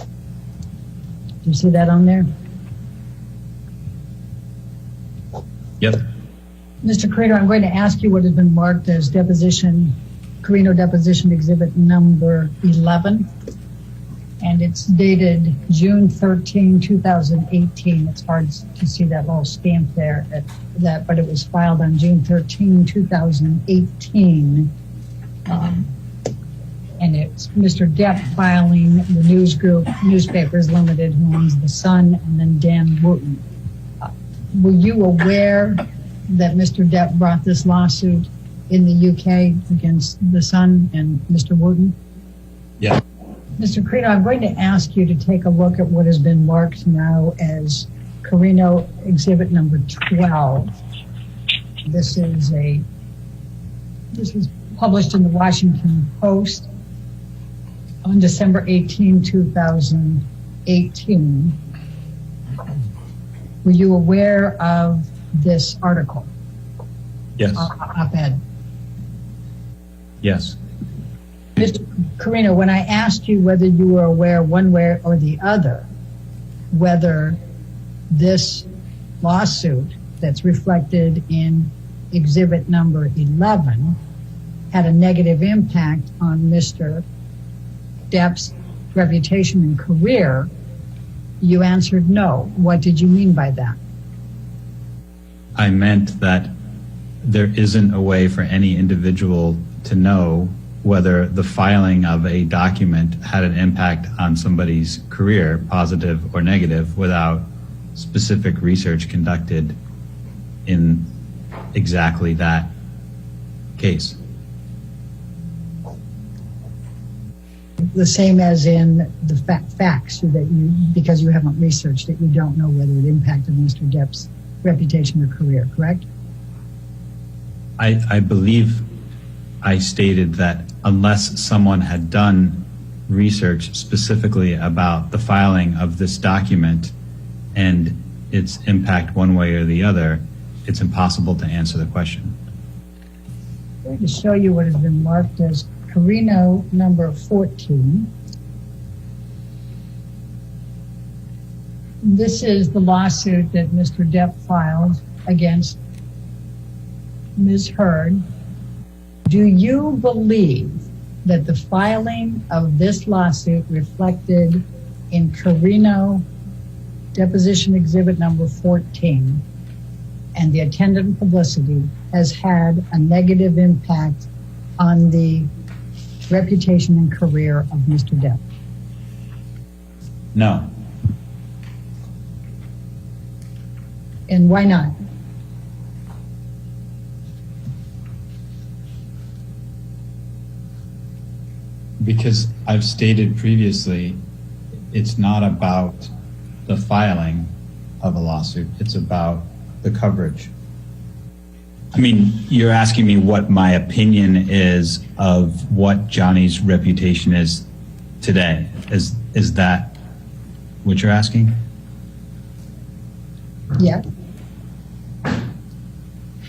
you see that on there? Yep. Mr. Carino, I'm going to ask you what has been marked as Carino deposition exhibit number 11. And it's dated June 13, 2018. It's hard to see that little stamp there, but it was filed on June 13, 2018. And it's Mr. Depp filing the news group, Newspapers Limited, who owns The Sun, and then Dan Wooten. Were you aware that Mr. Depp brought this lawsuit in the UK against The Sun and Mr. Wooten? Yeah. Mr. Carino, I'm going to ask you to take a look at what has been marked now as Carino exhibit number 12. This was published in the Washington Post on December 18, 2018. Were you aware of this article? Yes. Op-ed. Yes. Mr. Carino, when I asked you whether you were aware one way or the other, whether this lawsuit that's reflected in exhibit number 11 had a negative impact on Mr. Depp's reputation and career, you answered no. What did you mean by that? I meant that there isn't a way for any individual to know whether the filing of a document had an impact on somebody's career, positive or negative, without specific research conducted in exactly that case. The same as in the facts that you, because you haven't researched it, you don't know whether it impacted Mr. Depp's reputation or career, correct? I believe I stated that unless someone had done research specifically about the filing of this document and its impact one way or the other, it's impossible to answer the question. I'm going to show you what has been marked as Carino number 14. This is the lawsuit that Mr. Depp filed against Ms. Heard. Do you believe that the filing of this lawsuit reflected in Carino deposition exhibit number 14 and the attendant publicity has had a negative impact on the reputation and career of Mr. Depp? No. And why not? Because I've stated previously, it's not about the filing of a lawsuit, it's about the coverage. I mean, you're asking me what my opinion is of what Johnny's reputation is today. Is that what you're asking? Yeah.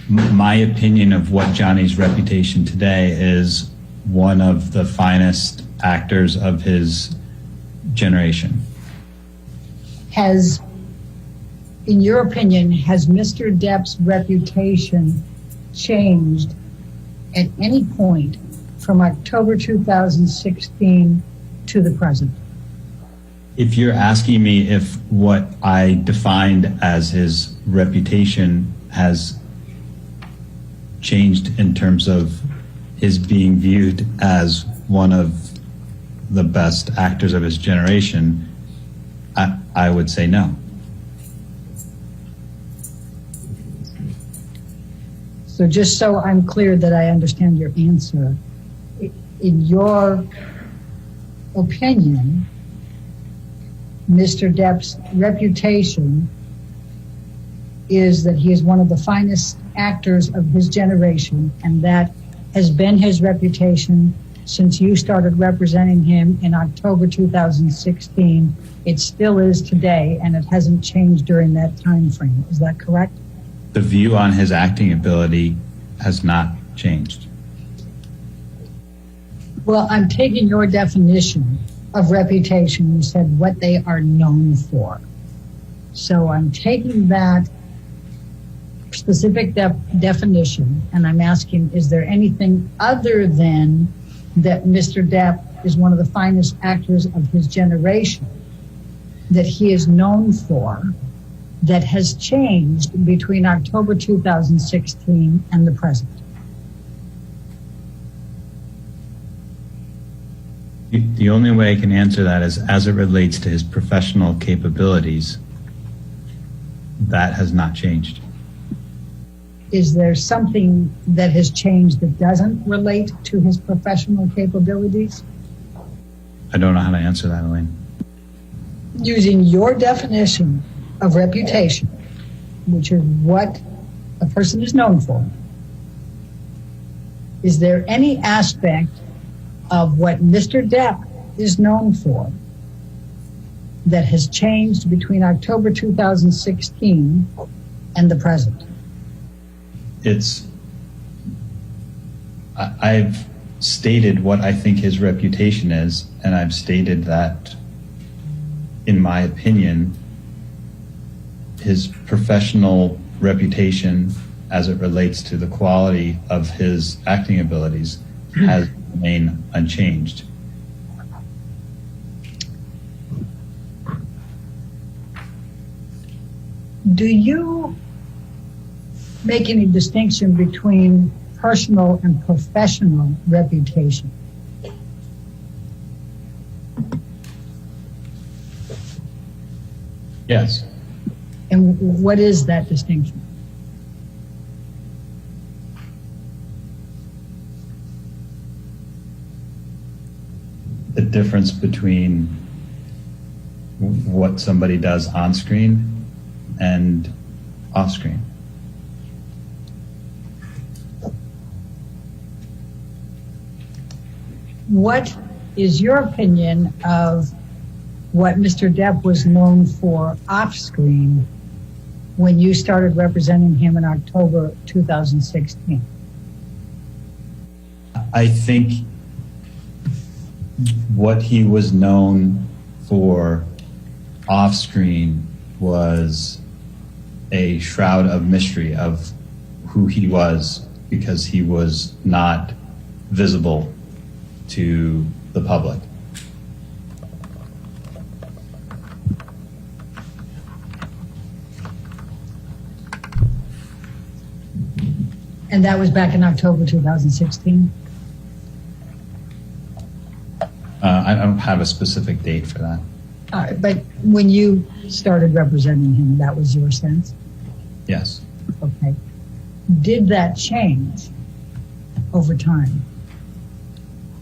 My opinion of what Johnny's reputation today is one of the finest actors of his generation. In your opinion, has Mr. Depp's reputation changed at any point from October 2016 to the present? If you're asking me if what I defined as his reputation has changed in terms of his being viewed as one of the best actors of his generation, I would say no. So just so I'm clear that I understand your answer, in your opinion, Mr. Depp's reputation is that he is one of the finest actors of his generation, and that has been his reputation since you started representing him in October 2016. It still is today, and it hasn't changed during that time frame. Is that correct? The view on his acting ability has not changed. Well, I'm taking your definition of reputation. You said what they are known for. So I'm taking that specific definition, and I'm asking, is there anything other than that Mr. Depp is one of the finest actors of his generation that he is known for that has changed between October 2016 and the present? The only way I can answer that is as it relates to his professional capabilities. That has not changed. Is there something that has changed that doesn't relate to his professional capabilities? I don't know how to answer that, Elaine. Using your definition of reputation, which is what a person is known for, is there any aspect of what Mr. Depp is known for that has changed between October 2016 and the present? I've stated what I think his reputation is, and I've stated that, in my opinion, his professional reputation as it relates to the quality of his acting abilities has remained unchanged. Do you make any distinction between personal and professional reputation? Yes. And what is that distinction? The difference between what somebody does on screen and off screen. What is your opinion of what Mr. Depp was known for off screen when you started representing him in October 2016? I think what he was known for off screen was a shroud of mystery of who he was, because he was not visible to the public. And that was back in October 2016? I don't have a specific date for that. All right, but when you started representing him, that was your sense? Yes. Okay. Did that change over time?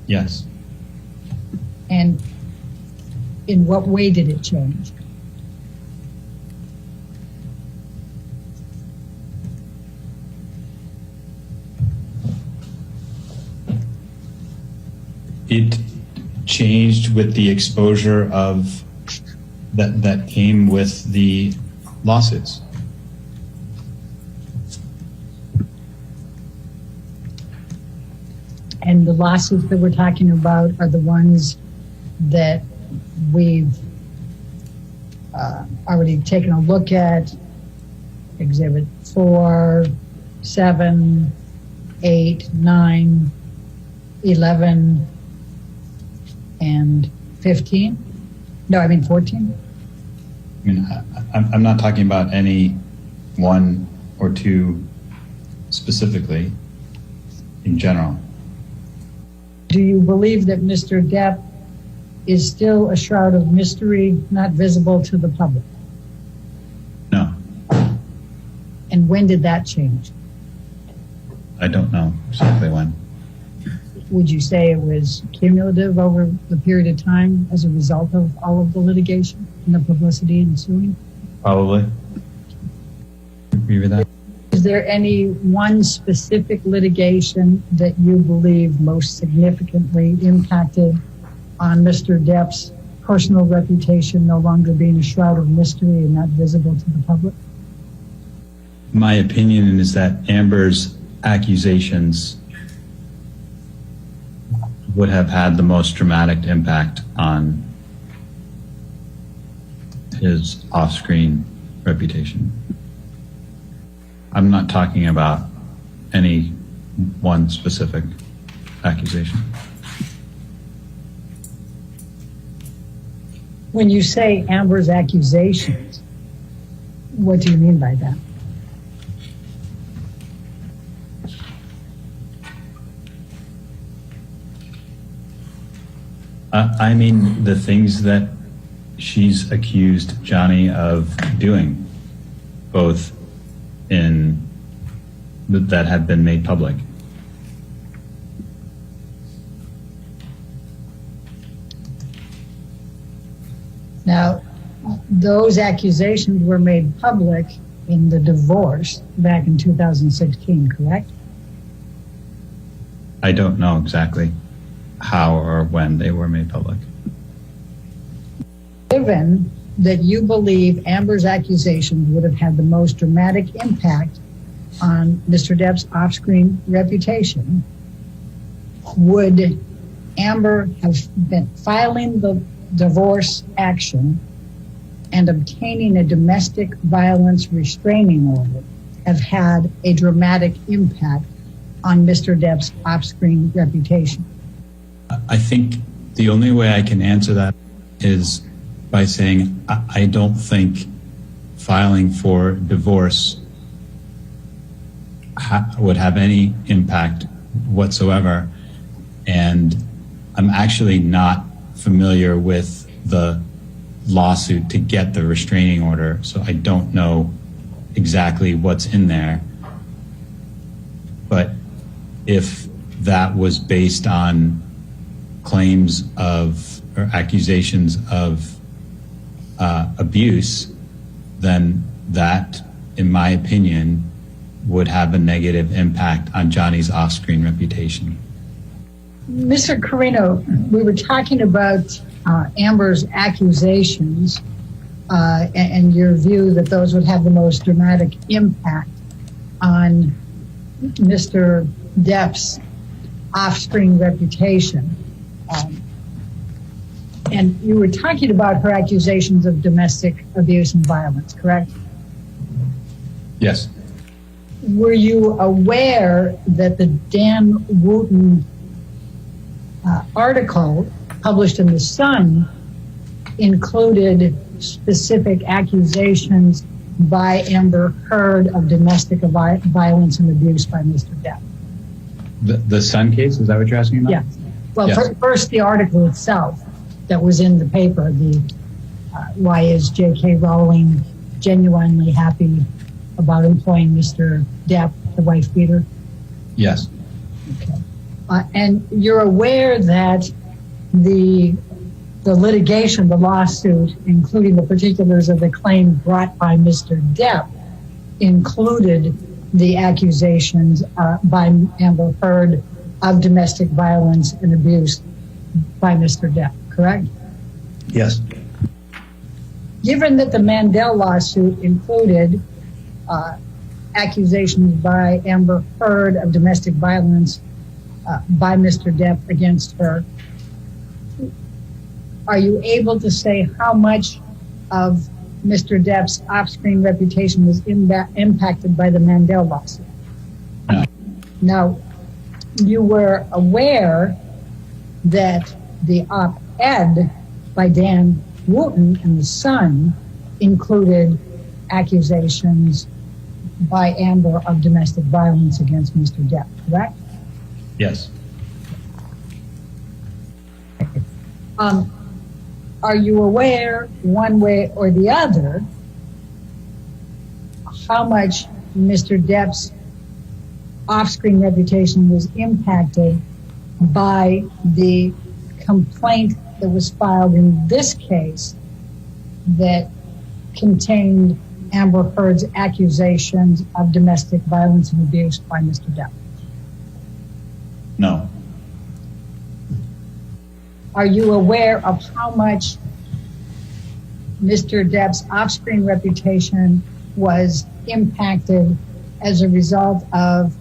Yes. And in what way did it change? It changed with the exposure of that came with the lawsuits. And the lawsuits that we're talking about are the ones that we've already taken a look at: Exhibit 4, 7, 8, 9, 11, and 15? No, I mean 14? I mean, I'm not talking about any one or two specifically, in general. Do you believe that Mr. Depp is still a shroud of mystery, not visible to the public? No. And when did that change? I don't know exactly when. Would you say it was cumulative over the period of time as a result of all of the litigation and the publicity ensuing? Probably. Agree with that. Is there any one specific litigation that you believe most significantly impacted on Mr. Depp's personal reputation no longer being a shroud of mystery and not visible to the public? My opinion is that Amber's accusations would have had the most dramatic impact on his off-screen reputation. I'm not talking about any one specific accusation. When you say Amber's accusations, what do you mean by that? I mean the things that she's accused Johnny of doing, both that have been made public. Now, those accusations were made public in the divorce back in 2016, correct? I don't know exactly how or when they were made public. Given that you believe Amber's accusations would have had the most dramatic impact on Mr. Depp's off-screen reputation, would Amber have been filing the divorce action and obtaining a domestic violence restraining order have had a dramatic impact on Mr. Depp's off-screen reputation? I think the only way I can answer that is by saying I don't think filing for divorce would have any impact whatsoever. And I'm actually not familiar with the lawsuit to get the restraining order, so I don't know exactly what's in there. But if that was based on claims of or accusations of abuse, then that, in my opinion, would have a negative impact on Johnny's off-screen reputation. Mr. Carino, we were talking about Amber's accusations and your view that those would have the most dramatic impact on Mr. Depp's off-screen reputation. And you were talking about her accusations of domestic abuse and violence, correct? Yes. Were you aware that the Dan Wooten article published in The Sun included specific accusations by Amber Heard of domestic violence and abuse by Mr. Depp? The Sun case, is that what you're asking about? Yes. Well, Yes. First the article itself that was in the paper, the why is J.K. Rowling genuinely happy about employing Mr. Depp, the wife beater? Yes. Okay. And you're aware that the litigation, the lawsuit, including the particulars of the claim brought by Mr. Depp, included the accusations by Amber Heard of domestic violence and abuse by Mr. Depp, correct? Yes. Given that the Mandel lawsuit included accusations by Amber Heard of domestic violence by Mr. Depp against her, are you able to say how much of Mr. Depp's off-screen reputation was impacted by the Mandel lawsuit? No. Now, you were aware that the op-ed by Dan Wooten in The Sun included accusations by Amber of domestic violence against Mr. Depp, correct? Yes. Are you aware, one way or the other, how much Mr. Depp's off-screen reputation was impacted by the complaint that was filed in this case that contained Amber Heard's accusations of domestic violence and abuse by Mr. Depp? No. Are you aware of how much Mr. Depp's off-screen reputation was impacted as a result of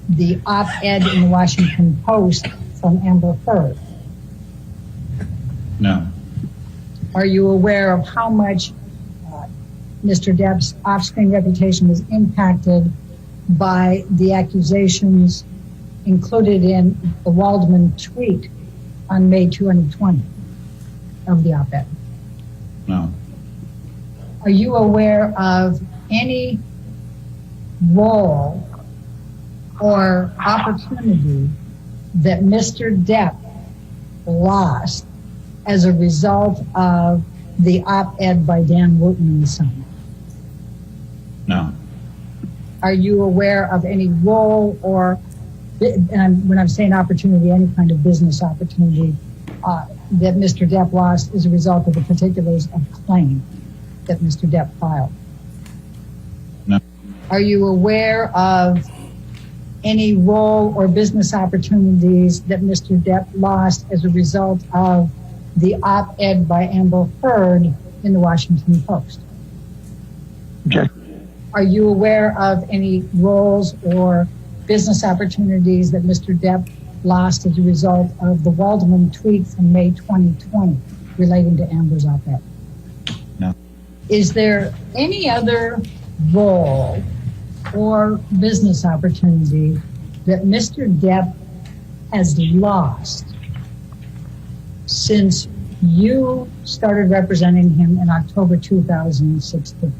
the op-ed in the Washington Post from Amber Heard? No. Are you aware of how much Mr. Depp's off-screen reputation was impacted by the accusations included in the Waldman tweet on May 2020 of the op-ed? No. Are you aware of any role or opportunity that Mr. Depp lost as a result of the op-ed by Dan Wooten in the Sun? No. Are you aware of any role or, and when I'm saying opportunity, any kind of business opportunity that Mr. Depp lost as a result of the particulars of claim that Mr. Depp filed? No. Are you aware of any role or business opportunities that Mr. Depp lost as a result of the op-ed by Amber Heard in the Washington Post? Okay. Are you aware of any roles or business opportunities that Mr. Depp lost as a result of the Waldman tweet from May 2020 relating to Amber's op-ed? No. Is there any other role or business opportunity that Mr. Depp has lost since you started representing him in October 2016?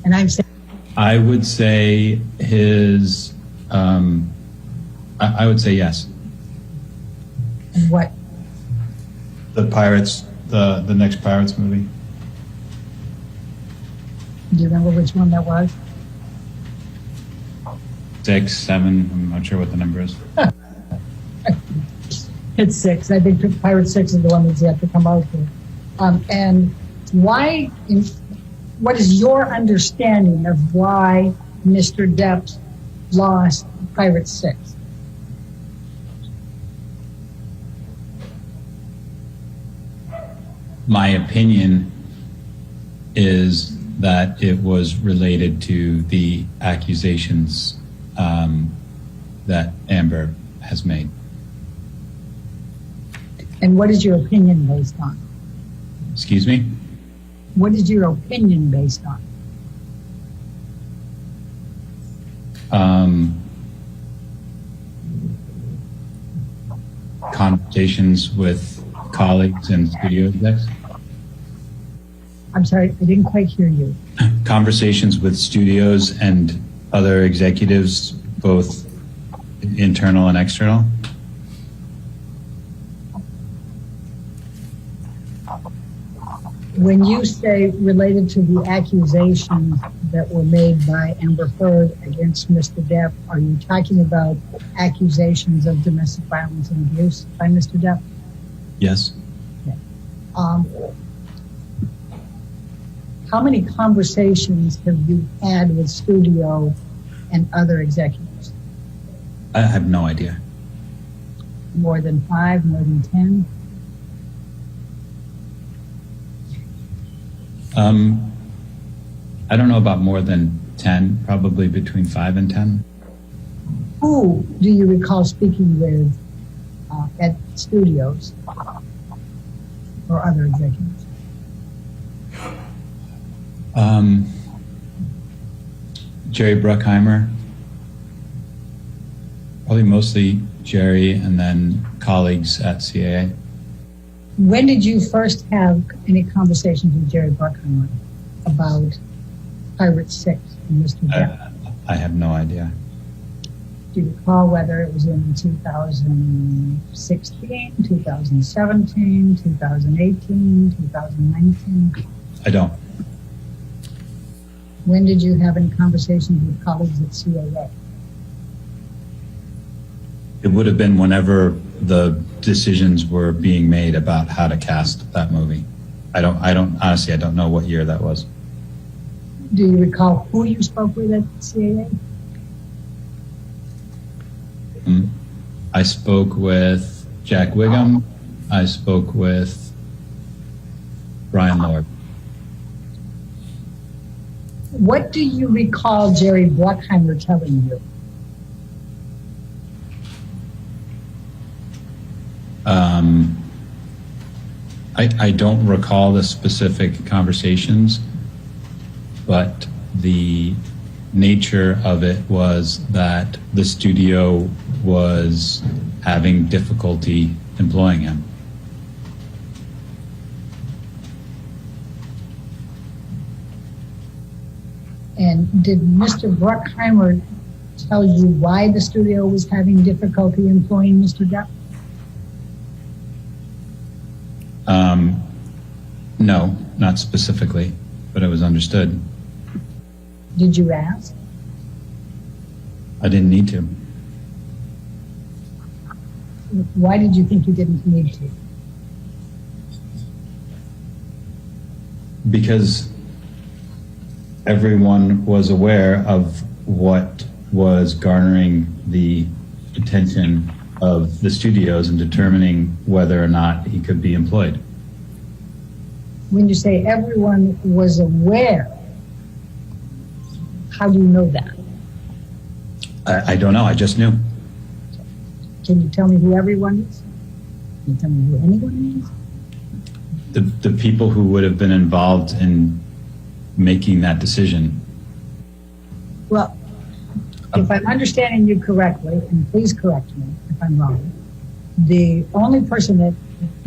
And I'm saying, I would say his, I would say yes. and what? The Pirates, the next Pirates movie. Do you remember which one that was? 6, 7, I'm not sure what the number is. It's 6. I think Pirate 6 is the one that's yet to come out here. And why, what is your understanding of why Mr. Depp lost Pirate 6? My opinion is that it was related to the accusations that Amber has made. And what is your opinion based on? Excuse me? What is your opinion based on? Conversations with colleagues and studio execs. I'm sorry, I didn't quite hear you. Conversations with studios and other executives, both internal and external. When you say related to the accusations that were made by Amber Heard against Mr. Depp, are you talking about accusations of domestic violence and abuse by Mr. Depp? Yes. Okay. How many conversations have you had with studio and other executives? I have no idea. More than 5, more than 10? I don't know about more than 10, probably between 5 and 10. Who do you recall speaking with at studios or other executives? Jerry Bruckheimer, probably mostly Jerry, and then colleagues at CAA. When did you first have any conversations with Jerry Bruckheimer about Pirate 6 and Mr. Depp? I have no idea. Do you recall whether it was in 2016, 2017, 2018, 2019? I don't. When did you have any conversations with colleagues at CAA? It would have been whenever the decisions were being made about how to cast that movie. I don't honestly, I don't know what year that was. Do you recall who you spoke with at CAA? I spoke with Jack Wiggum. I spoke with Brian Lord. What do you recall Jerry Bruckheimer telling you? I don't recall the specific conversations, but the nature of it was that the studio was having difficulty employing him. And did Mr. Bruckheimer tell you why the studio was having difficulty employing Mr. Depp? No, not specifically, but it was understood. Did you ask? I didn't need to. Why did you think you didn't need to? Because everyone was aware of what was garnering the attention of the studios and determining whether or not he could be employed. When you say everyone was aware, how do you know that? I don't know. I just knew. Can you tell me who everyone is? Can you tell me who anyone is? The people who would have been involved in making that decision. Well, if I'm understanding you correctly, and please correct me if I'm wrong, the only person at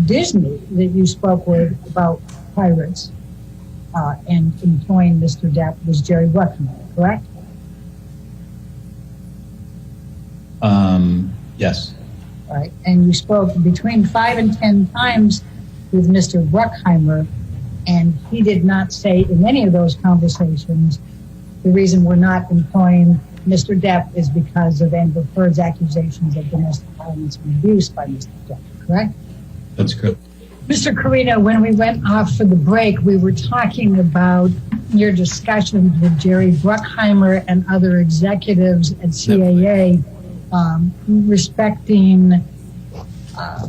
Disney that you spoke with about pirates and employing Mr. Depp was Jerry Bruckheimer, correct? Yes. All right, and you spoke between 5 and 10 times with Mr. Bruckheimer, and he did not say in any of those conversations the reason we're not employing Mr. Depp is because of Amber Heard's accusations of domestic violence and abuse by Mr. Depp, correct? That's correct. Mr. Carino, when we went off for the break, we were talking about your discussions with Jerry Bruckheimer and other executives at CAA respecting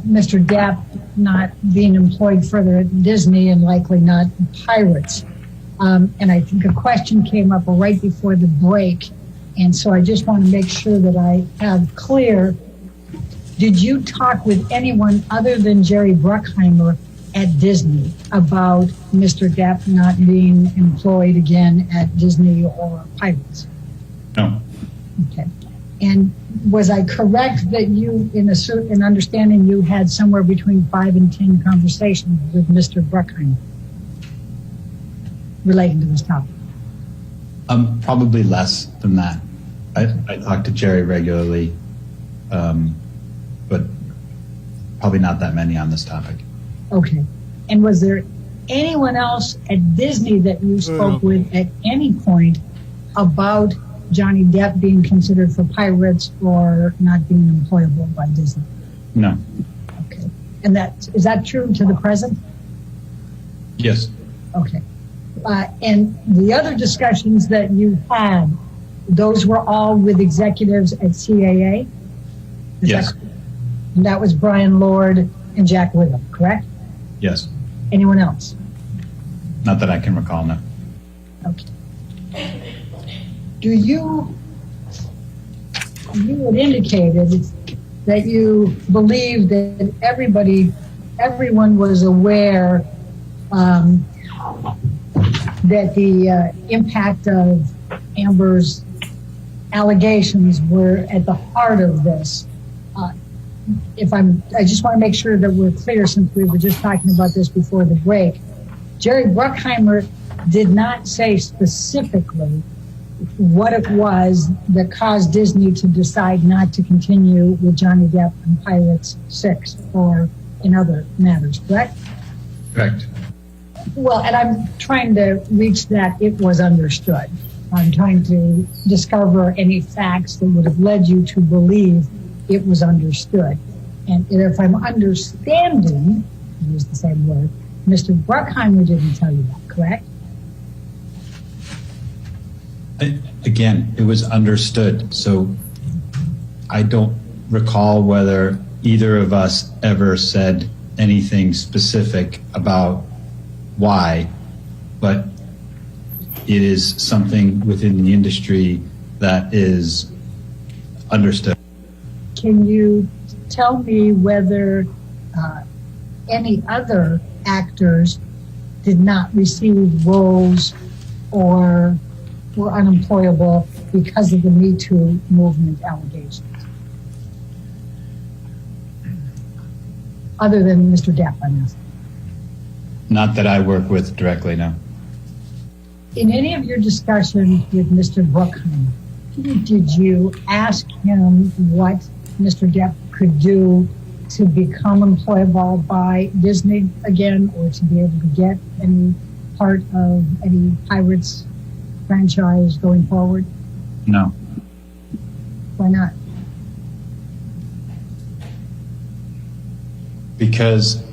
Mr. Depp not being employed further at Disney and likely not pirates. And I think a question came up right before the break. And so I just want to make sure that I have clear, did you talk with anyone other than Jerry Bruckheimer at Disney about Mr. Depp not being employed again at Disney or Pirates? No. Okay. And was I correct that you, in a certain understanding, you had somewhere between 5 and 10 conversations with Mr. Bruckheimer relating to this topic? Probably less than that. I talk to Jerry regularly, but probably not that many on this topic. Okay. And was there anyone else at Disney that you spoke with at any point about Johnny Depp being considered for pirates or not being employable by Disney? No. Okay. And is that true to the present? Yes. Okay. And the other discussions that you had, those were all with executives at CAA? Yes. And that was Brian Lord and Jack Wiggum, correct? Yes. Anyone else? Not that I can recall, no. Okay. You had indicated that you believe that everyone was aware that the impact of Amber's allegations were at the heart of this. I just want to make sure that we're clear, since we were just talking about this before the break. Jerry Bruckheimer did not say specifically what it was that caused Disney to decide not to continue with Johnny Depp and Pirates 6 or in other matters, correct? Correct. Well, and I'm trying to reach that it was understood. I'm trying to discover any facts that would have led you to believe it was understood. And if I'm understanding, use the same word, Mr. Bruckheimer didn't tell you that, correct? Again, it was understood. So I don't recall whether either of us ever said anything specific about why, but it is something within the industry that is understood. Can you tell me whether any other actors did not receive roles or were unemployable because of the Me Too movement allegations? Other than Mr. Depp, I'm asking. Not that I work with directly, no. In any of your discussions with Mr. Bruckheimer, did you ask him what Mr. Depp could do to become employable by Disney again, or to be able to get any part of any Pirates franchise going forward? No. Why not? Because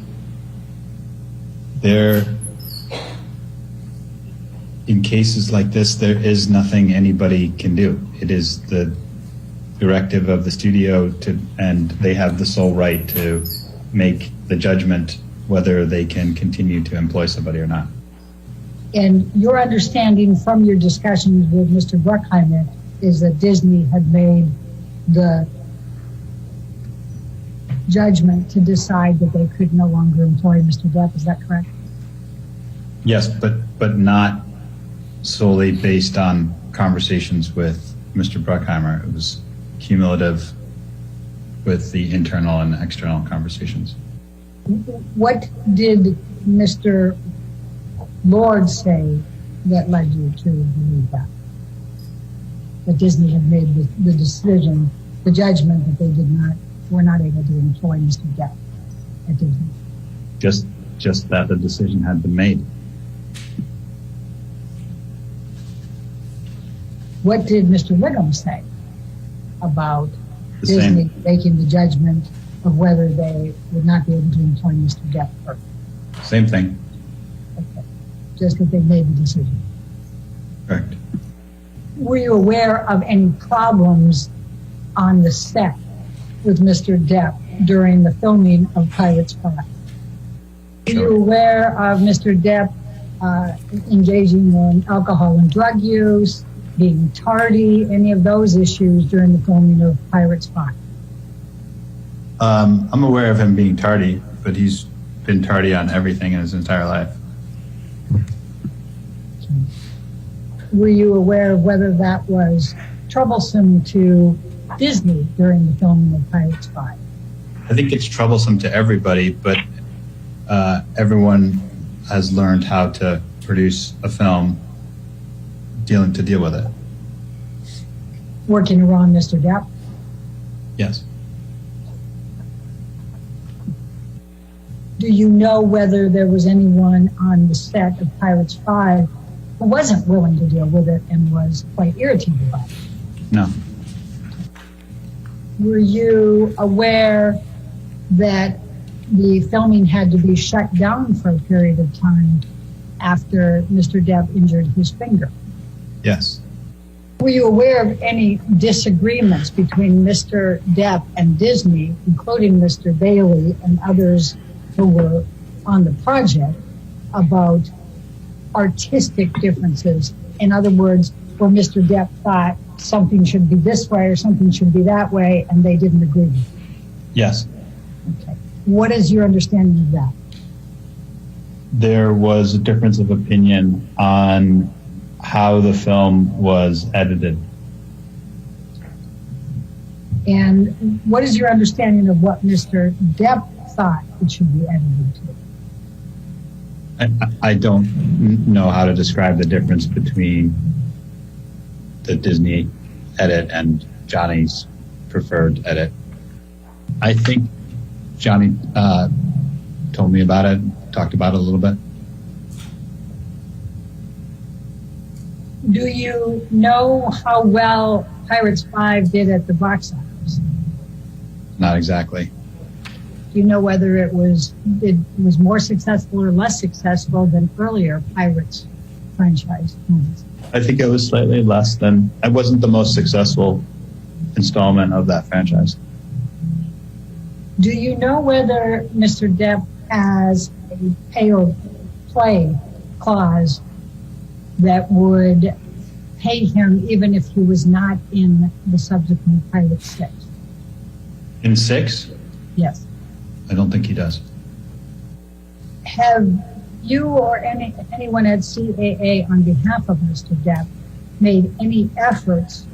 in cases like this, there is nothing anybody can do. It is the directive of the studio and they have the sole right to make the judgment whether they can continue to employ somebody or not. And your understanding from your discussions with Mr. Bruckheimer is that Disney had made the judgment to decide that they could no longer employ Mr. Depp. Is that correct? Yes, but not solely based on conversations with Mr. Bruckheimer. It was cumulative with the internal and external conversations. What did Mr. Lord say that led you to believe that? That Disney had made the decision, the judgment that they were not able to employ Mr. Depp at Disney? Just that the decision had been made. What did Mr. Wiggum say about Disney making the judgment of whether they would not be able to employ Mr. Depp? Same thing. Okay. Just that they made the decision. Correct. Were you aware of any problems on the set with Mr. Depp during the filming of Pirates 5? Were you aware of Mr. Depp engaging in alcohol and drug use, being tardy, any of those issues during the filming of Pirates 5? I'm aware of him being tardy, but he's been tardy on everything in his entire life. Were you aware of whether that was troublesome to Disney during the filming of Pirates 5? I think it's troublesome to everybody, but everyone has learned how to produce a film to deal with it. Working around Mr. Depp? Yes. Do you know whether there was anyone on the set of Pirates 5 who wasn't willing to deal with it and was quite irritated by it? No. Were you aware that the filming had to be shut down for a period of time after Mr. Depp injured his finger? Yes. Were you aware of any disagreements between Mr. Depp and Disney, including Mr. Bailey and others who were on the project, about artistic differences? In other words, where Mr. Depp thought something should be this way or something should be that way, and they didn't agree with it? Yes. Okay. What is your understanding of that? There was a difference of opinion on how the film was edited. And what is your understanding of what Mr. Depp thought it should be edited to? I don't know how to describe the difference between the Disney edit and Johnny's preferred edit. I think Johnny told me about it, talked about it a little bit. Do you know how well Pirates 5 did at the box office? Not exactly. Do you know whether it was more successful or less successful than earlier Pirates franchise movies? I think it was slightly less than. It wasn't the most successful installment of that franchise. Do you know whether Mr. Depp has a pay or play clause that would pay him even if he was not in the subsequent Pirate 6? In 6? Yes. I don't think he does. Have you or anyone at CAA on behalf of Mr. Depp made any efforts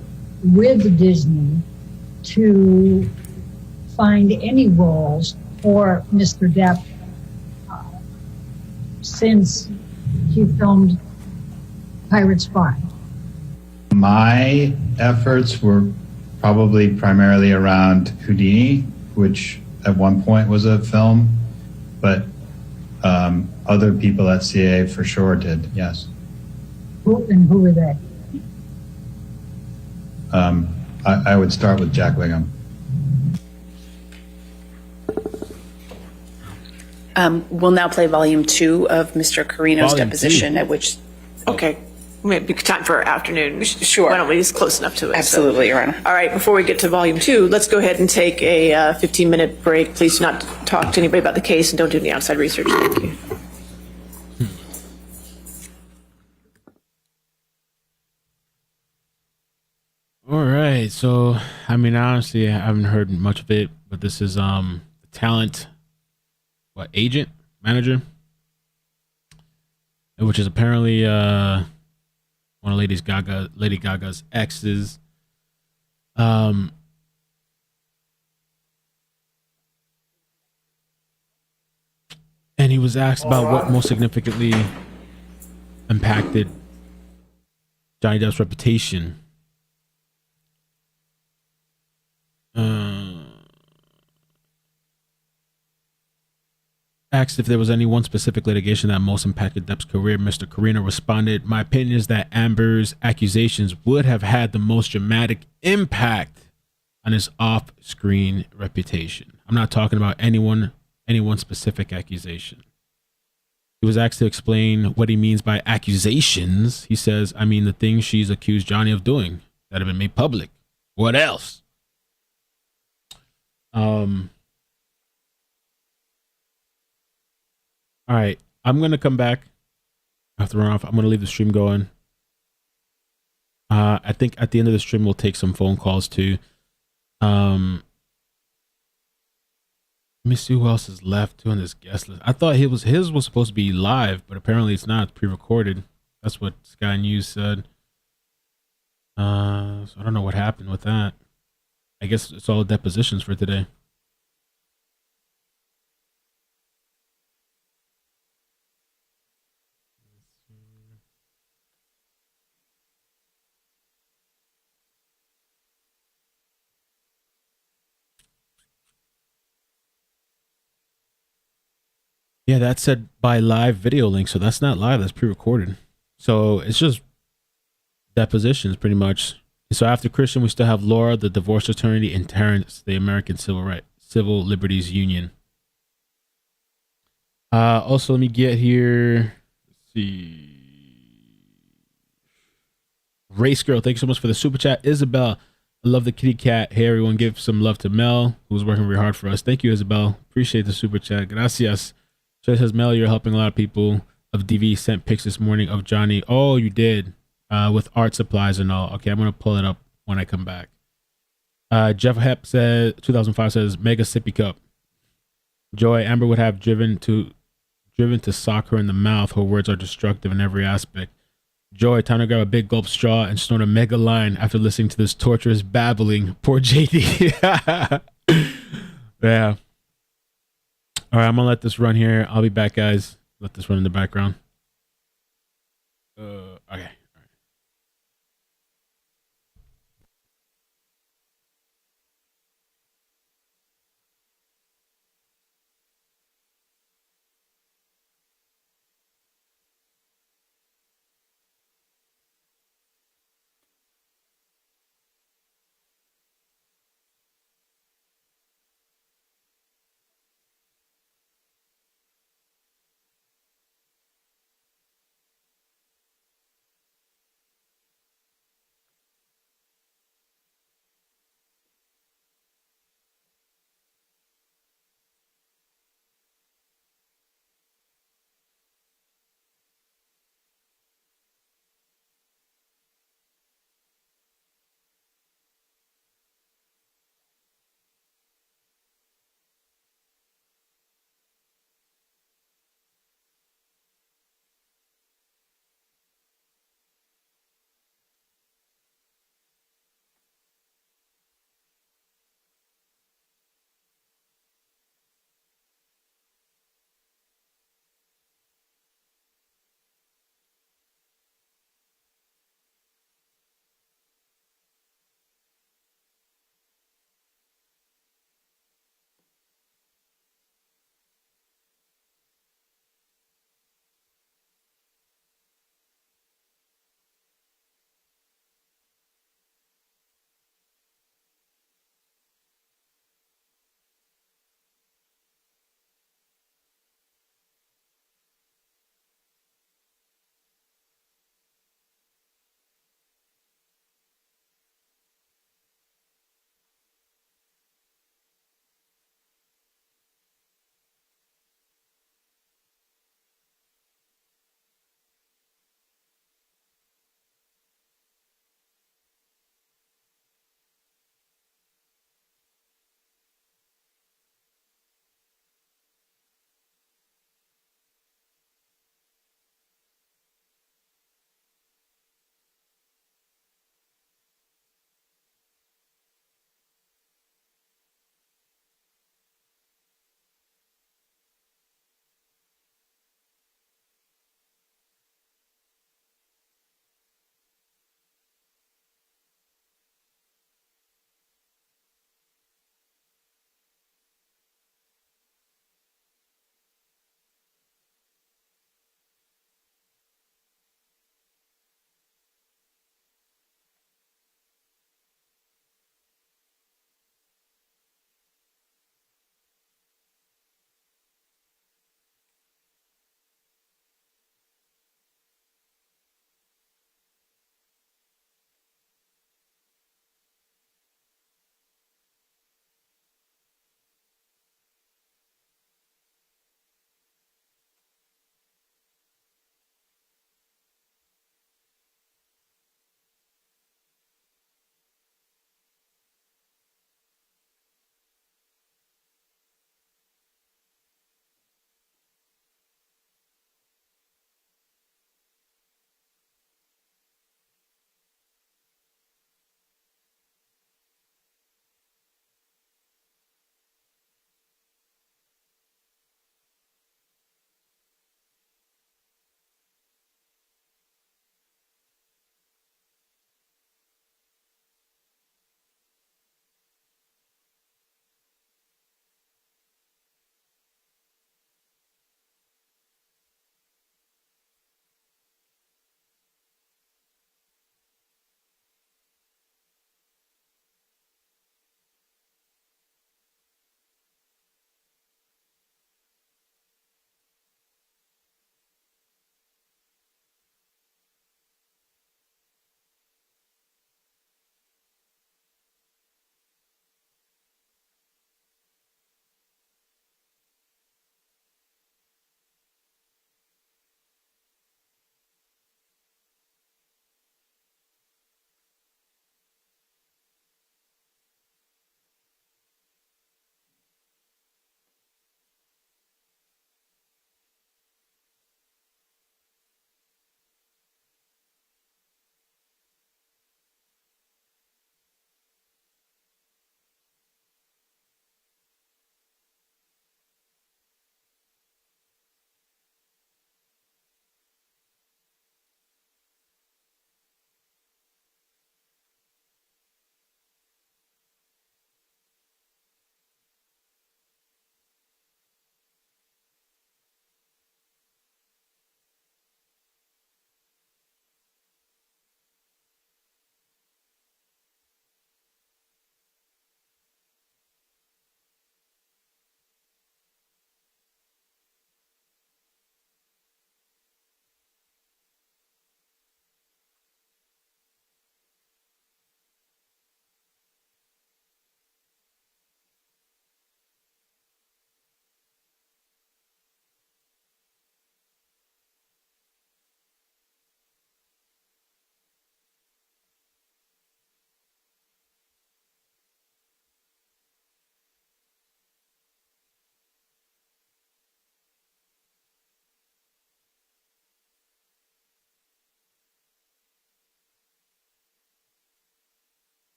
with Disney to find any roles for Mr. Depp since he filmed Pirates 5? My efforts were probably primarily around Houdini, which at one point was a film, but other people at CAA for sure did, yes. Who were they? I would start with Jack Wigham. We'll now play volume 2 of Mr. Carino's deposition, at which... Okay. Maybe time for afternoon. Sure. Why don't we? It's close enough to it. Absolutely, Your Honor. All right, before we get to volume 2, let's go ahead and take a 15-minute break. Please do not talk to anybody about the case and don't do any outside research. Thank you. All right. So, I mean, honestly, I haven't heard much of it, but this is talent, agent, manager, which is apparently one of Lady Gaga's exes. And he was asked about what most significantly impacted Johnny Depp's reputation. Asked if there was any one specific litigation that most impacted Depp's career, Mr. Carino responded, "My opinion is that Amber's accusations would have had the most dramatic impact on his off-screen reputation." I'm not talking about any one specific accusation. He was asked to explain what he means by accusations. He says, "I mean the things she's accused Johnny of doing that have been made public. What else?" All right, I'm gonna come back. I have to run off. I'm gonna leave the stream going. I think at the end of the stream we'll take some phone calls too. Let me see who else is left too on this guest list. I thought his was supposed to be live, but apparently it's not. It's pre-recorded. That's what Sky News said. So I don't know what happened with that. I guess it's all depositions for today. Yeah, that said by live video link, so that's not live, that's pre-recorded. So it's just depositions pretty much. So after Christian, we still have Laura, the divorce attorney, and Terrence, the American Civil Liberties Union. Also, let me get here. Let's see. Race Girl, thank you so much for the super chat. Isabel, I love the kitty cat. Hey, everyone, give some love to Mel, who's working very hard for us. Thank you, Isabel. Appreciate the super chat. Gracias. So it says, Mel, you're helping a lot of people. Of DV sent pics this morning of Johnny. Oh, you did. With art supplies and all. Okay, I'm going to pull it up when I come back. Jeff Hepp said, 2005 says, mega sippy cup. Joy, Amber would have driven to sock her in the mouth. Her words are destructive in every aspect. Joy, time to grab a big gulp straw and snort a mega line after listening to this torturous babbling. Poor JD. Yeah. All right, I'm going to let this run here. I'll be back, guys. Let this run in the background. Okay.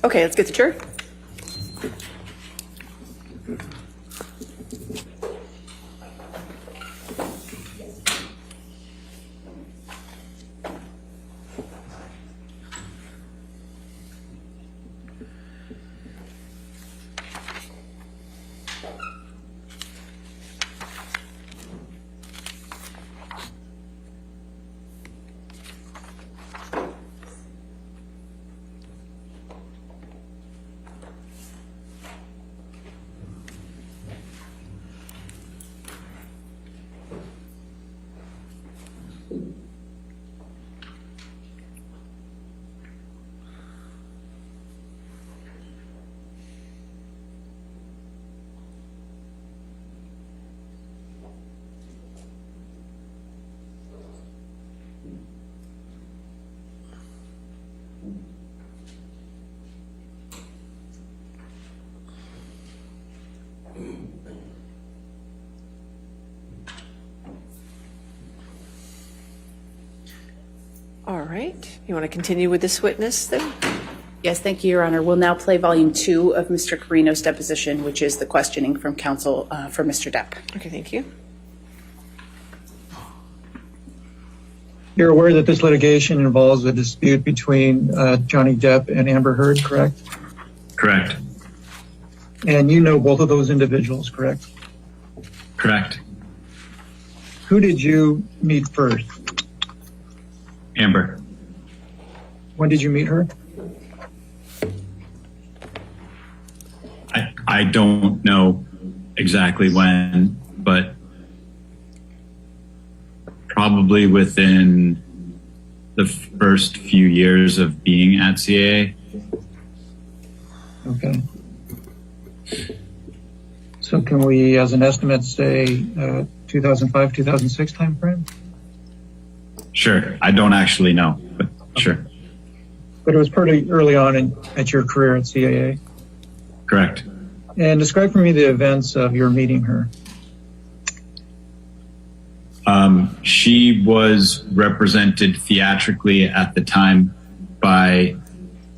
Okay, let's get the chair. All right. You want to continue with this witness then? Yes, thank you, Your Honor. We'll now play volume 2 of Mr. Carino's deposition, which is the questioning from counsel for Mr. Depp. Okay, thank you. You're aware that this litigation involves a dispute between Johnny Depp and Amber Heard, correct? Correct. And you know both of those individuals, correct? Correct. Who did you meet first? Amber. When did you meet her? I don't know exactly when, but probably within the first few years of being at CAA. Okay. So can we, as an estimate, say 2005, 2006 timeframe? Sure. I don't actually know, but sure. But it was pretty early on at your career at CAA. Correct. And describe for me the events of your meeting her. She was represented theatrically at the time by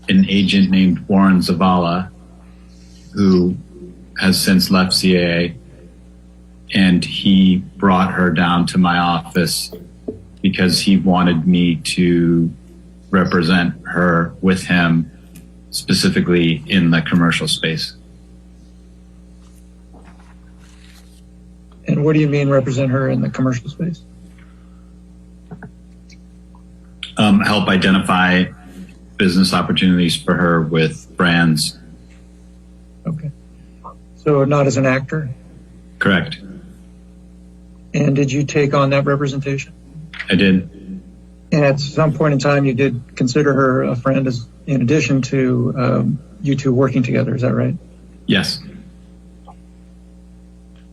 an agent named Warren Zavala, who has since left CAA, and he brought her down to my office because he wanted me to represent her with him, specifically in the commercial space. And what do you mean represent her in the commercial space? Help identify business opportunities for her with brands. Okay. So not as an actor? Correct. And did you take on that representation? I did. And at some point in time, you did consider her a friend, as in addition to you two working together. Is that right? Yes.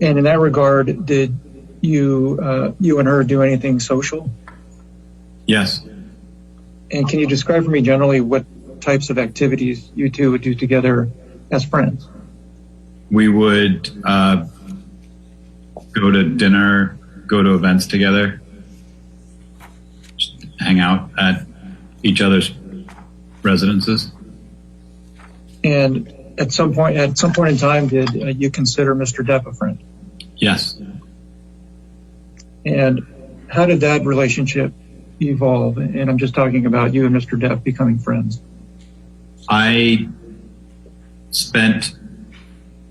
And in that regard, did you and her do anything social? Yes. And can you describe for me generally what types of activities you two would do together as friends? We would go to dinner, go to events together, hang out at each other's residences. And at some point in time, did you consider Mr. Depp a friend? Yes. And how did that relationship evolve? And I'm just talking about you and Mr. Depp becoming friends. I spent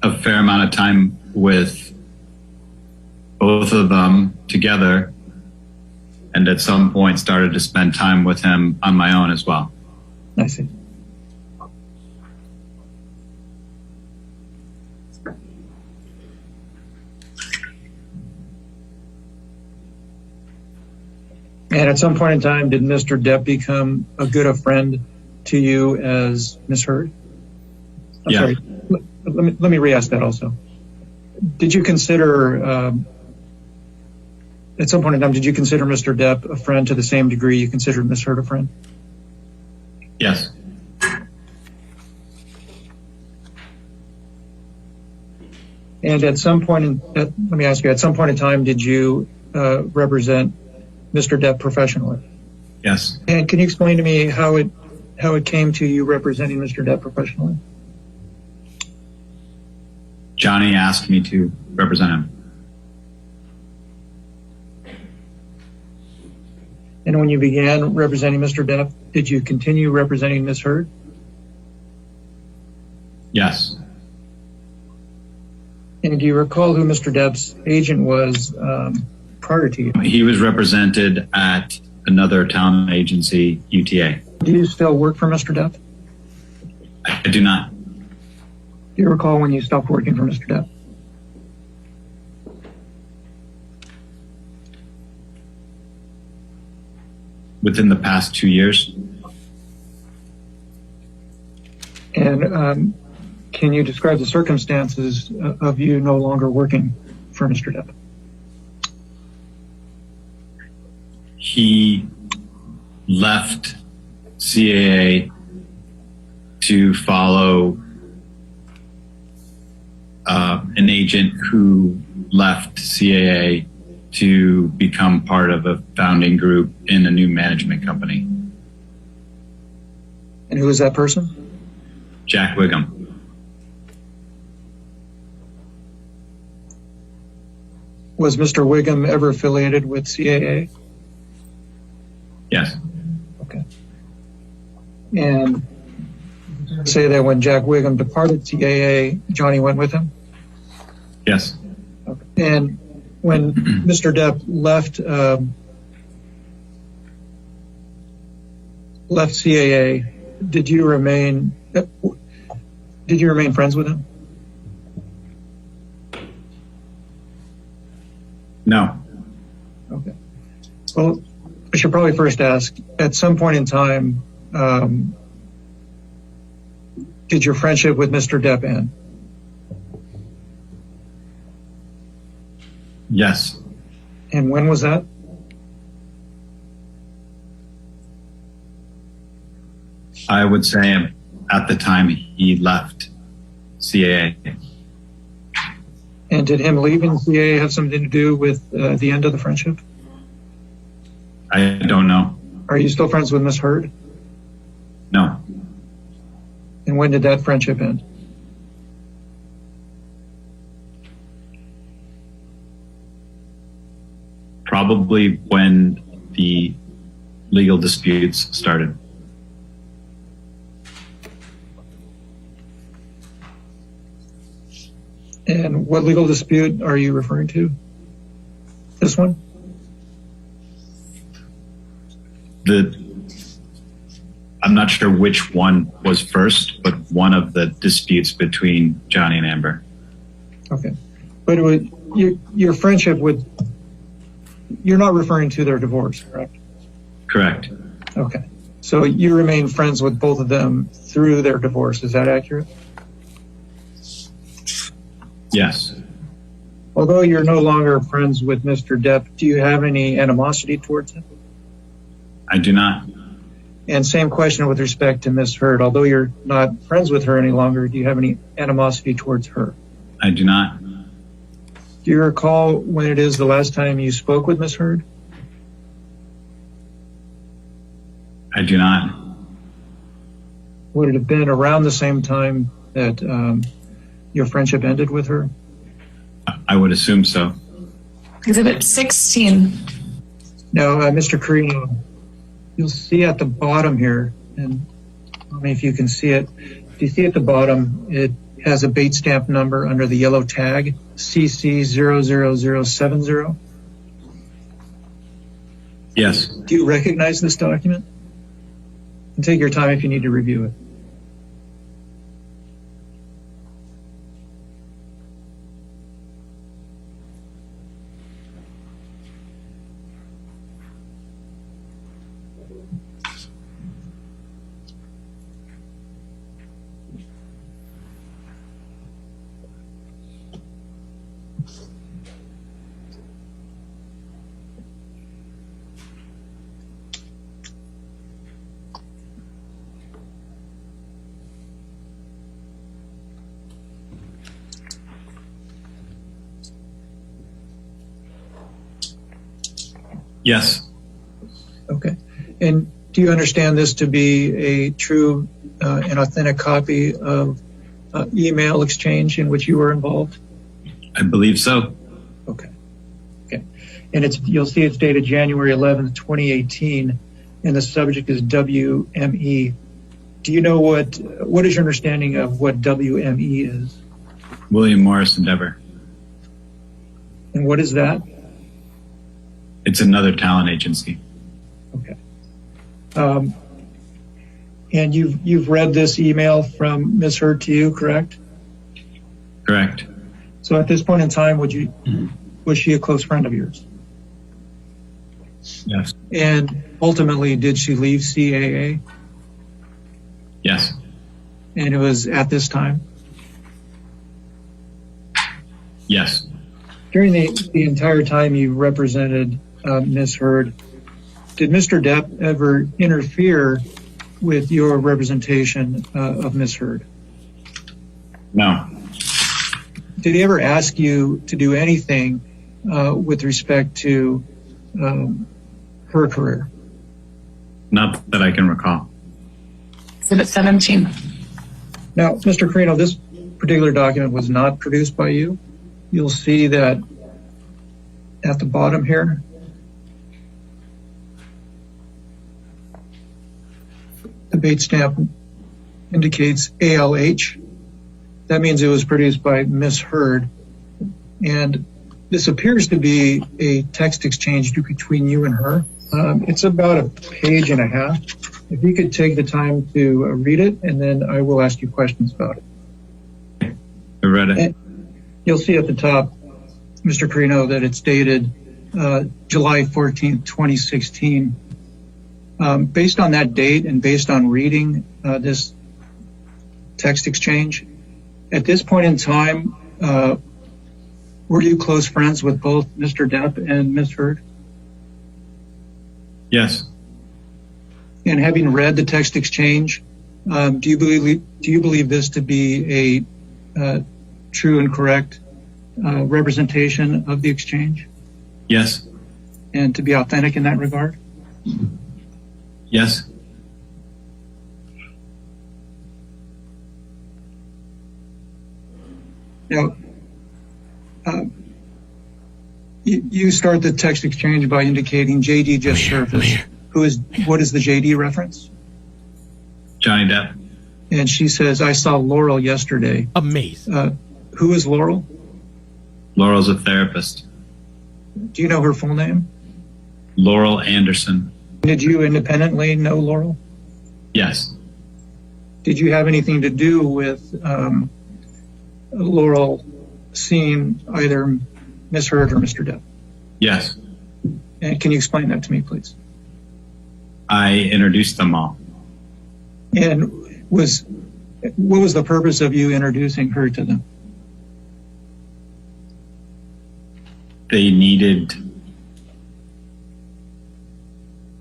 a fair amount of time with both of them together, and at some point started to spend time with him on my own as well. I see. And at some point in time, did Mr. Depp become as good a friend to you as Ms. Heard? Yeah. Sorry. Let me re-ask that also. Did you consider, at some point in time, did you consider Mr. Depp a friend to the same degree you considered Ms. Heard a friend? Yes. And at some point let me ask you, at some point in time, did you represent Mr. Depp professionally? Yes. And can you explain to me how it how it came to you representing Mr. Depp professionally? Johnny asked me to represent him. And when you began representing Mr. Depp, did you continue representing Ms. Heard? Yes. And do you recall who Mr. Depp's agent was prior to you? He was represented at another talent agency, UTA. Do you still work for Mr. Depp? I do not. Do you recall when you stopped working for Mr. Depp? Within the past 2 years. And can you describe the circumstances of you no longer working for Mr. Depp? He left CAA to follow an agent who left CAA to become part of a founding group in a new management company. And who is that person? Jack Wiggum. Was Mr. Wiggum ever affiliated with CAA? Yes. Okay. And say that when Jack Wiggum departed CAA, Johnny went with him? Yes. Okay. And when Mr. Depp left CAA, did you remain friends with him? No. Okay. Well, I should probably first ask, at some point in time, did your friendship with Mr. Depp end? Yes. And when was that? I would say at the time he left CAA. And did him leaving CAA have something to do with the end of the friendship? I don't know. Are you still friends with Miss Heard? No. And when did that friendship end? Probably when the legal disputes started. And what legal dispute are you referring to? This one? I'm not sure which one was first, but one of the disputes between Johnny and Amber. Okay. But it was, your friendship with, you're not referring to their divorce, correct? Correct. Okay. So you remain friends with both of them through their divorce. Is that accurate? Yes. Although you're no longer friends with Mr. Depp, do you have any animosity towards him? I do not. And same question with respect to Miss Heard. Although you're not friends with her any longer, do you have any animosity towards her? I do not. Do you recall when it is the last time you spoke with Miss Heard? I do not. Would it have been around the same time that your friendship ended with her? I would assume so. Exhibit 16. No, Mr. Carino, you'll see at the bottom here, and I mean if you can see it. If you see at the bottom, it has a bait stamp number under the yellow tag, CC00070. Yes. Do you recognize this document? And take your time if you need to review it. Yes. Okay. And Do you understand this to be a true and authentic copy of email exchange in which you were involved? I believe so. Okay. And you'll see it's dated January 11th, 2018, and the subject is WME. Do you know what is your understanding of what WME is? William Morris Endeavor. And what is that? It's another talent agency. Okay. And you've read this email from Ms. Hurd to you, correct? Correct. So at this point in time, was she a close friend of yours? Yes. And ultimately, did she leave CAA? Yes. And it was at this time? Yes. During the entire time you represented Ms. Hurd, did Mr. Depp ever interfere with your representation of Ms. Hurd? No. Did he ever ask you to do anything with respect to her career? Not that I can recall. Exhibit 17. Now, Mr. Carino, this particular document was not produced by you. You'll see that at the bottom here. The bait stamp indicates ALH. That means it was produced by Ms. Hurd. And this appears to be a text exchange between you and her. It's about a page and a half. If you could take the time to read it, and then I will ask you questions about it. I read it. And you'll see at the top, Mr. Carino, that it's dated July 14th, 2016. Based on that date and based on reading this text exchange, at this point in time, were you close friends with both Mr. Depp and Ms. Hurd? Yes. And having read the text exchange, do you believe this to be a true and correct representation of the exchange? Yes. And to be authentic in that regard? Yes. Now, you start the text exchange by indicating JD just surfaced. What is the JD reference? Johnny Depp. And she says, I saw Laurel yesterday. Amazing. Who is Laurel? Laurel's a therapist. Do you know her full name? Laurel Anderson. Did you independently know Laurel? Yes. Did you have anything to do with Laurel seeing either Ms. Hurd or Mr. Depp? Yes. And can you explain that to me, please? I introduced them all. And what was the purpose of you introducing her to them? They needed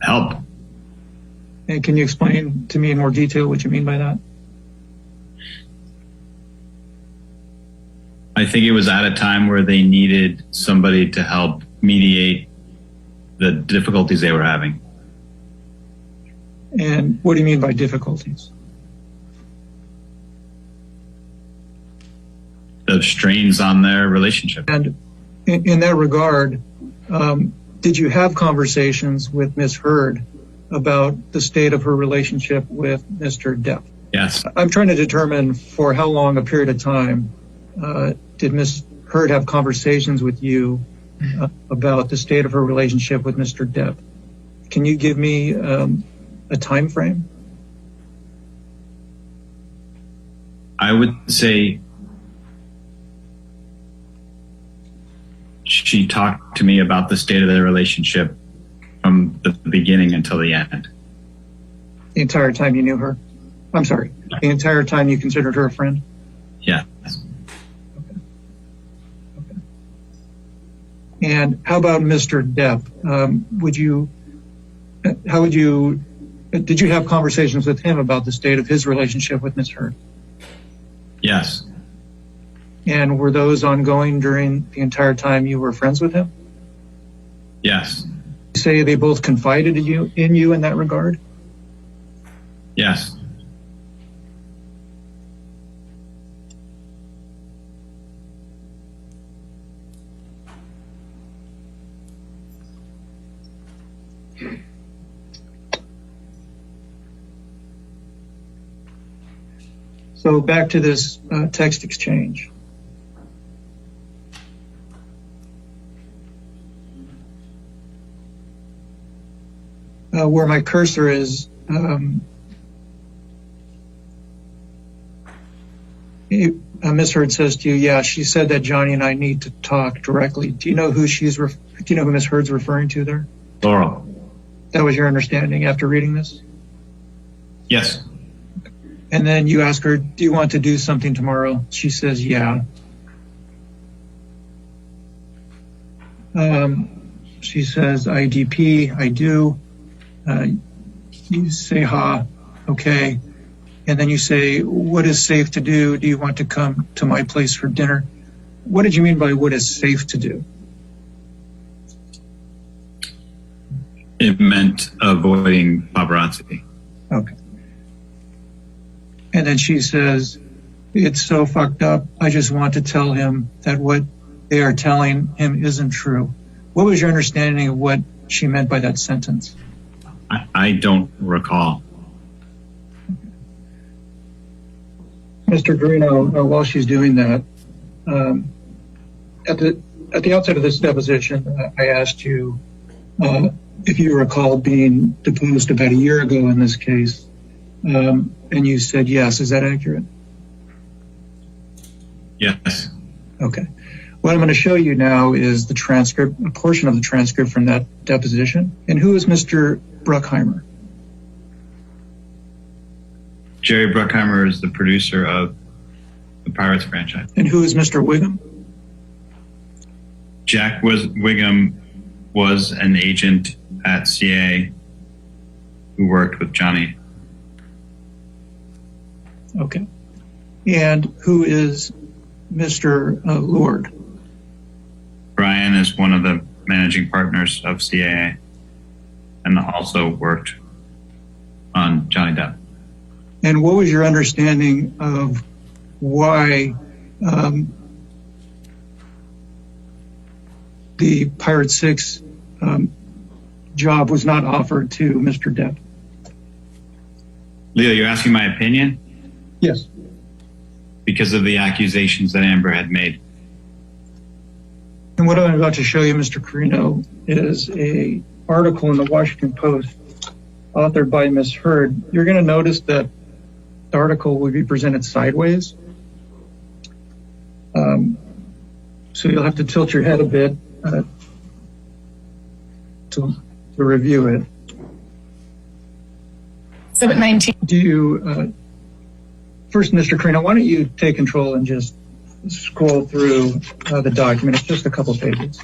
help. And can you explain to me in more detail what you mean by that? I think it was at a time where they needed somebody to help mediate the difficulties they were having. And what do you mean by difficulties? The strains on their relationship. And in that regard, did you have conversations with Ms. Hurd about the state of her relationship with Mr. Depp? Yes. I'm trying to determine for how long a period of time did Ms. Hurd have conversations with you about the state of her relationship with Mr. Depp? Can you give me a time frame? I would say she talked to me about the state of their relationship from the beginning until the end. The entire time you knew her? I'm sorry, the entire time you considered her a friend? Yes. Okay. And how about Mr. Depp? Did you have conversations with him about the state of his relationship with Ms. Hurd? Yes. And were those ongoing during the entire time you were friends with him? Yes. You say they both confided in you in that regard? Yes. So back to this text exchange. Where my cursor is, Ms. Heard says to you, yeah, she said that Johnny and I need to talk directly. Do you know who Ms. Heard's referring to there? Laurel. That was your understanding after reading this? Yes. And then you ask her, do you want to do something tomorrow? She says, yeah. She says, IDP, I do. You say, ha, okay. And then you say, what is safe to do? Do you want to come to my place for dinner? What did you mean by what is safe to do? It meant avoiding paparazzi. Okay. And then she says, it's so fucked up. I just want to tell him that what they are telling him isn't true. What was your understanding of what she meant by that sentence? I don't recall. Mr. Carino, while she's doing that, at the outset of this deposition, I asked you if you recall being deposed about a year ago in this case, and you said yes. Is that accurate? Yes. Okay. What I'm going to show you now is the transcript, a portion of the transcript from that deposition. And who is Mr. Bruckheimer? Jerry Bruckheimer is the producer of the Pirates franchise. And who is Mr. Wiggum? Jack Wiggum was an agent at CA who worked with Johnny. Okay. And who is Mr. Lord? Brian is one of the managing partners of CAA and also worked on Johnny Depp. And what was your understanding of why the Pirate 6 job was not offered to Mr. Depp? Leo, you're asking my opinion? Yes. Because of the accusations that Amber had made. And what I'm about to show you, Mr. Carino, is a article in the Washington Post authored by Ms. Heard. You're going to notice that the article will be presented sideways. So you'll have to tilt your head a bit to review it. 719. Do you, first, Mr. Carino, why don't you take control and just scroll through the document? It's just a couple pages.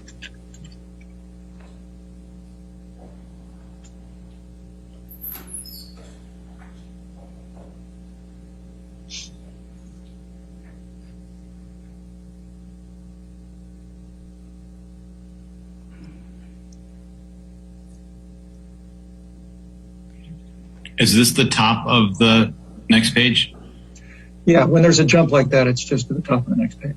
Is this the top of the next page? Yeah, when there's a jump like that, it's just to the top of the next page.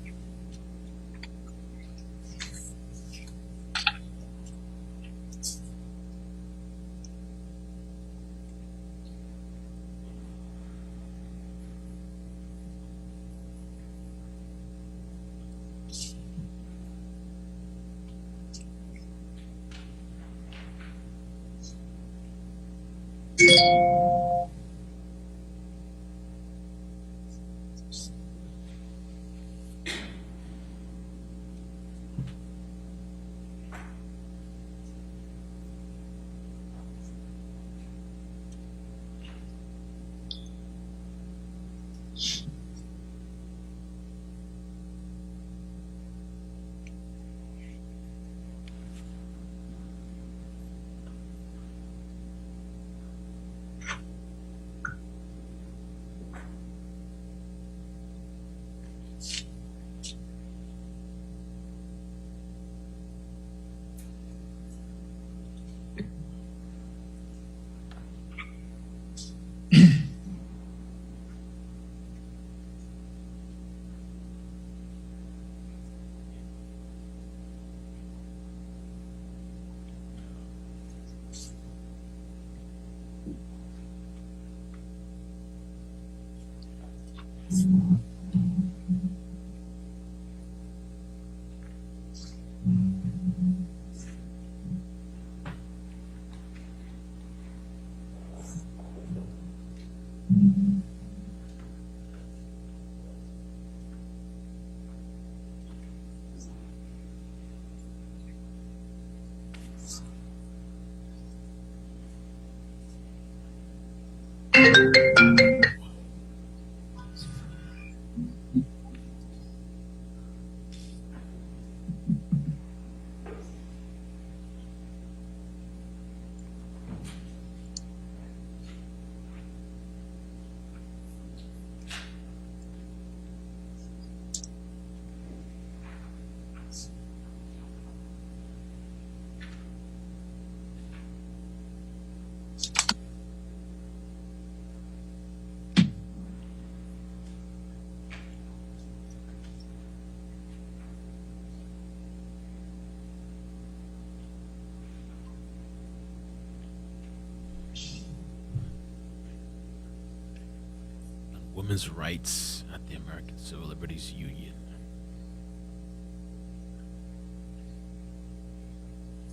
Women's rights at the American Civil Liberties Union.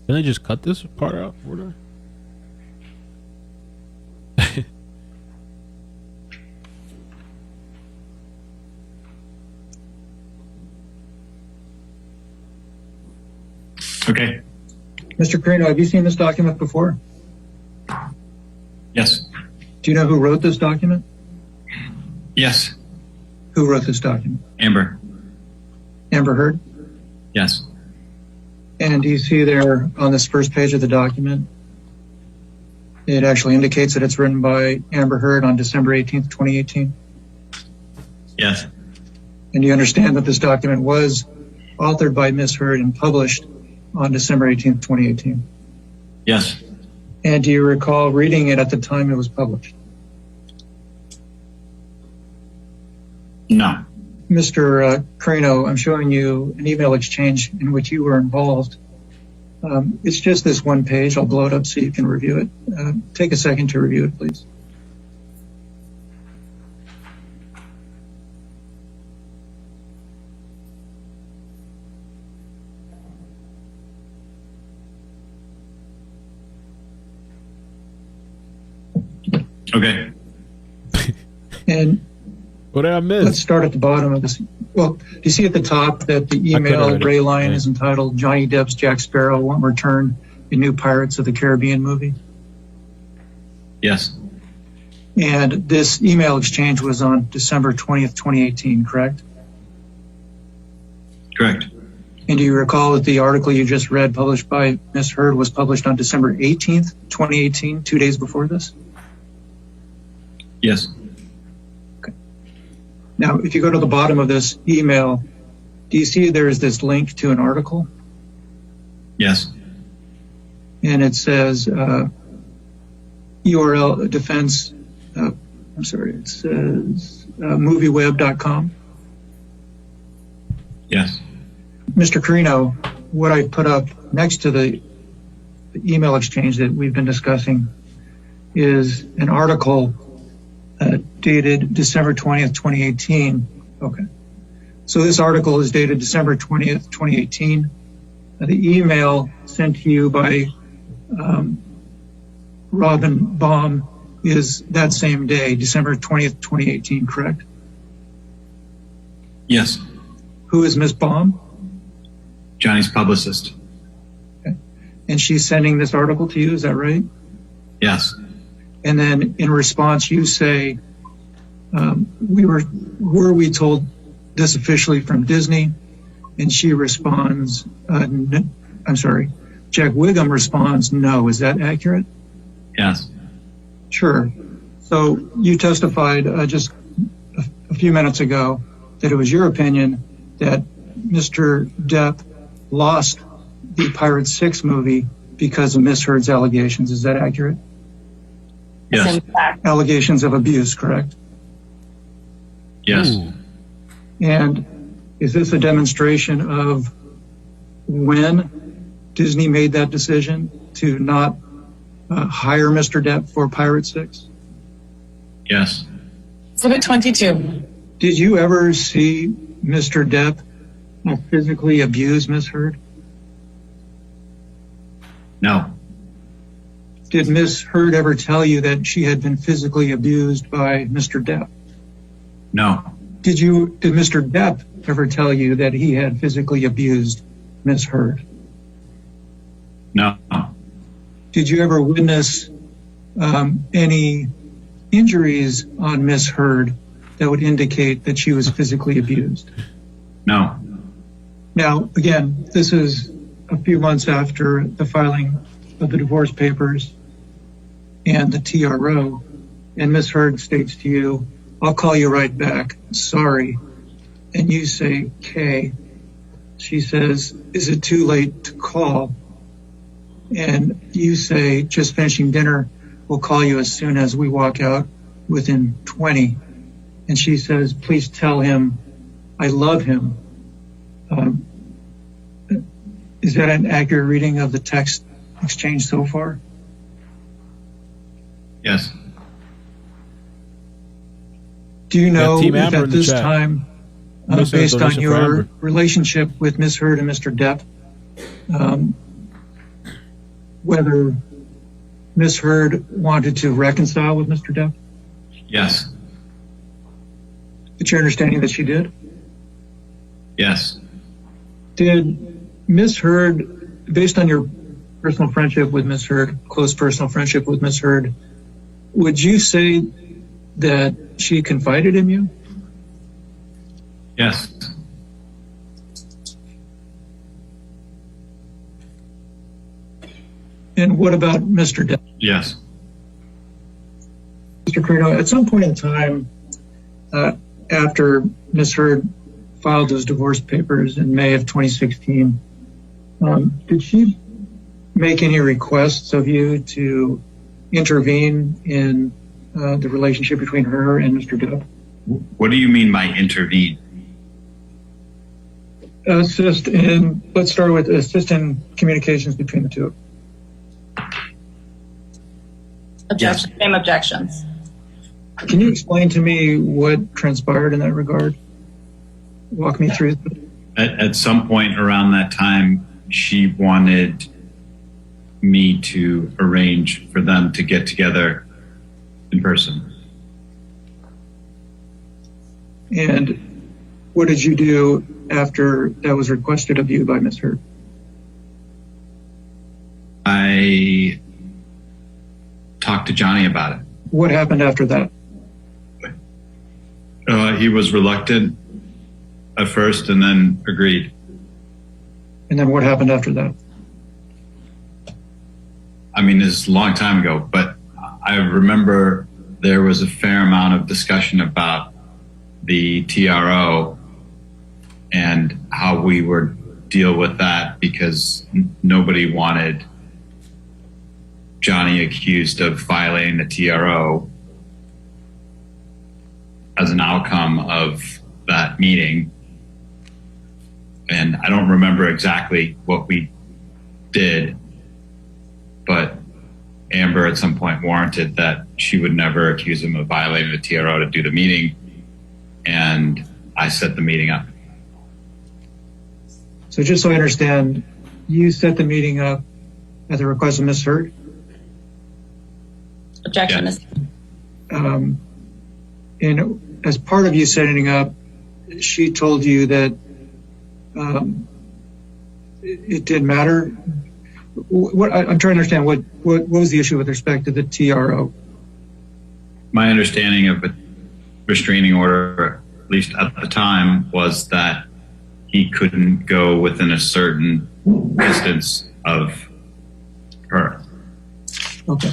Can I just cut this part out? Would I? Okay. Mr. Carino, have you seen this document before? Yes. Do you know who wrote this document? Yes. Who wrote this document? Amber. Amber Heard? Yes. And do you see there on this first page of the document, it actually indicates that it's written by Amber Heard on December 18th, 2018? Yes. And do you understand that this document was authored by Ms. Heard and published on December 18th, 2018? Yes. And do you recall reading it at the time it was published? No. Mr. Carino, I'm showing you an email exchange in which you were involved. It's just this one page. I'll blow it up so you can review it. Take a second to review it, please. Okay. And what did I miss? Let's start at the bottom of this. Well, do you see at the top that the email gray line is entitled Johnny Depp's Jack Sparrow won't return in new Pirates of the Caribbean movie? Yes. And this email exchange was on December 20th, 2018, correct? Correct. And do you recall that the article you just read published by Ms. Heard was published on December 18th, 2018, 2 days before this? Yes. Now, if you go to the bottom of this email, do you see there's this link to an article? Yes. And it says URL defense, it says movieweb.com. Yes. Mr. Carino, what I put up next to the email exchange that we've been discussing is an article dated December 20th, 2018. Okay. So this article is dated December 20th, 2018. The email sent to you by Robin Baum is that same day, December 20th, 2018, correct? Yes. Who is Ms. Baum? Johnny's publicist. Okay. And she's sending this article to you, is that right? Yes. And then in response, you say, were we told this officially from Disney? And she responds, Jack Wiggum responds, no. Is that accurate? Yes. Sure. So you testified just a few minutes ago that it was your opinion that Mr. Depp lost the Pirates 6 movie because of Ms. Heard's allegations. Is that accurate? Yes. Allegations of abuse, correct? Yes. Ooh. And is this a demonstration of when Disney made that decision to not hire Mr. Depp for Pirate 6? Yes. Exhibit 22. Did you ever see Mr. Depp physically abuse Miss Heard? No. Did Miss Heard ever tell you that she had been physically abused by Mr. Depp? No. Did Mr. Depp ever tell you that he had physically abused Miss Heard? No. Did you ever witness any injuries on Miss Heard that would indicate that she was physically abused? No. Now, again, this is a few months after the filing of the divorce papers and the TRO, and Miss Heard states to you, "I'll call you right back, sorry." And you say, "K." She says, "Is it too late to call?" And you say, "Just finishing dinner, we'll call you as soon as we walk out within 20. And she says, "Please tell him I love him." Is that an accurate reading of the text exchange so far? Yes. Do you know Team if Amber in at the this chat. time, based on your relationship with Miss Heard and Mr. Depp, whether Miss Heard wanted to reconcile with Mr. Depp? Yes. It's your understanding that she did? Yes. Did Miss Heard, based on your personal friendship with Miss Heard, close personal friendship with Miss Heard, would you say that she confided in you? Yes. And what about Mr. Depp? Yes. Mr. Carino, at some point in time, after Miss Heard filed those divorce papers in May of 2016, did she make any requests of you to intervene in the relationship between her and Mr. Depp? What do you mean by intervene? Assist in, let's start with assist in communications between the two. Objection. Same objections. Can you explain to me what transpired in that regard? Walk me through. At some point around that time, she wanted me to arrange for them to get together in person. And what did you do after that was requested of you by Ms. Heard? I talked to Johnny about it. What happened after that? He was reluctant at first and then agreed. And then what happened after that? I mean, it's a long time ago, but I remember there was a fair amount of discussion about the TRO and how we would deal with that because nobody wanted Johnny accused of violating the TRO as an outcome of that meeting. And I don't remember exactly what we did, but Amber at some point warranted that she would never accuse him of violating the TRO to do the meeting, and I set the meeting up. So just so I understand, you set the meeting up at the request of Ms. Heard? Objection. Yeah. And as part of you setting up, she told you that it didn't matter. What I'm trying to understand, what was the issue with respect to the TRO? My understanding of a restraining order, at least at the time, was that he couldn't go within a certain distance of her. Okay.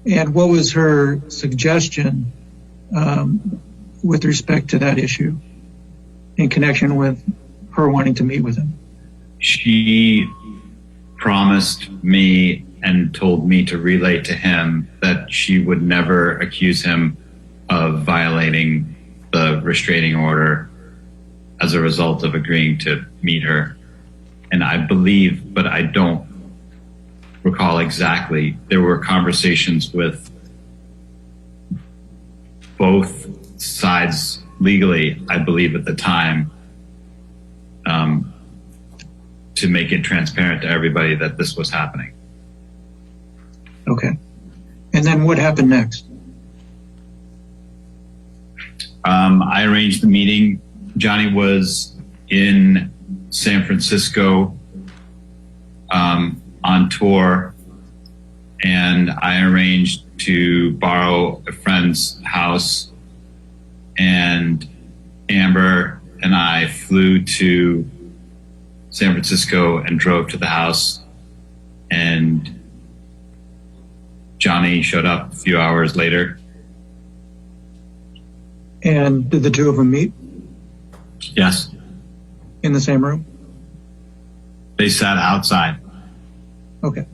And what was her suggestion with respect to that issue in connection with her wanting to meet with him? She promised me and told me to relay to him that she would never accuse him of violating the restraining order as a result of agreeing to meet her. And I believe, but I don't recall exactly. There were conversations with both sides legally, I believe, at the time, to make it transparent to everybody that this was happening. Okay. And then what happened next? I arranged the meeting. Johnny was in San Francisco on tour, and I arranged to borrow a friend's house, and Amber and I flew to San Francisco and drove to the house, and Johnny showed up a few hours later. And did the two of them meet Yes, in the same room? they sat outside. Okay.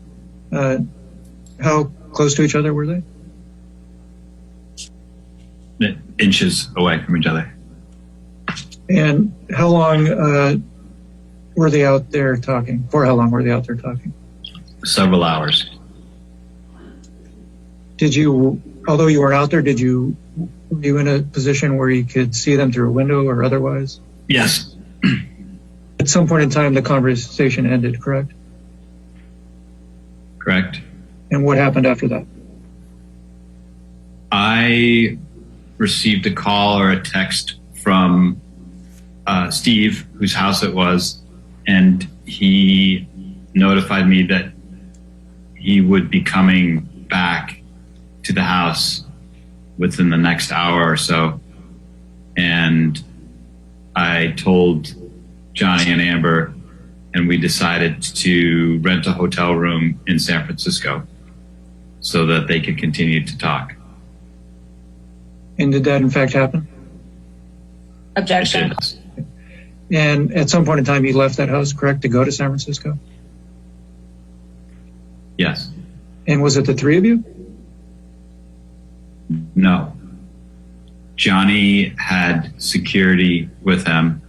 How close to each other were they? Inches away from each other. And how long were they out there talking? For how long were they out there talking? Several hours. Did you, although you weren't out there, were you in a position where you could see them through a window or otherwise? Yes. At some point in time, the conversation ended, correct? Correct. And what happened after that? I received a call or a text from Steve, whose house it was, and he notified me that he would be coming back to the house within the next hour or so. And I told Johnny and Amber, and we decided to rent a hotel room in San Francisco so that they could continue to talk. And did that in fact happen? Objection. And at some point in time, you left that house, correct, to go to San Francisco? Yes. And was it the three of you? No. Johnny had security with him,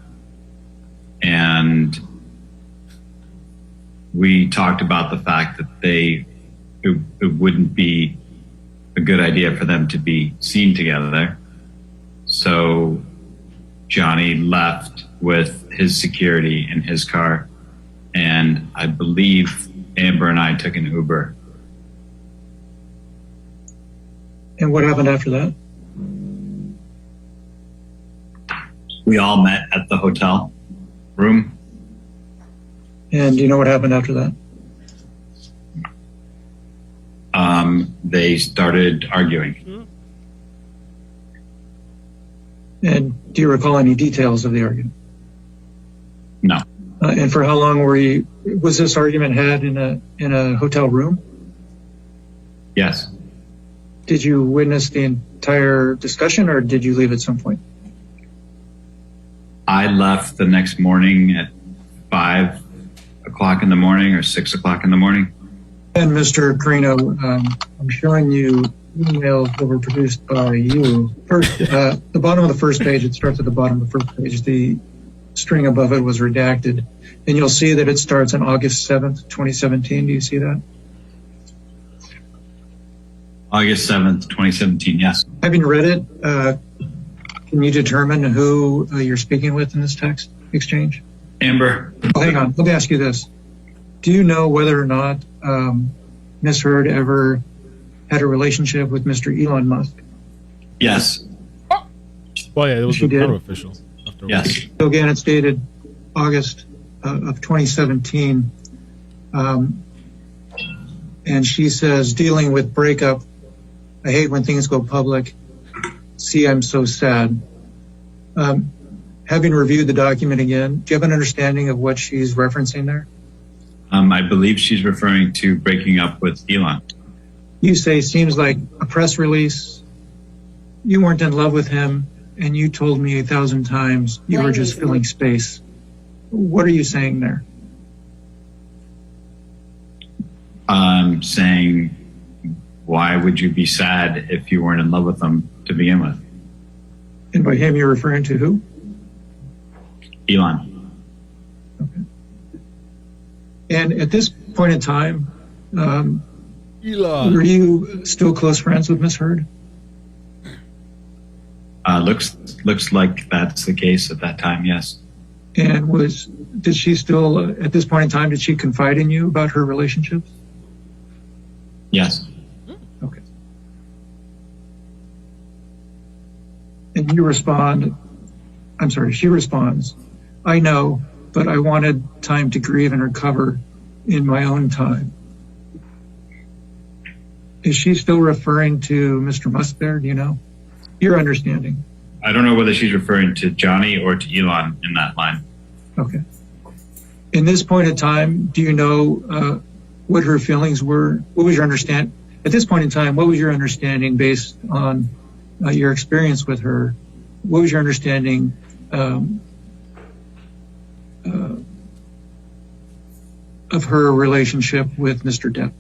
and we talked about the fact that it wouldn't be a good idea for them to be seen together. So Johnny left with his security in his car, and I believe Amber and I took an Uber. And what happened after that? We all met at the hotel room. And do you know what happened after that? They started arguing. And do you recall any details of the argument? No. And for how long was this argument had in a hotel room? Yes. Did you witness the entire discussion, or did you leave at some point? I left the next morning at 5 o'clock in the morning or 6 o'clock in the morning. And Mr. Carino, I'm showing you emails that were produced by you. First, the bottom of the first page, it starts at the bottom of the first page. The string above it was redacted. And you'll see that it starts on August 7th, 2017. Do you see that? August 7th, 2017, yes. Having read it, can you determine who you're speaking with in this text exchange? Amber. Oh, hang on. Let me ask you this. Do you know whether or not Ms. Heard ever had a relationship with Mr. Elon Musk? Yes. Well, yeah, it was She did? unofficial. Yes. So again, it's dated August of 2017. And she says, dealing with breakup, I hate when things go public. See, I'm so sad. Having reviewed the document again, do you have an understanding of what she's referencing there? I believe she's referring to breaking up with Elon. You say, seems like a press release. You weren't in love with him, and you told me 1,000 times you were just filling space. What are you saying there? I'm saying, why would you be sad if you weren't in love with him to begin with? And by him, you're referring to who? Elon. And at this point in time, Were you still close friends with Miss Heard? Looks like that's the case at that time, yes. And did she still, at this point in time, did she confide in you about her relationships? Yes. Okay. And you respond, she responds, I know, but I wanted time to grieve and recover in my own time. Is she still referring to Mr. Musk there? Do you know? Your understanding. I don't know whether she's referring to Johnny or to Elon in that line. Okay. In this point in time, do you know what her feelings were? What was your understanding? At this point in time, what was your understanding based on your experience with her? What was your understanding of her relationship with Mr. Depp?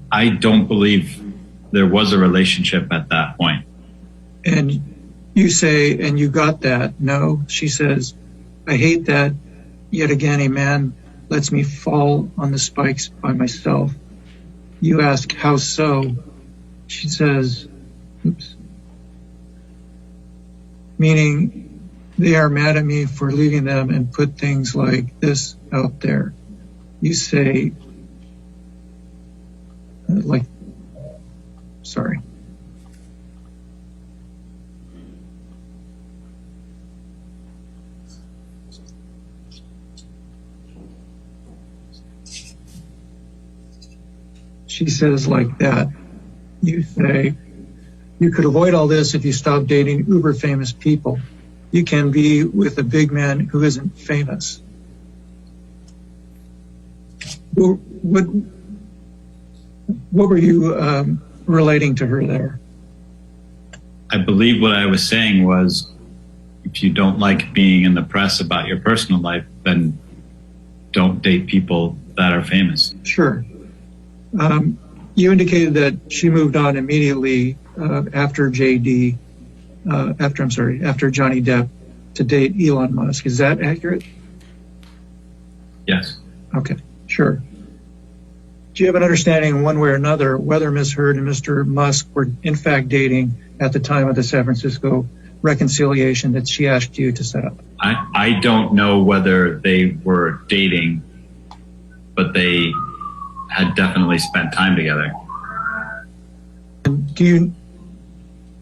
I don't believe there was a relationship at that point. And you say, and you got that. No, she says, I hate that yet again a man lets me fall on the spikes by myself. You ask, how so? She says, oops. Meaning they are mad at me for leaving them and put things like this out there. You say, sorry. She says like that. You say, you could avoid all this if you stop dating uber famous people. You can be with a big man who isn't famous. What were you relating to her there? I believe what I was saying was, if you don't like being in the press about your personal life, then don't date people that are famous. Sure. You indicated that she moved on immediately after Johnny Depp to date Elon Musk. Is that accurate? Yes. Okay, sure. Do you have an understanding one way or another whether Ms. Heard and Mr. Musk were in fact dating at the time of the San Francisco reconciliation that she asked you to set up? I don't know whether they were dating, but they had definitely spent time together. And do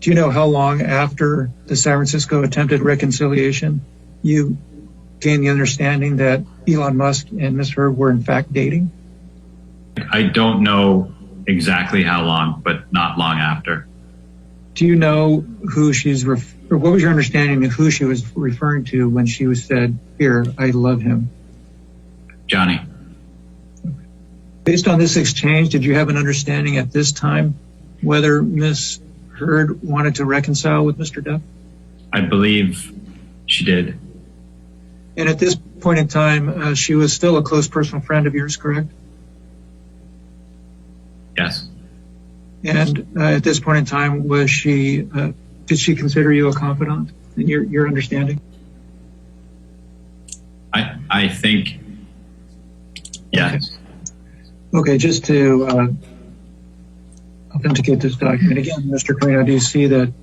you know how long after the San Francisco attempted reconciliation you gained the understanding that Elon Musk and Ms. Heard were in fact dating? I don't know exactly how long, but not long after. Do you know who or what was your understanding of who she was referring to when she said, here, I love him? Johnny. Based on this exchange, did you have an understanding at this time whether Ms. Heard wanted to reconcile with Mr. Depp? I believe she did. And at this point in time, she was still a close personal friend of yours, correct? Yes. And at this point in time, did she consider you a confidant in your understanding? I think, yes. Okay, just to authenticate this document again, Mr. Carino, do you see that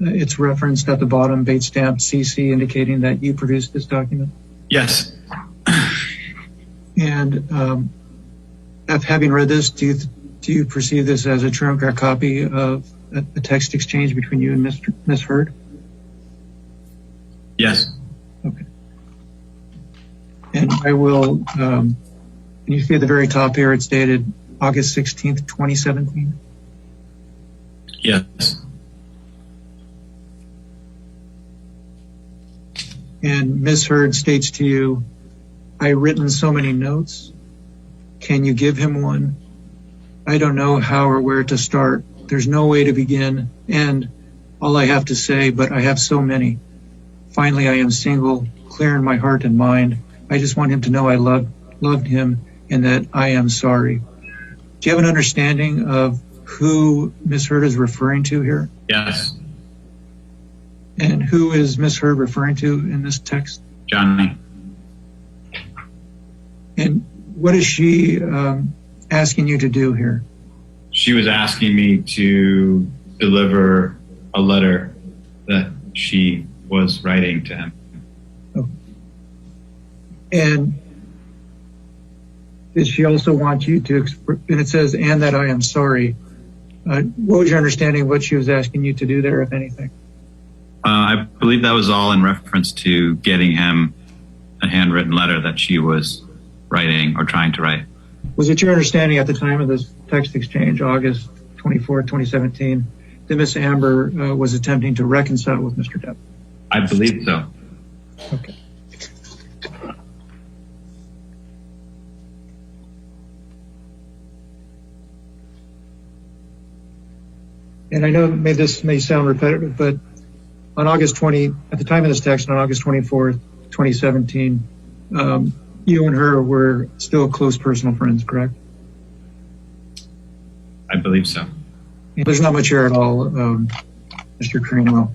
it's referenced at the bottom, bait stamped CC, indicating that you produced this document? Yes. And having read this, do you perceive this as a true copy of a text exchange between you and Ms. Heard? Yes. Okay. And I will, you see at the very top here, it's dated August 16th, 2017? Yes. And Ms. Heard states to you, I've written so many notes. Can you give him one? I don't know how or where to start. There's no way to begin, and all I have to say, but I have so many. Finally, I am single, clear in my heart and mind. I just want him to know I loved him and that I am sorry. Do you have an understanding of who Ms. Heard is referring to here? Yes. And who is Ms. Heard referring to in this text? Johnny. And what is she asking you to do here? She was asking me to deliver a letter that she was writing to him. Oh. And did she also want you to, and it says, and that I am sorry. What was your understanding of what she was asking you to do there, if anything? I believe that was all in reference to getting him a handwritten letter that she was writing or trying to write. Was it your understanding at the time of this text exchange, August 24, 2017, that Miss Amber was attempting to reconcile with Mr. Depp? I believe so. Okay. And I know this may sound repetitive, but on August 20, at the time of this text, on August 24th, 2017, you and her were still close personal friends, correct? I believe so. There's not much here at all, Mr. Carino,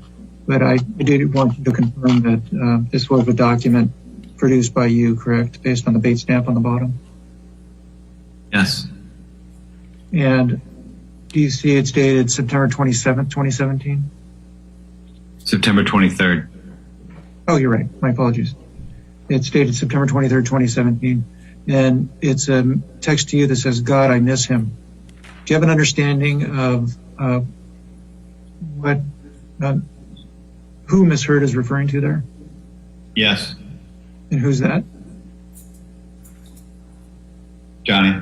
but I did want you to confirm that this was a document produced by you, correct, based on the date stamp on the bottom? Yes. And do you see it's dated September 27th, 2017? September 23rd. Oh, you're right. My apologies. It's dated September 23rd, 2017. And it's a text to you that says, God, I miss him. Do you have an understanding of who Miss Hurd is referring to there? Yes. And who's that? Johnny.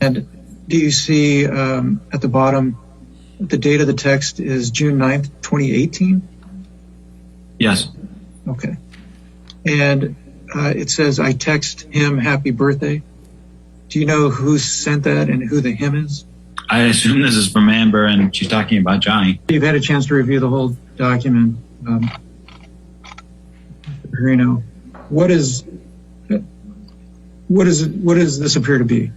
And do you see at the bottom, the date of the text is June 9th, 2018? Yes. Okay. And it says, I text him happy birthday. Do you know who sent that and who the him is? I assume this is from Amber and she's talking about Johnny. You've had a chance to review the whole document. Carino, what does this appear to be?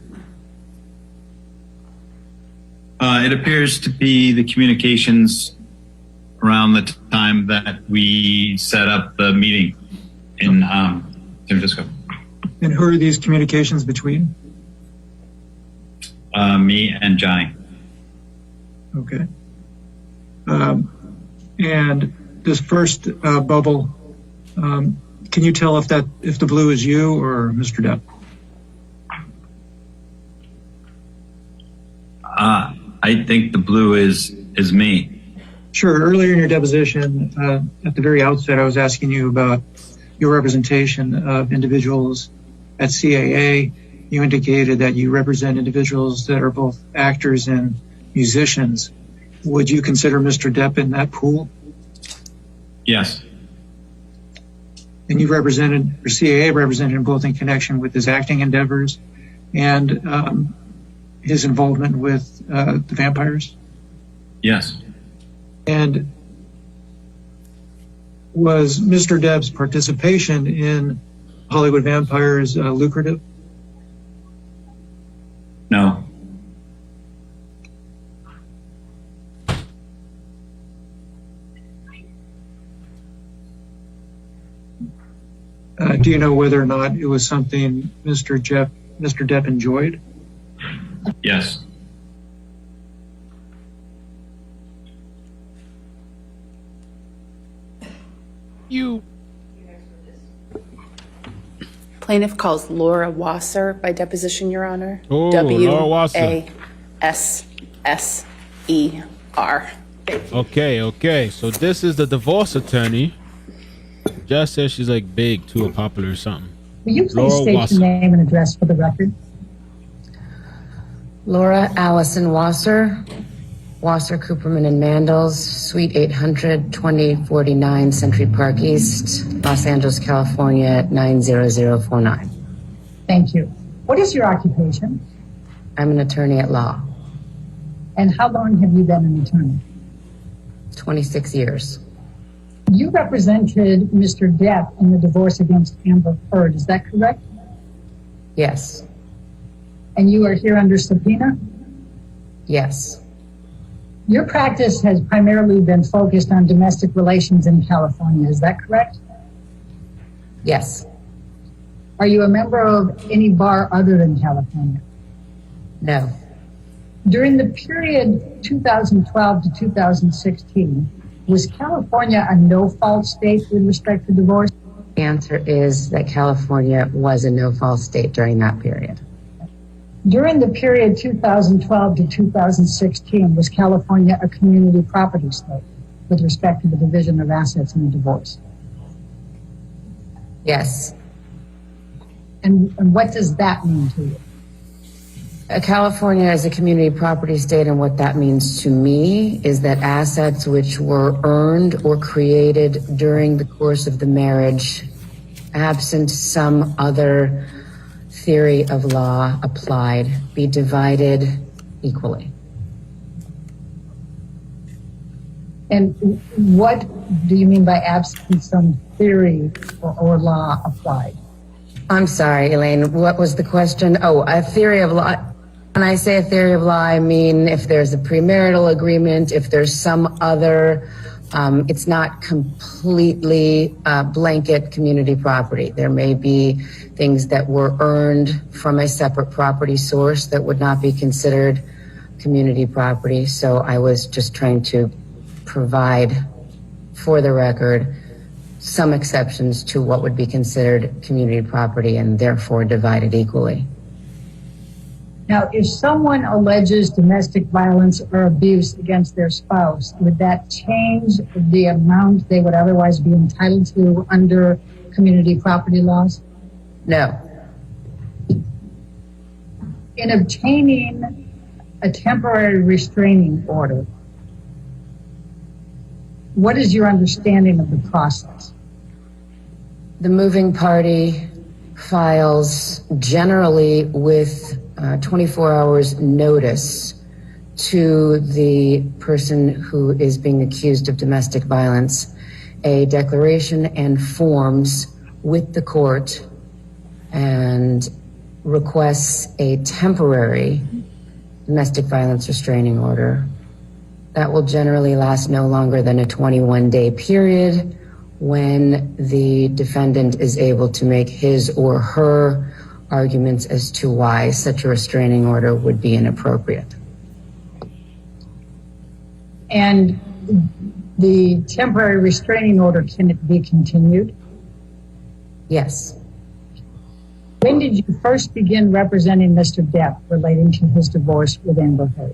It appears to be the communications around the time that we set up the meeting in San Francisco. And who are these communications between? Me and Johnny. Okay. And this first bubble, can you tell if the blue is you or Mr. Depp? I think the blue is me. Sure. Earlier in your deposition, at the very outset, I was asking you about your representation of individuals at CAA. You indicated that you represent individuals that are both actors and musicians. Would you consider Mr. Depp in that pool? Yes. And you represented, or CAA represented him both in connection with his acting endeavors and his involvement with the vampires? Yes. And was Mr. Depp's participation in Hollywood Vampires lucrative? No. Do you know whether or not it was something Mr. Depp enjoyed? Yes. You. Plaintiff calls Laura Wasser by deposition, Your Honor. Oh, Laura Wasser. W-A-S-S-E-R. Okay. So this is the divorce attorney. Just says she's like big, too popular or something. Will you please Laura state Wasser. your name and address for the record? Laura Allison Wasser, Wasser, Cooperman and Mandels, Suite 800, 2049 Century Park East, Los Angeles, California, 90049. Thank you. What is your occupation? I'm an attorney at law. And how long have you been an attorney? 26 years. You represented Mr. Depp in the divorce against Amber Heard, is that correct? Yes. And you are here under subpoena? Yes. Your practice has primarily been focused on domestic relations in California, is that correct? Yes. Are you a member of any bar other than California? No. During the period 2012 to 2016, was California a no-fault state with respect to divorce? The answer is that California was a no-fault state during that period. During the period 2012 to 2016, was California a community property state with respect to the division of assets in a divorce? Yes. And what does that mean to you? California is a community property state, and what that means to me is that assets which were earned or created during the course of the marriage, absent some other theory of law applied, be divided equally. And what do you mean by absent some theory or law applied? I'm sorry, Elaine, what was the question? Oh, a theory of law. When I say a theory of law, I mean if there's a premarital agreement, if there's some other, it's not completely blanket community property. There may be things that were earned from a separate property source that would not be considered community property. So I was just trying to provide, for the record, some exceptions to what would be considered community property and therefore divided equally. Now, if someone alleges domestic violence or abuse against their spouse, would that change the amount they would otherwise be entitled to under community property laws? No. In obtaining a temporary restraining order, what is your understanding of the process? The moving party files generally with 24 hours notice to the person who is being accused of domestic violence, a declaration and forms with the court, and requests a temporary domestic violence restraining order. That will generally last no longer than a 21-day period when the defendant is able to make his or her arguments as to why such a restraining order would be inappropriate. And the temporary restraining order, can it be continued? Yes. When did you first begin representing Mr. Depp relating to his divorce with Amber Heard?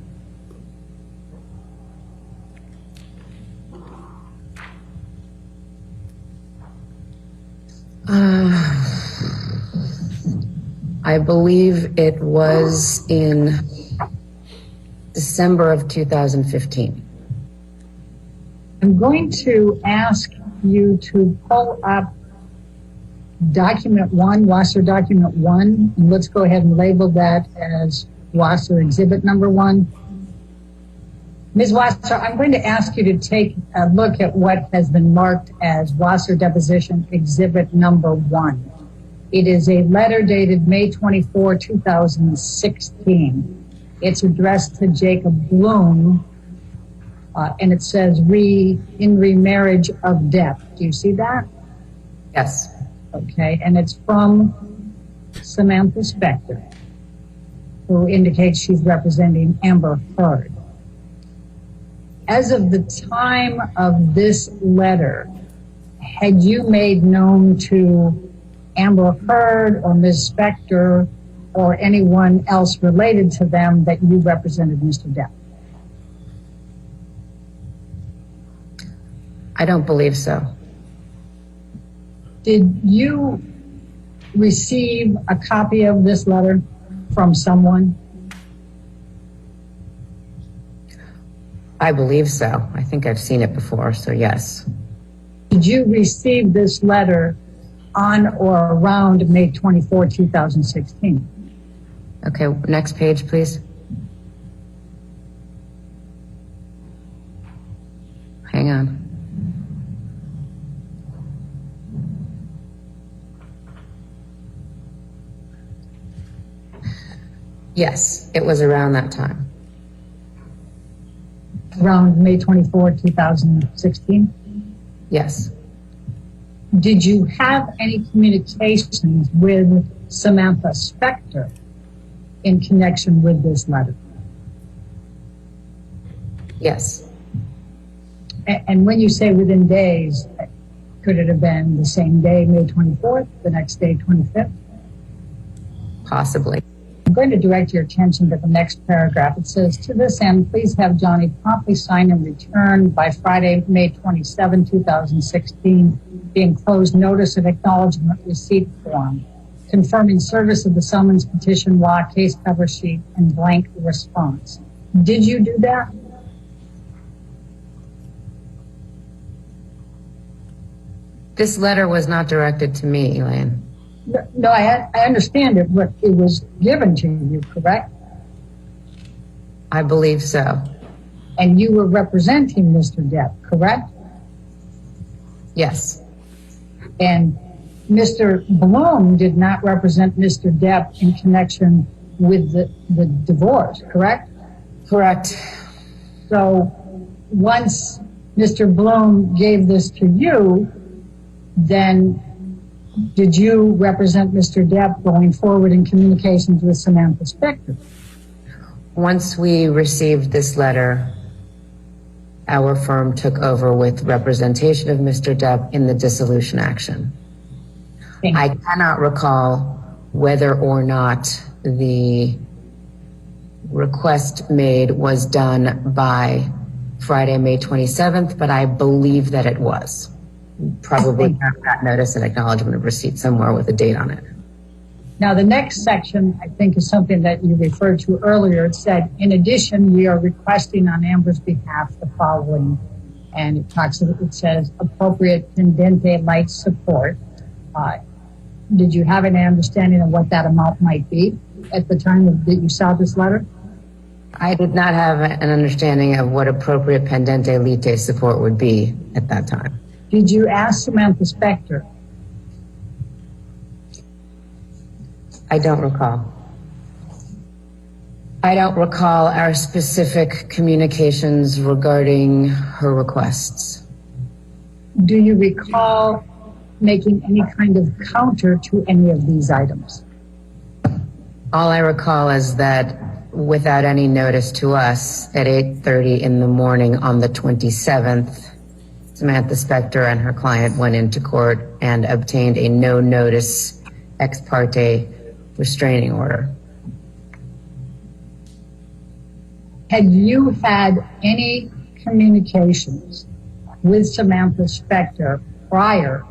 I believe it was in December of 2015. I'm going to ask you to pull up document 1, Wasser document 1, and let's go ahead and label that as Wasser exhibit number 1. Ms. Wasser, I'm going to ask you to take a look at what has been marked as Wasser deposition exhibit number 1. It is a letter dated May 24, 2016. It's addressed to Jacob Bloom, and it says in remarriage of Depp. Do you see that? Yes. Okay, and it's from Samantha Spector, who indicates she's representing Amber Heard. As of the time of this letter, had you made known to Amber Heard or Ms. Spector or anyone else related to them that you represented Mr. Depp? I don't believe so. Did you receive a copy of this letter from someone? I believe so. I think I've seen it before, so yes. Did you receive this letter on or around May 24, 2016? Okay, next page, please. Hang on. Yes, it was around that time. Around May 24, 2016? Yes. Did you have any communications with Samantha Spector in connection with this letter? Yes. And when you say within days, could it have been the same day, May 24th, the next day, 25th? Possibly. I'm going to direct your attention to the next paragraph. It says, to this end, please have Johnny promptly sign and return by Friday, May 27, 2016, the enclosed notice of acknowledgement receipt form, confirming service of the summons, petition, law, case cover sheet, and blank response. Did you do that? This letter was not directed to me, Elaine. No, I understand it, but it was given to you, correct? I believe so. And you were representing Mr. Depp, correct? Yes. And Mr. Bloom did not represent Mr. Depp in connection with the divorce, correct? Correct. So once Mr. Bloom gave this to you, then did you represent Mr. Depp going forward in communications with Samantha Spector? Once we received this letter, our firm took over with representation of Mr. Depp in the dissolution action. I cannot recall whether or not the request made was done by Friday, May 27th, but I believe that it was. Probably have that notice and acknowledgement of receipt somewhere with a date on it. Now, the next section, I think, is something that you referred to earlier. It said, in addition, we are requesting on Amber's behalf the following. And it says appropriate pendente light support. Did you have any understanding of what that amount might be at the time that you saw this letter? I did not have an understanding of what appropriate pendente lite support would be at that time. Did you ask Samantha Spector? I don't recall. I don't recall our specific communications regarding her requests. Do you recall making any kind of counter to any of these items? All I recall is that without any notice to us at 8:30 in the morning on the 27th, Samantha Spector and her client went into court and obtained a no notice ex parte restraining order. Had you had any communications with Samantha Spector prior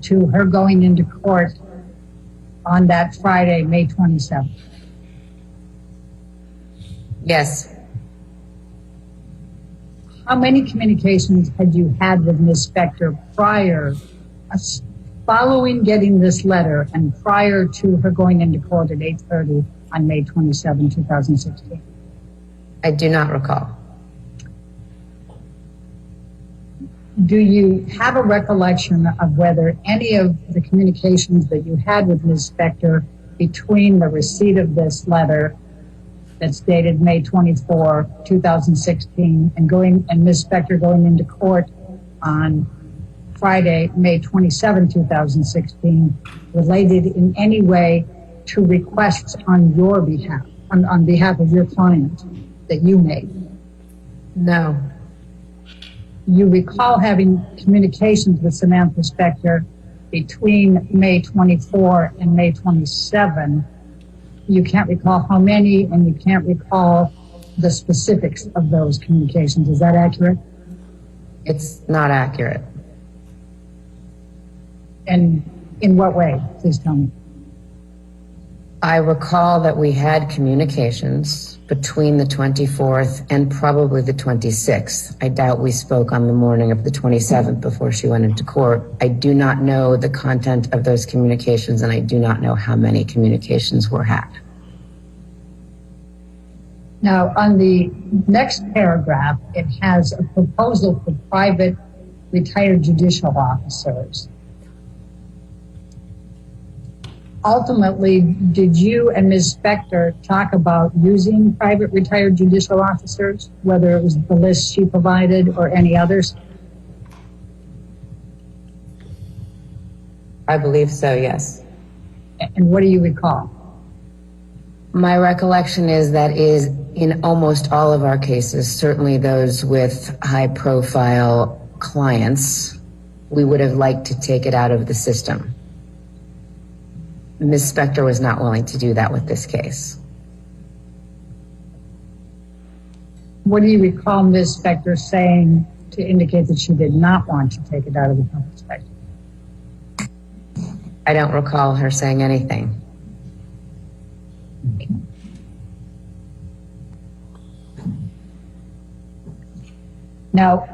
to her going into court on that Friday, May 27th? Yes. How many communications had you had with Ms. Spector prior, following getting this letter and prior to her going into court at 8:30 on May 27, 2016? I do not recall. Do you have a recollection of whether any of the communications that you had with Ms. Spector between the receipt of this letter that's dated May 24, 2016, and Ms. Spector going into court on Friday, May 27, 2016, related in any way to requests on your behalf, on behalf of your client that you made? No. You recall having communications with Samantha Spector between May 24 and May 27. You can't recall how many, and you can't recall the specifics of those communications. Is that accurate? It's not accurate. And in what way? Please tell me. I recall that we had communications between the 24th and probably the 26th. I doubt we spoke on the morning of the 27th before she went into court. I do not know the content of those communications, and I do not know how many communications were had. Now, on the next paragraph, it has a proposal for private retired judicial officers. Ultimately, did you and Ms. Spector talk about using private retired judicial officers, whether it was the list she provided or any others? I believe so, yes. And what do you recall? My recollection is that is in almost all of our cases, certainly those with high-profile clients, we would have liked to take it out of the system. Ms. Spector was not willing to do that with this case. What do you recall Ms. Spector saying to indicate that she did not want to take it out of the public spectrum? I don't recall her saying anything. Okay. Now,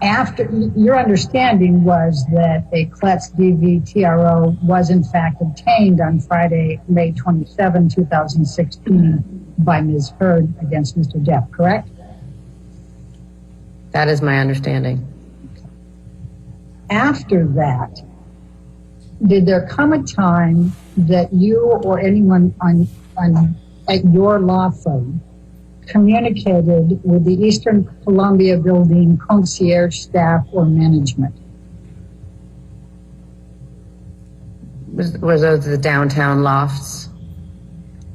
after your understanding was that a CLETS DVTRO was in fact obtained on Friday, May 27, 2016 by Ms. Heard against Mr. Depp, correct? That is my understanding. After that, did there come a time that you or anyone at your law firm communicated with the Eastern Columbia Building concierge staff or management? Was those the downtown lofts?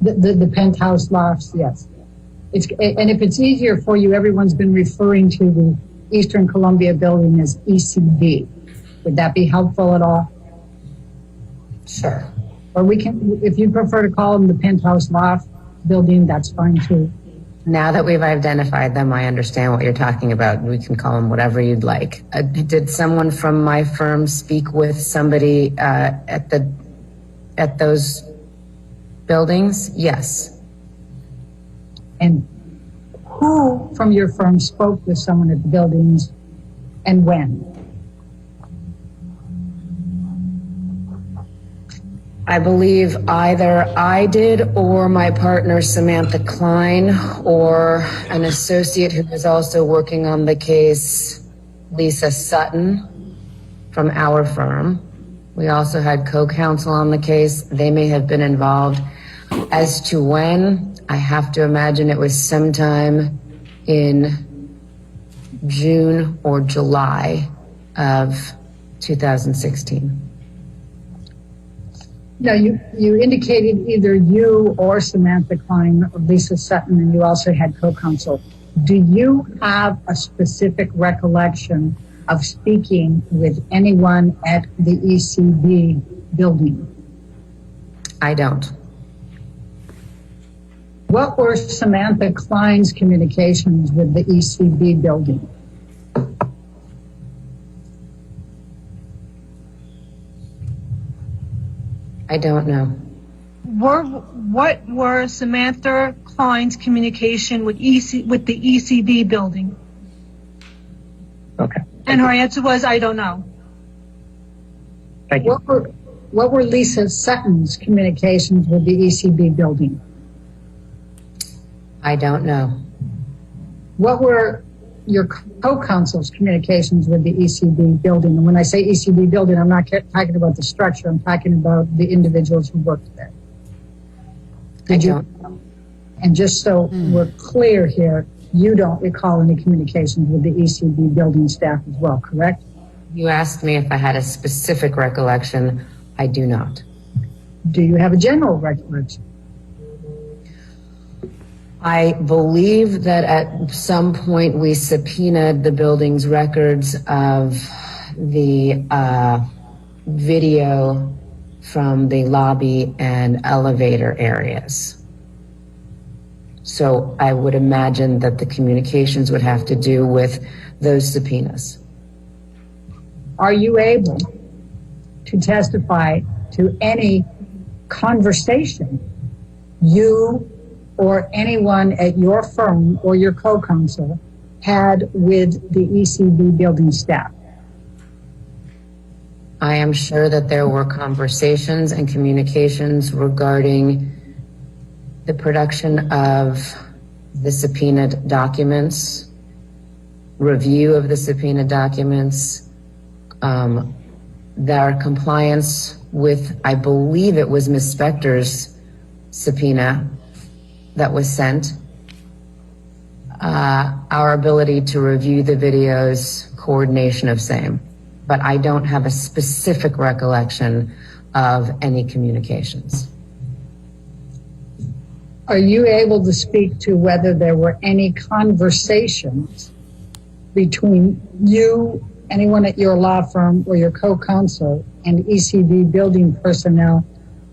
The penthouse lofts, yes. And if it's easier for you, everyone's been referring to the Eastern Columbia Building as ECB. Would that be helpful at all? Sure. Or we can, if you prefer to call them the penthouse loft building, that's fine too. Now that we've identified them, I understand what you're talking about. We can call them whatever you'd like. Did someone from my firm speak with somebody at those buildings? Yes. And who from your firm spoke with someone at the buildings and when? I believe either I did or my partner Samantha Klein or an associate who was also working on the case, Lisa Sutton from our firm. We also had co-counsel on the case. They may have been involved. As to when, I have to imagine it was sometime in June or July of 2016. Now, you indicated either you or Samantha Klein or Lisa Sutton, and you also had co-counsel. Do you have a specific recollection of speaking with anyone at the ECB building? I don't. What were Samantha Klein's communications with the ECB building? I don't know. What were Samantha Klein's communication with the ECB building? Okay. And her answer was, I don't know. Thank you. What were Lisa Sutton's communications with the ECB building? I don't know. What were your co-counsel's communications with the ECB building? And when I say ECB building, I'm not talking about the structure. I'm talking about the individuals who worked there. Did you? And just so we're clear here, you don't recall any communications with the ECB building staff as well, correct? You asked me if I had a specific recollection. I do not. Do you have a general recollection? I believe that at some point we subpoenaed the building's records of the video from the lobby and elevator areas. So I would imagine that the communications would have to do with those subpoenas. Are you able to testify to any conversation you or anyone at your firm or your co-counsel had with the ECB building staff? I am sure that there were conversations and communications regarding the production of the subpoenaed documents, review of the subpoenaed documents, their compliance with, I believe it was Ms. Spector's subpoena that was sent, our ability to review the videos, coordination of same. but I don't have a specific recollection of any communications. Are you able to speak to whether there were any conversations between you, anyone at your law firm, or your co-counsel and ECB building personnel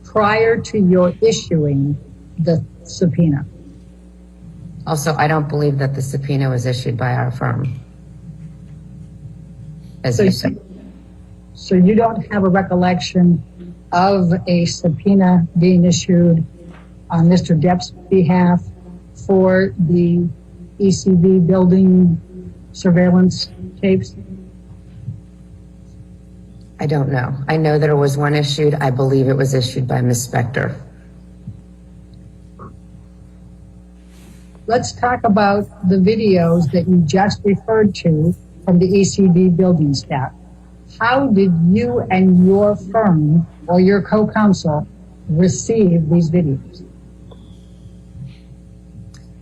prior to your issuing the subpoena? Also, I don't believe that the subpoena was issued by our firm, as you said. So you don't have a recollection of a subpoena being issued on Mr. Depp's behalf for the ECB building surveillance tapes? I don't know. I know there was one issued. I believe it was issued by Ms. Spector. Let's talk about the videos that you just referred to from the ECB building staff. How did you and your firm or your co-counsel receive these videos?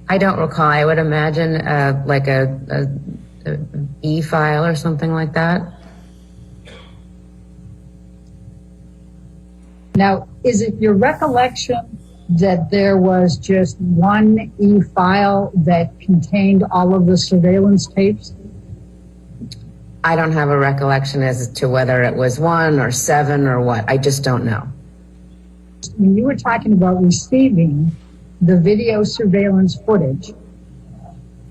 I don't recall. I would imagine like a e-file or something like that. Now, is it your recollection that there was just one e-file that contained all of the surveillance tapes? I don't have a recollection as to whether it was 1 or 7 or what. I just don't know. When you were talking about receiving the video surveillance footage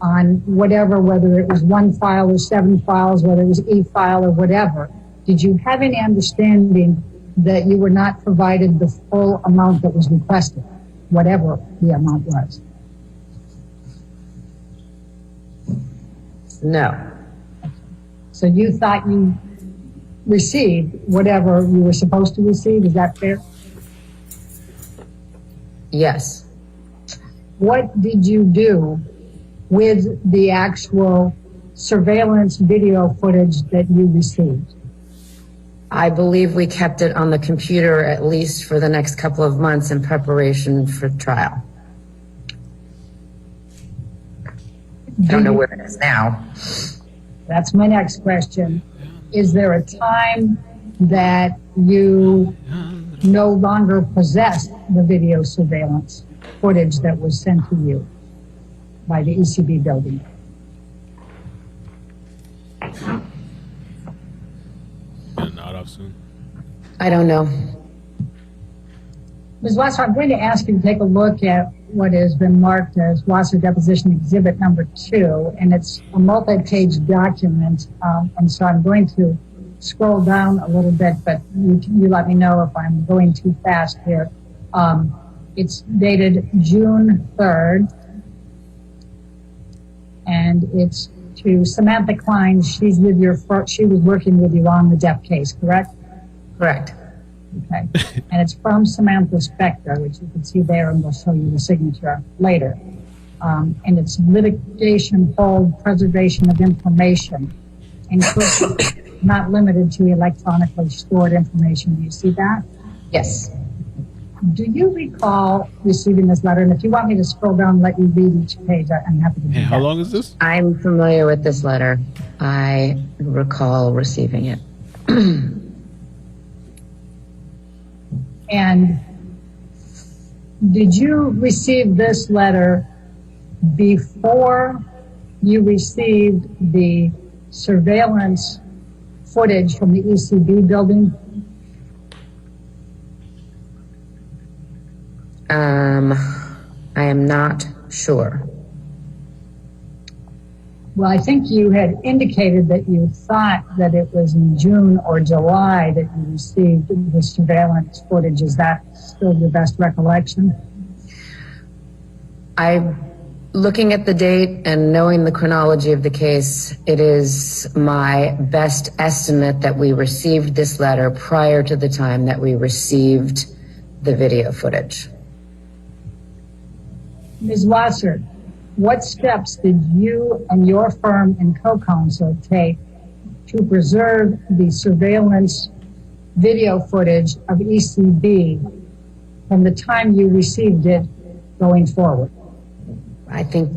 on whatever, whether it was 1 file or 7 files, whether it was e-file or whatever, did you have any understanding that you were not provided the full amount that was requested, whatever the amount was? No. So you thought you received whatever you were supposed to receive, is that fair? Yes. What did you do with the actual surveillance video footage that you received? I believe we kept it on the computer at least for the next couple of months in preparation for trial. I don't know where it is now. That's my next question. Is there a time that you no longer possess the video surveillance footage that was sent to you by the ECB building? Not off soon. I don't know. Ms. Wasser, I'm going to ask you to take a look at what has been marked as Wasser Deposition Exhibit number 2, and it's a multi-page document, and so I'm going to scroll down a little bit, but you let me know if I'm going too fast here. It's dated June 3rd, and it's to Samantha Klein. She was working with you on the Depp case, correct? Correct. Okay. And it's from Samantha Spector, which you can see there, and we'll show you the signature later. And it's litigation hold preservation of information, including not limited to electronically stored information. Do you see that? Yes. Do you recall receiving this letter? And if you want me to scroll down and let you read each page, I'm happy to do that. How long is this? I'm familiar with this letter. I recall receiving it. And did you receive this letter before you received the surveillance footage from the ECB building? I am not sure. Well, I think you had indicated that you thought that it was in June or July that you received the surveillance footage. Is that still your best recollection? Looking at the date and knowing the chronology of the case, it is my best estimate that we received this letter prior to the time that we received the video footage. Ms. Wasser, what steps did you and your firm and co-counsel take to preserve the surveillance video footage of ECB from the time you received it going forward? I think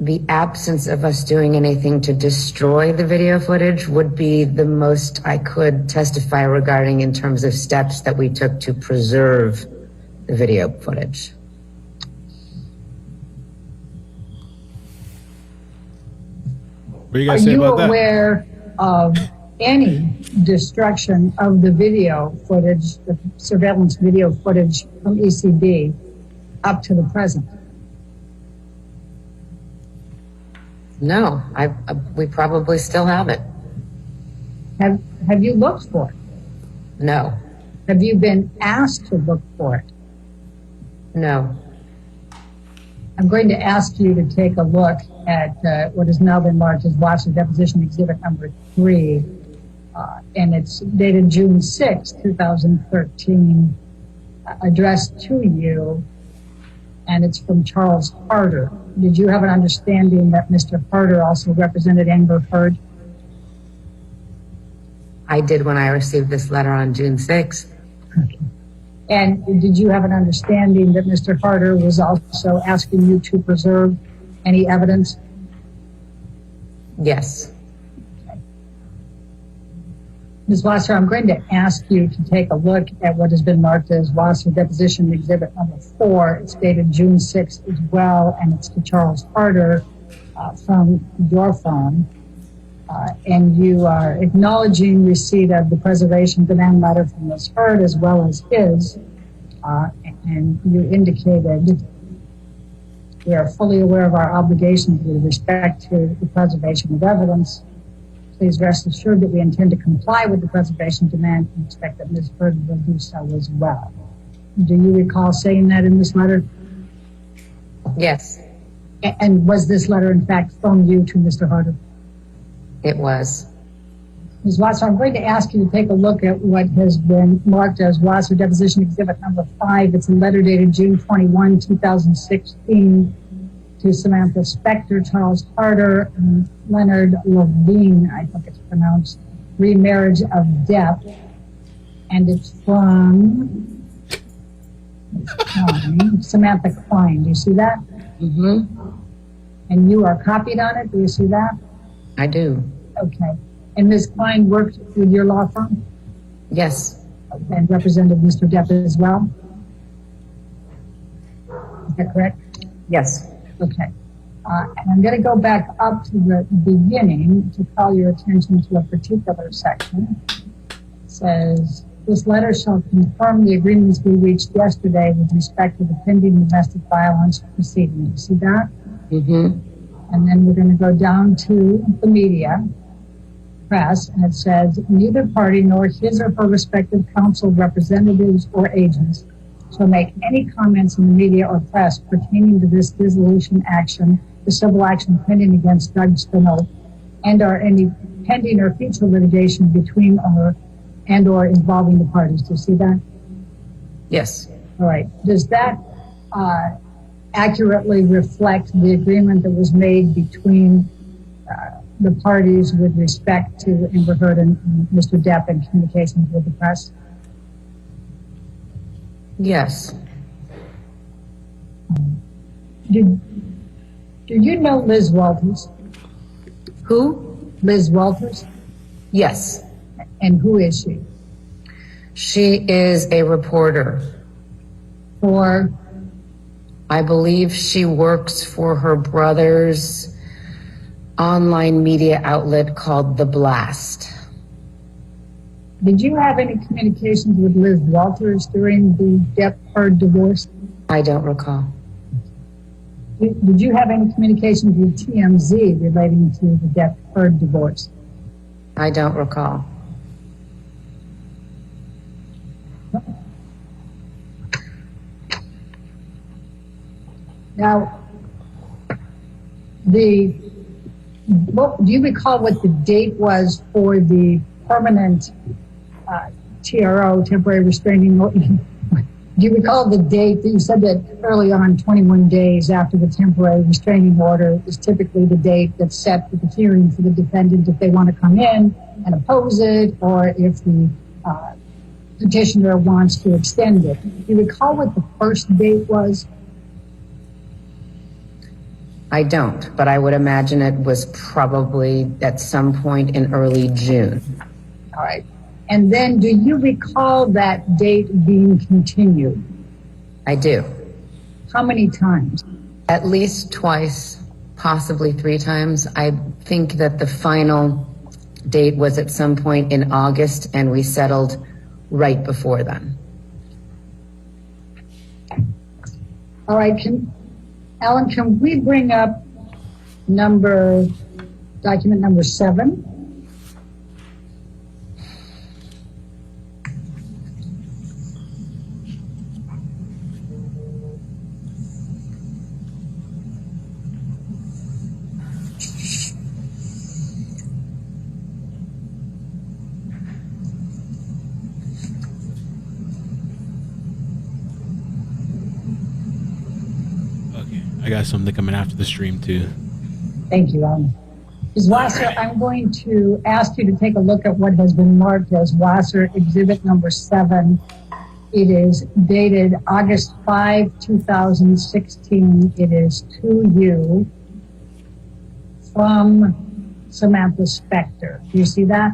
the absence of us doing anything to destroy the video footage would be the most I could testify regarding in terms of steps that we took to preserve the video footage. What do you guys say about that? Are you aware of any destruction of the video footage, the surveillance video footage from ECB up to the present? No, we probably still have it. Have you looked for it? No. Have you been asked to look for it? No. I'm going to ask you to take a look at what has now been marked as Watson Deposition Exhibit number 3, and it's dated June 6, 2013, addressed to you, and it's from Charles Harder. Did you have an understanding that Mr. Harder also represented Amber Heard? I did when I received this letter on June 6th. Okay. And did you have an understanding that Mr. Harder was also asking you to preserve any evidence? Yes. Okay. Ms. Wasser, I'm going to ask you to take a look at what has been marked as Wasser Deposition Exhibit number 4. It's dated June 6th as well, and it's to Charles Harder from your phone. And you are acknowledging receipt of the preservation demand letter from Ms. Heard as well as his, and you indicated we are fully aware of our obligations with respect to the preservation of evidence. Please rest assured that we intend to comply with the preservation demand and expect that Ms. Heard will do so as well. Do you recall saying that in this letter? Yes. And was this letter in fact from you to Mr. Harder? It was. Ms. Wasser, I'm going to ask you to take a look at what has been marked as Wasser Deposition Exhibit number 5. It's a letter dated June 21, 2016 to Samantha Spector, Charles Harder, and Leonard Levine, I think it's pronounced, remarriage of Depp. And it's from Samantha Klein. Do you see that? Mm-hmm. And you are copied on it. Do you see that? I do. Okay. And Ms. Klein worked with your law firm? Yes. And represented Mr. Depp as well? Is that correct? Yes. Okay. And I'm going to go back up to the beginning to call your attention to a particular section. It says, this letter shall confirm the agreements we reached yesterday with respect to the pending domestic violence proceedings. You see that? Mm-hmm. And then we're going to go down to the media, press, and it says, neither party nor his or her respective counsel, representatives, or agents shall make any comments in the media or press pertaining to this dissolution action, the civil action pending against Doug Spinell, and or any pending or future litigation between or involving the parties. Do you see that? Yes. All right. Does that accurately reflect the agreement that was made between the parties with respect to Amber Heard and Mr. Depp and communications with the press? Yes. Do you know Liz Walters? Who? Liz Walters? Yes. And who is she? She is a reporter. For? I believe she works for her brother's online media outlet called The Blast. Did you have any communications with Liz Walters during the Depp-Heard divorce? I don't recall. Did you have any communications with TMZ relating to the Depp-Heard divorce? I don't recall. Now, do you recall what the date was for the permanent TRO, temporary restraining order? Do you recall the date that you said that early on, 21 days after the temporary restraining order is typically the date that's set for the hearing for the defendant if they want to come in and oppose it, or if the petitioner wants to extend it? Do you recall what the first date was? I don't, but I would imagine it was probably at some point in early June. All right. And then do you recall that date being continued? I do. How many times? At least twice, possibly 3 times. I think that the final date was at some point in August, and we settled right before then. All right, Alan, can we bring up document number 7? I got something coming after the stream too. Thank you, Alan. Ms. Wasser, I'm going to ask you to take a look at what has been marked as Wasser Exhibit number 7. It is dated August 5, 2016. It is to you from Samantha Spector. Do you see that?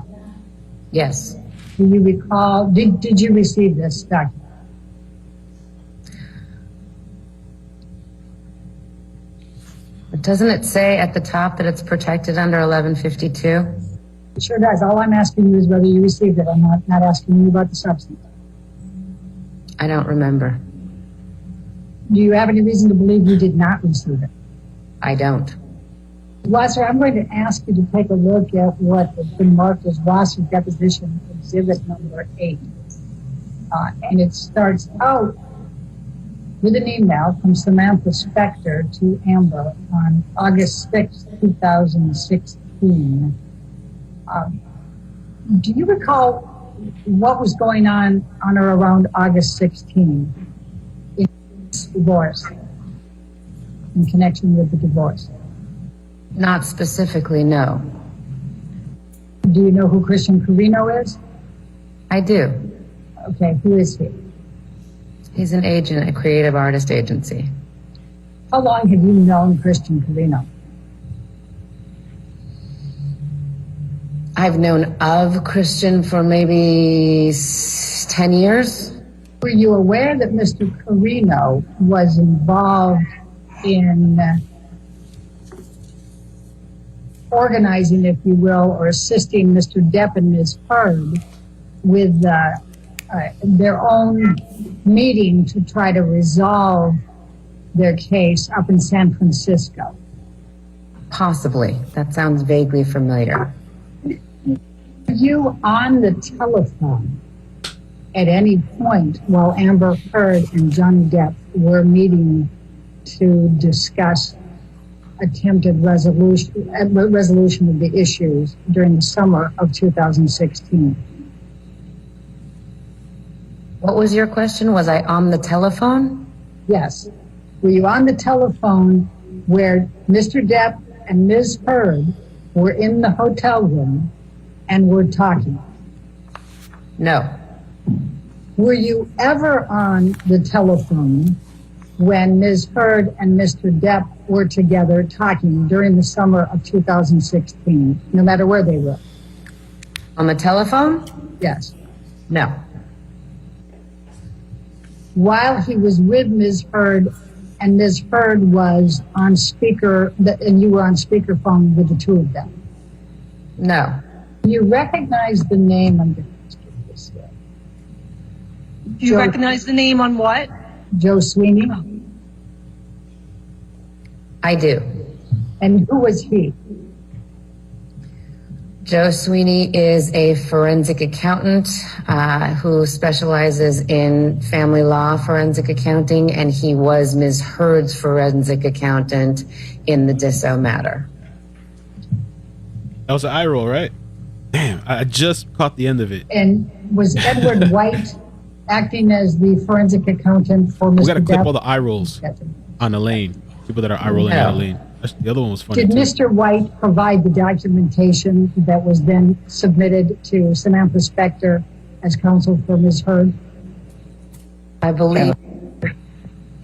Yes. Do you recall, did you receive this document? Doesn't it say at the top that it's protected under 1152? It sure does. All I'm asking you is whether you received it. I'm not asking you about the substance. I don't remember. Do you have any reason to believe you did not receive it? I don't. Wasser, I'm going to ask you to take a look at what has been marked as Wasser Deposition Exhibit number 8. And it starts out with an email from Samantha Spector to Amber on August 6, 2016. Do you recall what was going on or around August 16 in this divorce, in connection with the divorce? Not specifically, no. Do you know who Christian Carino is? I do. Okay, who is he? He's an agent at a creative artist agency. How long have you known Christian Carino? I've known of Christian for maybe 10 years. Were you aware that Mr. Carino was involved in organizing, if you will, or assisting Mr. Depp and Ms. Heard with their own meeting to try to resolve their case up in San Francisco? Possibly. That sounds vaguely familiar. Were you on the telephone at any point while Amber Heard and Johnny Depp were meeting to discuss attempted resolution of the issues during the summer of 2016? What was your question? Was I on the telephone? Yes. Were you on the telephone where Mr. Depp and Ms. Heard were in the hotel room and were talking? No. Were you ever on the telephone when Ms. Heard and Mr. Depp were together talking during the summer of 2016, no matter where they were? On the telephone? Yes. No. While he was with Ms. Heard and Ms. Heard was on speaker, and you were on speakerphone with the two of them? No. You recognize the name, I'm going to ask you this way. Do you recognize the name on what? Joe Sweeney? I do. And who was he? Joe Sweeney is a forensic accountant who specializes in family law forensic accounting, and he was Ms. Heard's forensic accountant in the Disso matter. That was an eye roll, right? Damn, I just caught the end of it. And was Edward White acting as the forensic accountant for Mr. We got to clip Depp? all the eye rolls on Elaine. People that are eye rolling at Elaine. The other one was funny Did too. Mr. White provide the documentation that was then submitted to Samantha Spector as counsel for Ms. Heard? I believe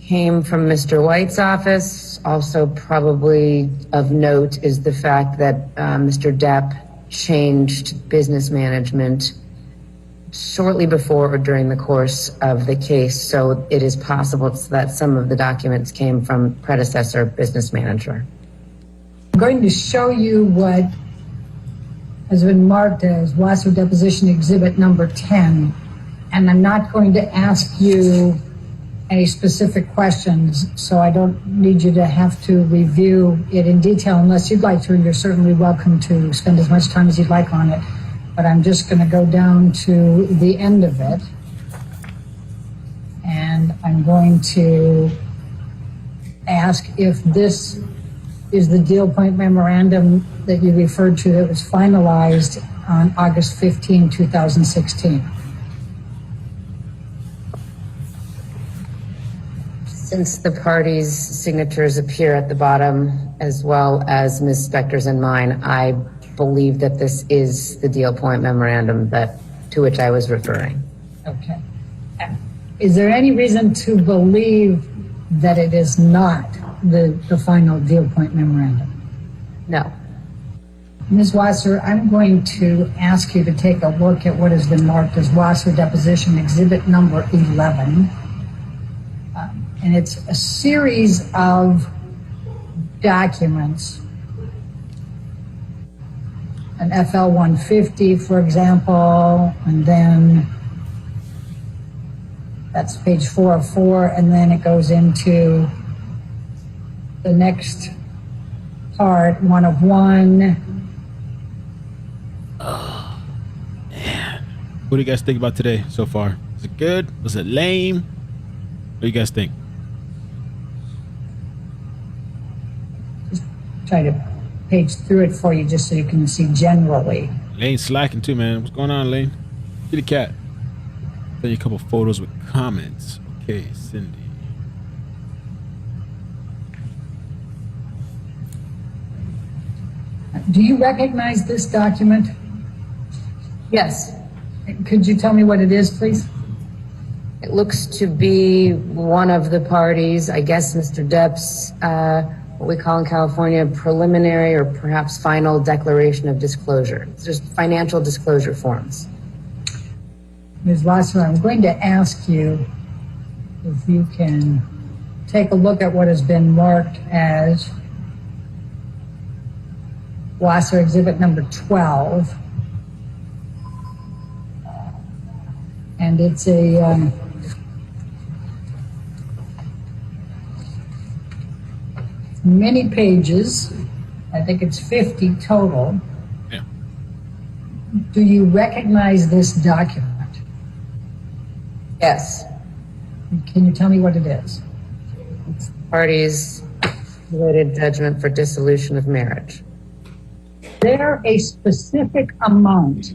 came from Mr. White's office. Also probably of note is the fact that Mr. Depp changed business management shortly before or during the course of the case. So it is possible that some of the documents came from predecessor business manager. I'm going to show you what has been marked as Wasser Deposition Exhibit number 10. And I'm not going to ask you any specific questions, so I don't need you to have to review it in detail unless you'd like to, and you're certainly welcome to spend as much time as you'd like on it. But I'm just going to go down to the end of it. And I'm going to ask if this is the deal point memorandum that you referred to that was finalized on August 15, 2016. Since the parties' signatures appear at the bottom, as well as Ms. Spector's and mine, I believe that this is the deal point memorandum to which I was referring. Okay. Is there any reason to believe that it is not the final deal point memorandum? No. Ms. Wasser, I'm going to ask you to take a look at what has been marked as Wasser Deposition Exhibit number 11. And it's a series of documents. An FL 150, for example, and then that's page 404, and then it goes into the next part, 1 of 1. Oh, man. What do you guys think about today so far? Was it good? Was it lame? What do you guys think? Try to page through it for you just so you can see generally. Lane's slacking too, man. What's going on, Lane? Get a cat. Send you a couple photos with comments. Okay, Cindy. Do you recognize this document? Yes. Could you tell me what it is, please? It looks to be one of the parties, I guess Mr. Depp's, what we call in California, preliminary or perhaps final declaration of disclosure. It's just financial disclosure forms. Ms. Wasser, I'm going to ask you if you can take a look at what has been marked as Wasser Exhibit number 12. And it's a many pages. I think it's 50 total. Yeah. Do you recognize this document? Yes. Can you tell me what it is? It's parties related judgment for dissolution of marriage. Is there a specific amount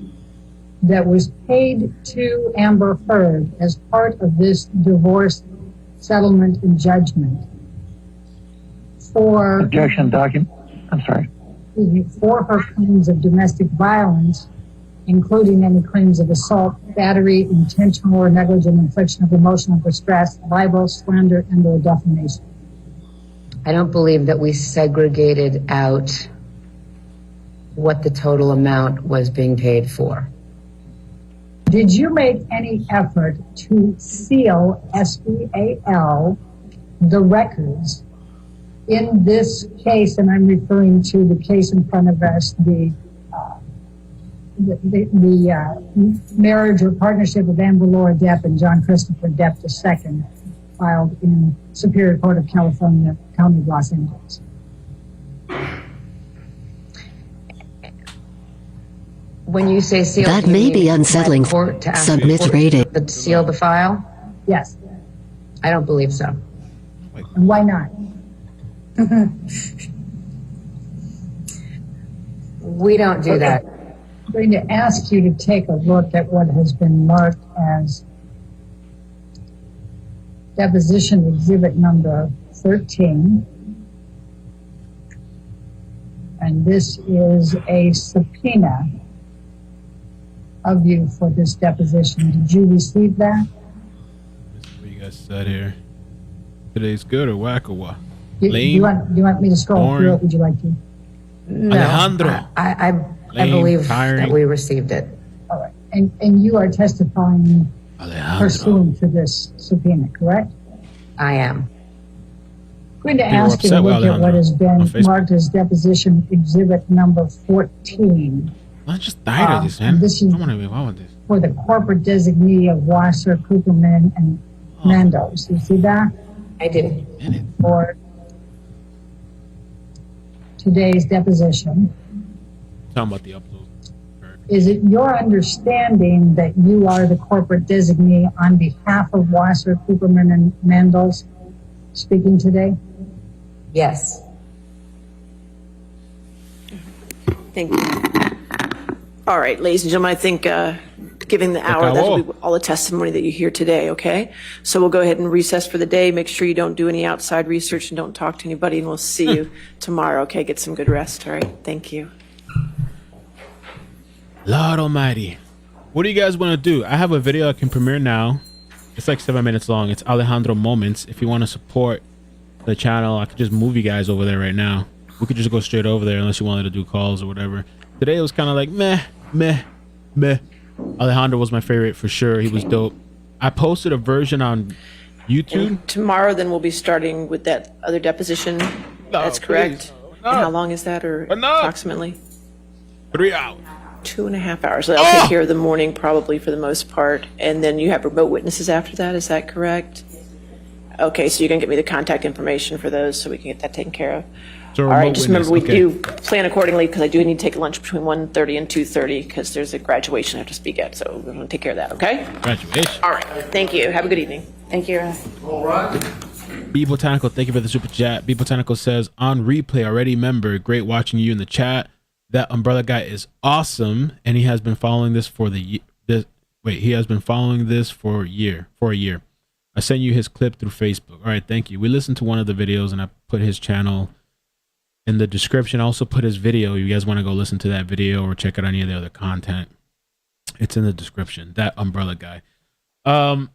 that was paid to Amber Heard as part of this divorce settlement and judgment for Objection document. I'm sorry. For her claims of domestic violence, including any claims of assault, battery, intentional or negligent infliction of emotional distress, libel, slander, and or defamation? I don't believe that we segregated out what the total amount was being paid for. Did you make any effort to seal, S-E-A-L, the records in this case? And I'm referring to the case in front of us, the marriage or partnership of Amber Laura Depp and John Christopher Depp II, filed in Superior Court of California, County of Los Angeles. When you say seal, that may be unsettling. Submit rating. To seal the file? Yes. I don't believe so. And why not? We don't do that. I'm going to ask you to take a look at what has been marked as Deposition Exhibit number 13. And this is a subpoena of you for this deposition. Did you receive that? What you guys said here. Today's good or whack or what? Do you want me to scroll through it? Would you like to? No, Alejandro. I Lame, believe tiring. that we received it. All right. And you are testifying Alejandro. pursuant to this subpoena, correct? I am. I'm going to They were ask you to upset with look at what Alejandro has on been Facebook. marked as deposition exhibit number 14. I'm just tired of this, man. This is I want to be involved with this. for the corporate designee of Wasser, Cooperman, and Mendoz. You see that? I do. For today's deposition. Talking about the upload. Is it your understanding that you are the corporate designee on behalf of Wasser, Cooperman, and Mendoz speaking today? Yes. Thank you. All right, ladies and gentlemen, I think given the hour, that'll be all the testimony that you hear today, okay? So we'll go ahead and recess for the day. Make sure you don't do any outside research and don't talk to anybody, and we'll see you tomorrow, okay? Get some good rest, all right? Thank you. Lord Almighty. What do you guys want to do? I have a video I can premiere now. It's like 7 minutes long. It's Alejandro Moments. If you want to support the channel, I could just move you guys over there right now. We could just go straight over there unless you wanted to do calls or whatever. Today it was kind of like meh. Alejandro was my favorite for sure. He was dope. I posted a version on YouTube. And tomorrow, then we'll be starting with that other deposition. That's correct. And how long is that, or approximately? 3 hours. 2.5 hours. So I'll take care of the morning probably for the most part. And then you have remote witnesses after that, is that correct? Okay, so you're going to get me the contact information for those so we can get that taken care of. So all right, remote just witness, remember we okay. do plan accordingly because I do need to take lunch between 1:30 and 2:30 because there's a graduation I have to speak at. So we're going to take care of that, okay? Graduation. All right, thank you. Have a good evening. Thank you. All right. B Botanical, thank you for the super chat. B Botanical says, on replay, already member, great watching you in the chat. That umbrella guy is awesome, and he has been following this for he has been following this for a year. I sent you his clip through Facebook. All right, thank you. We listened to one of the videos, and I put his channel in the description. I also put his video. You guys want to go listen to that video or check out any of the other content, it's in the description. That umbrella guy. I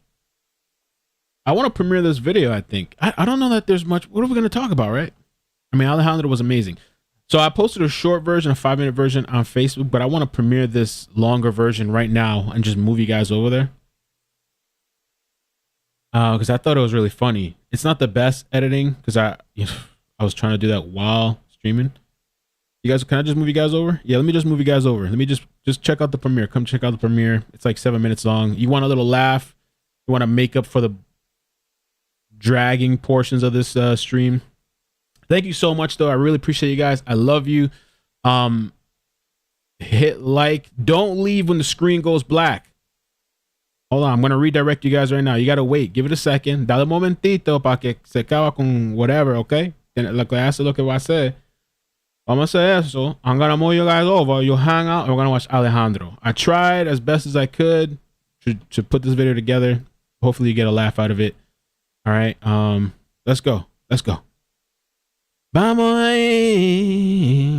want to premiere this video, I think. I don't know that there's much. What are we going to talk about, right? I mean, Alejandro was amazing. So I posted a short version, a 5-minute version on Facebook, but I want to premiere this longer version right now and just move you guys over there. Because I thought it was really funny. It's not the best editing because I was trying to do that while streaming. You guys, can I just move you guys over? Yeah, let me just move you guys over. Let me just check out the premiere. Come check out the premiere. It's like 7 minutes long. You want a little laugh? You want to make up for the dragging portions of this stream? Thank you so much, though. I really appreciate you guys. I love you. Hit like. Don't leave when the screen goes black. Hold on. I'm going to redirect you guys right now. You got to wait. Give it a second. Dale un momentito para que se acaba con whatever, okay? Lo que hace lo que va a hacer. Vamos a hacer eso. I'm going to move you guys over. You'll hang out and we're going to watch Alejandro. I tried as best as I could to put this video together. Hopefully you get a laugh out of it. All right. Let's go. Let's go. Vamos ahí.